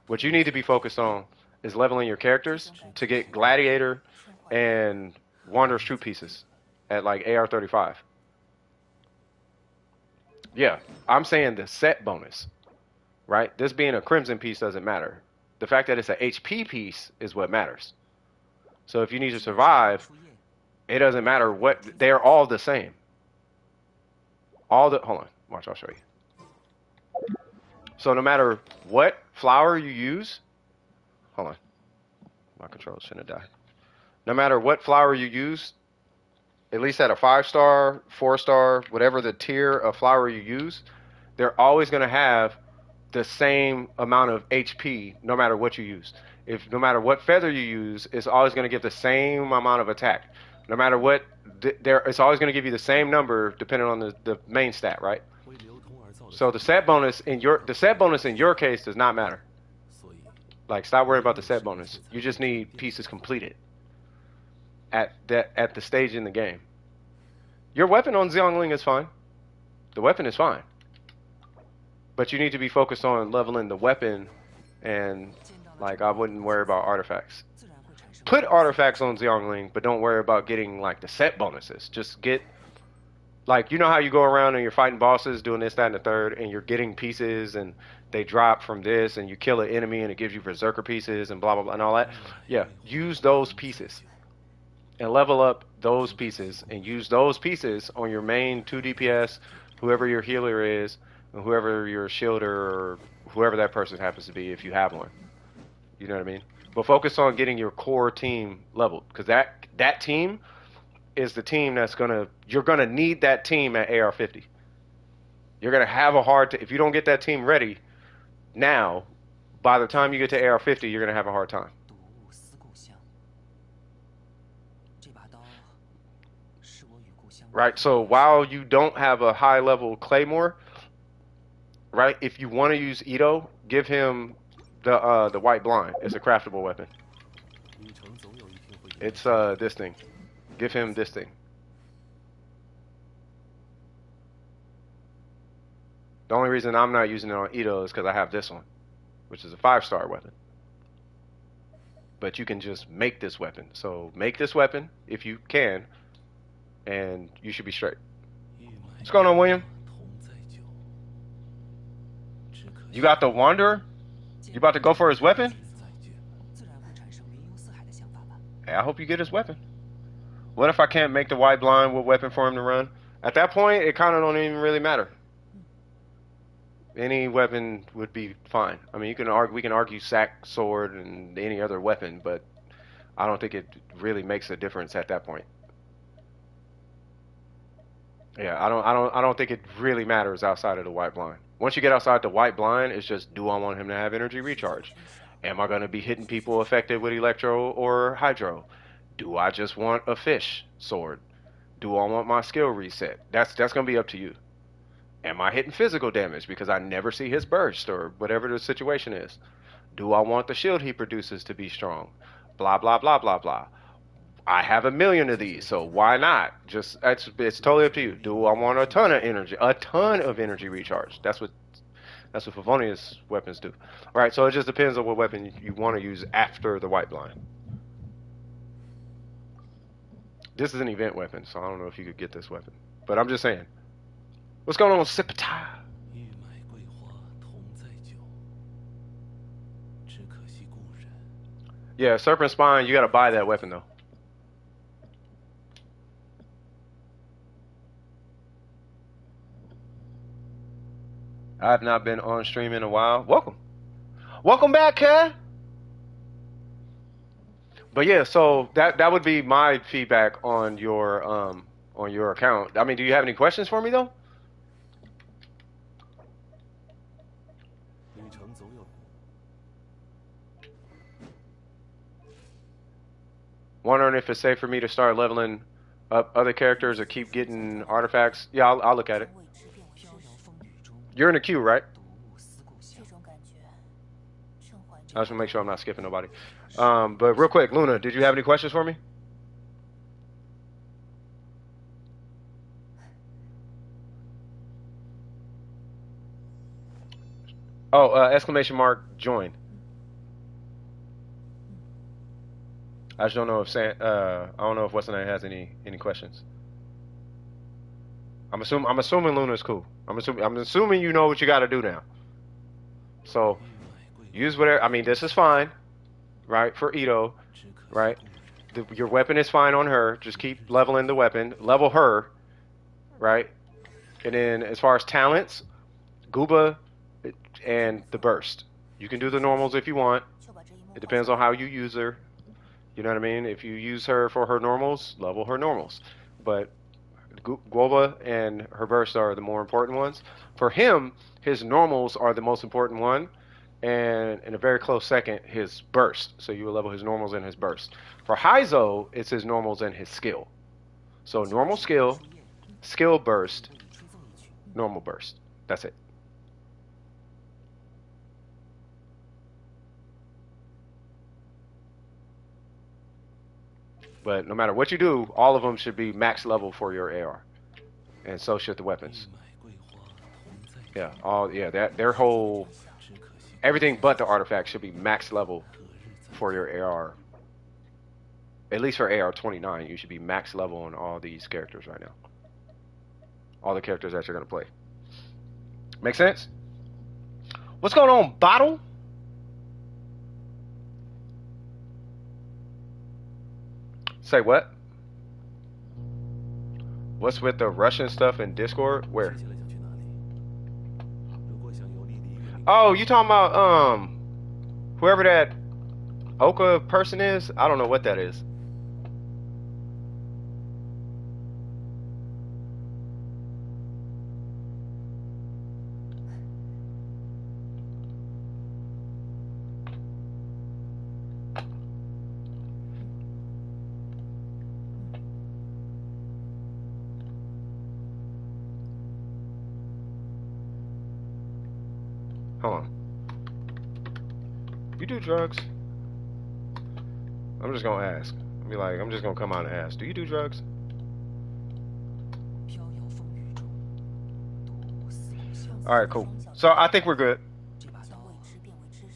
What you need to be focused on is leveling your characters to get Gladiator and Wanderer's Troop pieces at like AR35. Yeah, I'm saying the set bonus, right? This being a Crimson piece doesn't matter. The fact that it's an HP piece is what matters. So if you need to survive, it doesn't matter what, they're all the same. Hold on, watch, I'll show you. So no matter what flower you use, hold on, my controller shouldn't have died. No matter what flower you use, at least at a 5-star, 4-star, whatever the tier of flower you use, they're always going to have the same amount of HP no matter what you use. No matter what feather you use, it's always going to give the same amount of attack. No matter what, it's always going to give you the same number depending on the main stat, right? So the set bonus in your case does not matter. Like, stop worrying about the set bonus. You just need pieces completed at the stage in the game. Your weapon on Xiangling is fine. The weapon is fine. But you need to be focused on leveling the weapon and Like, I wouldn't worry about artifacts. Put artifacts on Xiangling, but don't worry about getting, like, the set bonuses. Just get, like, you know how you go around and you're fighting bosses, doing this, that, and the third, and you're getting pieces, and they drop from this, and you kill an enemy, and it gives you berserker pieces, and blah, blah, blah, and all that? Yeah, use those pieces. And level up those pieces, and use those pieces on your main 2 DPS, whoever your healer is, and whoever your shielder, or whoever that person happens to be, if you have one. You know what I mean? But focus on getting your core team leveled, because that team is the team that's you're gonna need that team at AR50. You're gonna have a hard if you don't get that team ready now, by the time you get to AR50, you're gonna have a hard time. Right, so while you don't have a high level Claymore, right, if you want to use Ito, give him the white blind. It's a craftable weapon. It's this thing. Give him this thing. The only reason I'm not using it on Ito is because I have this one, which is a 5-star weapon. But you can just make this weapon. So make this weapon if you can, and you should be straight. What's going on, William? You got the Wanderer? You about to go for his weapon? Hey, I hope you get his weapon. What if I can't make the white blind? What weapon for him to run? At that point, it kind of don't even really matter. Any weapon would be fine. I mean, we can argue sack, sword, and any other weapon, but I don't think it really makes a difference at that point. Yeah, I don't think it really matters outside of the white blind. Once you get outside the white blind, it's just, do I want him to have energy recharge? Am I going to be hitting people affected with electro or hydro? Do I just want a fish sword? Do I want my skill reset? That's going to be up to you. Am I hitting physical damage because I never see his burst or whatever the situation is? Do I want the shield he produces to be strong? Blah, blah, blah, blah, blah. I have 1,000,000 of these, so why not? It's totally up to you. Do I want a ton of energy recharge? That's what Favonius weapons do. All right, so it just depends on what weapon you want to use after the white blind. This is an event weapon, so I don't know if you could get this weapon, but I'm just saying. What's going on, Sipata? Yeah, Serpent Spine, you gotta buy that weapon though. I have not been on stream in a while. Welcome back, Kat. But yeah, so that would be my feedback on your account. I mean, do you have any questions for me though? Wondering if it's safe for me to start leveling up other characters or keep getting artifacts. Yeah, I'll look at it. You're in the queue, right? I just want to make sure I'm not skipping nobody. But real quick, Luna, did you have any questions for me? Oh, exclamation mark, join. I just don't know if I don't know if what's the name has any questions. I'm assuming Luna's cool. I'm assuming you know what you got to do now. So use whatever. I mean, this is fine, right? For Ito, right? Your weapon is fine on her. Just keep leveling the weapon. Level her, right? And then as far as talents, Gooba and the burst. You can do the normals if you want. It depends on how you use her. You know what I mean? If you use her for her normals, level her normals. But Guoba and her burst are the more important ones. For him, his normals are the most important one. And in a very close second, his burst. So you will level his normals and his burst. For Heizo, it's his normals and his skill. So normal skill, skill burst, normal burst. That's it. But no matter what you do, all of them should be max level for your AR. And so should the weapons. Yeah, their whole Everything but the artifact should be max level for your AR. At least for AR29, you should be max level on all these characters right now. All the characters that you're gonna play. Make sense? What's going on, Bottle? Say what? What's with the Russian stuff in Discord? Where? Oh, you talking about whoever that Oka person is? I don't know what that is. Hold on. You do drugs? I'm just gonna ask. Be like, I'm just gonna come out and ask. Do you do drugs? Alright, cool. So I think we're good.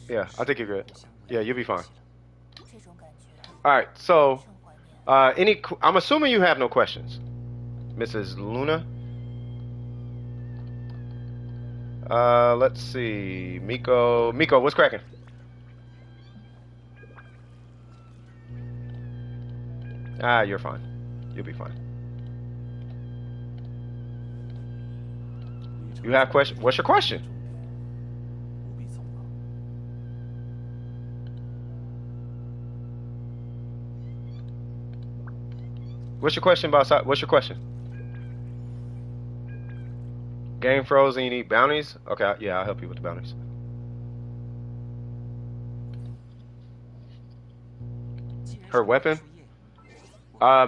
Yeah, I think you're good. Yeah, you'll be fine. Alright, so I'm assuming you have no questions, Mrs. Luna. Let's see. Miko, what's cracking? Ah, you're fine. You'll be fine. You have question? What's your question? What's your question about? What's your question? Game froze and you need bounties? Okay, yeah, I'll help you with the bounties. Her weapon?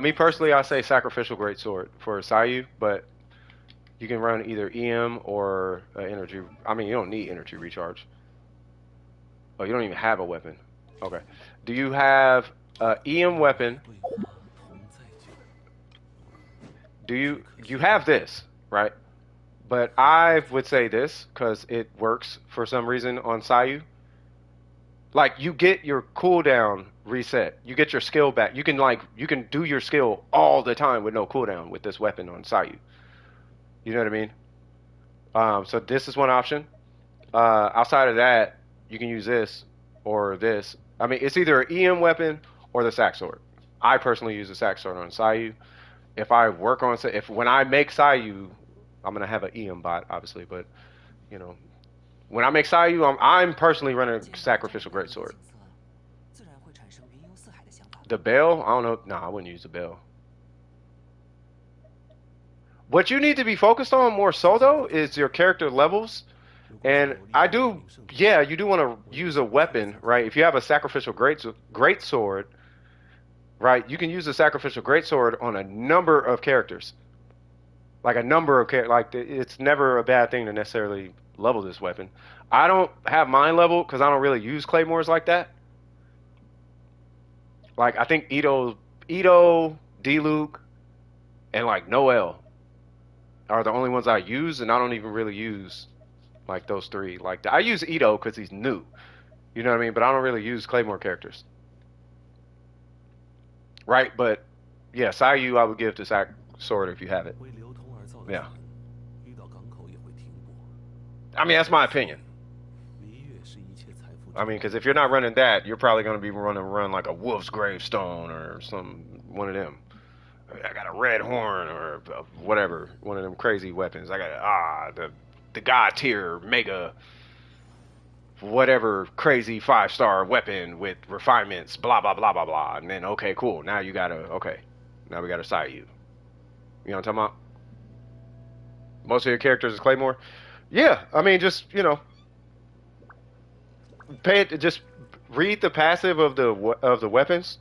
Me personally, I say Sacrificial Greatsword for Sayu, but you can run either EM or energy. I mean, you don't need energy recharge. Oh, you don't even have a weapon. Okay. Do you have EM weapon? You have this, right? But I would say this because it works for some reason on Sayu. Like, you get your cooldown reset. You get your skill back. You can do your skill all the time with no cooldown with this weapon on Sayu. You know what I mean? So this is one option. Outside of that, you can use this or this. I mean, it's either an EM weapon or the sack sword. I personally use the sack sword on Sayu. If I work on, when I make Sayu, I'm gonna have an EM bot, obviously, but you know, when I make Sayu, I'm personally running Sacrificial Greatsword. The bell? I don't know. No, I wouldn't use the bell. What you need to be focused on more so though is your character levels. And yeah, you do want to use a weapon, right? If you have a Sacrificial Greatsword, right, you can use a Sacrificial Greatsword on a number of characters. Like a number of characters. Like, it's never a bad thing to necessarily level this weapon. I don't have mine leveled because I don't really use claymores like that. Like, I think Ito, D-Luke, and like Noel are the only ones I use, and I don't even really use like those three. Like, I use Ito because he's new. You know what I mean? But I don't really use claymore characters. Right? But yeah, Sayu I would give to Sack Sword if you have it. Yeah. I mean, that's my opinion. I mean, because if you're not running that, you're probably going to be run like a Wolf's Gravestone or one of them. I got a red horn or whatever, one of them crazy weapons. I got the God tier mega whatever crazy 5-star weapon with refinements, blah blah blah blah blah. And then okay, cool. Now we gotta side you. You know what I'm talking about? Most of your characters is Claymore. Yeah, I mean, just just read the passive of the weapons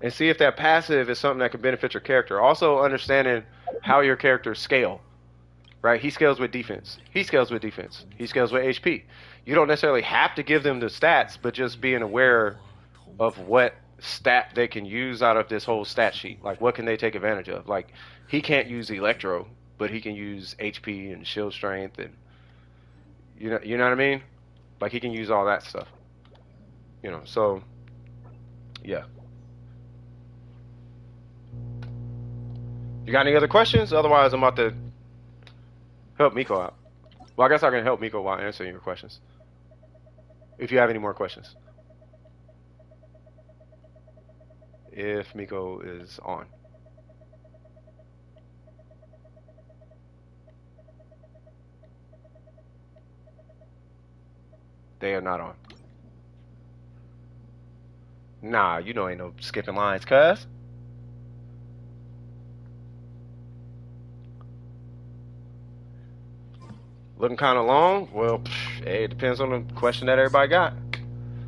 and see if that passive is something that can benefit your character. Also understanding how your characters scale. Right? He scales with defense. He scales with defense. He scales with HP. You don't necessarily have to give them the stats, but just being aware of what stat they can use out of this whole stat sheet. Like, what can they take advantage of? Like, he can't use Electro, but he can use HP and shield strength, and you know what I mean? Like he can use all that stuff. You know, so yeah. You got any other questions? Otherwise, I'm about to help Miko out. Well, I guess I can help Miko while answering your questions. If you have any more questions. If Miko is on. They are not on. Nah, you know ain't no skipping lines, cuz. Looking kind of long? Well, hey, it depends on the question that everybody got.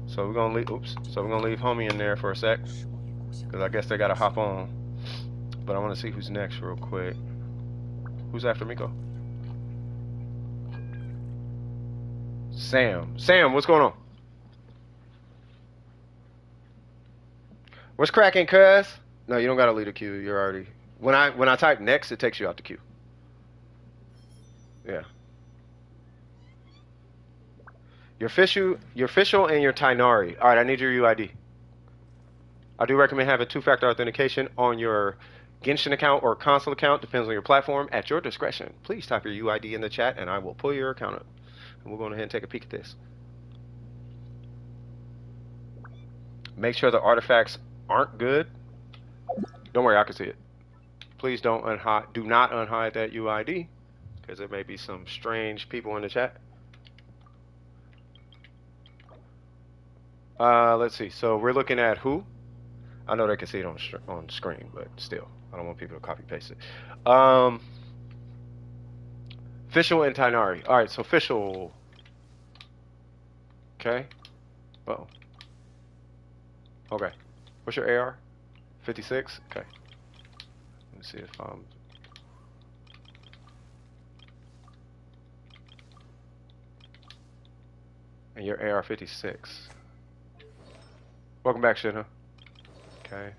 So we're gonna leave. Oops. So we're gonna leave homie in there for a sec, cause I guess they gotta hop on. But I want to see who's next real quick. Who's after Miko? Sam. Sam, what's going on? What's cracking, cuz? No, you don't gotta leave the queue. You're already. When I type next, it takes you out the queue. Yeah. Your official, and your Tinari. All right, I need your UID. I do recommend having two-factor authentication on your Genshin account or console account, depends on your platform, at your discretion. Please type your UID in the chat, and I will pull your account up. And we're going ahead and take a peek at this. Make sure the artifacts aren't good. Don't worry, I can see it. Please do not unhide that UID, because there may be some strange people in the chat. Let's see. So we're looking at who? I know they can see it on screen, but still, I don't want people to copy paste it. Official and Tinari. All right, so official. Okay. Uh-oh. Okay. What's your AR? 56. Okay. Let me see if I'm. And your AR 56. Welcome back, Shinha. Okay.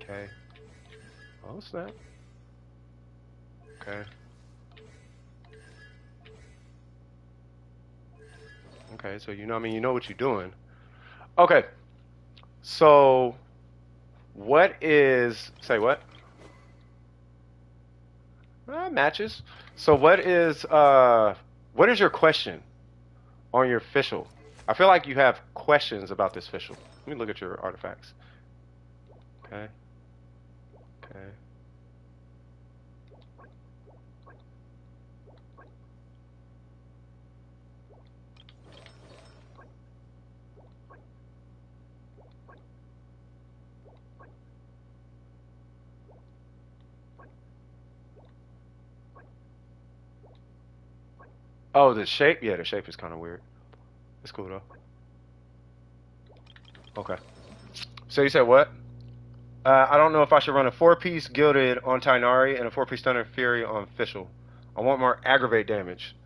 Okay. Oh, snap. Okay. Okay, so you know, I mean, you know what you're doing. Okay. So, what is, say what? Matches. So what is your question on your official? I feel like you have questions about this official. Let me look at your artifacts. Okay. Okay. Oh, the shape? Yeah, the shape is kind of weird. It's cool though. Okay. So you said what? I don't know if I should run a 4-piece Gilded on Tinari and a 4-piece Thunder Fury on Official. I want more aggravate damage.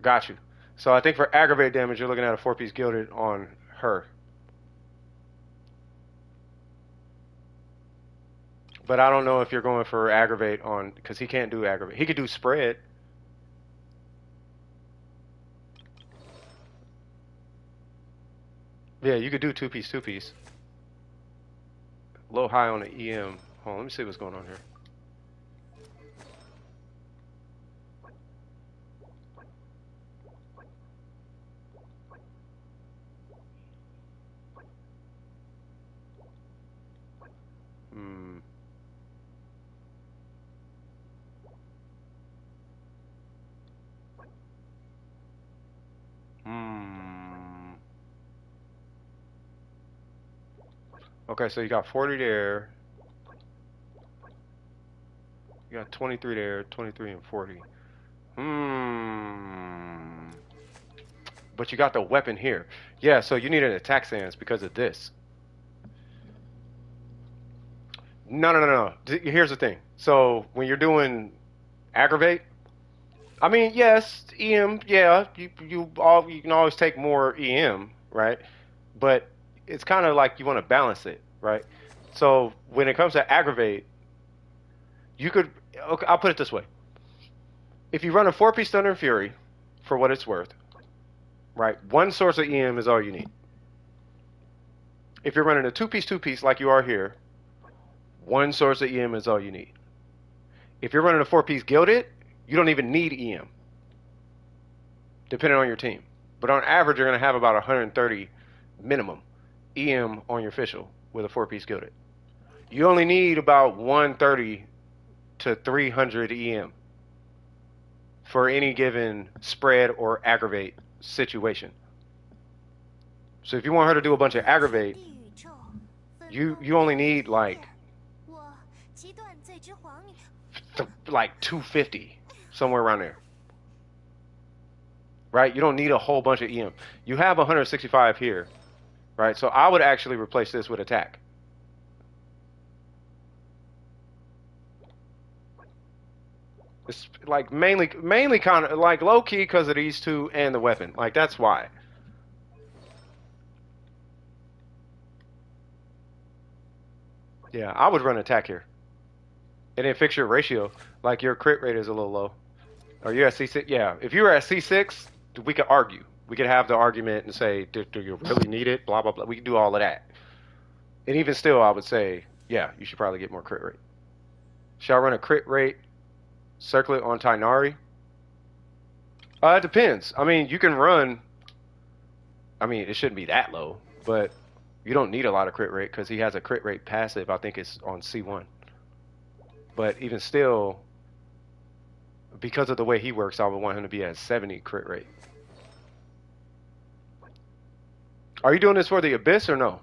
Got you. So I think for aggravate damage, you're looking at a 4-piece Gilded on her. But I don't know if you're going for aggravate on, because he can't do aggravate. He could do spread. Yeah, you could do 2-piece, 2-piece. A little high on the EM. Hold on, let me see what's going on here. Hmm. Hmm. Okay, so you got 40 there. You got 23 there, 23 and 40. Hmm. But you got the weapon here. Yeah, so you need an attack stance because of this. No. Here's the thing. So when you're doing aggravate, I mean, yes, EM, yeah, you can always take more EM, right? But it's kind of like you want to balance it, right? So when it comes to aggravate, you could, okay, I'll put it this way. If you run a 4-piece Thunder and Fury, for what it's worth, right? One source of EM is all you need. If you're running a two-piece like you are here, one source of EM is all you need. If you're running a four-piece gilded, you don't even need EM, depending on your team. But on average, you're going to have about 130 minimum EM on your official with a four-piece gilded. You only need about 130 to 300 EM for any given spread or aggravate situation. So if you want her to do a bunch of aggravate, you only need like 250, somewhere around there. Right? You don't need a whole bunch of EM. You have 165 here, right? So I would actually replace this with attack. It's like mainly kind of like low key because of these two and the weapon. Like that's why. Yeah, I would run attack here. And then fix your ratio. Like your crit rate is a little low. Or you're at C6. Yeah, if you were at C6, we could argue. We could have the argument and say, do you really need it? Blah, blah, blah. We can do all of that. And even still, I would say, yeah, you should probably get more crit rate. Shall I run a crit rate circlet on Tainari? It depends. I mean, you can run... I mean, it shouldn't be that low, but you don't need a lot of crit rate because he has a crit rate passive. I think it's on C1. But even still, because of the way he works, I would want him to be at 70 crit rate. Are you doing this for the Abyss or no?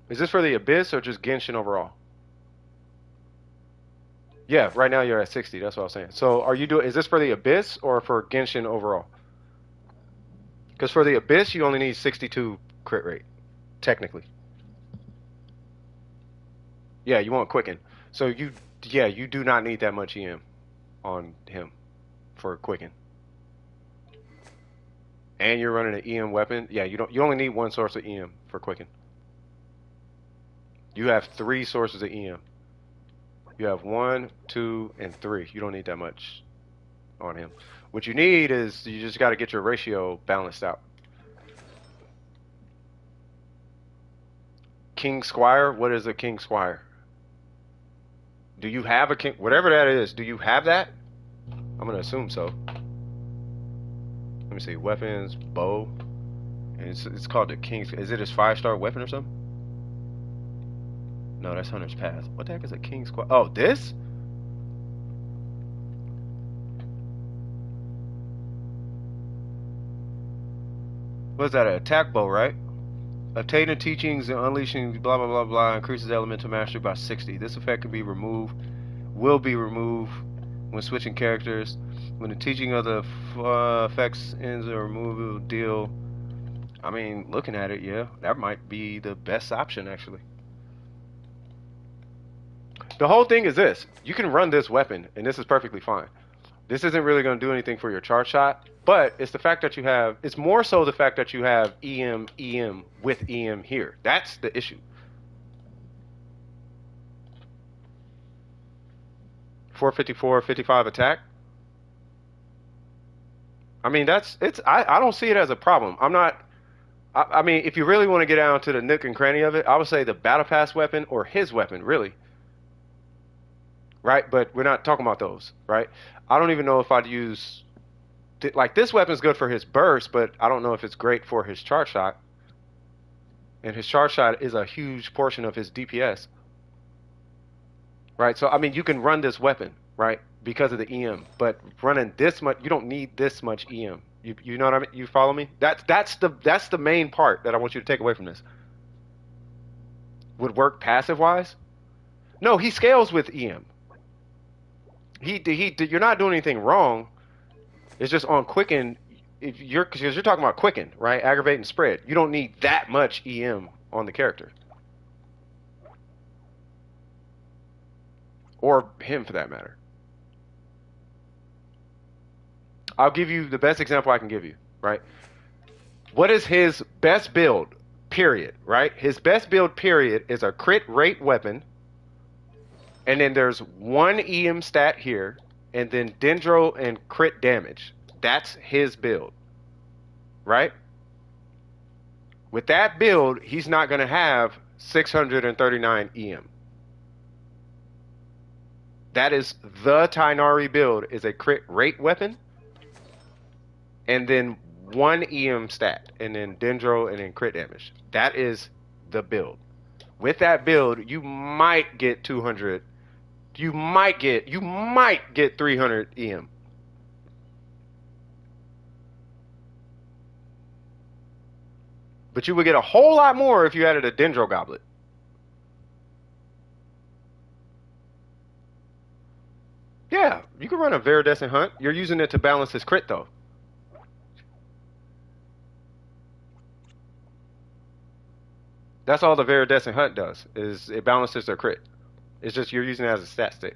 Is this for the Abyss or just Genshin overall? Yeah, right now you're at 60. That's what I was saying. So are you doing? Is this for the Abyss or for Genshin overall? Because for the Abyss, you only need 62 crit rate, technically. Yeah, you want Quicken. So you do not need that much EM on him for Quicken. And you're running an EM weapon. Yeah, you only need one source of EM for Quicken. You have 3 sources of EM. You have 1, 2, and 3. You don't need that much on him. What you need is you just got to get your ratio balanced out. King Squire. What is a King Squire? Do you have a king? Whatever that is, do you have that? I'm gonna assume so. Let me see. Weapons, bow. And it's called the King's. Is it his 5-star weapon or something? No, that's Hunter's Path. What the heck is a King Squire? Oh, this? What's that? An attack bow, right? Obtaining teachings and unleashing blah blah blah blah increases elemental mastery by 60. This effect can be removed, will be removed when switching characters. When the teaching of the effects ends, a removal deal. I mean, looking at it, yeah, that might be the best option actually. The whole thing is this: you can run this weapon, and this is perfectly fine. This isn't really going to do anything for your charge shot. But it's the fact that you have, it's more so the fact that you have EM with EM here. That's the issue. 454, 55 attack. I mean, I don't see it as a problem. I mean, if you really want to get down to the nook and cranny of it, I would say the Battle Pass weapon or his weapon, really. Right? But we're not talking about those, right? I don't even know if I'd use... Like, this weapon's good for his burst, but I don't know if it's great for his charge shot. And his charge shot is a huge portion of his DPS. Right? So, I mean, you can run this weapon, right? Because of the EM. But running this much, you don't need this much EM. You know what I mean? You follow me? That's the main part that I want you to take away from this. Would work passive-wise? No, he scales with EM. You're not doing anything wrong. It's just on Quicken, because you're talking about Quicken, right? Aggravate and spread. You don't need that much EM on the character. Or him, for that matter. I'll give you the best example I can give you, right? What is his best build, period, right? His best build, period, is a crit rate weapon. And then there's 1 EM stat here. And then Dendro and crit damage. That's his build. Right? With that build, he's not going to have 639 EM. That is the Tainari build, is a crit rate weapon, and then 1 EM stat, and then Dendro, and then crit damage. That is the build. With that build, you might get 200. You might get 300 EM. But you would get a whole lot more if you added a Dendro Goblet. Yeah, you can run a Viridescent Hunt. You're using it to balance his crit, though. That's all the Viridescent Hunt does, is it balances their crit. It's just you're using it as a stat stick.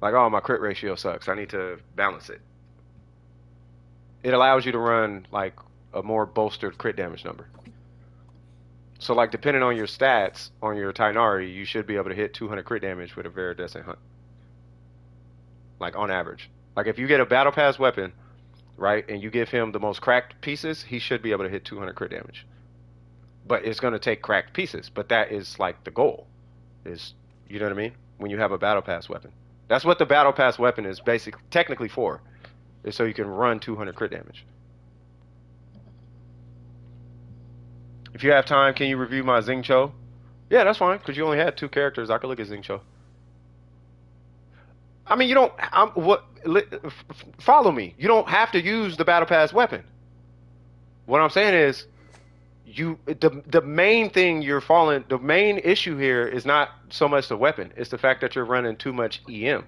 Like, oh, my crit ratio sucks. I need to balance it. It allows you to run, like, a more bolstered crit damage number. So, like, depending on your stats on your Tainari, you should be able to hit 200 crit damage with a Viridescent Hunt. Like, on average. Like, if you get a Battle Pass weapon, right, and you give him the most cracked pieces, he should be able to hit 200 crit damage. But it's going to take cracked pieces. But that is, like, the goal. Is, you know what I mean? When you have a Battle Pass weapon. That's what the Battle Pass weapon is basically, technically for. Is so you can run 200 crit damage. If you have time, can you review my Xingqiu? Yeah, that's fine, because you only had 2 characters. I could look at Xingqiu. I mean, you don't. Follow me. You don't have to use the Battle Pass weapon. What I'm saying is, the main thing you're falling. The main issue here is not so much the weapon. It's the fact that you're running too much EM.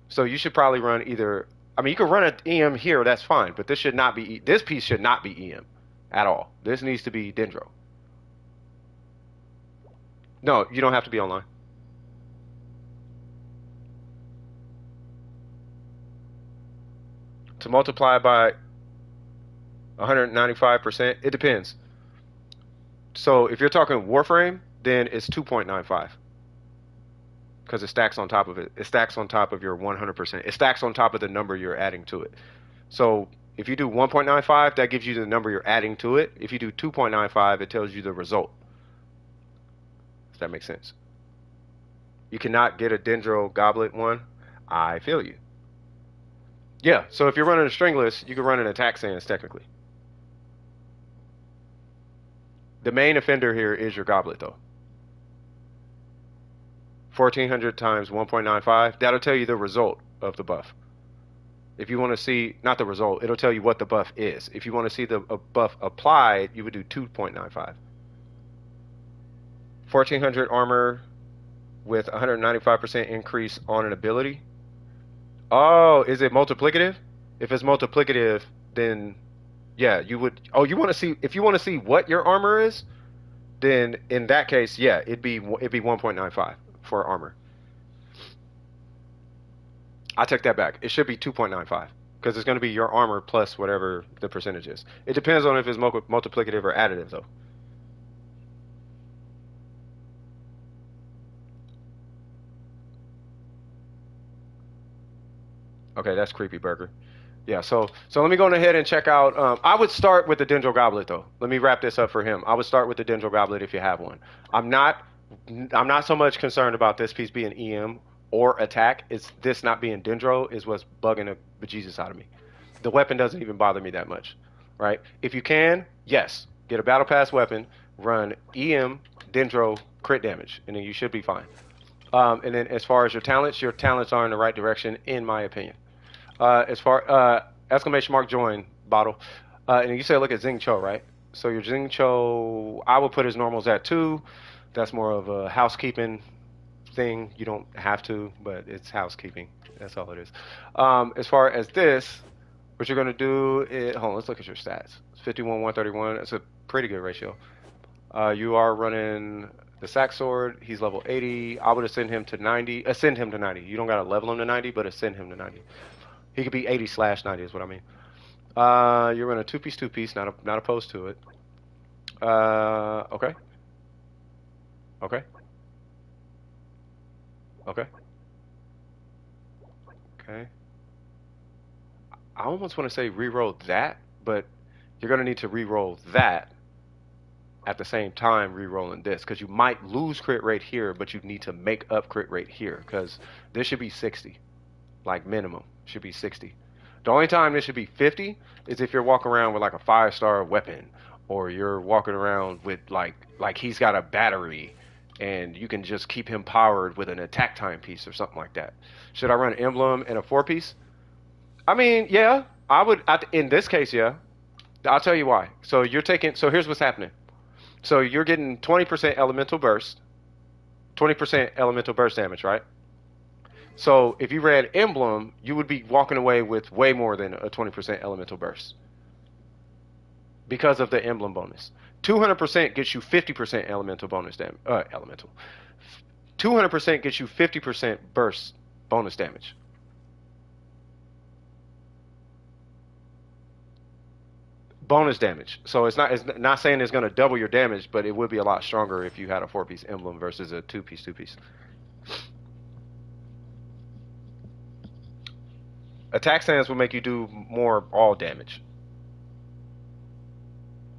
So you should probably run either. I mean, you can run an EM here. That's fine, but this should not be. This piece should not be EM at all. This needs to be Dendro. No, you don't have to be online. To multiply by 195%, it depends. So if you're talking Warframe, then it's 2.95. Because it stacks on top of it. It stacks on top of your 100%. It stacks on top of the number you're adding to it. So if you do 1.95, that gives you the number you're adding to it. If you do 2.95, it tells you the result. If that makes sense. You cannot get a Dendro Goblet one. I feel you. Yeah, so if you're running a stringless, you can run an attack sans technically. The main offender here is your goblet though. 1400 times 1.95, that'll tell you the result of the buff. If you want to see, not the result, it'll tell you what the buff is. If you want to see the buff applied, you would do 2.95. 1400 armor with 195% increase on an ability. Oh, is it multiplicative? If it's multiplicative, then yeah, you would. Oh, you want to see, if you want to see what your armor is, then in that case, yeah, it'd be 1.95 for armor. I take that back. It should be 2.95 because it's going to be your armor plus whatever the percentage is. It depends on if it's multiplicative or additive though. Okay, that's creepy burger. Yeah, so let me go ahead and check out. I would start with the Dendro Goblet though. Let me wrap this up for him. I would start with the Dendro Goblet if you have one. I'm not so much concerned about this piece being EM or attack. It's this not being Dendro is what's bugging the bejesus out of me. The weapon doesn't even bother me that much, right? If you can, yes, get a Battle Pass weapon, run EM, Dendro, crit damage, and then you should be fine. And then as far as your talents are in the right direction, in my opinion. As far exclamation mark join bottle, and you say look at Xingqiu, right? So your Xingqiu, I would put his normals at 2. That's more of a housekeeping thing. You don't have to, but it's housekeeping. That's all it is. As far as this, what you're gonna do is, hold on, let's look at your stats. It's 51, 131. That's a pretty good ratio. You are running the sack sword. He's level 80. I would ascend him to 90. Ascend him to 90. You don't gotta level him to 90, but ascend him to 90. He could be 80/90 is what I mean. You're running a two-piece, not opposed to it. Okay. Okay. Okay. Okay. I almost want to say reroll that, but you're gonna need to re-roll that at the same time re-rolling this, because you might lose crit rate here, but you need to make up crit rate here, because this should be 60, like minimum should be 60. The only time this should be 50 is if you're walking around with like a 5-star weapon, or you're walking around with like he's got a battery and you can just keep him powered with an attack time piece or something like that. Should I run emblem and a 4-piece? I mean, yeah, I would. In this case, yeah. I'll tell you why. So you're taking. So here's what's happening. So you're getting 20% elemental burst, 20% elemental burst damage, right? So if you ran emblem, you would be walking away with way more than a 20% elemental burst because of the emblem bonus. 200% gets you 50% elemental bonus damage. Elemental. 200% gets you 50% burst bonus damage. Bonus damage. So it's not saying it's going to double your damage, but it would be a lot stronger if you had a 4-piece emblem versus a 2-piece. Attack stance will make you do more all damage.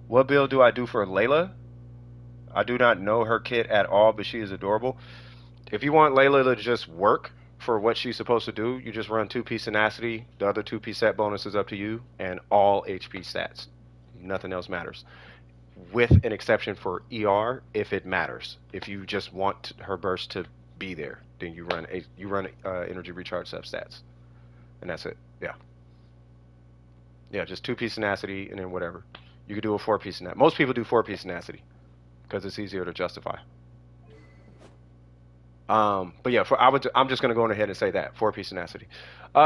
What build do I do for Layla? I do not know her kit at all, but she is adorable. If you want Layla to just work for what she's supposed to do, you just run 2-piece tenacity. The other 2-piece set bonus is up to you, and all HP stats. Nothing else matters, with an exception for ER if it matters. If you just want her burst to be there, then you run energy recharge sub stats, and that's it. Yeah, just 2-piece tenacity and then whatever. You could do a 4-piece tenacity. Most people do 4-piece tenacity because it's easier to justify. But yeah, I'm just gonna go on ahead and say that 4-piece tenacity.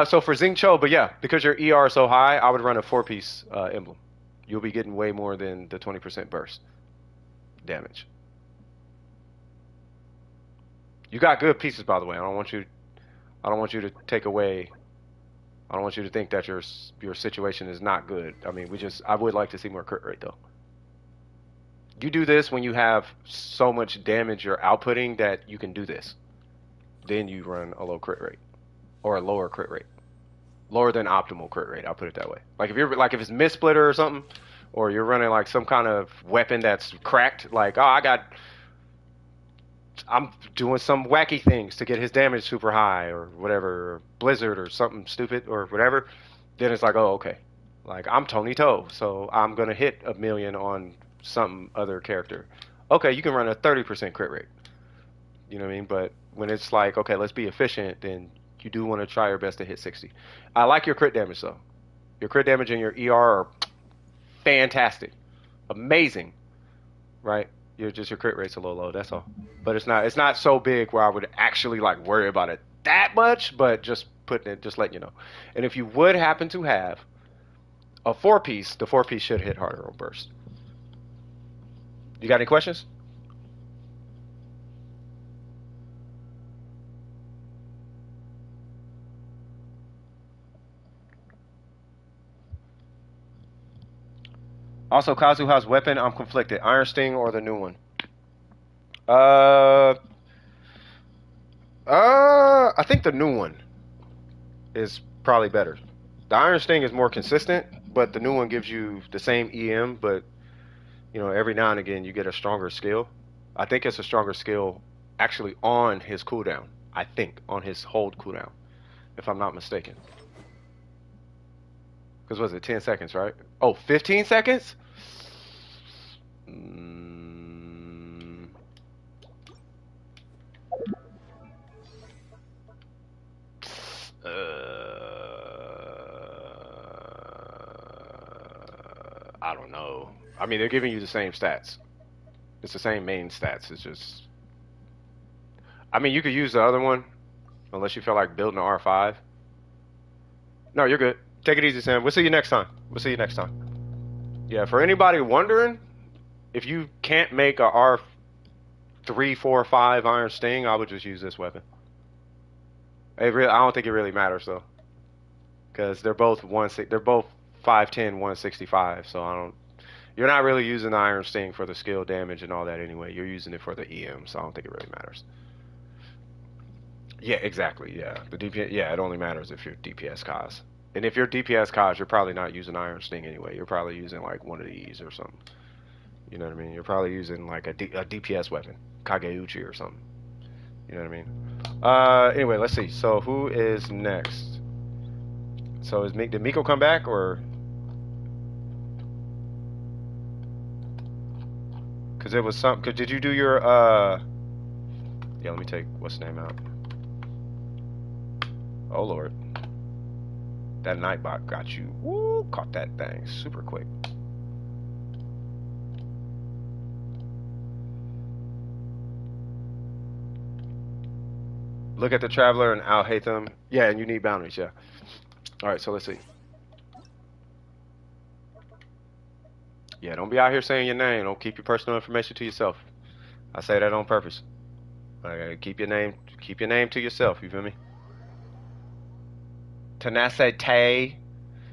So for Xing Cho, but yeah, because your ER is so high, I would run a 4-piece emblem. You'll be getting way more than the 20% burst damage. You got good pieces, by the way. I don't want you to take away. I don't want you to think that your situation is not good. I mean, I would like to see more crit rate though. You do this when you have so much damage you're outputting that you can do this. Then you run a low crit rate or a lower crit rate. Lower than optimal crit rate, I'll put it that way. Like if it's mist splitter or something, or you're running like some kind of weapon that's cracked, like I'm doing some wacky things to get his damage super high or whatever, or blizzard or something stupid or whatever, then it's like, oh, okay. Like I'm Tony Toe, so I'm gonna hit 1,000,000 on some other character. Okay, you can run a 30% crit rate. You know what I mean? But when it's like, okay, let's be efficient, then you do want to try your best to hit 60. I like your crit damage though. Your crit damage and your ER are fantastic, amazing, right? Your crit rate's a little low. That's all. But it's not so big where I would actually like worry about it that much. But just letting you know. And if you would happen to have a 4-piece, the 4-piece should hit harder on burst. You got any questions? Also, Kazuha's weapon, I'm conflicted. Iron Sting or the new one? I think the new one is probably better. The Iron Sting is more consistent, but the new one gives you the same EM, but every now and again you get a stronger skill. I think it's a stronger skill actually on his cooldown. I think on his hold cooldown, if I'm not mistaken. Because was it 10 seconds, right? Oh, 15 seconds? I don't know. I mean, they're giving you the same stats. It's the same main stats. It's just... I mean, you could use the other one, unless you feel like building an R5. No, you're good. Take it easy, Sam. We'll see you next time. Yeah, for anybody wondering, if you can't make a R3, 4, 5 Iron Sting, I would just use this weapon. I don't think it really matters though, because they're both 510, 165. So you're not really using the Iron Sting for the skill damage and all that anyway. You're using it for the EM, so I don't think it really matters. Yeah, exactly. Yeah, the DPS. Yeah, it only matters if you're DPS cause. And if you're DPS COS, you're probably not using Iron Sting anyway. You're probably using like one of these or something. You know what I mean? You're probably using like a DPS weapon, Kageuchi or something. You know what I mean? Anyway, let's see. So who is next? So did Miko come back or? Cause it was some. Cause did you do your Yeah, let me take what's the name out. Oh Lord, that Nightbot got you. Woo! Caught that thing super quick. Look at the Traveler and I'll hate them. Yeah, and you need boundaries. Yeah. All right, so let's see. Yeah, don't be out here saying your name. Don't keep your personal information to yourself. I say that on purpose. Keep your name to yourself. You feel me? Tenacity.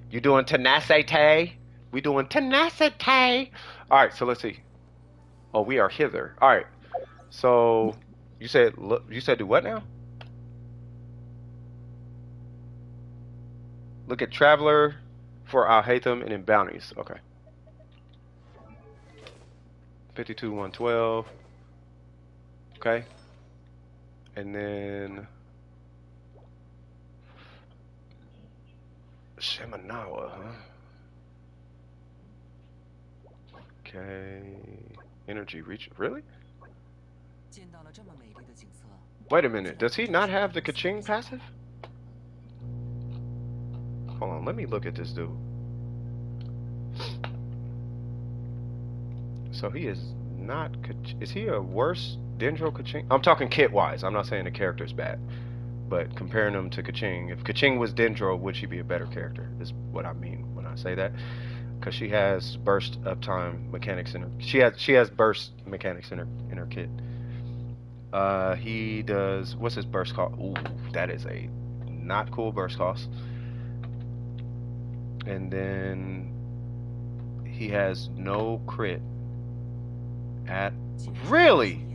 You doing tenacity? We doing tenacity. All right, so let's see. Oh, we are hither. All right. So you said do what now? Look at Traveler for I'll hate them and in bounties. Okay. 52 112. Okay. And then Shimanawa, huh? Okay. Energy reach. Really? Wait a minute. Does he not have the Kaching passive? Hold on. Let me look at this dude. So he is not. Is he a worse Dendro Kaching? I'm talking kit wise. I'm not saying the character's bad. But comparing him to Kaching, if Kaching was Dendro, would she be a better character? Is what I mean when I say that. Because she has burst uptime mechanics in her. She has burst mechanics in her kit. He does. What's his burst cost? Ooh, that is a not cool burst cost. And then he has no crit at. Really?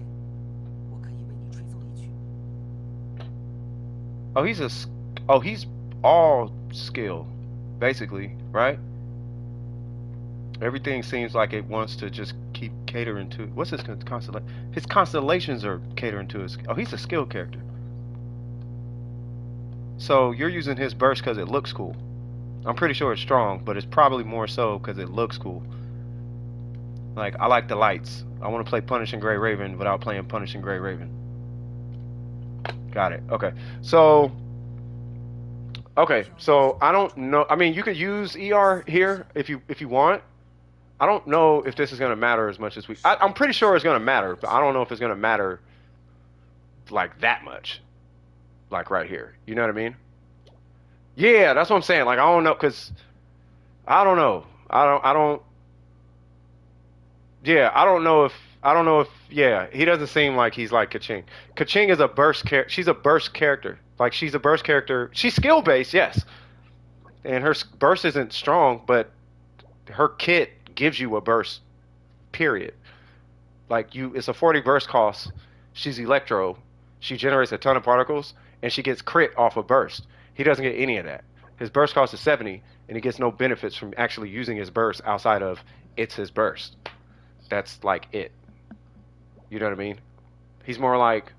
Oh, he's all skill, basically, right? Everything seems like it wants to just keep catering to. What's his constellation? His constellations are catering to his. Oh, he's a skill character. So you're using his burst because it looks cool. I'm pretty sure it's strong, but it's probably more so because it looks cool. Like, I like the lights. I want to play Punishing Grey Raven without playing Punishing Grey Raven. Got it. Okay. So I don't know. I mean, you could use ER here if you want. I don't know if this is going to matter as much as I'm pretty sure it's going to matter, but I don't know if it's going to matter like that much. Like right here. You know what I mean? Yeah, that's what I'm saying. Like, I don't know, because I don't know. Yeah, I don't know if, yeah, he doesn't seem like he's like Kaching. Kaching is a burst character. She's a burst character. Like, she's a burst character. She's skill-based, yes. And her burst isn't strong, but her kit gives you a burst, period. Like, it's a 40 burst cost. She's Electro. She generates a ton of particles, and she gets crit off of burst. He doesn't get any of that. His burst cost is 70, and he gets no benefits from actually using his burst outside of it's his burst. That's like it. You know what I mean? He's more like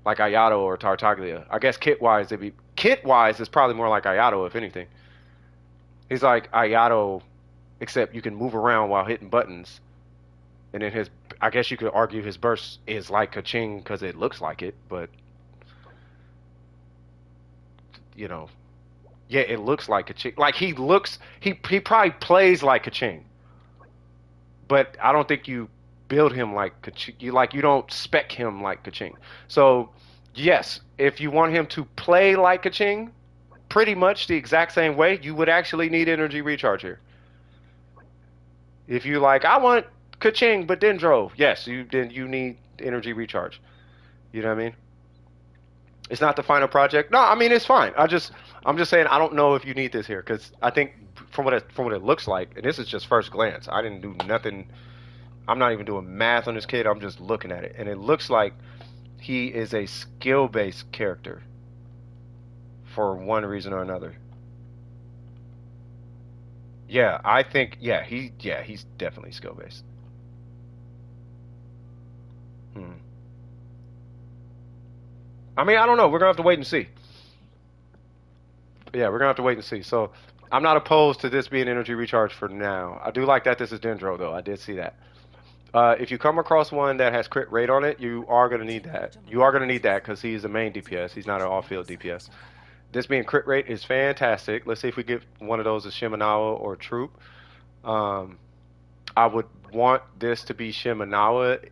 Ayato or Tartaglia. I guess kit-wise, is probably more like Ayato, if anything. He's like Ayato, except you can move around while hitting buttons. And then I guess you could argue his burst is like Kaching because it looks like it, but you know, yeah, it looks like Kaching. Like he probably plays like Kaching, but I don't think you build him like Kaching. You don't spec him like Kaching. So yes, if you want him to play like Kaching, pretty much the exact same way, you would actually need energy recharge here. If you like, I want Kaching but Dendro, yes, then you need energy recharge. You know what I mean? It's not the final project. No, I mean it's fine. I'm just saying I don't know if you need this here because I think from what it looks like, and this is just first glance. I didn't do nothing. I'm not even doing math on this kid. I'm just looking at it, and it looks like he is a skill-based character for one reason or another. Yeah, I think he's definitely skill based. Hmm. I mean, I don't know. We're gonna have to wait and see. Yeah, we're gonna have to wait and see. So I'm not opposed to this being energy recharge for now. I do like that this is Dendro though. I did see that. If you come across one that has crit rate on it, you are gonna need that. You are gonna need that because he's a main DPS. He's not an off-field DPS. This being crit rate is fantastic. Let's see if we get one of those as Shiminawa or Troop. Um, I would want this to be Shiminawa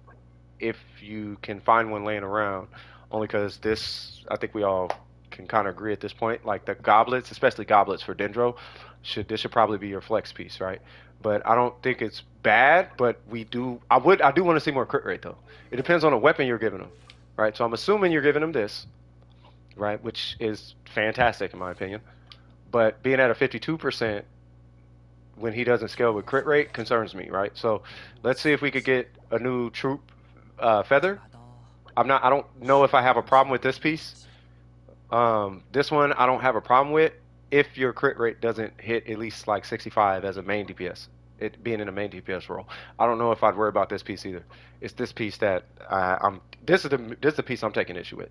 if you can find one laying around. Only because this, I think we all can kind of agree at this point. Like the goblets, especially goblets for Dendro, should probably be your flex piece, right? But I don't think it's bad. But I do want to see more crit rate though. It depends on the weapon you're giving them, right? So I'm assuming you're giving them this, right? Which is fantastic in my opinion. But being at a 52% when he doesn't scale with crit rate concerns me, right? So let's see if we could get a new troop feather. I don't know if I have a problem with this piece. This one I don't have a problem with if your crit rate doesn't hit at least like 65 as a main DPS. It being in a main DPS role, I don't know if I'd worry about this piece either. It's this piece that I'm. This is the piece I'm taking issue with.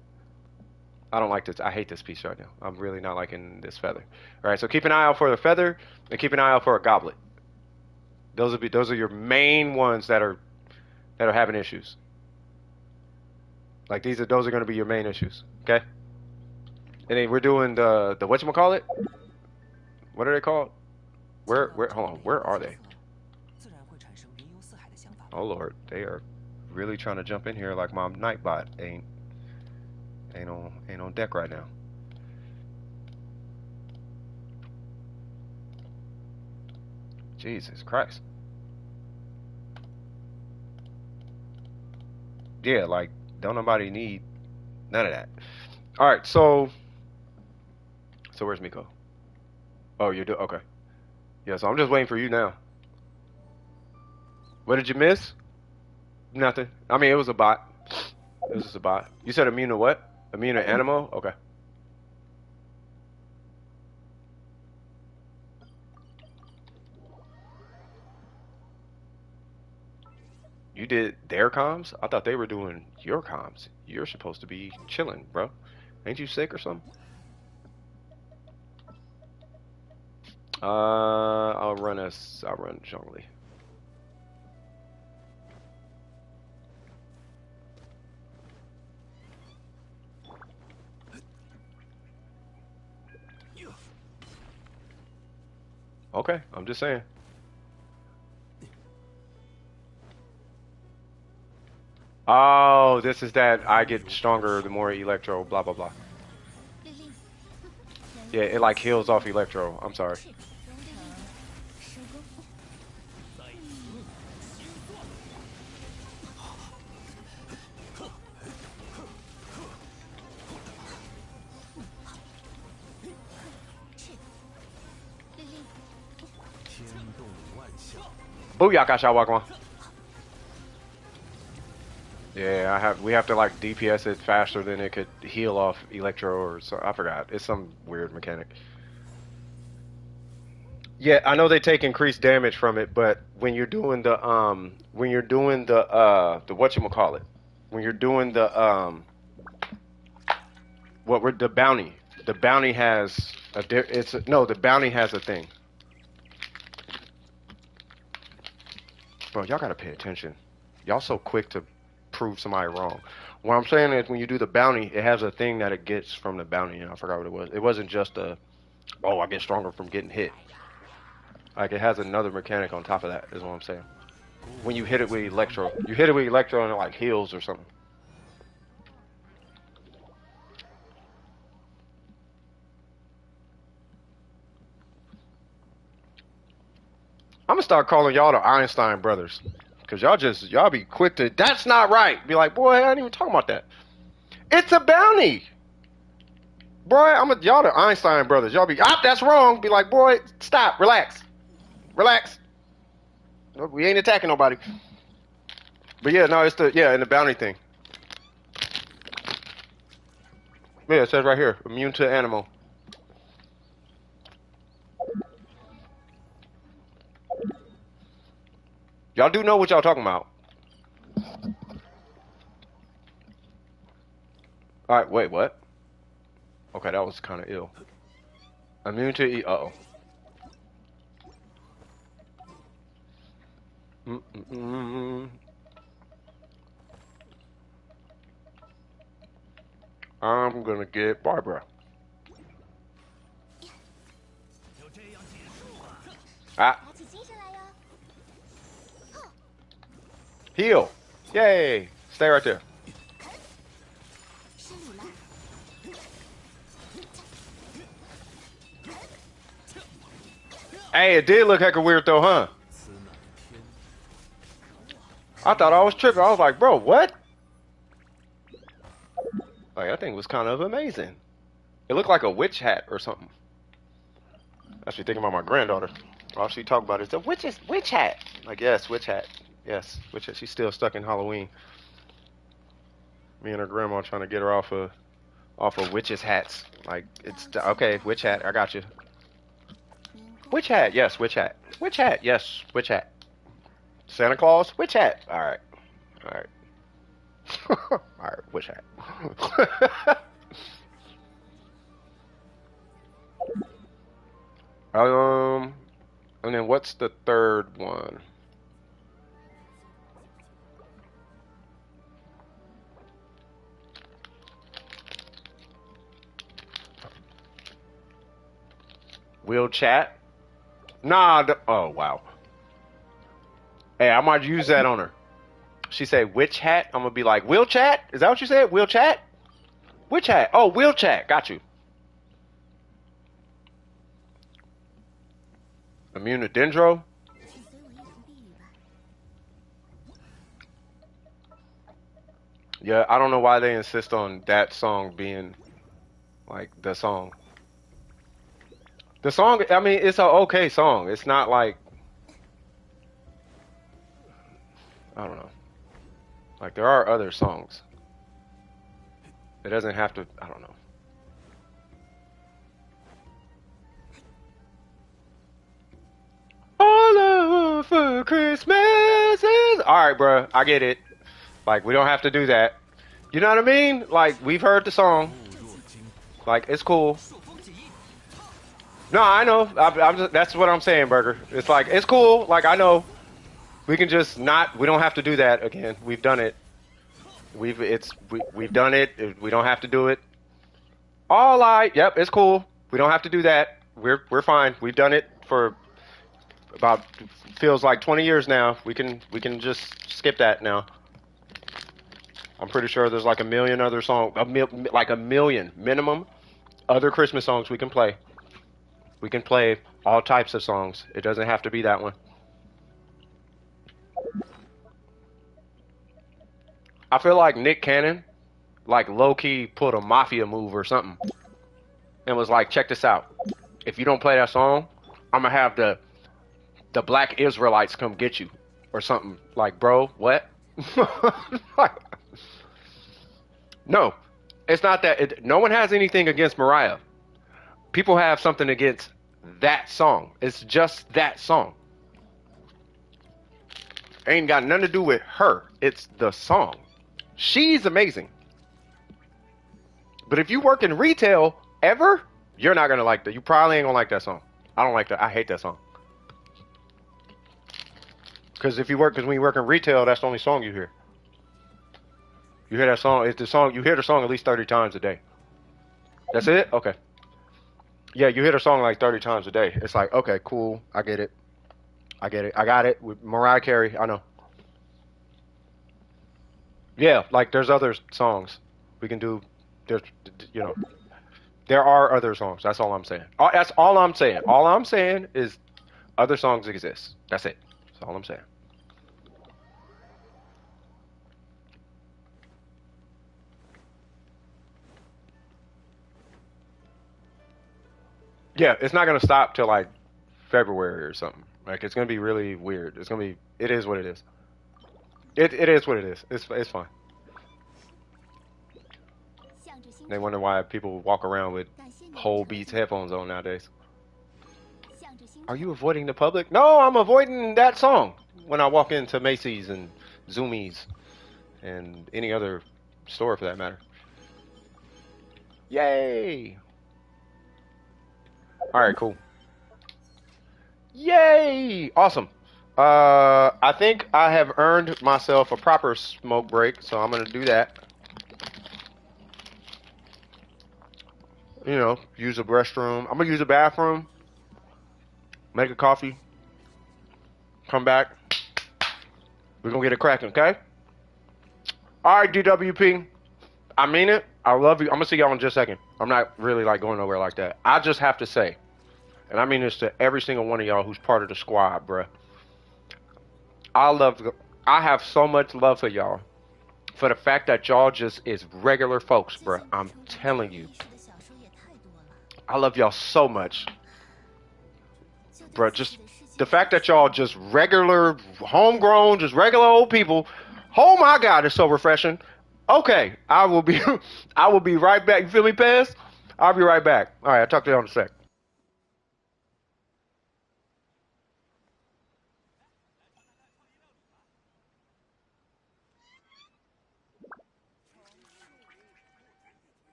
I don't like this. I hate this piece right now. I'm really not liking this feather. All right, so keep an eye out for the feather and keep an eye out for a goblet. Those are your main ones that are having issues. Like those are going to be your main issues. Okay. And then we're doing the whatchamacallit? What are they called? Where hold on, where are they? Oh Lord, they are really trying to jump in here like my nightbot ain't on deck right now. Jesus Christ. Yeah, like don't nobody need none of that. Alright, so where's Miko? Oh, you're okay. Yeah, so I'm just waiting for you now. What did you miss? Nothing. I mean, it was a bot. It was just a bot. You said immune to what? Immune to animal? Okay. You did their comms? I thought they were doing your comms. You're supposed to be chilling, bro. Ain't you sick or something? I'll run Zhongli. Okay, I'm just saying. Oh, this is that I get stronger the more electro, blah blah blah. Yeah, it like heals off electro. I'm sorry. Booyaka Shawagwan. Yeah, we have to like DPS it faster than it could heal off electro or so I forgot. It's some weird mechanic. Yeah, I know they take increased damage from it, but when you're doing the whatchamacallit, when you're doing the bounty has no, the bounty has a thing. Bro, y'all gotta pay attention. Y'all so quick to prove somebody wrong. What I'm saying is when you do the bounty, it has a thing that it gets from the bounty, and I forgot what it was. It wasn't just I get stronger from getting hit. Like it has another mechanic on top of that, is what I'm saying. When you hit it with electro. You hit it with electro and it like heals or something. I'm gonna start calling y'all the Einstein brothers. Cause y'all be quick to that's not right. Be like, boy, I ain't even talking about that. It's a bounty. Boy, y'all the Einstein brothers. Y'all be that's wrong. Be like, boy, stop, relax. Relax. We ain't attacking nobody. But yeah, no, it's in the bounty thing. Yeah, it says right here, immune to animal. Y'all do know what y'all talking about. Alright, wait, what? Okay, that was kind of ill. Immune to E. Uh-oh. I'm gonna get Barbara. Ah. Heal. Yay. Stay right there. Hey, it did look hecka weird though, huh? I thought I was tripping. I was like, bro, what? Like, that thing was kind of amazing. It looked like a witch hat or something. Actually thinking about my granddaughter. All she talk about is the witch hat. Like, yes, witch hat. Yes, witch hat. She's still stuck in Halloween. Me and her grandma trying to get her off of witches hats. Like, it's okay, witch hat. I got you. Witch hat. Yes, witch hat. Witch hat. Yes, witch hat. Santa Claus. Witch hat. All right. All right. All right. Witch hat. And then what's the third one? Will chat? Nah. Oh wow. Hey, I might use that on her. She said witch hat. I'm gonna be like, will chat? Is that what you said? Will chat? Witch hat. Oh, will chat. Got you. Immune to Dendro? Yeah, I don't know why they insist on that song being like the song. The song, I mean, it's an okay song. It's not like, I don't know. Like, there are other songs. It doesn't have to, I don't know. All over for Christmas is... Alright, bro, I get it. Like, we don't have to do that. You know what I mean? Like, we've heard the song. Like, it's cool. No, I know. I'm just, that's what I'm saying, Burger. It's like, it's cool. Like, I know. We can just not, we don't have to do that again. We've done it. We've done it. We don't have to do it. All right. Yep, it's cool. We don't have to do that. We're fine. We've done it for about, feels like 20 years now. We can just skip that now. I'm pretty sure there's like a million other songs, like a million minimum other Christmas songs we can play. We can play all types of songs. It doesn't have to be that one. I feel like Nick Cannon, like low-key put a mafia move or something. And was like, check this out. If you don't play that song, I'm gonna have the black Israelites come get you. Or something. Like, bro, what? Like, no. It's not that. No one has anything against Mariah. People have something against that song. It's just that song. Ain't got nothing to do with her. It's the song. She's amazing. But if you work in retail ever, you're not gonna like that. You probably ain't gonna like that song. I don't like that. I hate that song. Because when you work in retail, that's the only song you hear. You hear that song. It's the song. You hear the song at least 30 times a day. That's it. Okay. Yeah, you hear the song like 30 times a day. It's like, okay, cool. I get it. I got it. With Mariah Carey, I know. Yeah, like there's other songs we can do. There's, there are other songs. That's all I'm saying. That's all I'm saying. All I'm saying is other songs exist. That's it. That's all I'm saying. Yeah, it's not gonna stop till like February or something. Like it's gonna be really weird. It's gonna be. It is what it is. It is what it is. It's fine. They wonder why people walk around with whole Beats headphones on nowadays. Are you avoiding the public? No, I'm avoiding that song. when I walk into Macy's and Zoomies and any other store for that matter. Yay! All right, cool. Yay! Awesome. I think I have earned myself a proper smoke break, so I'm gonna do that. You know, use a restroom. I'm gonna use a bathroom, make a coffee, come back. We're gonna get it cracking, okay? All right, DWP. I mean it. I love you. I'm gonna see y'all in just a second. I'm not really like going nowhere like that. I just have to say, and I mean this to every single one of y'all who's part of the squad, bruh. I have so much love for y'all. For the fact that y'all just is regular folks, bruh. I'm telling you. I love y'all so much. Bruh, just the fact that y'all just regular, homegrown, just regular old people. Oh my God, it's so refreshing. Okay, I will be I will be right back. You feel me, Pez? I'll be right back. All right, I'll talk to you in a sec.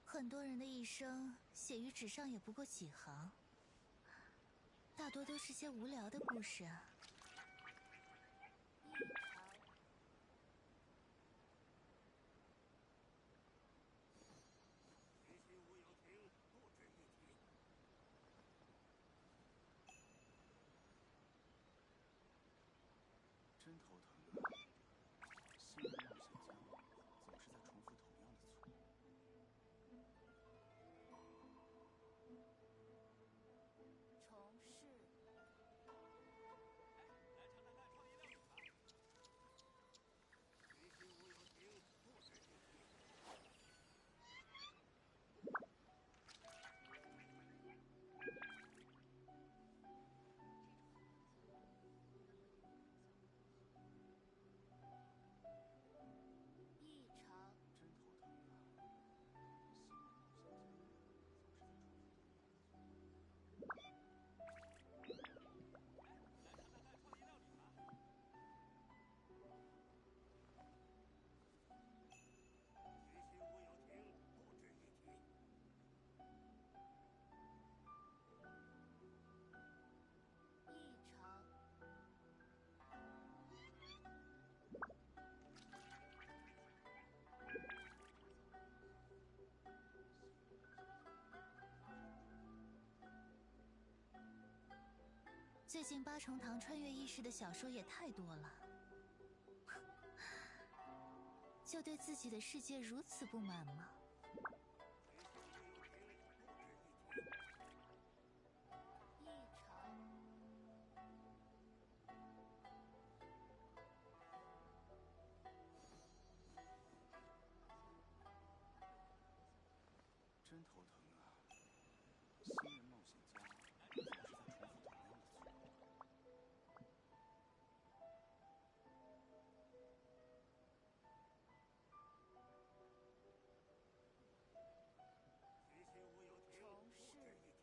很多人的一生写于纸上也不过几行，大多都是些无聊的故事啊。真头疼啊！新人冒险家总是在重复同样的错误。重试。异常。真头疼啊！新人冒险家总是在重复同样的错误。异常。最近八重堂穿越意识的小说也太多了，就对自己的世界如此不满吗？异常。真头疼啊！新人冒险家总是在重复同样的错误。重试。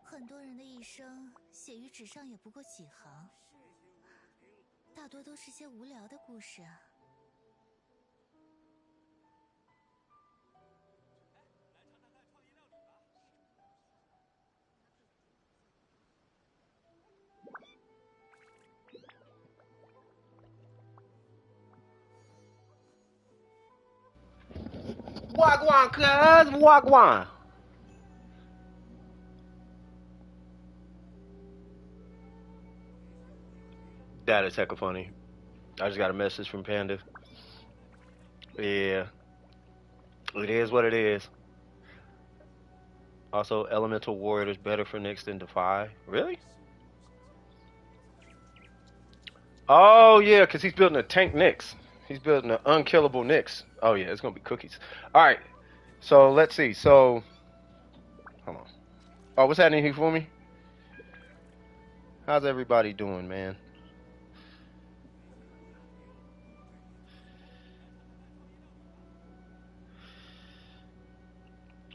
很多人的一生写于纸上也不过几行，大多都是些无聊的故事啊。Wagwan, cuz Wagwan. That is hecka funny. I just got a message from Panda. Yeah, it is what it is. Also, Elemental Warrior is better for Nyx than Defy. Really? Oh yeah, because he's building a tank Nyx. He's building an unkillable Nyx. Oh yeah, it's gonna be cookies. All right. So let's see. So, hold on. Oh, what's happening here for me? How's everybody doing, man?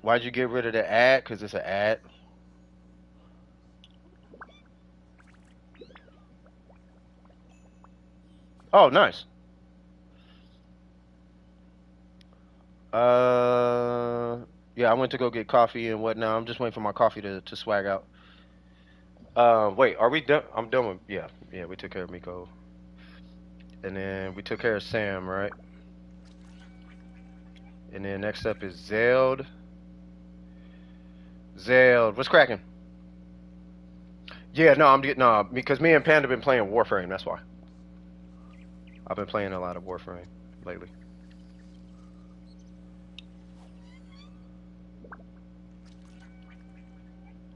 Why'd you get rid of the ad? Because it's an ad. Oh, nice. Yeah, I went to go get coffee and whatnot. I'm just waiting for my coffee to swag out. Wait, are we done? I'm done with, yeah, we took care of Miko. And then we took care of Sam, right? And then next up is Zeld. Zeld, what's cracking? Yeah, no, I'm getting, no, because me and Panda been playing Warframe, that's why. I've been playing a lot of Warframe lately.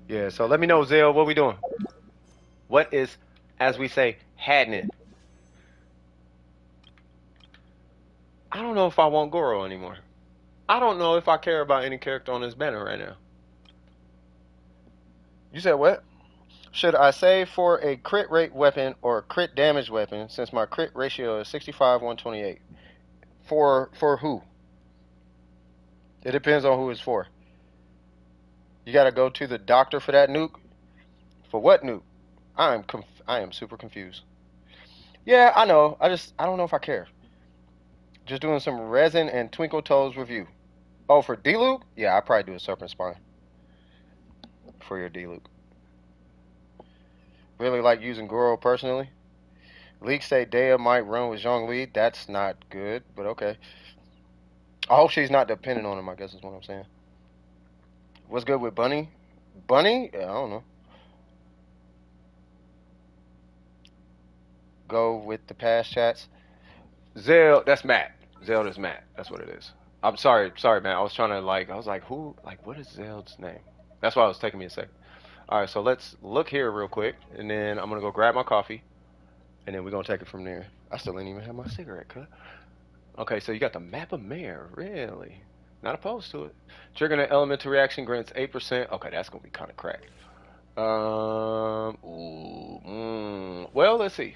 Yeah, so let me know, Zell, what we doing? What is, as we say, happening? I don't know if I want Goro anymore. I don't know if I care about any character on this banner right now. You said what? Should I save for a crit rate weapon or a crit damage weapon since my crit ratio is 65 128? For who? It depends on who it's for. You gotta go to the doctor for that nuke? For what nuke? I am super confused. Yeah, I know. I don't know if I care. Just doing some Resin and Twinkle Toes review. Oh, for D-Luke? Yeah, I'd probably do a Serpent Spine for your D-Luke. Really like using Goro personally. Leaks say Dea might run with Zhongli. That's not good, but okay. I hope she's not dependent on him, I guess is what I'm saying. What's good with Bunny? Bunny? Yeah, I don't know. Go with the past chats. Zell, that's Matt. Zell is Matt. That's what it is. I'm sorry, Matt. I was trying to I was like, who, what is Zell's name? That's why it was taking me a second. All right, so let's look here real quick, and then I'm gonna go grab my coffee, and then we're gonna take it from there. I still ain't even have my cigarette cut. Okay, so you got the map of Mare, really? Not opposed to it. Triggering an elemental reaction grants 8%. Okay, that's gonna be kind of crack. Well, let's see.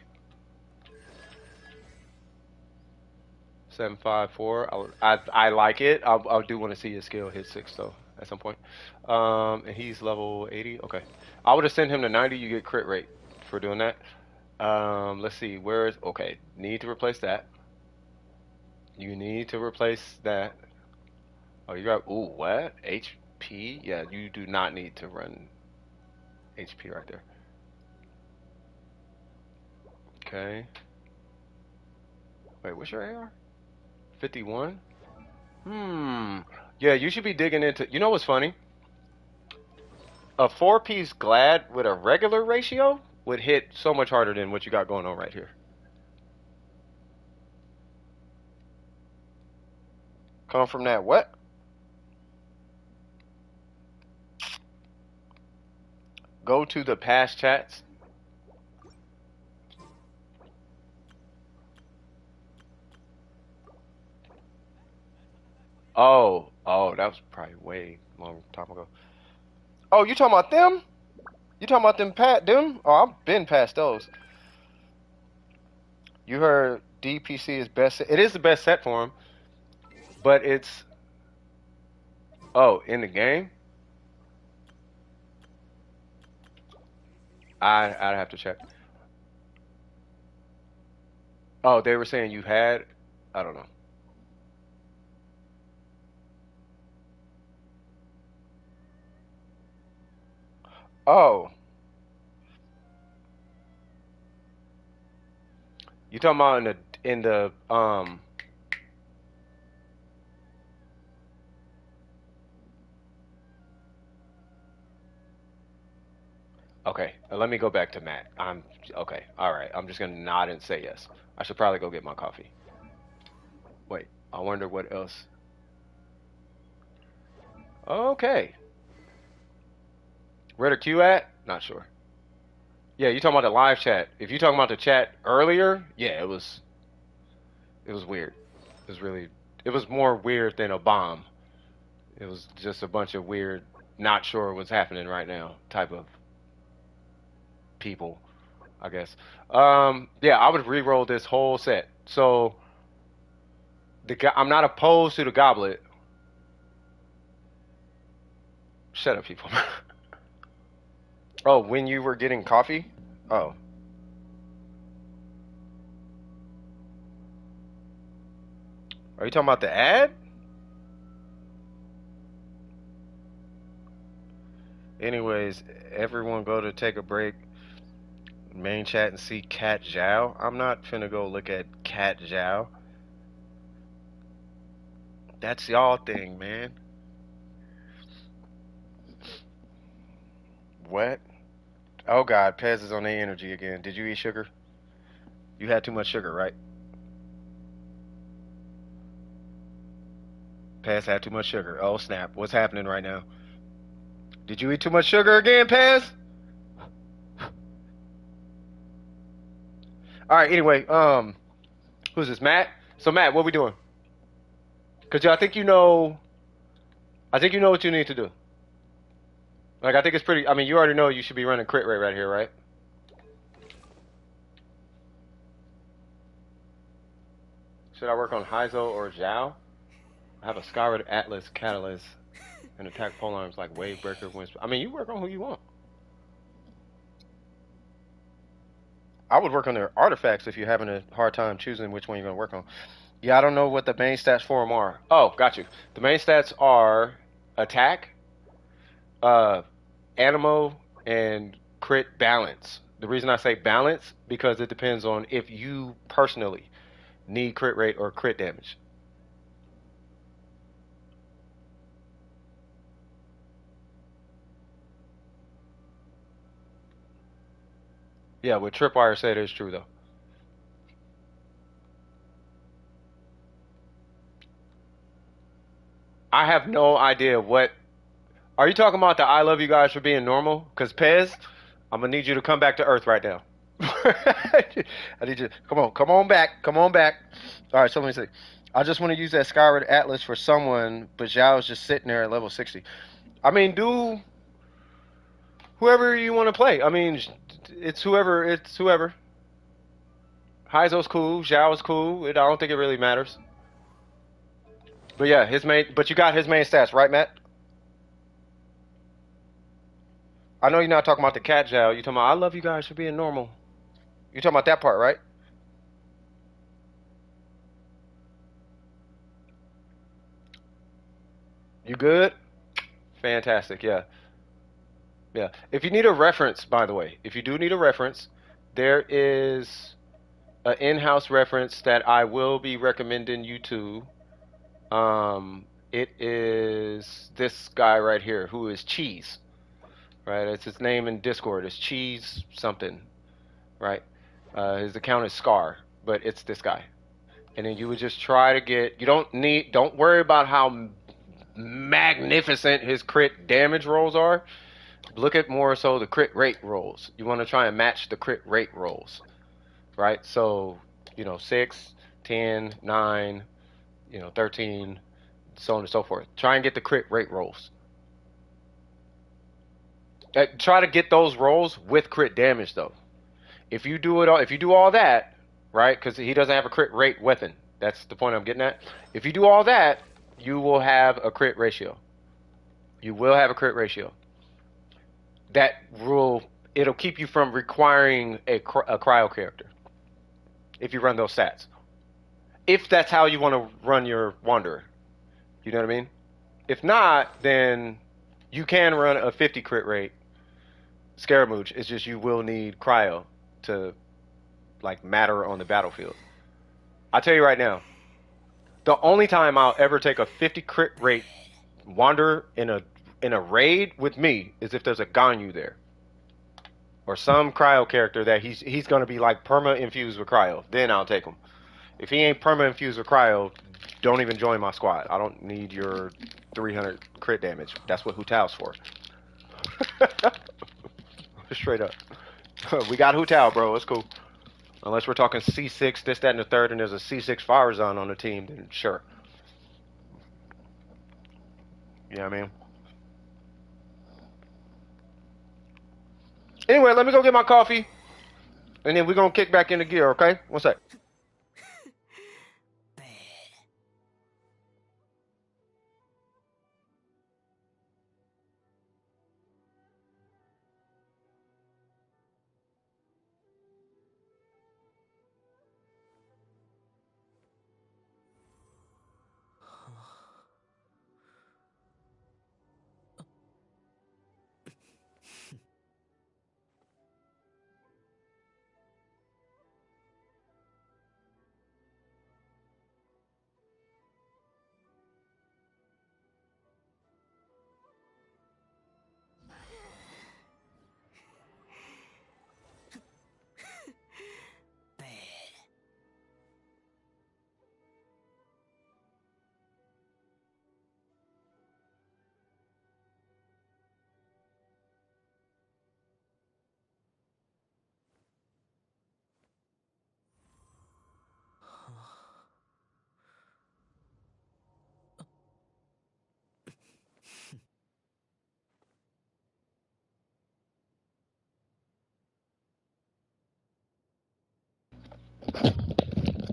754. I like it. I do want to see his skill hit 6 though at some point. And he's level 80. Okay, I would have sent him to 90. You get crit rate for doing that. Let's see. Where is okay? Need to replace that. You need to replace that. Oh, you got what? HP? Yeah, you do not need to run HP right there. Okay. Wait, what's your AR? 51? Yeah, you should be digging into. You know what's funny? A 4-piece Glad with a regular ratio would hit so much harder than what you got going on right here. Come from that what? Go to the past chats. Oh, that was probably way long time ago. Oh, you talking about them? You talking about them? Oh, I've been past those. You heard DPC is best. It is the best set for him, but it's in the game. I'd have to check. Oh, they were saying you had. I don't know. Oh, you talking about in the. Okay, let me go back to Matt. I'm okay. All right, I'm just gonna nod and say yes. I should probably go get my coffee. Wait, I wonder what else. Okay, Where the queue at? Not sure. Yeah, you talking about the live chat. If you talking about the chat earlier, yeah, it was weird. It was more weird than a bomb. It was just a bunch of weird, not sure what's happening right now type of people, I guess. Yeah, I would re-roll this whole set. So I'm not opposed to the goblet. Shut up, people. Oh, when you were getting coffee? Oh. Are you talking about the ad? Anyways, everyone go to take a break. Main chat and see Cat Zhao. I'm not finna go look at Cat Zhao. That's y'all thing, man. What? Oh God, Pez is on their energy again. Did you eat sugar? You had too much sugar, right? Pez had too much sugar. Oh snap. What's happening right now? Did you eat too much sugar again, Pez? Alright, anyway, who's this? Matt? So Matt, what we doing? Cause I think you know what you need to do. Like I think it's pretty you already know you should be running crit rate right here, right? Should I work on Heizo or Zhao? I have a Skyward Atlas Catalyst and attack pole arms like Wave Breaker, Wind. You work on who you want. I would work on their artifacts if you're having a hard time choosing which one you're going to work on. Yeah, I don't know what the main stats for them are. Oh, got you. The main stats are attack, animo, and crit balance. The reason I say balance, because it depends on if you personally need crit rate or crit damage. Yeah, what Tripwire said is true, though. I have no idea what... Are you talking about the I love you guys for being normal? Because Pez, I'm going to need you to come back to Earth right now. I need you... Come on back. All right, so let me see. I just want to use that Skyward Atlas for someone, but Zhao's just sitting there at level 60. Do... Whoever you want to play. It's whoever. Heizo's cool. Zhao's cool. I don't think it really matters. But yeah, but you got his main stats, right, Matt? I know you're not talking about the Cat Zhao. You're talking about, I love you guys for being normal. You're talking about that part, right? You good? Fantastic, yeah. Yeah. If you need a reference, by the way, if you do need a reference, there is an in-house reference that I will be recommending you to. It is this guy right here, who is Cheese. Right? It's his name in Discord. It's Cheese something. Right? His account is Scar, but it's this guy. And then you would just try to get... Don't worry about how magnificent his crit damage rolls are. Look at more so the crit rate rolls. You want to try and match the crit rate rolls. Right? So, 6, 10, 9, 13, so on and so forth. Try and get the crit rate rolls. Try to get those rolls with crit damage, though. If you do all that, right? Because he doesn't have a crit rate weapon. That's the point I'm getting at. If you do all that, you will have a crit ratio. You will have a crit ratio. That rule, it'll keep you from requiring a cryo character. If you run those stats. If that's how you want to run your Wanderer. You know what I mean? If not, then you can run a 50 crit rate Scaramouche. It's just you will need cryo to matter on the battlefield. I'll tell you right now, the only time I'll ever take a 50 crit rate Wanderer in a raid with me is if there's a Ganyu there. Or some cryo character that he's going to be perma infused with cryo. Then I'll take him. If he ain't perma infused with cryo, don't even join my squad. I don't need your 300 crit damage. That's what Hu Tao's for. Straight up. We got Hu bro. It's cool. Unless we're talking C6, this, that, and the third, and there's a C6 fire zone on the team, then sure. You know what I mean? Anyway, let me go get my coffee, and then we're going to kick back into gear, okay? One sec.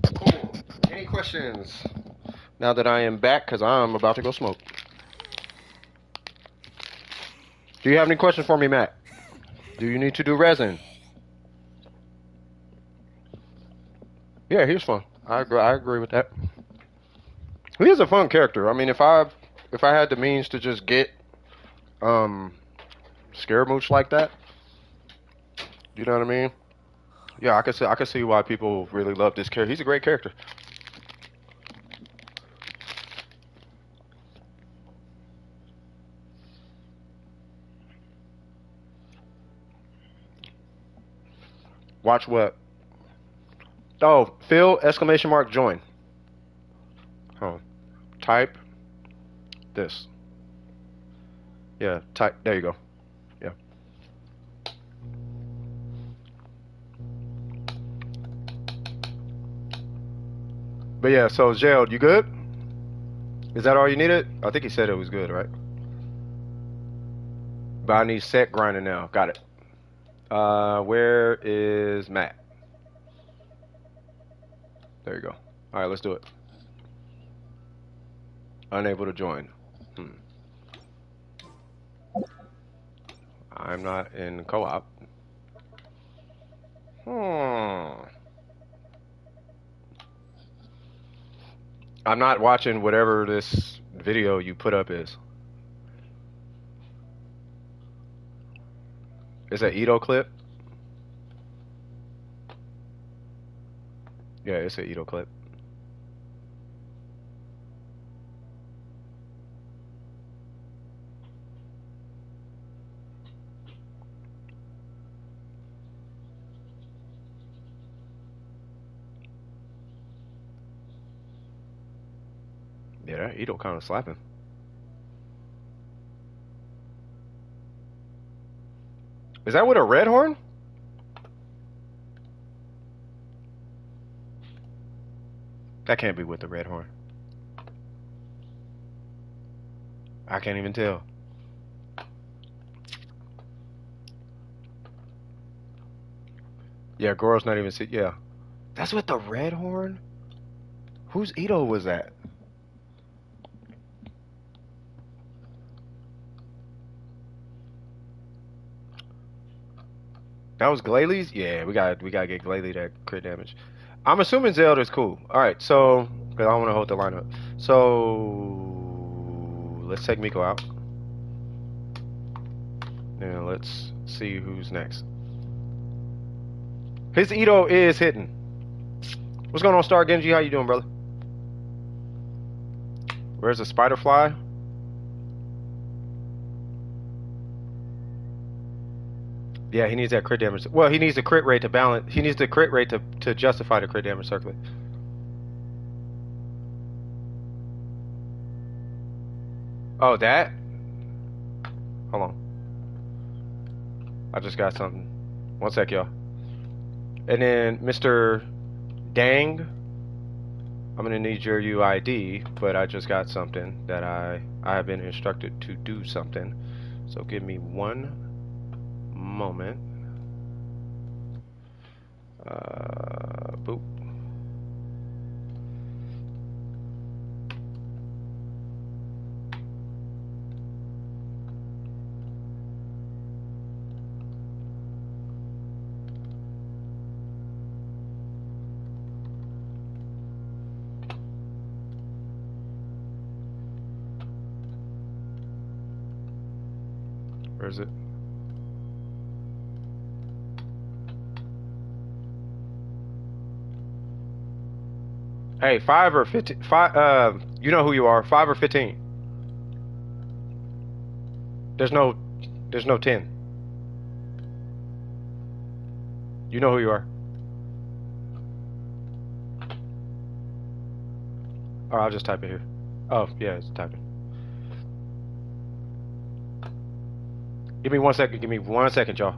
Cool. Any questions? Now that I am back, because I'm about to go smoke. Do you have any questions for me, Matt? Do you need to do resin? Yeah, he's fun. I agree with that. He is a fun character. I mean, if I had the means to just get Scaramouche like that, you know what I mean? Yeah, I can see why people really love this character. He's a great character. Watch what? Oh, Phil, exclamation mark, join. Oh, type this. Yeah, type, there you go. Yeah. But yeah, so Gerald, you good? Is that all you needed? I think he said it was good, right? But I need set grinding now. Got it. Where is Matt? There you go. All right, let's do it. Unable to join. I'm not in co-op. I'm not watching whatever this video you put up is. Is that Ito clip? Yeah, it's an Ito clip. Yeah, that Ito kind of slapping. Is that with a red horn? That can't be with the red horn. I can't even tell. Yeah, Goro's not even see. Yeah, that's with the red horn. Whose Ito was that? That was Glalie? Yeah, we gotta get Glalie that crit damage. I'm assuming Zelda's cool. All right, so because I want to hold the lineup. So let's take Miko out, and let's see who's next. His Ito is hitting. What's going on, Star Genji? How you doing, brother? Where's the spider fly? Yeah, he needs that crit damage. Well, he needs the crit rate to balance. He needs the crit rate to justify the crit damage circling. Oh, that? Hold on. I just got something. One sec, y'all. And then Mr. Dang, I'm gonna need your UID, but I just got something that I have been instructed to do something. So give me one moment. Boop. Where is it? Hey, 5 or 15. 5. You know who you are. 5 or 15. There's no 10. You know who you are. Or I'll just type it here. Oh, yeah, it's typing. Give me 1 second. Give me 1 second, y'all.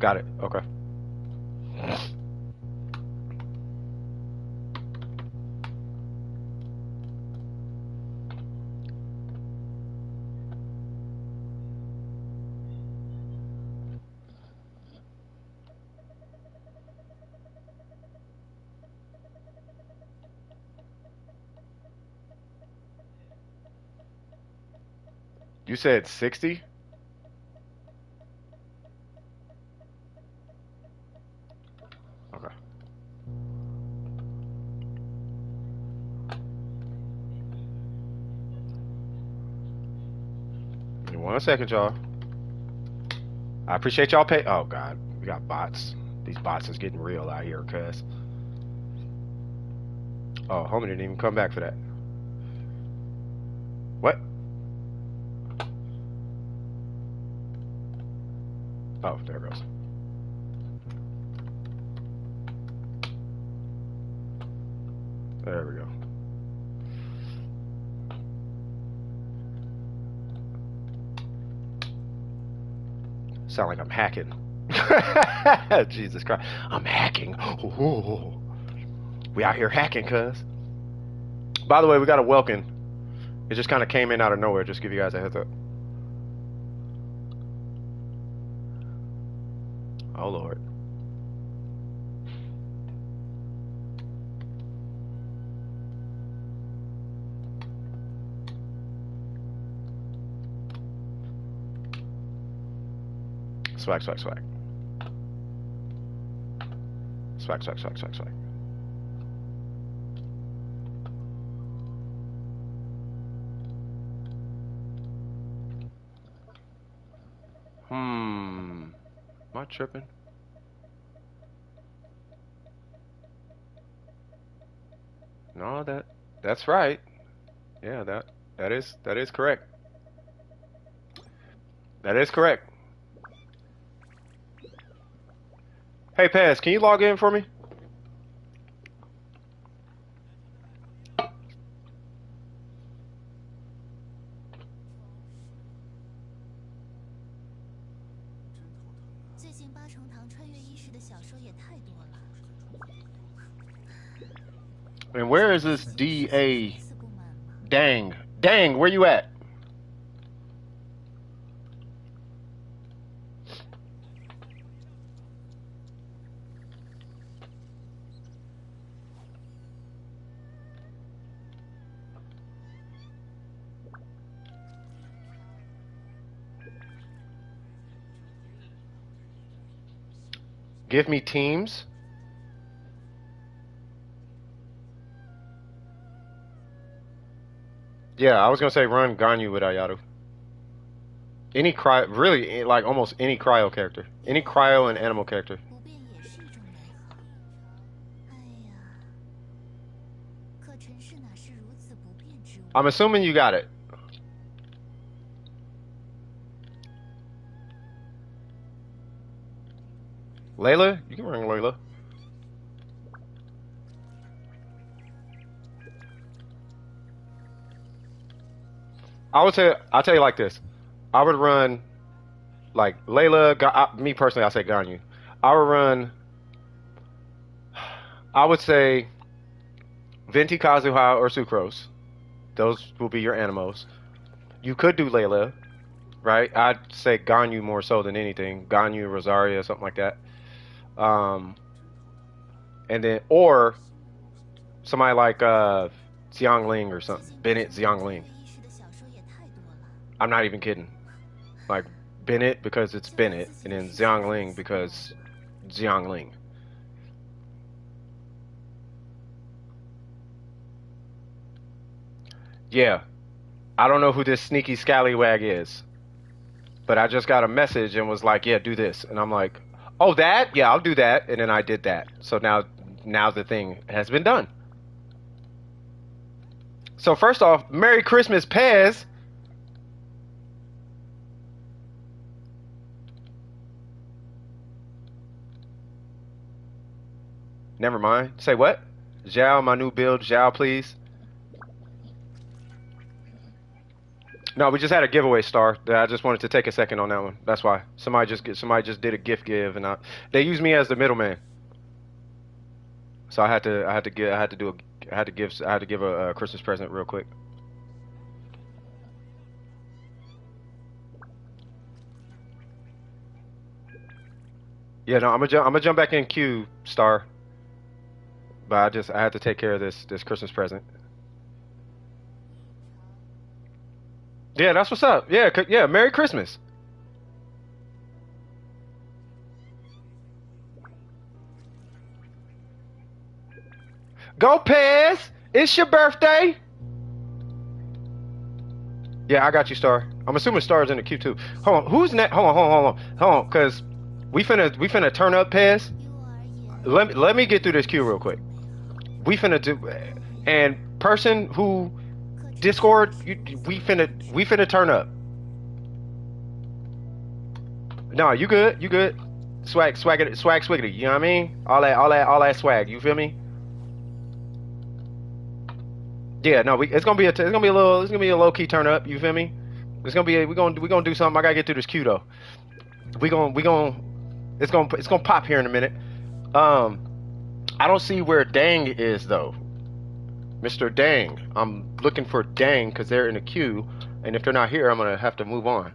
Got it. Okay. You said 60? Okay. Give me 1 second, y'all. I appreciate y'all pay. Oh, God. We got bots. These bots is getting real out here, cuz. Oh, homie didn't even come back for that. What? Oh, there it goes. There we go. Sound like I'm hacking. Jesus Christ. I'm hacking. Ooh. We out here hacking, cuz. By the way, we got a Welkin. It just kind of came in out of nowhere. Just give you guys a heads up. Oh, Lord. Swag, swag, swag. Swag, swag, swag, swag, swag. Am I tripping? No, that's right. Yeah, that is correct. That is correct. Hey, Paz, can you log in for me? And where is this DA? Dang. Dang, where you at? Give me teams. Yeah, I was gonna say run Ganyu with Ayado. Any cryo, really, like almost any cryo character, any cryo and animal character. I'm assuming you got it. Layla, you can run Layla. I'll tell you like this. I would run like Layla, me personally, I say Ganyu. I would run. I would say Venti, Kazuha, or Sucrose. Those will be your animals. You could do Layla, right? I'd say Ganyu more so than anything. Ganyu, Rosaria, something like that. And then or somebody like Xiangling or something. Bennett Xiangling. 意识的小说也太多了。 I'm not even kidding. Like Bennett because it's Bennett, and then Xiangling because Xiangling. Yeah, I don't know who this sneaky scallywag is, but I just got a message and was like, "Yeah, do this," and I'm like, "Oh, that? Yeah, I'll do that," and then I did that. So now the thing has been done. So first off, Merry Christmas, Pez. Never mind. Say what? Zhao, my new build. Zhao, please. No, we just had a giveaway star. I just wanted to take a second on that one. That's why somebody just did a gift give, and they used me as the middleman. So I had to give a Christmas present real quick. Yeah, no, I'm gonna jump back in queue, star. But I had to take care of this Christmas present. Yeah, that's what's up. Yeah, yeah, Merry Christmas. Go, Pez! It's your birthday. Yeah, I got you, Star. I'm assuming Star's in the queue too. Hold on, who's next? Hold on, cause we finna turn up, Pez. 幼儿园 Let me get through this queue real quick. We finna do, and person who Discord, we finna turn up. No, you good, swag swiggity. You know what I mean? All that swag. You feel me? Yeah, no, it's gonna be a low key turn up. You feel me? We gonna do something. I gotta get through this queue though. It's gonna pop here in a minute. I don't see where Dang is though. Mr. Dang. I'm looking for Dang because they're in the queue, and if they're not here, I'm gonna have to move on.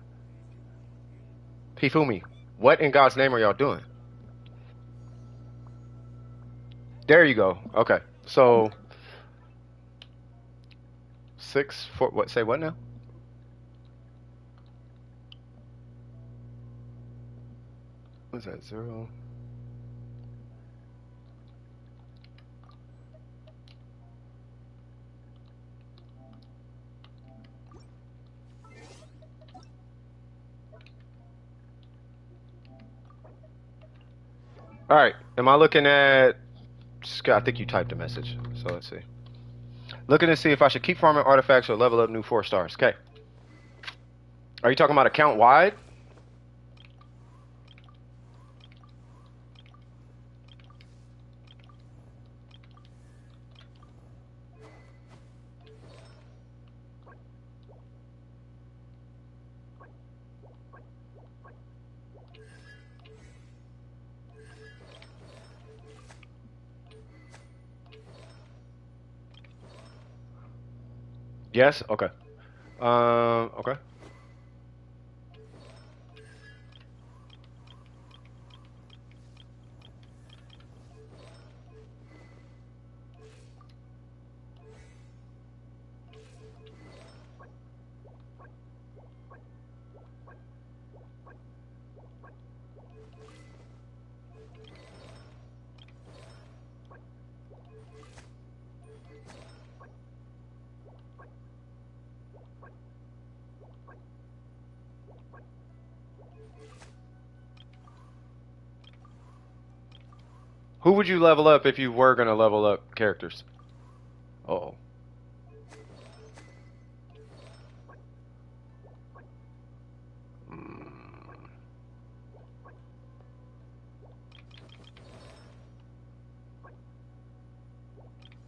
Hifumi, what in God's name are y'all doing? There you go. Okay, so 6 4. What? Say what now? What's that? 0. All right. Am I looking at? I think you typed a message. So let's see. Looking to see if I should keep farming artifacts or level up new 4 stars. Okay. Are you talking about account wide? Yes. Okay. Okay. Who would you level up if you were gonna level up characters? Uh-oh.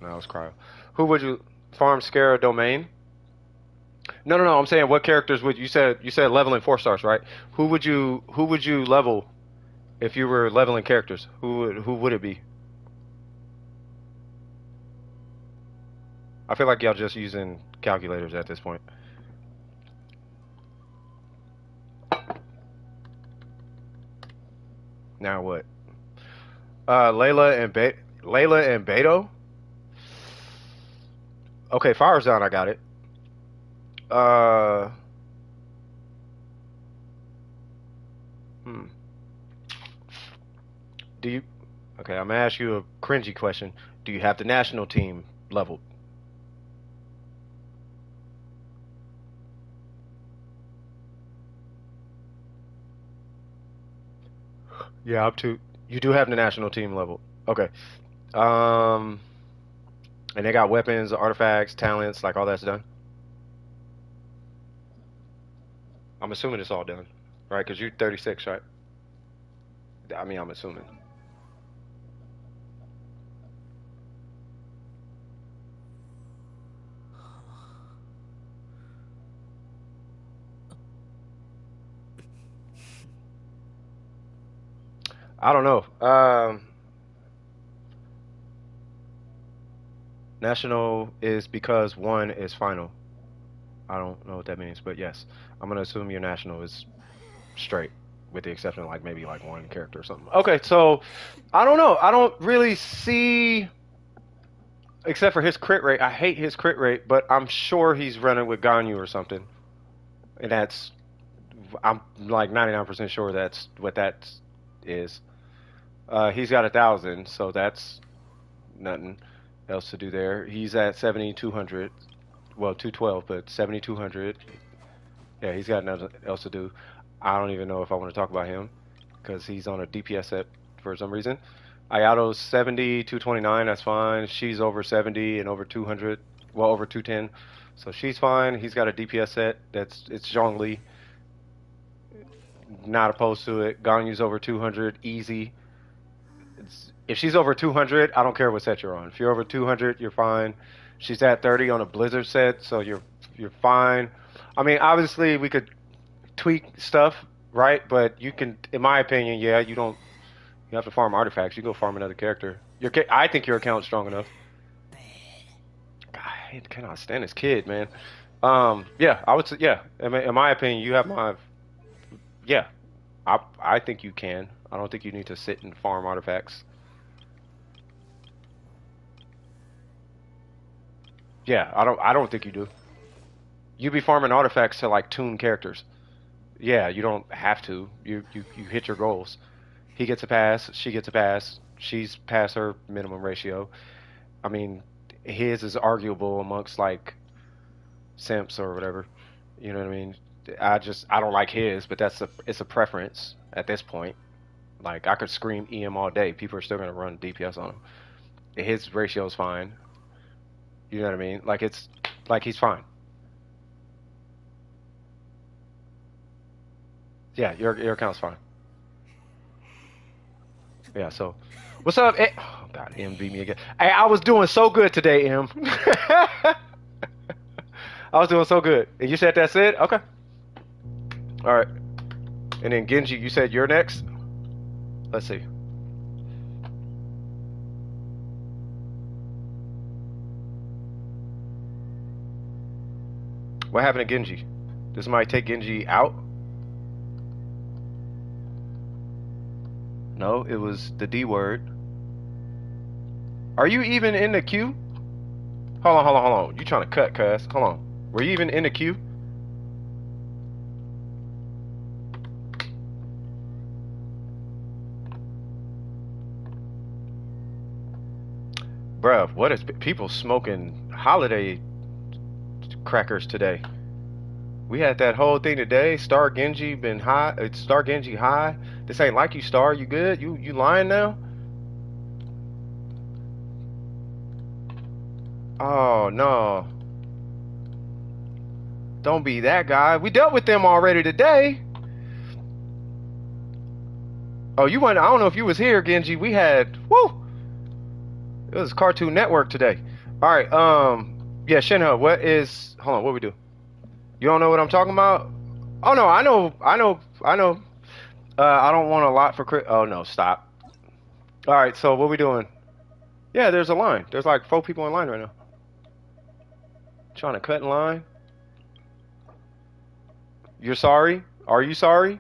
No, it's Cryo. Who would you farm Scara Domain? No, no, no. I'm saying what characters would you said leveling 4 stars, right? Who would you level if you were leveling characters? Who would it be? I feel like y'all just using calculators at this point. Now what? Layla and Beto. Okay, Fire's down. I got it. Uh, hmm. Do you? Okay, I'm gonna ask you a cringy question. Do you have the national team leveled? Yeah, up to. You do have the national team leveled. Okay. Um, and they got weapons, artifacts, talents, like all that's done. I'm assuming it's all done, right? Because you're 36, right? I mean, I'm assuming. I don't know. National is because one is final. I don't know what that means, but yes, I'm gonna assume your national is straight, with the exception of like maybe like one character or something. Okay, so I don't know. I don't really see, except for his crit rate. I hate his crit rate, but I'm sure he's running with Ganyu or something, and that's I'm like 99% sure that's what that is. He's got 1,000, so that's nothing else to do there. He's at 7,200. Well, 212, but 7,200. Yeah, he's got nothing else to do. I don't even know if I want to talk about him because he's on a DPS set for some reason. Ayato's 70, 229. That's fine. She's over 70 and over 200. Well, over 210. So she's fine. He's got a DPS set. It's Zhongli. Not opposed to it. Ganyu's over 200. Easy. If she's over 200, I don't care what set you're on. If you're over 200, you're fine. She's at 30 on a Blizzard set, so you're fine. I mean, obviously we could tweak stuff, right? But you can, in my opinion, yeah, you don't. You have to farm artifacts. You go farm another character. I think your account's strong enough. I cannot stand this kid, man. Yeah, I would say, yeah. In my opinion, you have my, yeah. I think you can. I don't think you need to sit and farm artifacts. Yeah, I don't think you do. You be farming artifacts to like tune characters. Yeah, you don't have to. You hit your goals. He gets a pass, she gets a pass. She's past her minimum ratio. I mean, his is arguable amongst like simps or whatever. You know what I mean? I don't like his, but it's a preference at this point. Like I could scream EM all day. People are still gonna run DPS on him. His ratio is fine. You know what I mean? Like it's like he's fine. Yeah, your account's fine. Yeah, so what's up? Oh God, M beat me again. Hey, I was doing so good today, M. I was doing so good. And you said that's it? Okay. Alright. And then Genji, you said you're next? Let's see. What happened to Genji? Did somebody take Genji out? No, it was the D word. Are you even in the queue? Hold on. You trying to cut, cuz. Hold on. Were you even in the queue? Bruh, what is people smoking holiday crackers today? We had that whole thing today. Star Genji been high. It's Star Genji high. This ain't like you, Star. You good? You lying now? Oh no. Don't be that guy. We dealt with them already today. Oh, you went. I don't know if you was here, Genji. We had woo. It was Cartoon Network today. All right. Yeah, Shinho. What is? Hold on. What we do? You don't know what I'm talking about? Oh no, I know, I know. I don't want a lot for crit. Oh no, stop. All right, so what we doing? Yeah, there's a line. There's like 4 people in line right now. Trying to cut in line. You're sorry? Are you sorry?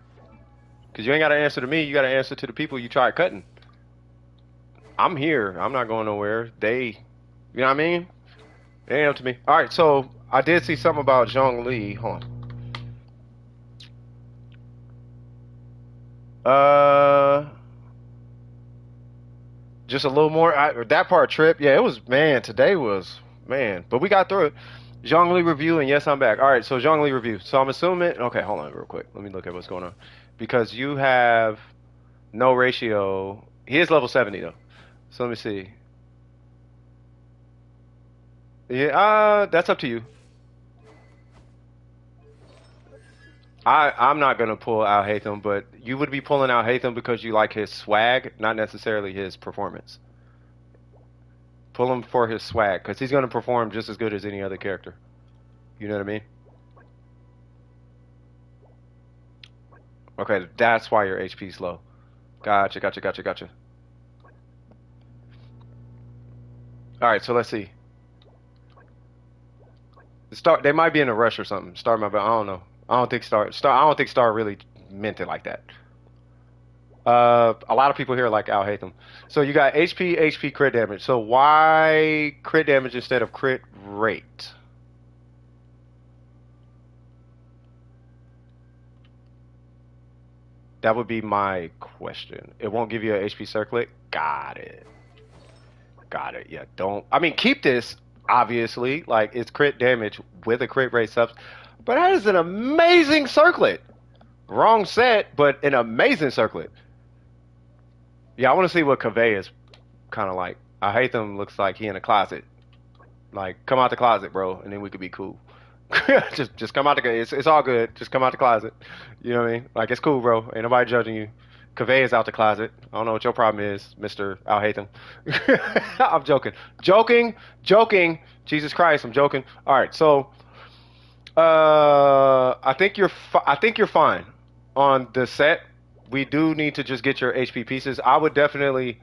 Because you ain't got to answer to me. You got to answer to the people you tried cutting. I'm here. I'm not going nowhere. They, you know what I mean? It ain't up to me. All right, so I did see something about Zhongli. Hold on. Just a little more. That part trip. Yeah, it was, man, today was, man. But we got through it. Zhongli review, and yes, I'm back. All right, so Zhongli review. So I'm assuming, okay, hold on real quick. Let me look at what's going on. Because you have no ratio. He is level 70, though. So let me see. Yeah, that's up to you. I'm not gonna pull out Hatham, but you would be pulling out Hatham because you like his swag, not necessarily his performance. Pull him for his swag, because he's gonna perform just as good as any other character. You know what I mean? Okay, that's why your HP's low. Gotcha, gotcha, gotcha, gotcha. Alright, so let's see. They might be in a rush or something. Star might be, I don't know. I don't think Star really meant it like that. A lot of people here like Al Hatham. So you got HP crit damage. So why crit damage instead of crit rate? That would be my question. It won't give you an HP circlet? Got it. Got it. Yeah, don't. I mean, keep this, obviously. Like, it's crit damage with a crit rate subs. But that is an amazing circlet. Wrong set, but an amazing circlet. Yeah, I want to see what Kaveh is kind of like. I hate them. Looks like he in a closet. Like, come out the closet, bro, and then we could be cool. just come out the. It's all good. Just come out the closet. You know what I mean? Like, it's cool, bro. Ain't nobody judging you. Kaveh is out the closet. I don't know what your problem is, Mister Al Hatham. I'm joking. Joking. Jesus Christ, I'm joking. All right, so I think you're fine on the set. We do need to just get your HP pieces. I would definitely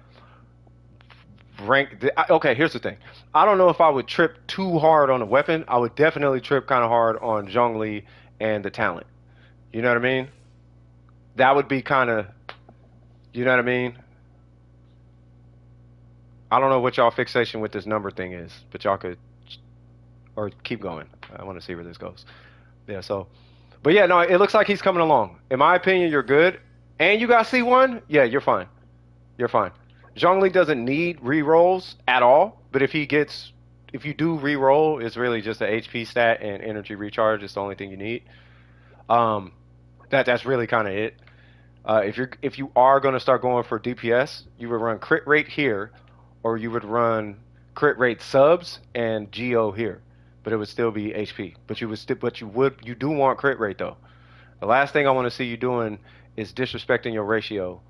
okay, here's the thing. I don't know if I would trip too hard on the weapon. I would definitely trip kind of hard on Zhongli and the talent. You know what I mean? That would be kind of, you know what I mean? I don't know what y'all fixation with this number thing is, but y'all could, or keep going. I want to see where this goes. Yeah, so, but yeah, no, it looks like he's coming along. In my opinion, you're good. And you got C1? Yeah, you're fine. You're fine. Zhongli doesn't need re-rolls at all, but if you do re-roll, it's really just an HP stat and energy recharge. It's the only thing you need. That's really kind of it. If you are going to start going for DPS, you would run crit rate here, or you would run crit rate subs and Geo here, but it would still be HP. But you do want crit rate though. The last thing I want to see you doing is disrespecting your ratio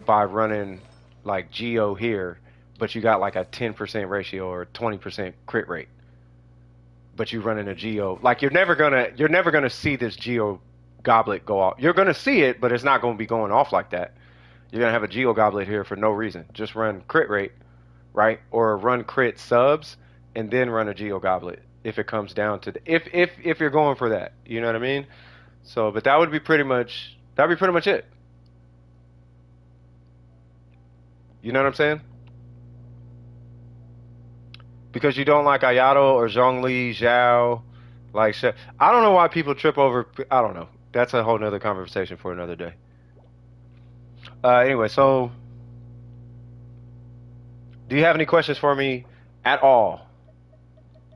by running like Geo here, but you got like a 10% ratio or 20% crit rate. But you running a Geo, like you're never gonna see this Geo goblet go off. You're gonna see it, but it's not gonna be going off like that. You're gonna have a Geo goblet here for no reason. Just run crit rate, right? Or run crit subs and then run a Geo goblet if it comes down to if you're going for that. You know what I mean? So, but that'd be pretty much it. You know what I'm saying? Because you don't like Ayato or Zhongli, Zhao, like I don't know why people trip over. I don't know. That's a whole nother conversation for another day. Anyway, so do you have any questions for me at all,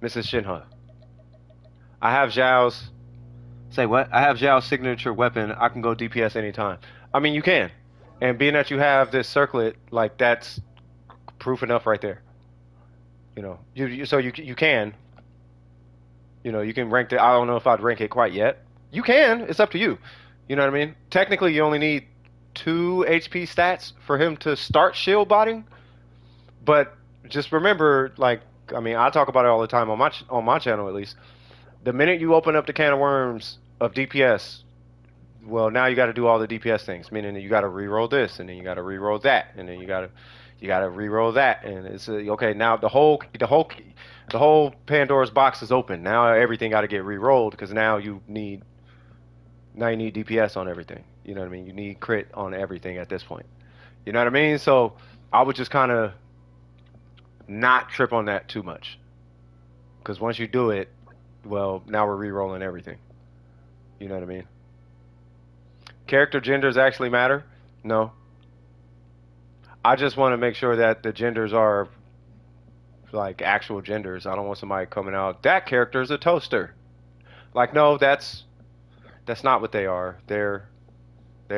Mrs. Shinha? I have Zhao's. Say what? I have Zhao's signature weapon. I can go DPS anytime. I mean, you can. And being that you have this circlet, like that's proof enough right there. You know, you can. You know, you can rank it. I don't know if I'd rank it quite yet. You can. It's up to you. You know what I mean? Technically, you only need 2 HP stats for him to start shield botting. But just remember, like, I mean, I talk about it all the time on my channel at least. The minute you open up the can of worms of DPS, well, now you got to do all the DPS things, meaning that you got to re-roll this, and then you got to re-roll that, and then you got to re-roll that, and it's okay. Now the whole Pandora's box is open. Now everything got to get re-rolled because now you need DPS on everything. You know what I mean? You need crit on everything at this point. You know what I mean? So I would just kind of not trip on that too much, because once you do it, well, now we're re-rolling everything. You know what I mean? Character genders actually matter? No. I just want to make sure that the genders are like actual genders. I don't want somebody coming out, that character is a toaster. Like, no, that's not what they are. They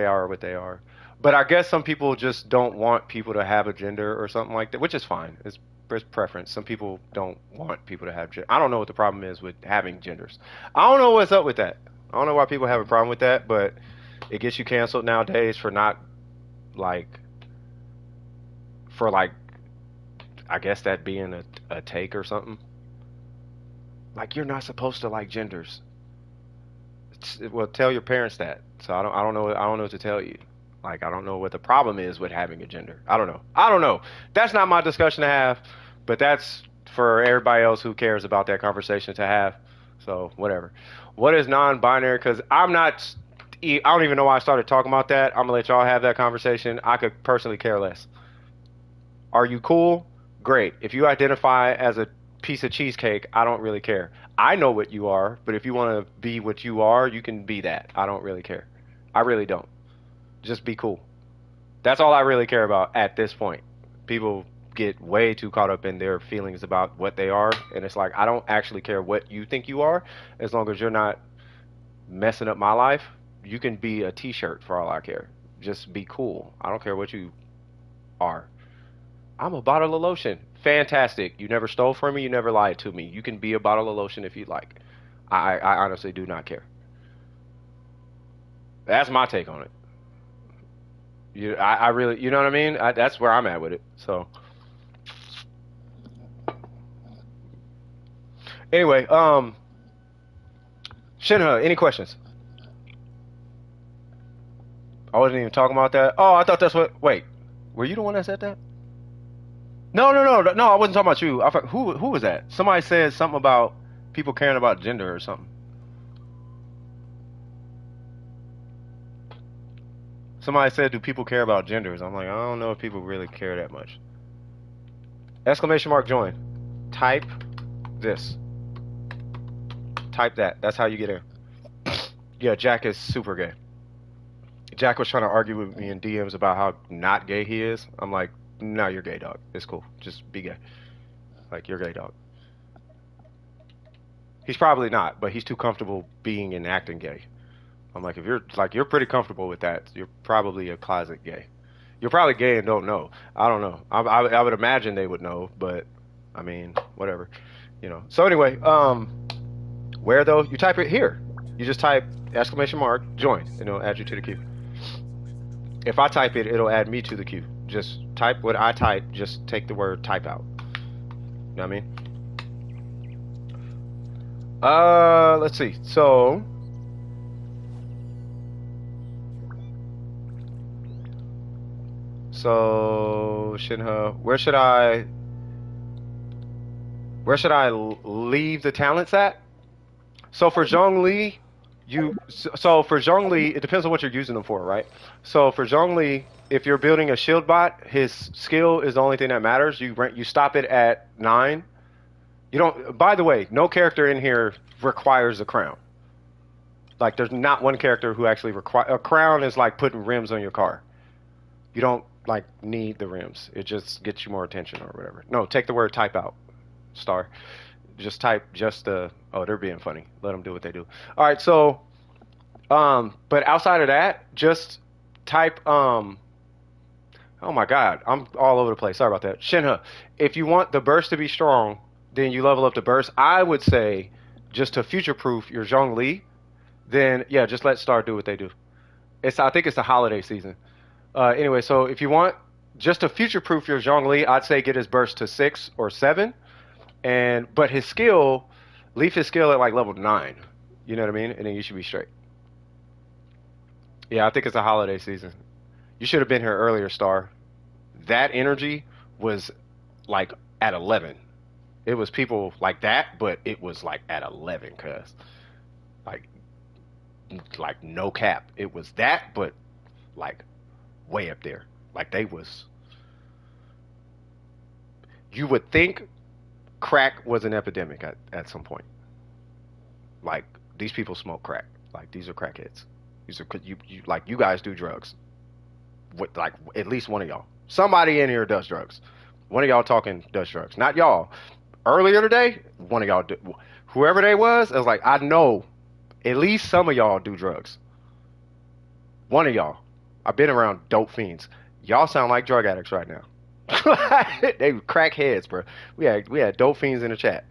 are what they are. But I guess some people just don't want people to have a gender or something like that, which is fine. It's preference. Some people don't want people to have gender. I don't know what the problem is with having genders. I don't know what's up with that. I don't know why people have a problem with that, but it gets you canceled nowadays for not like I guess that being a take or something. Like, you're not supposed to like genders. Well, tell your parents that. So I don't know what to tell you. Like, I don't know what the problem is with having a gender. I don't know. That's not my discussion to have, but that's for everybody else who cares about that conversation to have. So whatever. What is non-binary? Because I don't even know why I started talking about that. I'm gonna let y'all have that conversation. I could personally care less. Are you cool? Great. If you identify as a piece of cheesecake, I don't really care. I know what you are, but if you want to be what you are, you can be that. I don't really care. I really don't. Just be cool. That's all I really care about at this point. People get way too caught up in their feelings about what they are, and it's like, I don't actually care what you think you are, as long as you're not messing up my life. You can be a t-shirt for all I care. Just be cool. I don't care what you are. I'm a bottle of lotion. Fantastic. You never stole from me. You never lied to me. You can be a bottle of lotion if you'd like. I honestly do not care. That's my take on it. I really, you know what I mean? That's where I'm at with it. So, anyway, Shinha, any questions? I wasn't even talking about that. Oh, I thought that's what. Wait, were you the one that said that? No. I wasn't talking about you. Who was that? Somebody said something about people caring about gender or something. Somebody said, "Do people care about genders?" I'm like, I don't know if people really care that much. Exclamation mark join. Type this. Type that. That's how you get in. Yeah, Jack is super gay. Jack was trying to argue with me in DMs about how not gay he is. I'm like, no, you're gay, dog. It's cool. Just be gay. Like, you're gay, dog. He's probably not, but he's too comfortable being and acting gay. I'm like, if you're pretty comfortable with that, you're probably a closet gay. You're probably gay and don't know. I don't know. I would imagine they would know, but I mean, whatever, you know. So anyway, where though? You type it here. You just type exclamation mark join, and it'll add you to the queue. If I type it, it'll add me to the queue. Just type what I type. Just take the word type out. You know what I mean? Let's see. So. So, Shinha, where should I leave the talents at? So for Zhongli, it depends on what you're using them for, right? So for Zhongli, if you're building a shield bot, his skill is the only thing that matters. You stop it at 9. You don't. By the way, no character in here requires a crown. Like, there's not one character who actually requires a crown. Is like putting rims on your car. You don't like need the rims. It just gets you more attention or whatever. No, take the word type out. Star. Just type oh, they're being funny. Let them do what they do. All right, so but outside of that, just type oh my god, I'm all over the place. Sorry about that. Shinha, if you want the burst to be strong, then you level up the burst. I would say, just to future-proof your Zhongli, then yeah, just let Star do what they do. I think it's the holiday season. Anyway, so if you want just to future-proof your Zhongli, I'd say get his burst to 6 or 7. But his skill, Leave his skill at like level 9. You know what I mean? And then you should be straight. Yeah, I think it's a holiday season. You should have been here earlier, Star. That energy was like at 11. It was people like that, but it was like at 11, cuz. Like, like no cap. It was that, but like way up there. Like they was. You would think crack was an epidemic at some point. Like these people smoke crack. Like these are crackheads. These are you like you guys do drugs. With like at least one of y'all. Somebody in here does drugs. One of y'all talking does drugs. Not y'all. Earlier today, one of y'all did. Whoever they was, I was like, I know at least some of y'all do drugs. One of y'all. I've been around dope fiends. Y'all sound like drug addicts right now. They crack heads, bro. We had dope fiends in the chat.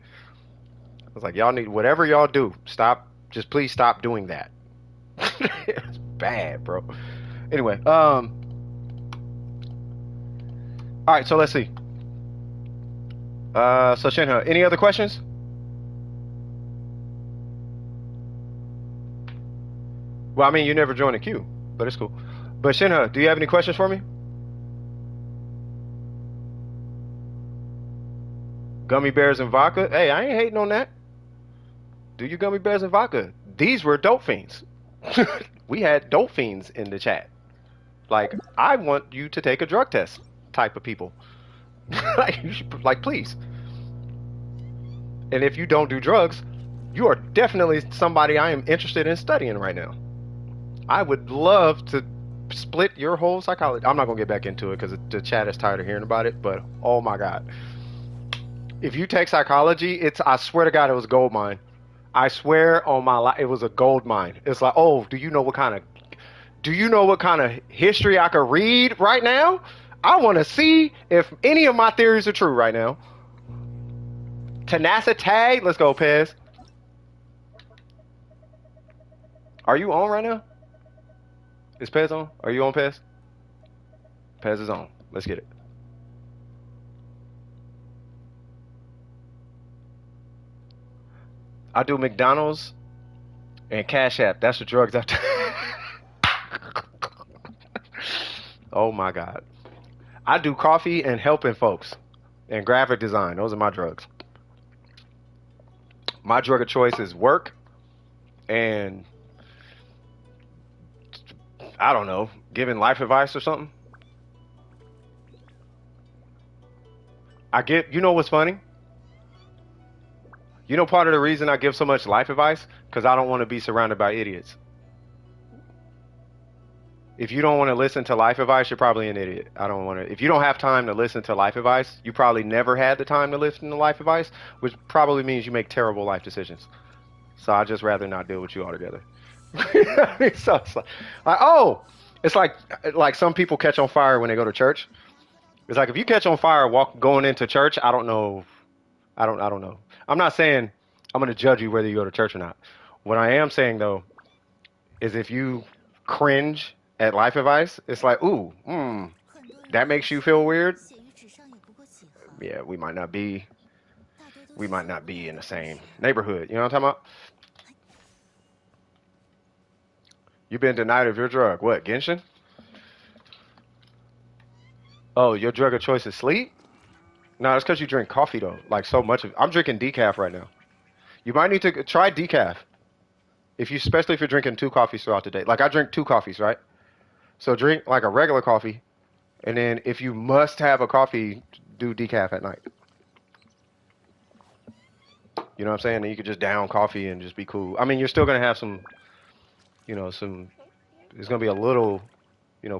I was like, y'all need whatever y'all do. Stop. Just please stop doing that. It's bad, bro. Anyway, all right. So let's see. So Shinha, any other questions? Well, I mean, you never joined the queue, but it's cool. But Shinha, do you have any questions for me? Gummy bears and vodka? Hey, I ain't hating on that. Do you gummy bears and vodka? These were dope fiends. We had dope fiends in the chat. Like, I want you to take a drug test type of people. Like, you should, like, please. And if you don't do drugs, you are definitely somebody I am interested in studying right now. I would love to split your whole psychology. I'm not going to get back into it because the chat is tired of hearing about it, but oh my God. If you take psychology, I swear to God, it was a gold mine. I swear on my life, it was a gold mine. It's like, oh, do you know what kind of history I could read right now? I want to see if any of my theories are true right now. Tenacity, let's go, Pez. Are you on right now? Is Pez on? Are you on, Pez? Pez is on. Let's get it. I do McDonald's and Cash App. That's the drugs I Oh my God. I do coffee and helping folks and graphic design. Those are my drugs. My drug of choice is work and I don't know, giving life advice or something. You know what's funny? You know part of the reason I give so much life advice? Because I don't want to be surrounded by idiots. If you don't want to listen to life advice, you're probably an idiot. If you don't have time to listen to life advice, you probably never had the time to listen to life advice, which probably means you make terrible life decisions. So I'd just rather not deal with you altogether. So it's like some people catch on fire when they go to church. It's like if you catch on fire going into church, I don't know. I'm not saying I'm going to judge you whether you go to church or not. What I am saying though is if you cringe at life advice, it's like, that makes you feel weird. Yeah, we might not be in the same neighborhood. You know what I'm talking about? You've been denied of your drug. What, Genshin? Oh, your drug of choice is sleep? No, it's because you drink coffee, though. Like, so much of it. I'm drinking decaf right now. You might need to try decaf. Especially if you're drinking 2 coffees throughout the day. Like, I drink 2 coffees, right? So drink, like, a regular coffee. And then if you must have a coffee, do decaf at night. You know what I'm saying? And you could just down coffee and just be cool. I mean, you're still going to have some, there's going to be a little,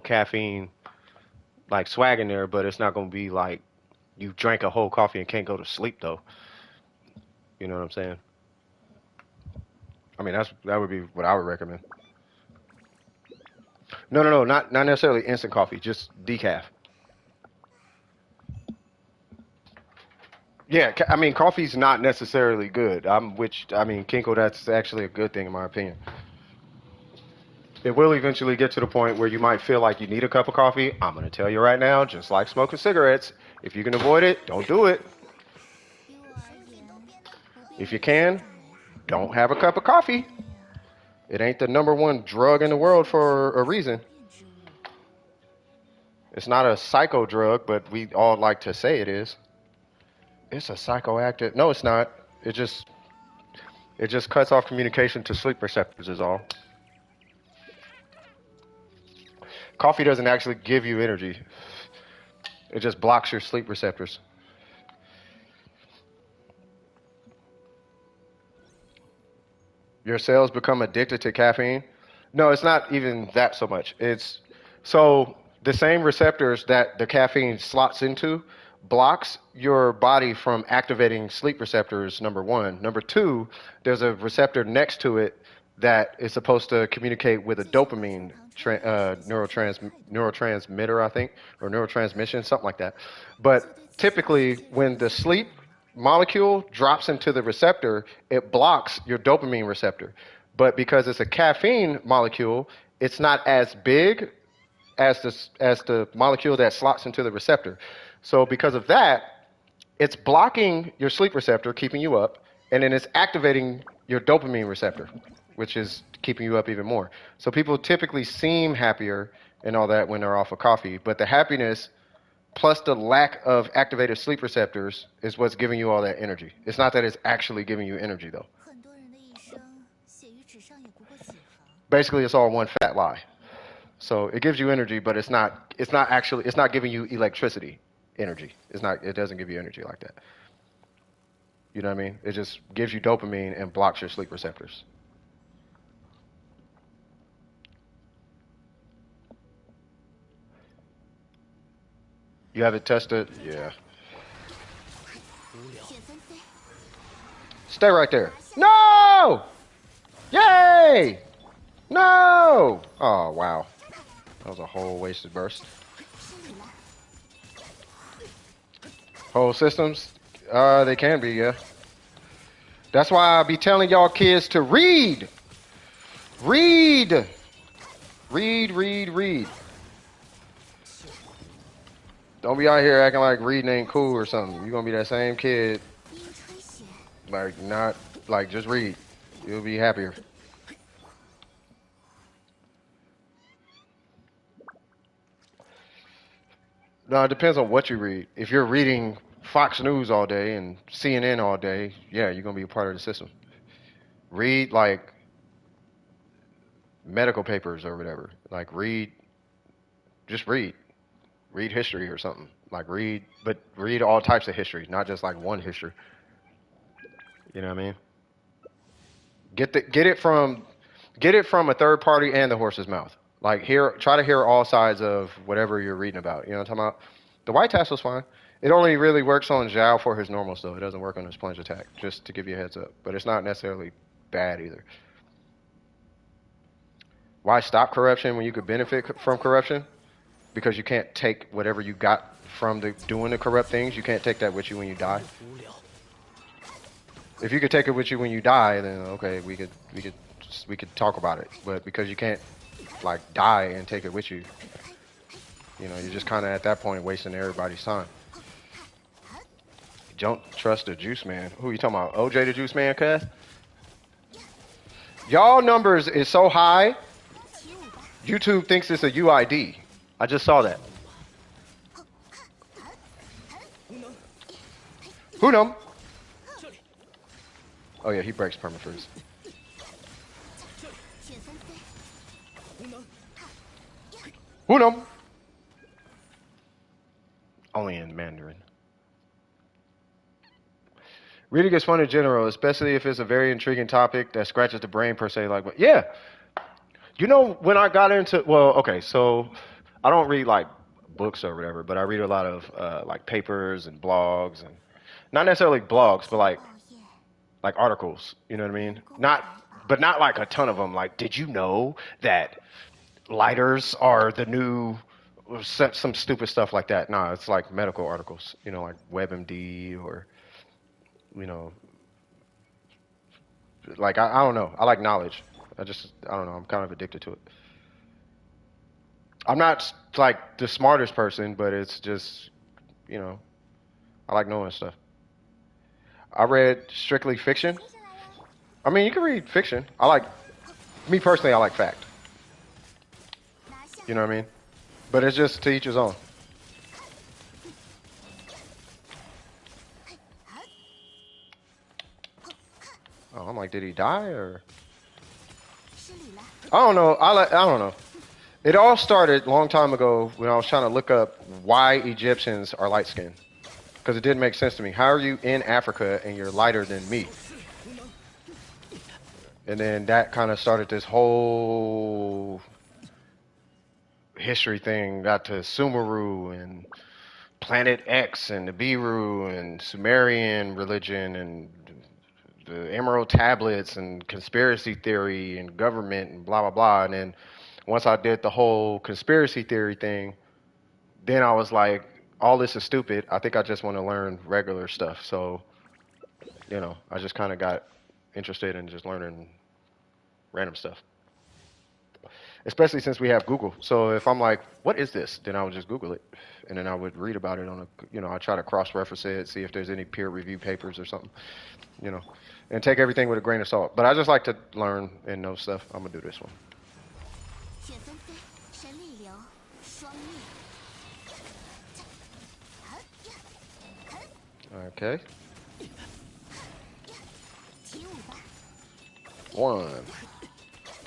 caffeine, like, swag in there, but it's not going to be like you drank a whole coffee and can't go to sleep, though. You know what I'm saying? I mean, that would be what I would recommend. No, not necessarily instant coffee, just decaf. Yeah, I mean, coffee's not necessarily good. Kinko, that's actually a good thing in my opinion. It will eventually get to the point where you might feel like you need a cup of coffee. I'm going to tell you right now, just like smoking cigarettes, if you can avoid it, don't do it. If you can, don't have a cup of coffee. It ain't the #1 drug in the world for a reason. It's not a psycho drug, but we all like to say it is. It's a psychoactive. No, it's not. It just cuts off communication to sleep receptors is all. Coffee doesn't actually give you energy. It just blocks your sleep receptors. Your cells become addicted to caffeine. No, it's not even that so much. It's so the same receptors that the caffeine slots into blocks your body from activating sleep receptors, #1. #2, there's a receptor next to it that is supposed to communicate with a dopamine neurotransmitter, I think, or neurotransmission, something like that. But typically, when the sleep molecule drops into the receptor, it blocks your dopamine receptor. But because it's a caffeine molecule, it's not as big as the molecule that slots into the receptor. So because of that, it's blocking your sleep receptor, keeping you up, and then it's activating your dopamine receptor, which is keeping you up even more. So people typically seem happier and all that when they're off of coffee, but the happiness plus the lack of activated sleep receptors is what's giving you all that energy. It's not that it's actually giving you energy, though. Basically, it's all one fat lie. So it gives you energy, but it's not giving you electricity energy. It doesn't give you energy like that. You know what I mean? It just gives you dopamine and blocks your sleep receptors. You haven't tested? Yeah. Stay right there. No! Yay! No! Oh, wow. That was a whole wasted burst. Whole systems? They can be, yeah. That's why I be telling y'all kids to read. Read. Read, read, read. Don't be out here acting like reading ain't cool or something. You're gonna be that same kid. Like, not, like, just read. You'll be happier. No, it depends on what you read. If you're reading Fox News all day and CNN all day, yeah, you're gonna be a part of the system. Read like medical papers or whatever. Like just read. Read history or something. Like but read all types of history, not just like one history. You know what I mean? Get it from a third party and the horse's mouth. Like try to hear all sides of whatever you're reading about. You know what I'm talking about? The white tassel's fine. It only really works on Zhao for his normal stuff. It doesn't work on his plunge attack, just to give you a heads up. But it's not necessarily bad either. Why stop corruption when you could benefit from corruption? Because you can't take whatever you got from doing the corrupt things. You can't take that with you when you die. If you could take it with you when you die, then okay, we could talk about it. But because you can't like die and take it with you, you know, you're just kind of at that point wasting everybody's time. Don't trust the juice man. Who are you talking about? OJ the juice man, cuz? Y'all numbers is so high, YouTube thinks it's a UID. I just saw that. Hunum. Oh yeah, he breaks permafreeze. Hunum. Only in Mandarin. Reading is fun in general, especially if it's a very intriguing topic that scratches the brain per se. Like, yeah. You know, when I got into, well, okay, so I don't read like books or whatever, but I read a lot of like papers and blogs, and not necessarily blogs, but like articles. You know what I mean? But not like a ton of them. Like, did you know that lighters are the new some stupid stuff like that? Nah, it's like medical articles. You know, like WebMD or you know, like I don't know. I like knowledge. I don't know. I'm kind of addicted to it. I'm not like the smartest person, but it's just, you know, I like knowing stuff. I read strictly fiction. I mean, you can read fiction. Me personally, I like fact. 拿下。 You know what I mean? But it's just to each his own. Oh, I'm like, did he die or? 失礼了。 I don't know. I don't know. It all started a long time ago when I was trying to look up why Egyptians are light skinned. Because it didn't make sense to me. How are you in Africa and you're lighter than me? And then that kind of started this whole history thing. Got to Sumeru and Planet X and the Biru and Sumerian religion and the Emerald Tablets and conspiracy theory and government and blah, blah, blah. And then once I did the whole conspiracy theory thing, then I was like, all this is stupid. I think I just want to learn regular stuff. So, I just kind of got interested in just learning random stuff. Especially since we have Google. So if I'm like, what is this? Then I would just Google it. And then I would read about it I try to cross-reference it, see if there's any peer-reviewed papers or something, and take everything with a grain of salt. But I just like to learn and know stuff. I'm going to do this one. 雪纷飞，神力流，双灭。 Okay. 起舞吧。 1,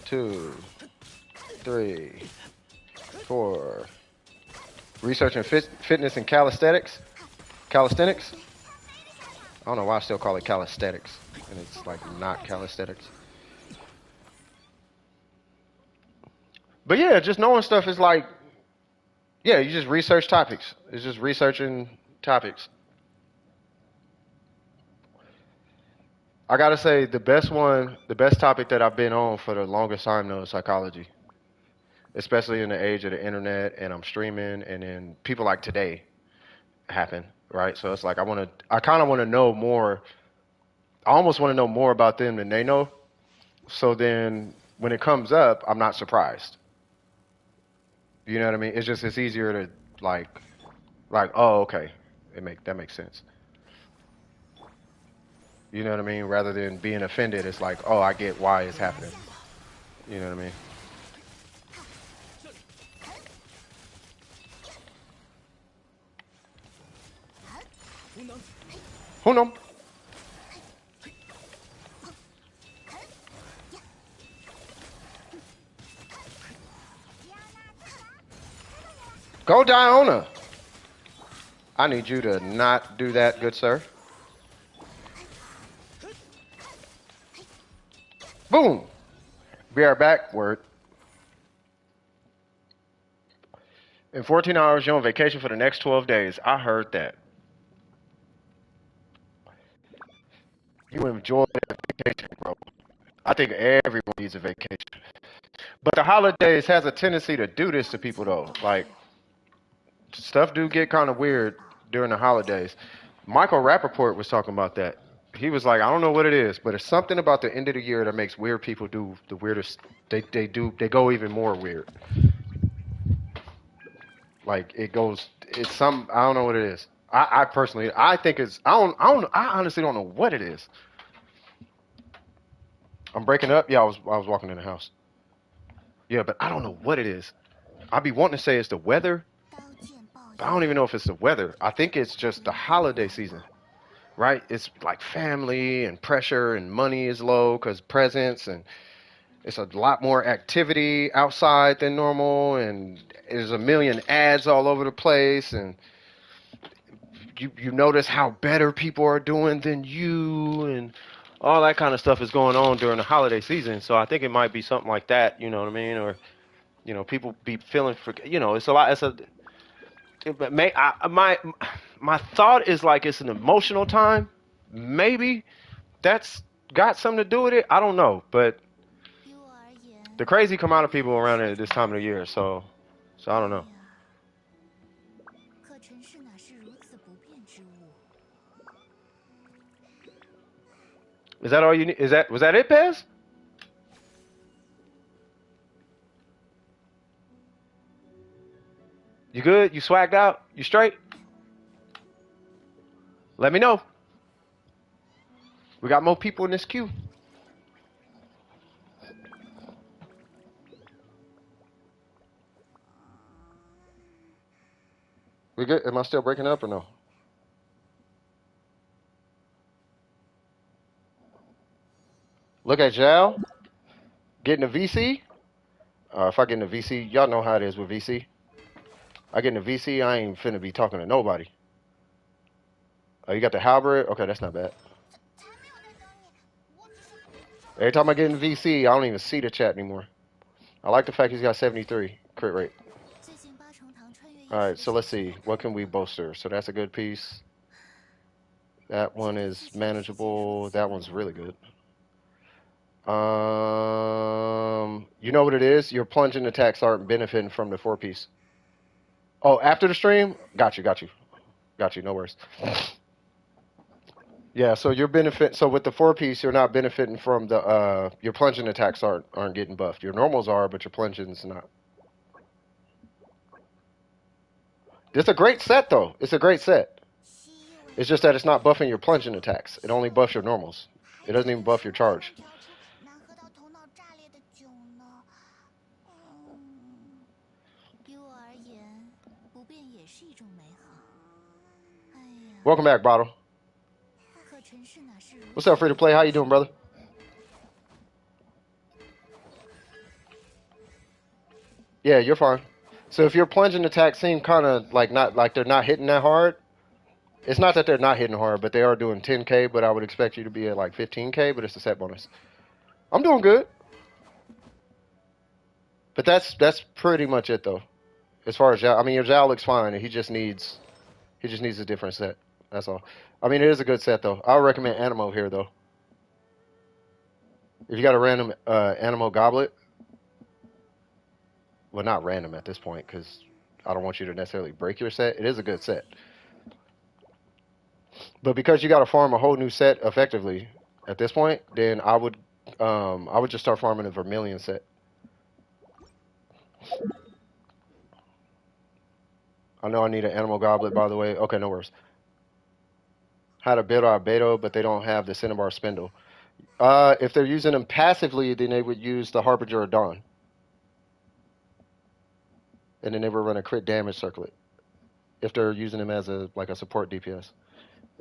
2, 3, 4. Researching fitness and calisthenics. Calisthenics? I don't know why I still call it calisthenics. And it's like not calisthenics. But yeah, just knowing stuff is like, yeah, you just research topics. It's just researching topics. I gotta say, the best topic that I've been on for the longest time though is psychology. Especially in the age of the internet and I'm streaming and then people like today happen, right? So it's like I kind of want to know more. I almost want to know more about them than they know. So then when it comes up, I'm not surprised. You know what I mean? It's easier to like, oh, okay. That makes sense. You know what I mean? Rather than being offended, it's like, oh, I get why it's happening. You know what I mean? Who knows? Go Diona. I need you to not do that, good sir. Boom. We are back. Word. In 14 hours, you're on vacation for the next 12 days. I heard that. You enjoy that vacation, bro. I think everyone needs a vacation. But the holidays has a tendency to do this to people, though. Like, stuff do get kind of weird during the holidays. Michael Rappaport was talking about that. He was like, I don't know what it is, but it's something about the end of the year that makes weird people do the weirdest. They go even more weird. Like it's I don't know what it is. I personally, I think it's, I honestly don't know what it is. I'm breaking up. Yeah, I was walking in the house. Yeah, but I don't know what it is. I'd be wanting to say it's the weather, 刀剑爆 but I don't even know if it's the weather. I think it's just the holiday season, right? It's like family and pressure and money is low because presents and it's a lot more activity outside than normal and there's a million ads all over the place and you notice how better people are doing than you and all that kind of stuff is going on during the holiday season. So I think it might be something like that, you know what I mean? Or, people be feeling it's a lot. It may, my thought is like it's an emotional time. Maybe that's got something to do with it. I don't know, but 于我而言， the crazy come out of people around it at this time of the year. So I don't know. 可尘世哪是如此不变之物？ Is that all you need? Was that it, Pez? You good? You swagged out? You straight? Let me know. We got more people in this queue. We good? Am I still breaking up or no? Look at Jal getting a VC. If I get in a VC, y'all know how it is with VC. I get in a VC, I ain't finna be talking to nobody. Oh, you got the halberd? Okay, that's not bad. Every time I get in VC, I don't even see the chat anymore. I like the fact he's got 73 crit rate. Alright, so let's see. What can we bolster? So that's a good piece. That one is manageable. That one's really good. You know what it is? Your plunging attacks aren't benefiting from the 4-piece. Oh, after the stream? Got you. No worries. Yeah, so you're benefit. So with the 4-piece, you're not benefiting from the your plunging attacks aren't getting buffed. Your normals are, but your plunging's not. It's a great set though. It's a great set. It's just that it's not buffing your plunging attacks. It only buffs your normals. It doesn't even buff your charge. Welcome back, Bottle. What's up, free to play? How you doing, brother? Yeah, you're fine. So if your plunging attacks seem kind of like not like they're not hitting that hard, it's not that they're not hitting hard, but they are doing 10k. But I would expect you to be at like 15k. But it's a set bonus. I'm doing good. But that's pretty much it though. As far as Zhao, I mean, your Zhao looks fine. He just needs a different set. That's all. I mean, it is a good set though. I would recommend Animo here though. If you got a random Animo Goblet, well, not random at this point because I don't want you to necessarily break your set. It is a good set. But because you got to farm a whole new set effectively at this point, then I would just start farming a Vermilion set. I know I need an Animal Goblet, by the way. Okay, no worries. Had a Beto Beto, but they don't have the Cinnabar Spindle. If they're using them passively, then they would use the Harbinger of Dawn. And then they would run a crit damage circlet. If they're using them as a support DPS.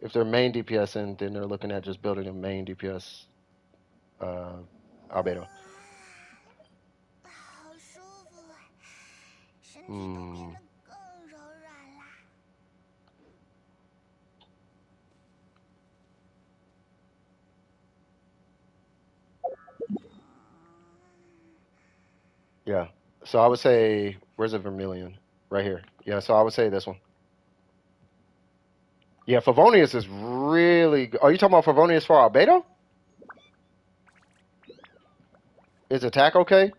If they're main DPS in, then they're looking at just building a main DPS Albedo. Yeah. So I would say, where's the Vermilion? Right here. Yeah, so I would say this one. Yeah, Favonius is really good. Are you talking about Favonius for Albedo? Is attack okay?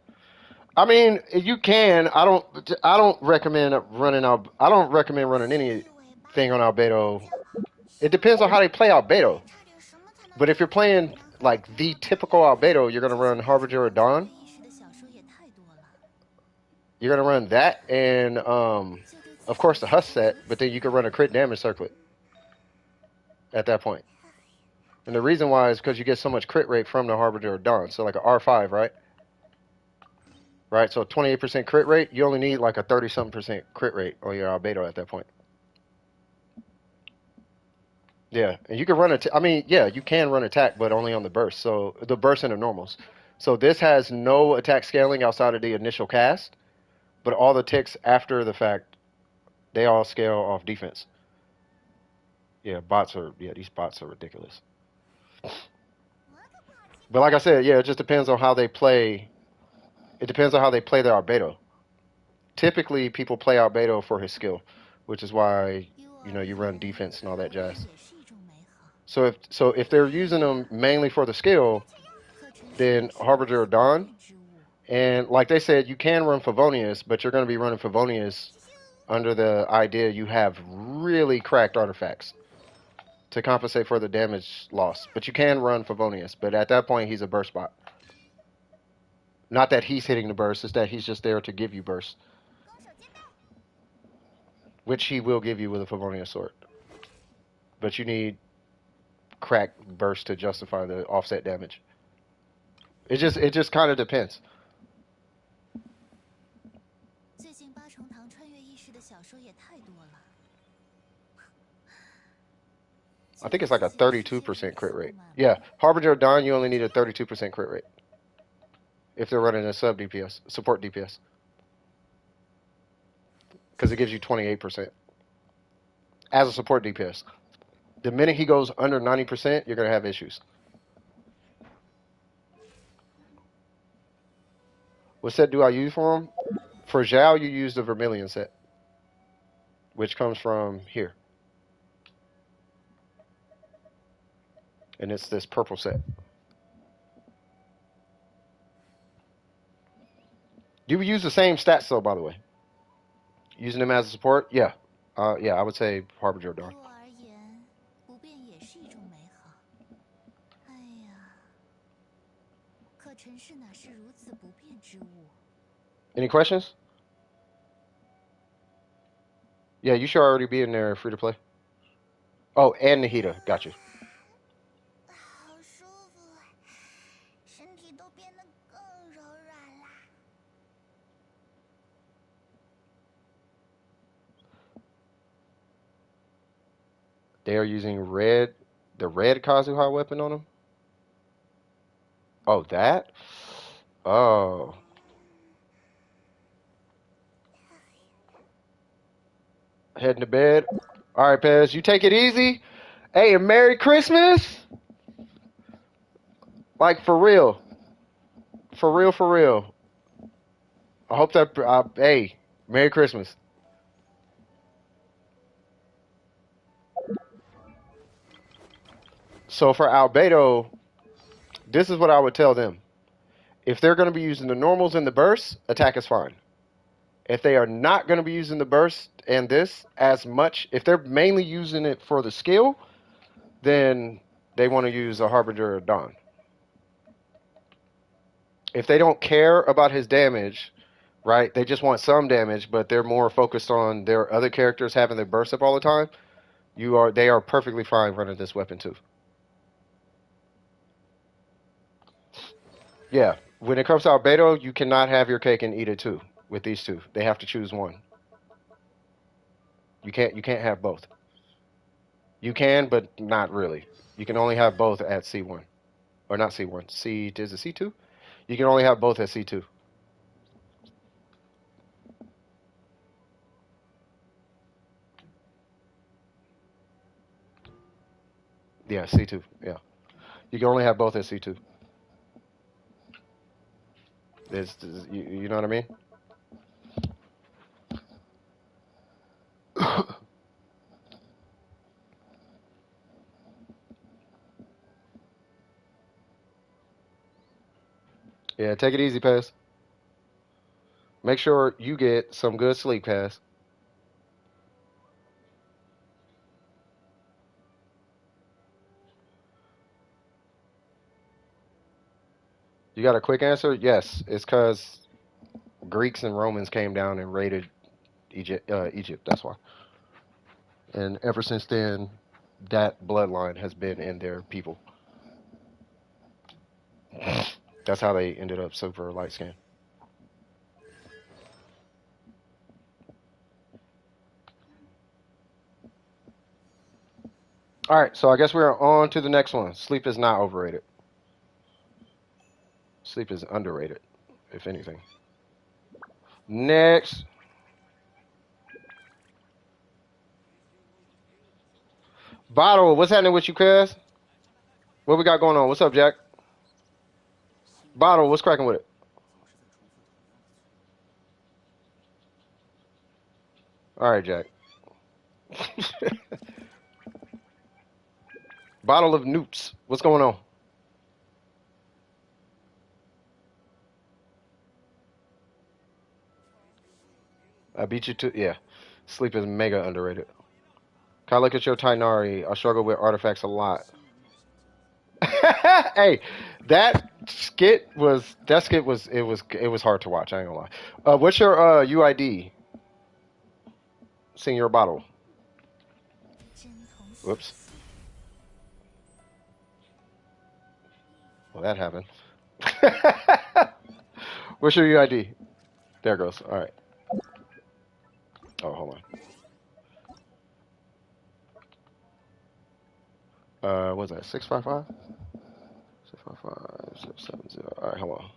I mean, you can. I don't recommend running I don't recommend running anything on Albedo. It depends on how they play Albedo. But if you're playing like the typical Albedo, you're gonna run Harbinger or Dawn. You're gonna run that and of course the Husk set, but then you can run a crit damage circlet at that point. And the reason why is because you get so much crit rate from the Harbinger or Dawn. So like a R5, right? Right, so 28% crit rate, you only need like a 30-something% crit rate on your Albedo at that point. Yeah, and you can run I mean, yeah, you can run attack, but only on the burst. So the burst and the normals. So this has no attack scaling outside of the initial cast, but all the ticks after the fact, they all scale off defense. Yeah, these bots are ridiculous. But like I said, yeah, it just depends on how they play. It depends on how they play their Albedo. Typically, people play Albedo for his skill, which is why you run defense and all that jazz. So if they're using them mainly for the skill, then Harbinger or Dawn, and like they said, you can run Favonius, but you're going to be running Favonius under the idea you have really cracked artifacts to compensate for the damage loss. But you can run Favonius, but at that point he's a burst bot. Not that he's hitting the burst, it's that he's just there to give you burst. Which he will give you with a Favonius sword. But you need crack burst to justify the offset damage. It just kind of depends. I think it's like a 32% crit rate. Yeah, Harbinger of Dawn, you only need a 32% crit rate if they're running a sub DPS, support DPS, because it gives you 28% as a support DPS. The minute he goes under 90%, you're gonna have issues. What set do I use for him? For Zhao, you use the Vermilion set, which comes from here, and it's this purple set. You would use the same stats though, by the way. Using them as a support, yeah, yeah, I would say Harbinger of Dawn. 对我而言，不变也是一种美好。哎呀，可尘世哪是如此不变之物？ Any questions? Yeah, you should already be in there, free to play. Oh, and Nahida, got you. 好舒服，身体都变得更柔软啦。They are using the red Kazuha weapon on him. Oh, that? Oh. Heading to bed. All right, Pez, you take it easy. Hey, and Merry Christmas. Like, for real. For real, for real. I hope that, hey, Merry Christmas. So for Albedo, this is what I would tell them. If they're going to be using the normals and the burst, attack is fine. If they are not going to be using the burst and this as much, if they're mainly using it for the skill, then they want to use a Harbinger of Dawn. If they don't care about his damage, right, they just want some damage, but they're more focused on their other characters having their burst up all the time, they are perfectly fine running this weapon too. Yeah, when it comes to Albedo, you cannot have your cake and eat it too with these two. They have to choose one. You can't have both. You can, but not really. You can only have both at C1. Or not C1. Is it C2? You can only have both at C2. Yeah, C2. Yeah. You can only have both at C2. You know what I mean? Yeah, take it easy, Pass. Make sure you get some good sleep, Pass. You got a quick answer? Yes. It's because Greeks and Romans came down and raided Egypt. That's why. And ever since then, that bloodline has been in their people. That's how they ended up super light skin. All right, so I guess we're on to the next one. Sleep is not overrated. Sleep is underrated, if anything. Next. Bottle, what's happening with you, cuz? What we got going on? What's up, Jack? Bottle, what's cracking with it? All right, Jack. Bottle of Newts, what's going on? I beat you to, yeah. Sleep is mega underrated. Can I look at your Tainari? I struggle with artifacts a lot. Hey, it was hard to watch. I ain't gonna lie. What's your UID? Senior bottle. Whoops. Well, that happened. What's your UID? There it goes. All right. Oh, hold on. What's that? 655? 655 670. All right, hold on.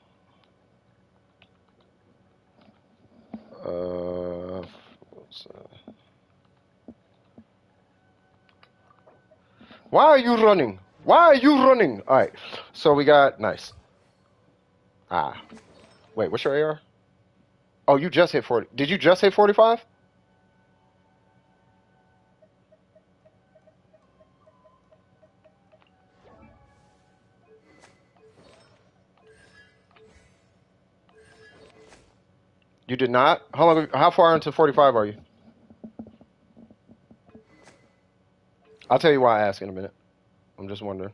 Why are you running? Why are you running? All right. So we got nice. Ah, wait. What's your AR? Oh, you just hit 40. Did you just hit 45? You did not. How long? How far into 45 are you? I'll tell you why I ask in a minute. I'm just wondering.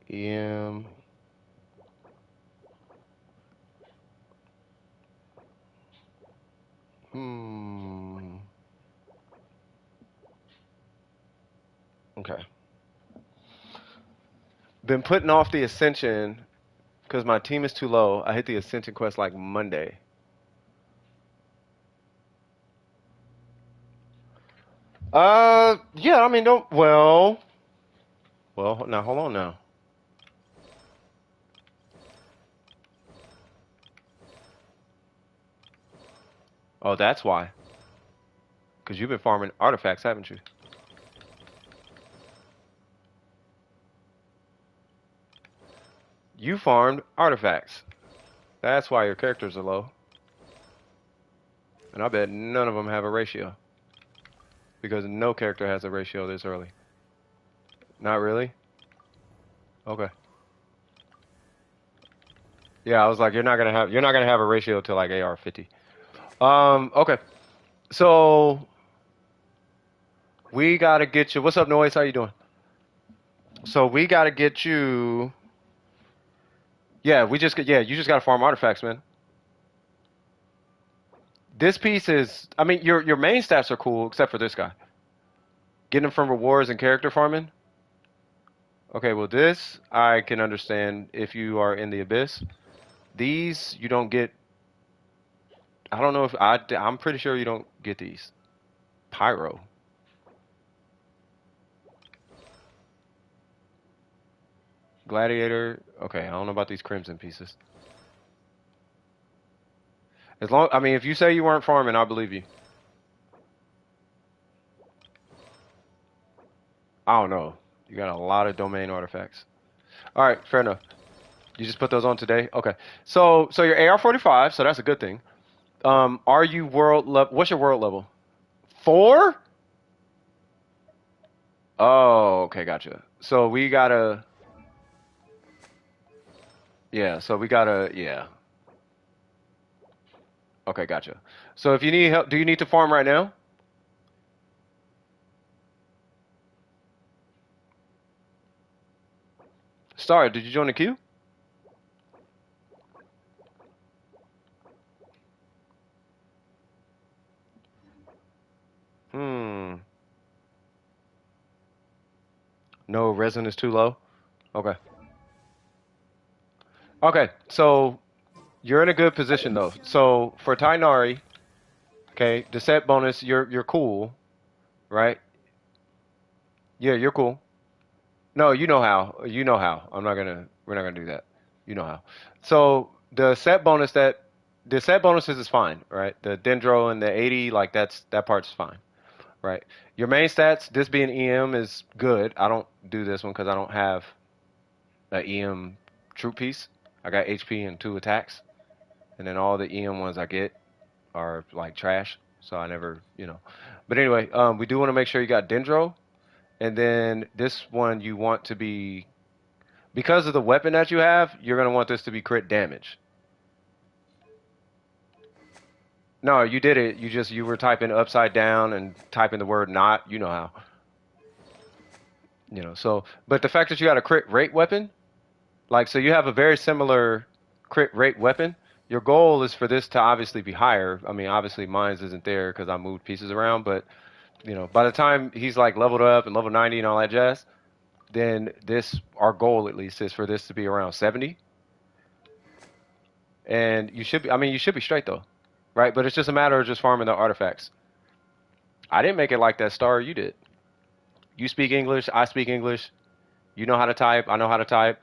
EM. Hmm. Okay. Been putting off the Ascension because my team is too low. I hit the Ascension quest like Monday. Yeah. I mean, don't. Well. Now hold on now. Oh, that's why. Because you've been farming artifacts, haven't you? You farmed artifacts. That's why your characters are low. And I bet none of them have a ratio. Because no character has a ratio this early. Not really? Okay. Yeah, I was like, you're not gonna have a ratio to like AR50. Okay. So we gotta get you. What's up, Noise? How you doing? So we gotta get you. Yeah, you just gotta farm artifacts, man. This piece is, I mean, your main stats are cool, except for this guy. Getting them from rewards and character farming. Okay, well this I can understand if you are in the abyss. These you don't get. I don't know if I'm pretty sure you don't get these. Pyro. Gladiator. Okay, I don't know about these crimson pieces. I mean, if you say you weren't farming, I believe you. I don't know. You got a lot of domain artifacts. All right, fair enough. You just put those on today. Okay. So your AR45, so that's a good thing. Are you world level? What's your world level? 4? Oh, okay, gotcha. So we gotta. Yeah. So we gotta. Yeah. Okay, gotcha. So if you need help, do you need to farm right now? Star, did you join the queue? Hmm. No, resin is too low. Okay. Okay. So you're in a good position though. So for Tainari, okay, the set bonus, you're cool, right? Yeah, you're cool. No, you know how. You know how. We're not gonna do that. You know how. So the set bonuses is fine, right? The Dendro and the 80, like that part's fine, right? Your main stats, this being EM is good. I don't do this one because I don't have an EM troop piece. I got HP and 2 attacks, and then all the EM ones I get are like trash. So I never, you know. But anyway, we do want to make sure you got Dendro, and then this one you want to be because of the weapon that you have, you're gonna want this to be crit damage. No, you did it. You were typing upside down and typing the word not. You know how. You know. So, but the fact that you got a crit rate weapon, like, so you have a very similar crit rate weapon. Your goal is for this to obviously be higher. I mean, obviously mine's isn't there because I moved pieces around, but you know, by the time he's like leveled up and level 90 and all that jazz, then our goal at least is for this to be around 70. And you should be, I mean, you should be straight though, right? But it's just a matter of just farming the artifacts. I didn't make it like that, Star. You did. You speak English. I speak English. You know how to type. I know how to type.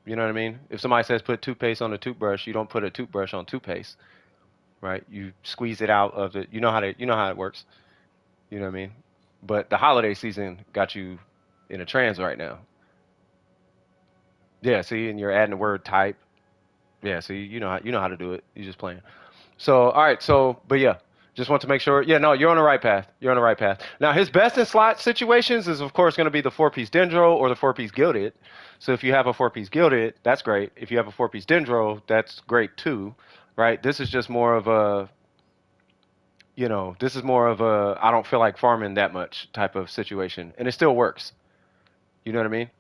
You know what I mean? If somebody says put toothpaste on a toothbrush, you don't put a toothbrush on toothpaste, right? You squeeze it out of it. You know how it works. You know what I mean? But the holiday season got you in a trance right now. Yeah, see, and you're adding the word type. Yeah, see, you know how to do it. You just playing. So, all right, but yeah, just want to make sure. Yeah, no, you're on the right path. You're on the right path. Now, his best in slot situations is, of course, going to be the four-piece Dendro or the four-piece Gilded. So if you have a four-piece Gilded, that's great. If you have a four-piece Dendro, that's great too, right? This is just more of a, this is more of a I don't feel like farming that much type of situation, and it still works. You know what I mean?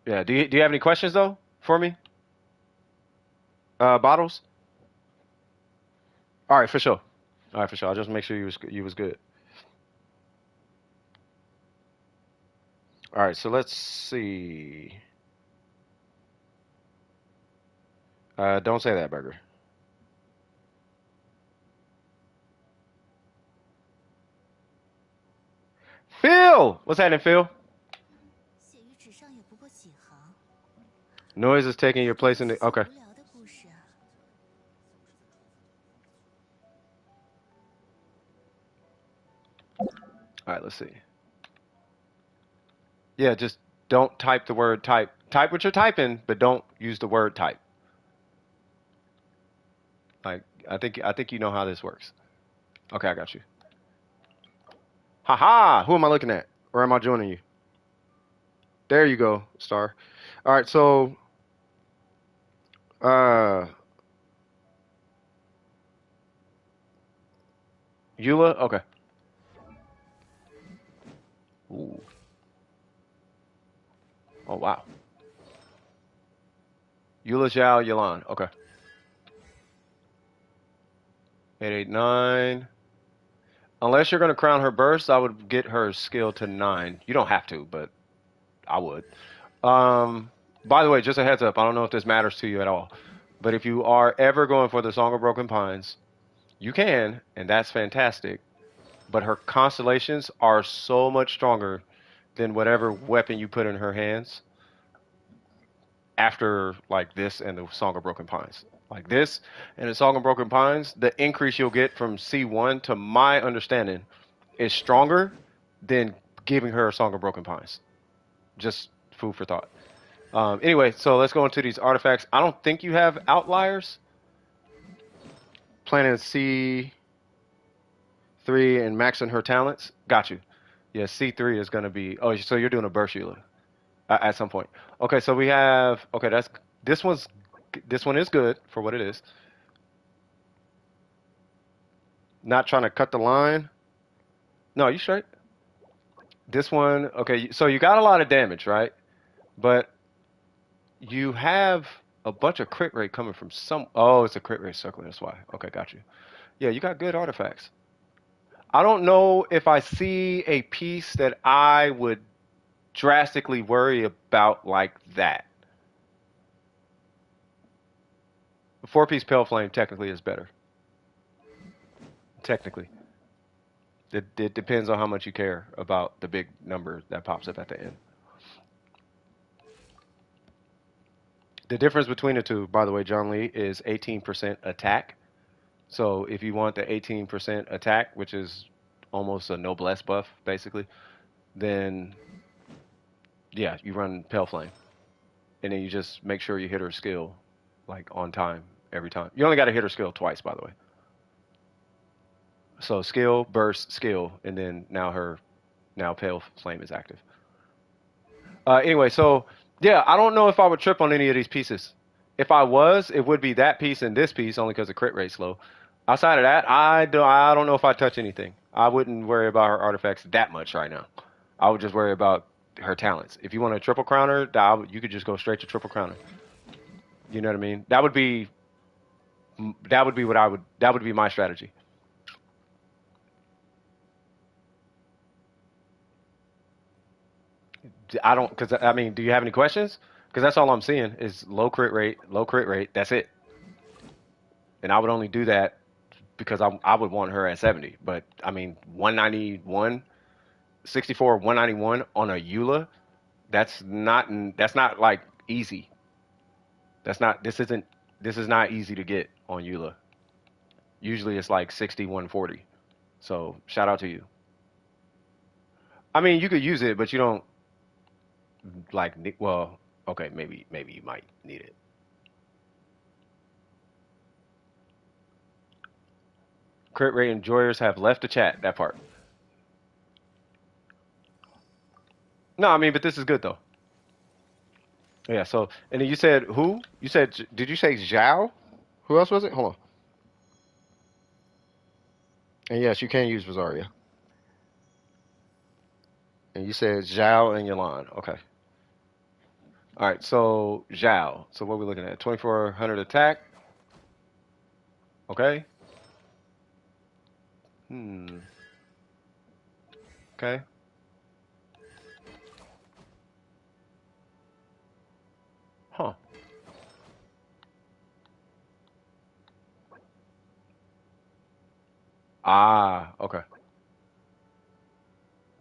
Yeah. Do you have any questions though for me? Bottles? All right, for sure. All right, for sure. I'll just make sure you was good. All right, so let's see. Don't say that, Burger. Phil, what's happening, Phil? 写于纸上也不过几行， Noise is taking your place in the. 写 Okay. 无聊的故事啊。All right, let's see. Yeah, just don't type the word type. Type what you're typing, but don't use the word type. Like I think you know how this works. Okay, I got you. Haha. Who am I looking at? Or am I joining you? There you go, Star. All right, so uh Eula, okay. Ooh. Oh wow. Eula Zhao Yalan. Okay. 889. Unless you're gonna crown her burst, I would get her skill to 9. You don't have to, but I would. By the way, just a heads up, I don't know if this matters to you at all. But if you are ever going for the Song of Broken Pines, you can, and that's fantastic. But her constellations are so much stronger than whatever weapon you put in her hands after like this and the Song of Broken Pines. Like this and the Song of Broken Pines, the increase you'll get from C1 to my understanding is stronger than giving her a Song of Broken Pines. Just food for thought. Anyway, so let's go into these artifacts. I don't think you have outliers. Planning C3 and maxing her talents. Got you. Yeah, C3 is going to be. Oh, so you're doing a burst Eula at some point. Okay, so we have. Okay, this one's this one is good for what it is. Not trying to cut the line. No, you straight. This one, okay. So you got a lot of damage, right? But you have a bunch of crit rate coming from some. Oh, it's a crit rate circle. That's why. Okay, got you. Yeah, you got good artifacts. I don't know if I see a piece that I would drastically worry about like that. The four-piece Pale Flame technically is better. Technically. It depends on how much you care about the big number that pops up at the end. The difference between the two, by the way, John Lee, is 18% attack. So if you want the 18% attack, which is almost a noblesse buff, basically, then yeah, you run Pale Flame. And then you just make sure you hit her skill like on time every time. You only got to hit her skill twice, by the way. So skill, burst, skill, and then now Pale Flame is active. Anyway, so yeah, I don't know if I would trip on any of these pieces. If I was, it would be that piece and this piece only because the crit rate's low. Outside of that, I don't know if I touch anything. I wouldn't worry about her artifacts that much right now. I would just worry about her talents. If you want a triple crowner, you could just go straight to triple crowner. You know what I mean? That would be what I would. That would be my strategy. I don't, because I mean, do you have any questions? Because that's all I'm seeing is low crit rate, low crit rate. That's it. And I would only do that because I would want her at 70. But I mean, 191, 64, 191 on a Eula. That's not like easy. That's not. This isn't. This is not easy to get on Eula. Usually it's like 60, 140. So shout out to you. I mean, you could use it, but you don't like. Well, okay, maybe you might need it. Crit rate enjoyers have left the chat. That part. No, I mean, but this is good though. Yeah. So, and then you said who? You said did you say Zhao? Who else was it? Hold on. And yes, you can use Rosaria. And you said Zhao and Yalan. Okay. All right. So Zhao. So what are we looking at? 2400 attack. Okay. Hmm. Okay. Huh. Ah. Okay.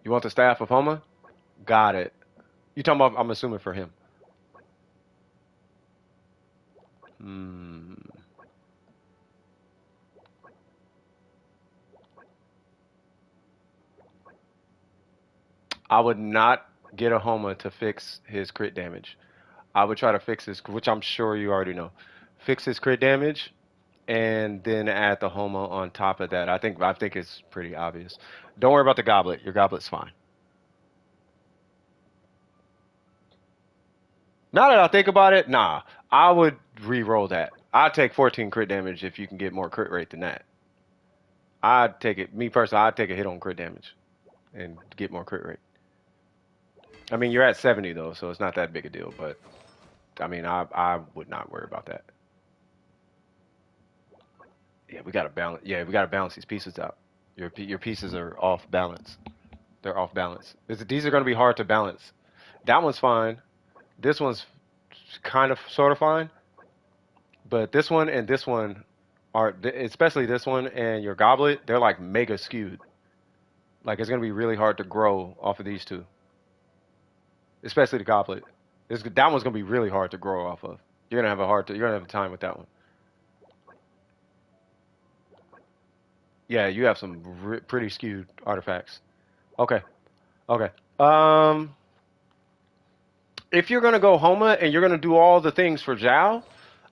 You want the staff of Homa? Got it. You talking about? I'm assuming for him. Hmm. I would not get a Homa to fix his crit damage. I would try to fix his, which I'm sure you already know. Fix his crit damage, and then add the Homa on top of that. I think it's pretty obvious. Don't worry about the goblet. Your goblet's fine. Now that I think about it, nah, I would re-roll that. I'd take 14 crit damage if you can get more crit rate than that. I'd take it. Me personally, I'd take a hit on crit damage and get more crit rate. I mean, you're at 70 though, so it's not that big a deal. But I mean, I would not worry about that. Yeah, we gotta balance. Yeah, we gotta balance these pieces out. Your pieces are off balance. They're off balance. These are gonna be hard to balance. That one's fine. This one's kind of sort of fine, but this one and this one are, especially this one and your goblet, they're like mega skewed. Like it's gonna be really hard to grow off of these two, especially the goblet. That one's gonna be really hard to grow off of. You're gonna have a time with that one. Yeah, you have some pretty skewed artifacts. Okay, okay. Um, if you're gonna go Homa and you're gonna do all the things for Zhao,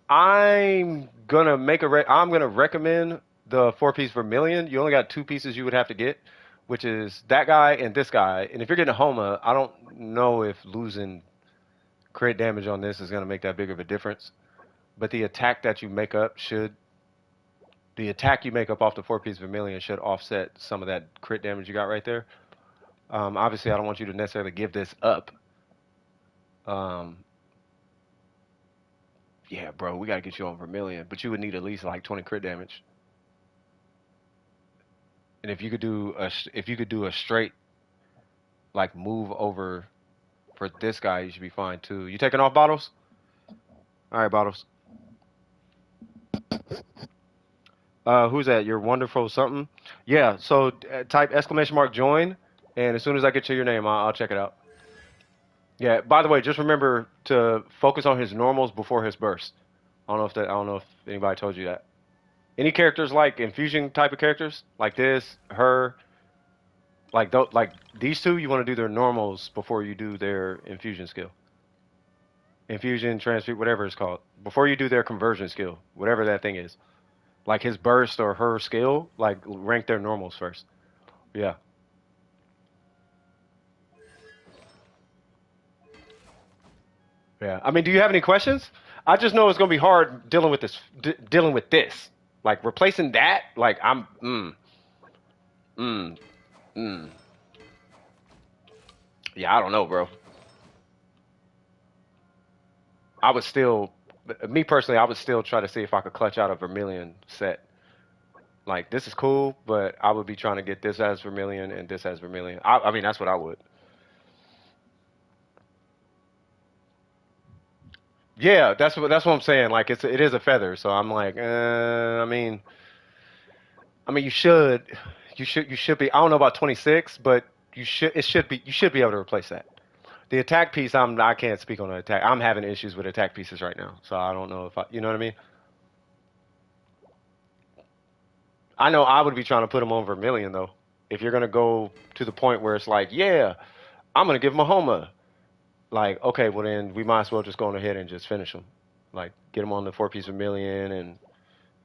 I'm gonna recommend the 4 piece Vermilion. You only got 2 pieces you would have to get, which is that guy and this guy. And if you're getting a Homa, I don't know if losing crit damage on this is gonna make that big of a difference. But the attack you make up off the 4 piece Vermilion should offset some of that crit damage you got right there. Obviously, I don't want you to necessarily give this up. Um, yeah, bro, we gotta get you on Vermilion, but you would need at least like 20 crit damage. And if you could do a straight like move over for this guy, you should be fine too. You taking off bottles? All right, bottles. Who's that? Your wonderful something? Yeah. So type exclamation mark join, and as soon as I get to your name, I'll check it out. Yeah. By the way, just remember to focus on his normals before his burst. I don't know if anybody told you that. Any characters like infusion type of characters like this, her, like these two, you want to do their normals before you do their infusion skill. Infusion, transfuse, whatever it's called. Before you do their conversion skill, whatever that thing is. Like his burst or her skill, like rank their normals first. Yeah. Yeah. I mean, do you have any questions? I just know it's gonna be hard dealing with dealing with this. Like replacing that, like mm, mm. Yeah, I don't know, bro. I would still, me personally, I would still try to see if I could clutch out a Vermilion set. Like this is cool, but I would be trying to get this as Vermilion and this as Vermilion. I mean, that's what I would. Yeah, that's what I'm saying. Like it is a feather, so I'm like, I mean, you should be. I don't know about 26, but you should be able to replace that. The attack piece, I can't speak on the attack. I'm having issues with attack pieces right now, so I don't know if you know what I mean. I know I would be trying to put him on Vermilion though. If you're gonna go to the point where it's like, yeah, I'm gonna give him a Homa. Like, okay, well then we might as well just go on ahead and just finish him. Like, get him on the 4-piece Vermilion, and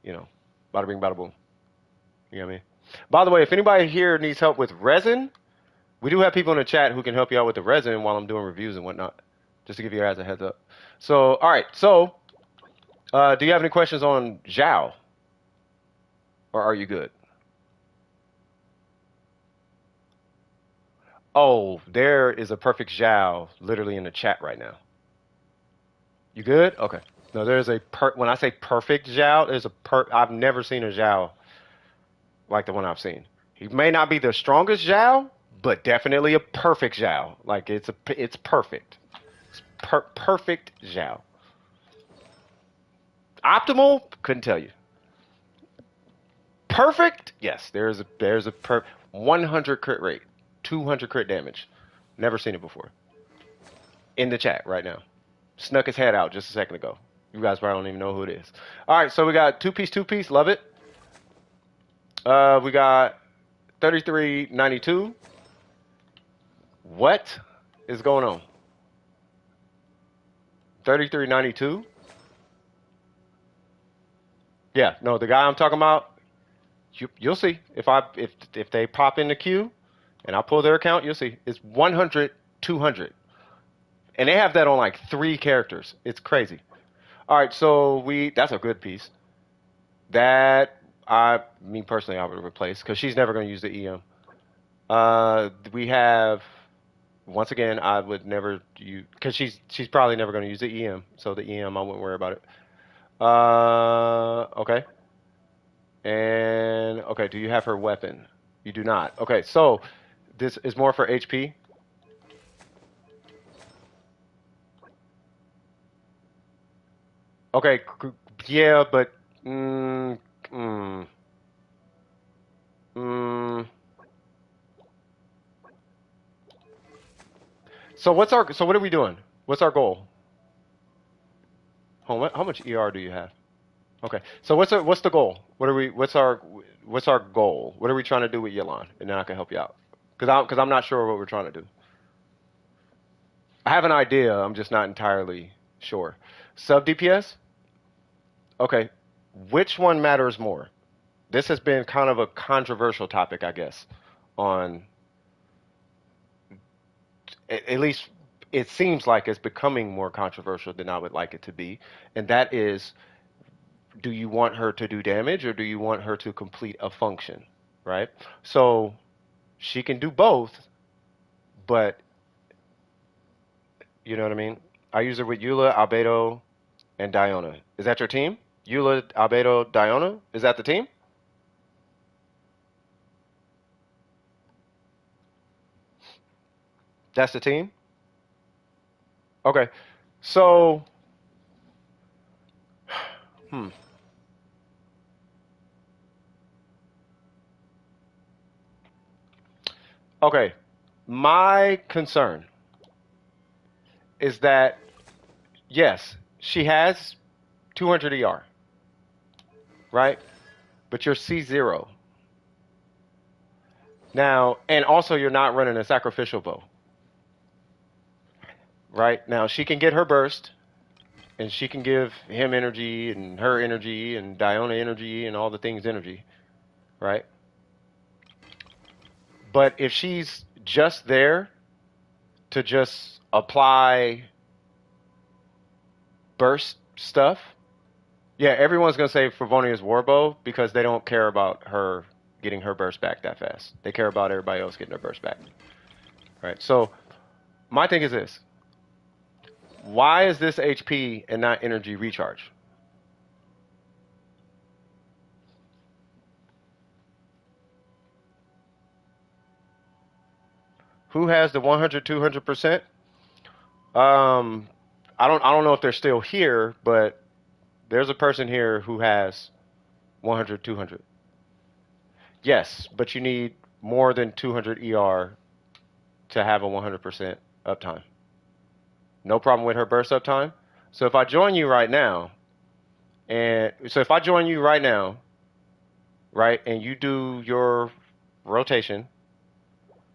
you know, bada bing, bada boom. You know what I mean? By the way, if anybody here needs help with resin, we do have people in the chat who can help you out with the resin while I'm doing reviews and whatnot. Just to give you guys a heads up. So, all right. So, do you have any questions on Zhao, or are you good? Oh, there is a perfect Zhao literally in the chat right now. You good? Okay. No, there's when I say perfect Zhao, there's I've never seen a Zhao like the one I've seen. He may not be the strongest Zhao, but definitely a perfect Zhao. Like it's perfect. It's perfect Zhao. Optimal? Couldn't tell you. Perfect? Yes, there's a 100 crit rate, 200 crit damage. Never seen it before. In the chat right now. Snuck his head out just a second ago. You guys probably don't even know who it is. All right, so we got two piece. Love it. We got 3392. What is going on? 3392. Yeah, no, the guy I'm talking about. You'll see if they pop in the queue, and I pull their account. You'll see it's 100, 200, and they have that on like 3 characters. It's crazy. All right, so that's a good piece. That me personally, I would replace because she's never going to use the EM. We have once again, I would never use because she's probably never going to use the EM. So the EM, I wouldn't worry about it. Okay. And okay, do you have her weapon? You do not. Okay, so this is more for HP. Okay, yeah, but mm, mm, mm. So what are we doing? What's our goal? How much ER do you have? Okay, so what's the goal? What's our goal? What are we trying to do with Yelan? And then I can help you out because I'm not sure what we're trying to do. I have an idea. I'm just not entirely sure. Sub DPS. Okay, which one matters more? This has been kind of a controversial topic, I guess, on at least it seems like it's becoming more controversial than I would like it to be, and that is, do you want her to do damage or do you want her to complete a function, right? So she can do both, but you know what I mean? I use her with Eula, Albedo, and Diona. Is that your team? Eula, Albedo, Diona? Is that the team? That's the team? Okay. So, hmm. Okay. My concern is that, yes, she has 200 ER, right? But you're C0. Now, and also you're not running a sacrificial bow, right? Now, she can get her burst, and she can give him energy, and her energy, and Diona energy, and all the things energy, right? But if she's just there to just apply burst stuff, yeah, everyone's gonna say Favonia's Warbow because they don't care about her getting her burst back that fast. They care about everybody else getting their burst back. Right. So my thing is this: why is this HP and not energy recharge? Who has the 100, 200%? Um, I don't know if they're still here, but there's a person here who has 100, 200. Yes, but you need more than 200 ER to have a 100% uptime. No problem with her burst uptime. So if I join you right now, right, and you do your rotation,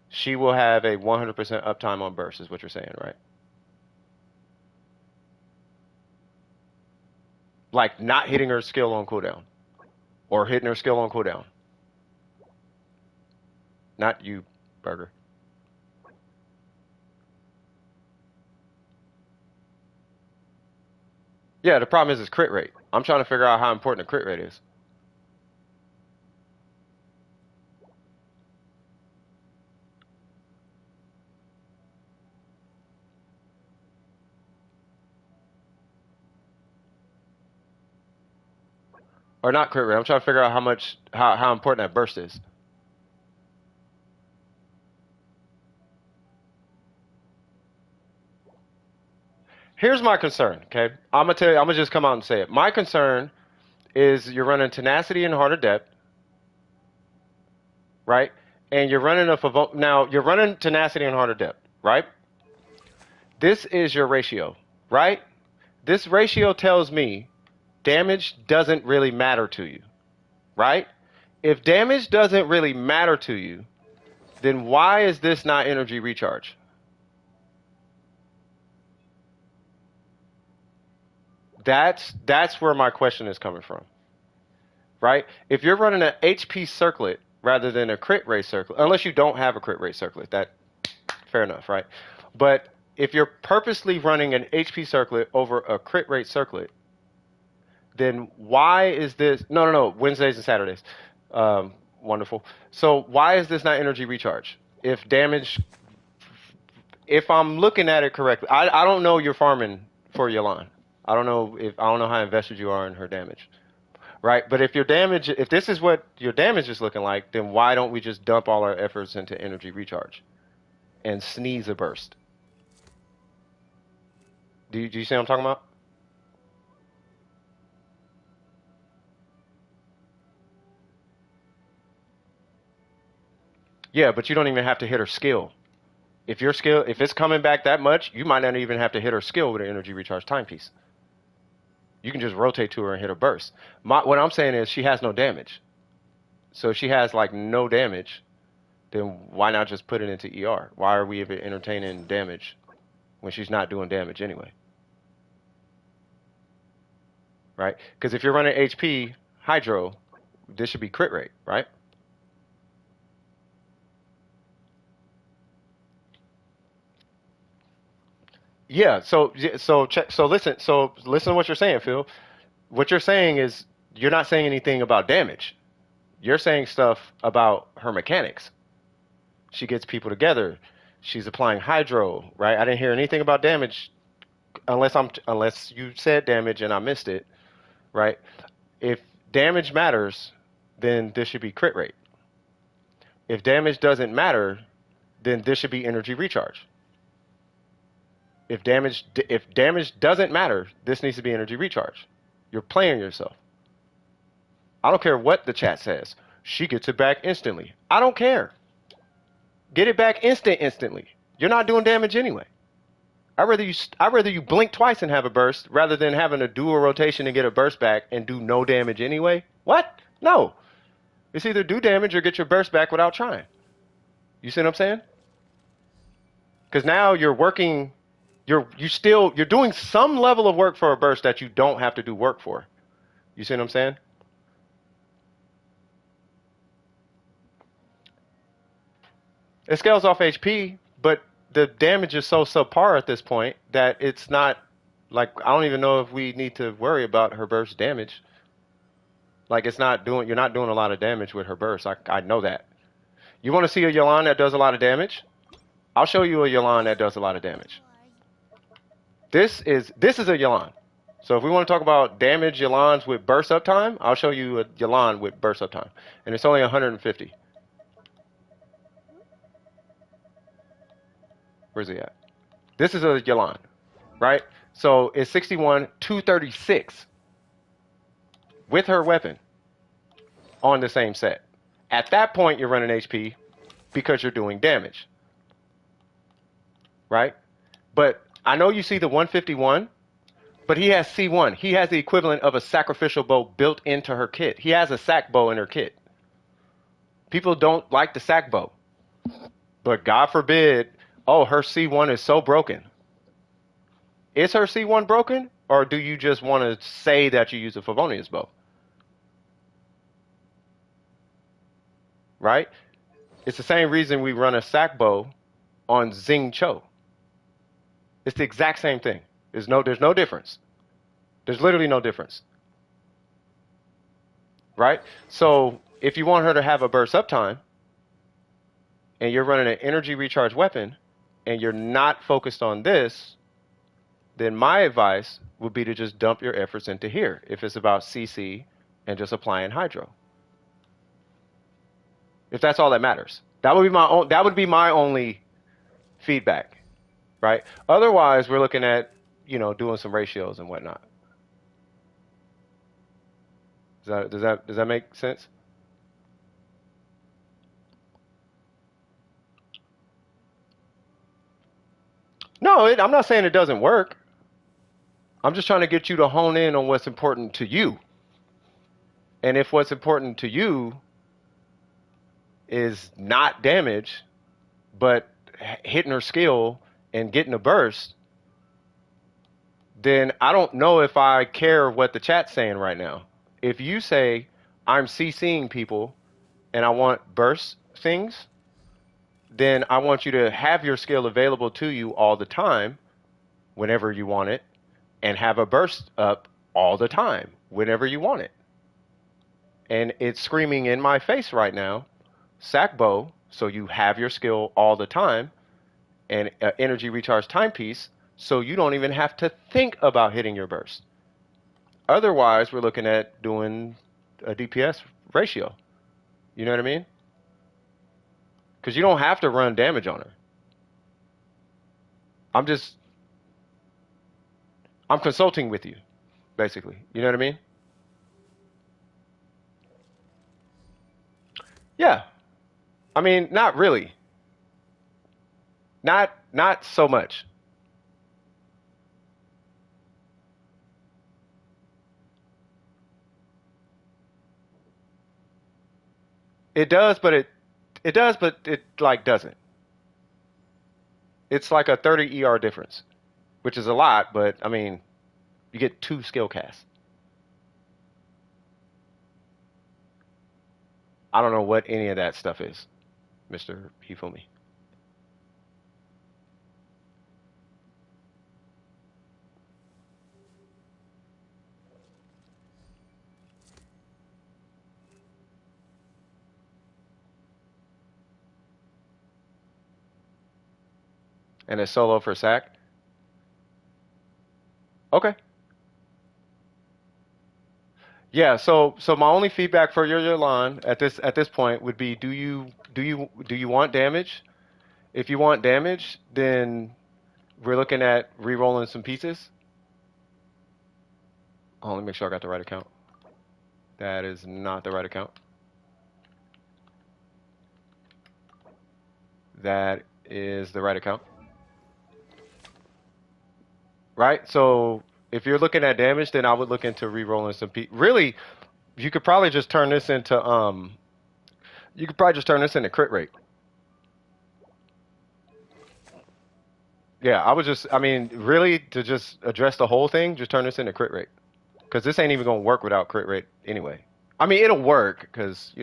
she will have a 100% uptime on burst, is what you're saying, right? Like not hitting her skill on cooldown, or hitting her skill on cooldown. Not you, Burger. Yeah, the problem is crit rate. I'm trying to figure out how important the crit rate is. Or not crit rate. I'm trying to figure out how important that burst is. Here's my concern, okay? I'm gonna tell you, I'm gonna just come out and say it. My concern is you're running tenacity and harder depth, right? And you're running now you're running tenacity and harder depth, right? This is your ratio, right? This ratio tells me damage doesn't really matter to you, right? If damage doesn't really matter to you, then why is this not energy recharge? That's where my question is coming from, right? If you're running an HP circlet rather than a crit rate circlet, unless you don't have a crit rate circlet, that fair enough, right? But if you're purposely running an HP circlet over a crit rate circlet, then why is this? No, Wednesdays and Saturdays. Wonderful. So why is this not energy recharge? If damage, if I'm looking at it correctly, I don't know you're farming for Yalan. I don't know how invested you are in her damage, right? But if your damage, if this is what your damage is looking like, then why don't we just dump all our efforts into energy recharge and sneeze a burst? Do you see what I'm talking about? Yeah, but you don't even have to hit her skill. If it's coming back that much, you might not even have to hit her skill with an energy recharge timepiece. You can just rotate to her and hit a burst. What I'm saying is she has no damage. So if she has like no damage, then why not just put it into ER? Why are we even entertaining damage when she's not doing damage anyway? Right? Because if you're running HP Hydro, this should be crit rate, right? Yeah. So listen to what you're saying, Phil. What you're saying is you're not saying anything about damage. You're saying stuff about her mechanics. She gets people together. She's applying hydro, right? I didn't hear anything about damage unless you said damage and I missed it, right? If damage matters, then this should be crit rate. If damage doesn't matter, then this should be energy recharge. If damage doesn't matter, this needs to be energy recharge. You're playing yourself. I don't care what the chat says. She gets it back instantly. I don't care. Get it back instantly. You're not doing damage anyway. I'd rather you blink twice and have a burst rather than having to do a rotation and get a burst back and do no damage anyway. What? No. It's either do damage or get your burst back without trying. You see what I'm saying? Because now you're working. You're doing some level of work for a burst that you don't have to do work for. You see what I'm saying? It scales off HP, but the damage is so subpar at this point that it's not like I don't even know if we need to worry about her burst damage. Like you're not doing a lot of damage with her burst. I know that. You want to see a Yalan that does a lot of damage? I'll show you a Yalan that does a lot of damage. This is a Yalan. So if we want to talk about damage Yalans with burst uptime, I'll show you a Yalan with burst uptime, and it's only 150. Where's he at? This is a Yalan. right? So it's 61, 236 with her weapon on the same set. At that point, you're running HP because you're doing damage, right? But I know you see the 151, but he has C1. He has the equivalent of a sacrificial bow built into her kit. He has a sack bow in her kit. People don't like the sack bow, but God forbid, oh, her C1 is so broken. Is her C1 broken, or do you just want to say that you use a Favonius bow? Right? It's the same reason we run a sack bow on Xing Cho. It's the exact same thing. There's no difference. There's literally no difference. Right? So if you want her to have a burst uptime and you're running an energy recharge weapon and you're not focused on this, then my advice would be to just dump your efforts into here if it's about CC and just applying hydro. If that's all that matters. That would be my only feedback, right? Otherwise, we're looking at, doing some ratios and whatnot. Does that make sense? No, I'm not saying it doesn't work. I'm just trying to get you to hone in on what's important to you. And if what's important to you is not damage, but hitting her skill and getting a burst, then I don't know if I care what the chat's saying right now. If you say, I'm CCing people and I want burst things, then I want you to have your skill available to you all the time, whenever you want it, and have a burst up all the time, whenever you want it. And it's screaming in my face right now, sack bow, so you have your skill all the time, and energy recharge timepiece, so you don't even have to think about hitting your burst. Otherwise, we're looking at doing a DPS ratio. You know what I mean? Because you don't have to run damage on her. I'm consulting with you, basically. You know what I mean? Yeah. I mean, not really. Not so much. It does, but it like doesn't. It's like a 30 ER difference, which is a lot, but I mean, you get 2 skill casts. I don't know what any of that stuff is, Mr. Hifumi. And it's solo for sack. Okay. Yeah, so my only feedback for your Yolan at this point would be, do you want damage? If you want damage, then we're looking at re-rolling some pieces. Oh, let me make sure I got the right account. That is not the right account. That is the right account. Right? So if you're looking at damage, then I would look into re-rolling some pieces. Really, you could probably just turn this into crit rate. Yeah, I mean, really, to just address the whole thing, just turn this into crit rate. Because this ain't even going to work without crit rate anyway. I mean, it'll work because,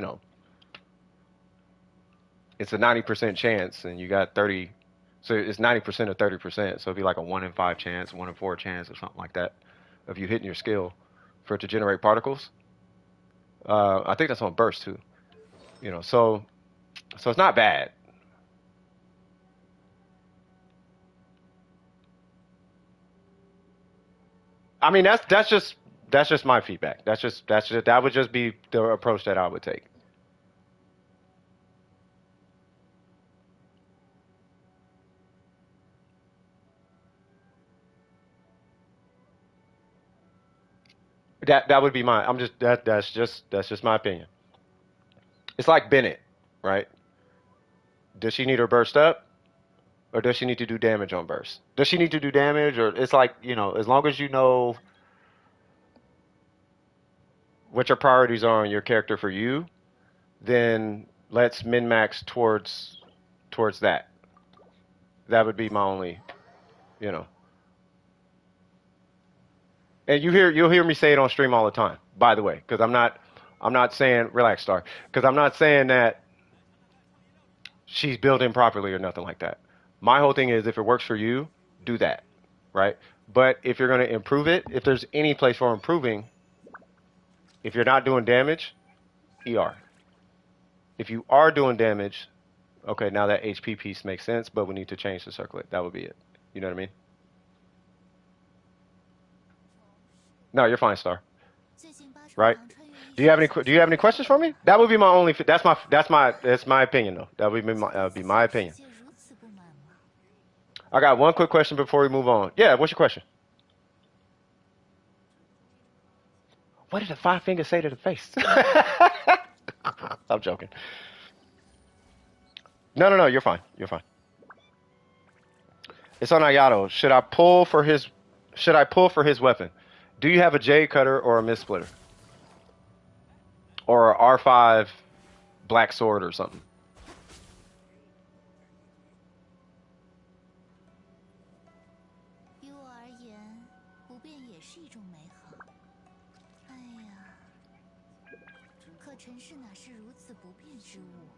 it's a 90% chance and you got 30. So it's 90% of 30%. So it'd be like a 1 in 5 chance, 1 in 4 chance, or something like that of you hitting your skill for it to generate particles. I think that's on burst too. So it's not bad. I mean, that's just my feedback. That would just be the approach that I would take. That would be my. I'm just that's just my opinion. It's like Bennett, right? Does she need her burst up, or does she need to do damage on burst? Does she need to do damage, or it's like as long as you know what your priorities are on your character for you, then let's min max towards that. That would be my only, you know. And you'll hear me say it on stream all the time. By the way, because I'm not saying relax, Star, because I'm not saying that she's built in properly or nothing like that. My whole thing is if it works for you, do that, right? But if you're going to improve it, if there's any place for improving, if you're not doing damage, ER. If you are doing damage, okay, now that HP piece makes sense, but we need to change the circlet. That would be it. You know what I mean? No, you're fine, Star. 最近八重 Right? 堂穿越异 Do you have 世 any questions for me? That would be my only. That's my opinion though. That would be my opinion. 界如此不满吗？ I got one quick question before we move on. Yeah, what's your question? What did the five fingers say to the face? I'm joking. No, you're fine. You're fine. It's on Ayato. Should I pull for his weapon? Do you have a J cutter or a mist splitter? Or a R5 black sword or something? 于我而言，不变也是一种美好。哎呀，可尘世哪是如此不变之物？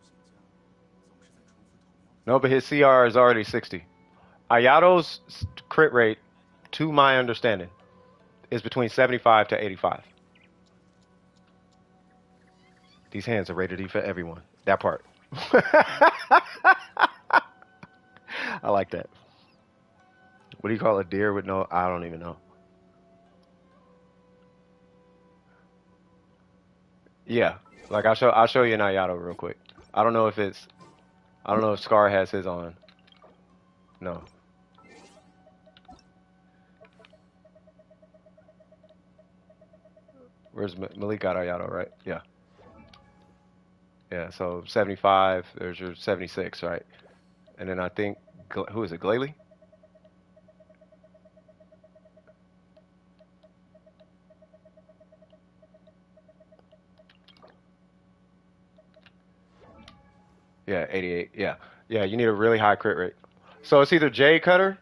No, but his CR is already 60. Ayato's crit rate, to my understanding, is between 75 to 85. These hands are rated E for everyone. That part. I like that. What do you call a deer with no? I don't even know. Yeah, like I'll show you an Ayato real quick. I don't know if Scar has his on. No. Where's Malik got Ayato, right? Yeah. Yeah, so 75, there's your 76, right? And then I think, who is it, Glalie? Yeah, 88, yeah. Yeah, you need a really high crit rate. So it's either J Cutter,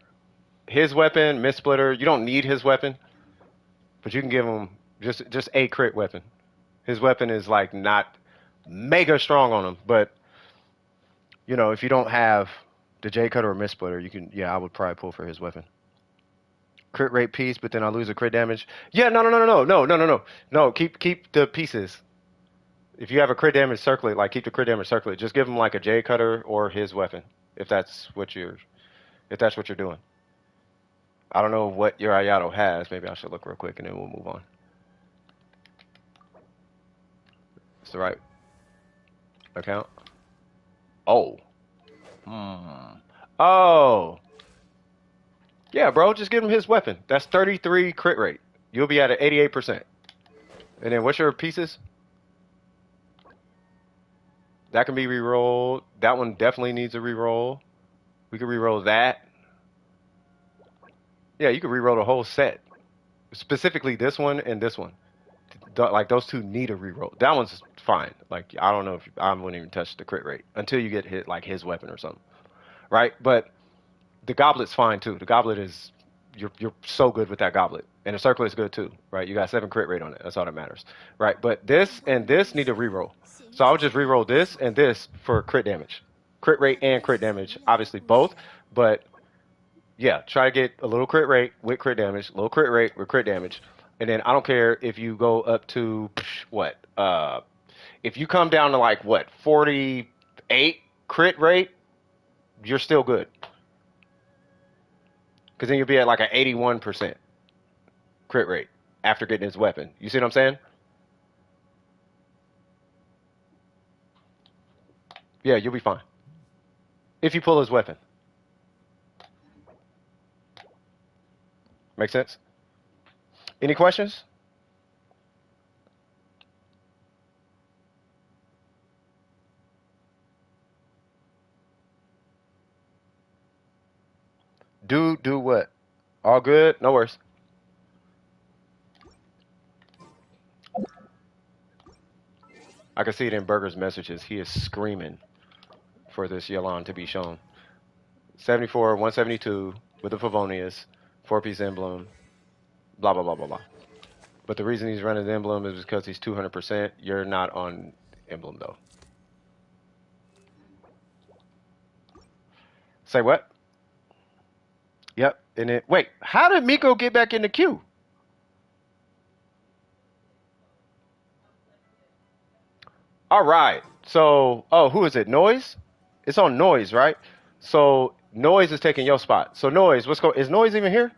his weapon, Mist Splitter. You don't need his weapon, but you can give him just a crit weapon. His weapon is like not mega strong on him, but if you don't have the J Cutter or Mist Splitter, you can. Yeah, I would probably pull for his weapon. Crit rate piece, but then I lose a crit damage. Yeah, no. Keep the pieces. If you have a crit damage circlet, like keep the crit damage circlet. Just give him like a J Cutter or his weapon, if that's what you're doing. I don't know what your Ayato has. Maybe I should look real quick and then we'll move on. It's the right account. Oh. Oh. Yeah, bro, just give him his weapon. That's 33 crit rate. You'll be at an 88%. And then what's your pieces? That can be re-rolled. That one definitely needs a re-roll. We could re-roll that. Yeah, you could re-roll the whole set. Specifically this one and this one. Like those two need a re-roll. That one's fine. Like I don't know if I wouldn't even touch the crit rate until you get hit like his weapon or something. Right? But the goblet's fine too. The goblet is you're so good with that goblet. And the circlet is good too, right? You got 7 crit rate on it. That's all that matters. Right? But this and this need a reroll. So I would just reroll this and this for crit damage. Crit rate and crit damage, obviously both, but yeah, try to get a little crit rate with crit damage, little crit rate with crit damage. And then I don't care if you go up to what? If you come down to like what, 48 crit rate, you're still good. Because then you'll be at like an 81% crit rate after getting his weapon. You see what I'm saying? Yeah, you'll be fine. If you pull his weapon. Make sense? Any questions? you do what? All good? No worries. I can see it in Burger's messages. He is screaming for this Yalan to be shown. 74, 172 with the Favonius, 4-piece emblem, blah, blah, blah, blah, blah. But the reason he's running the emblem is because he's 200%. You're not on emblem, though. Say what? Yep. And it. Wait, how did Miko get back in the queue? All right. So, oh, who is it? Noise? It's on Noise, right? So Noise is taking your spot. So Noise, what's going? Is Noise even here?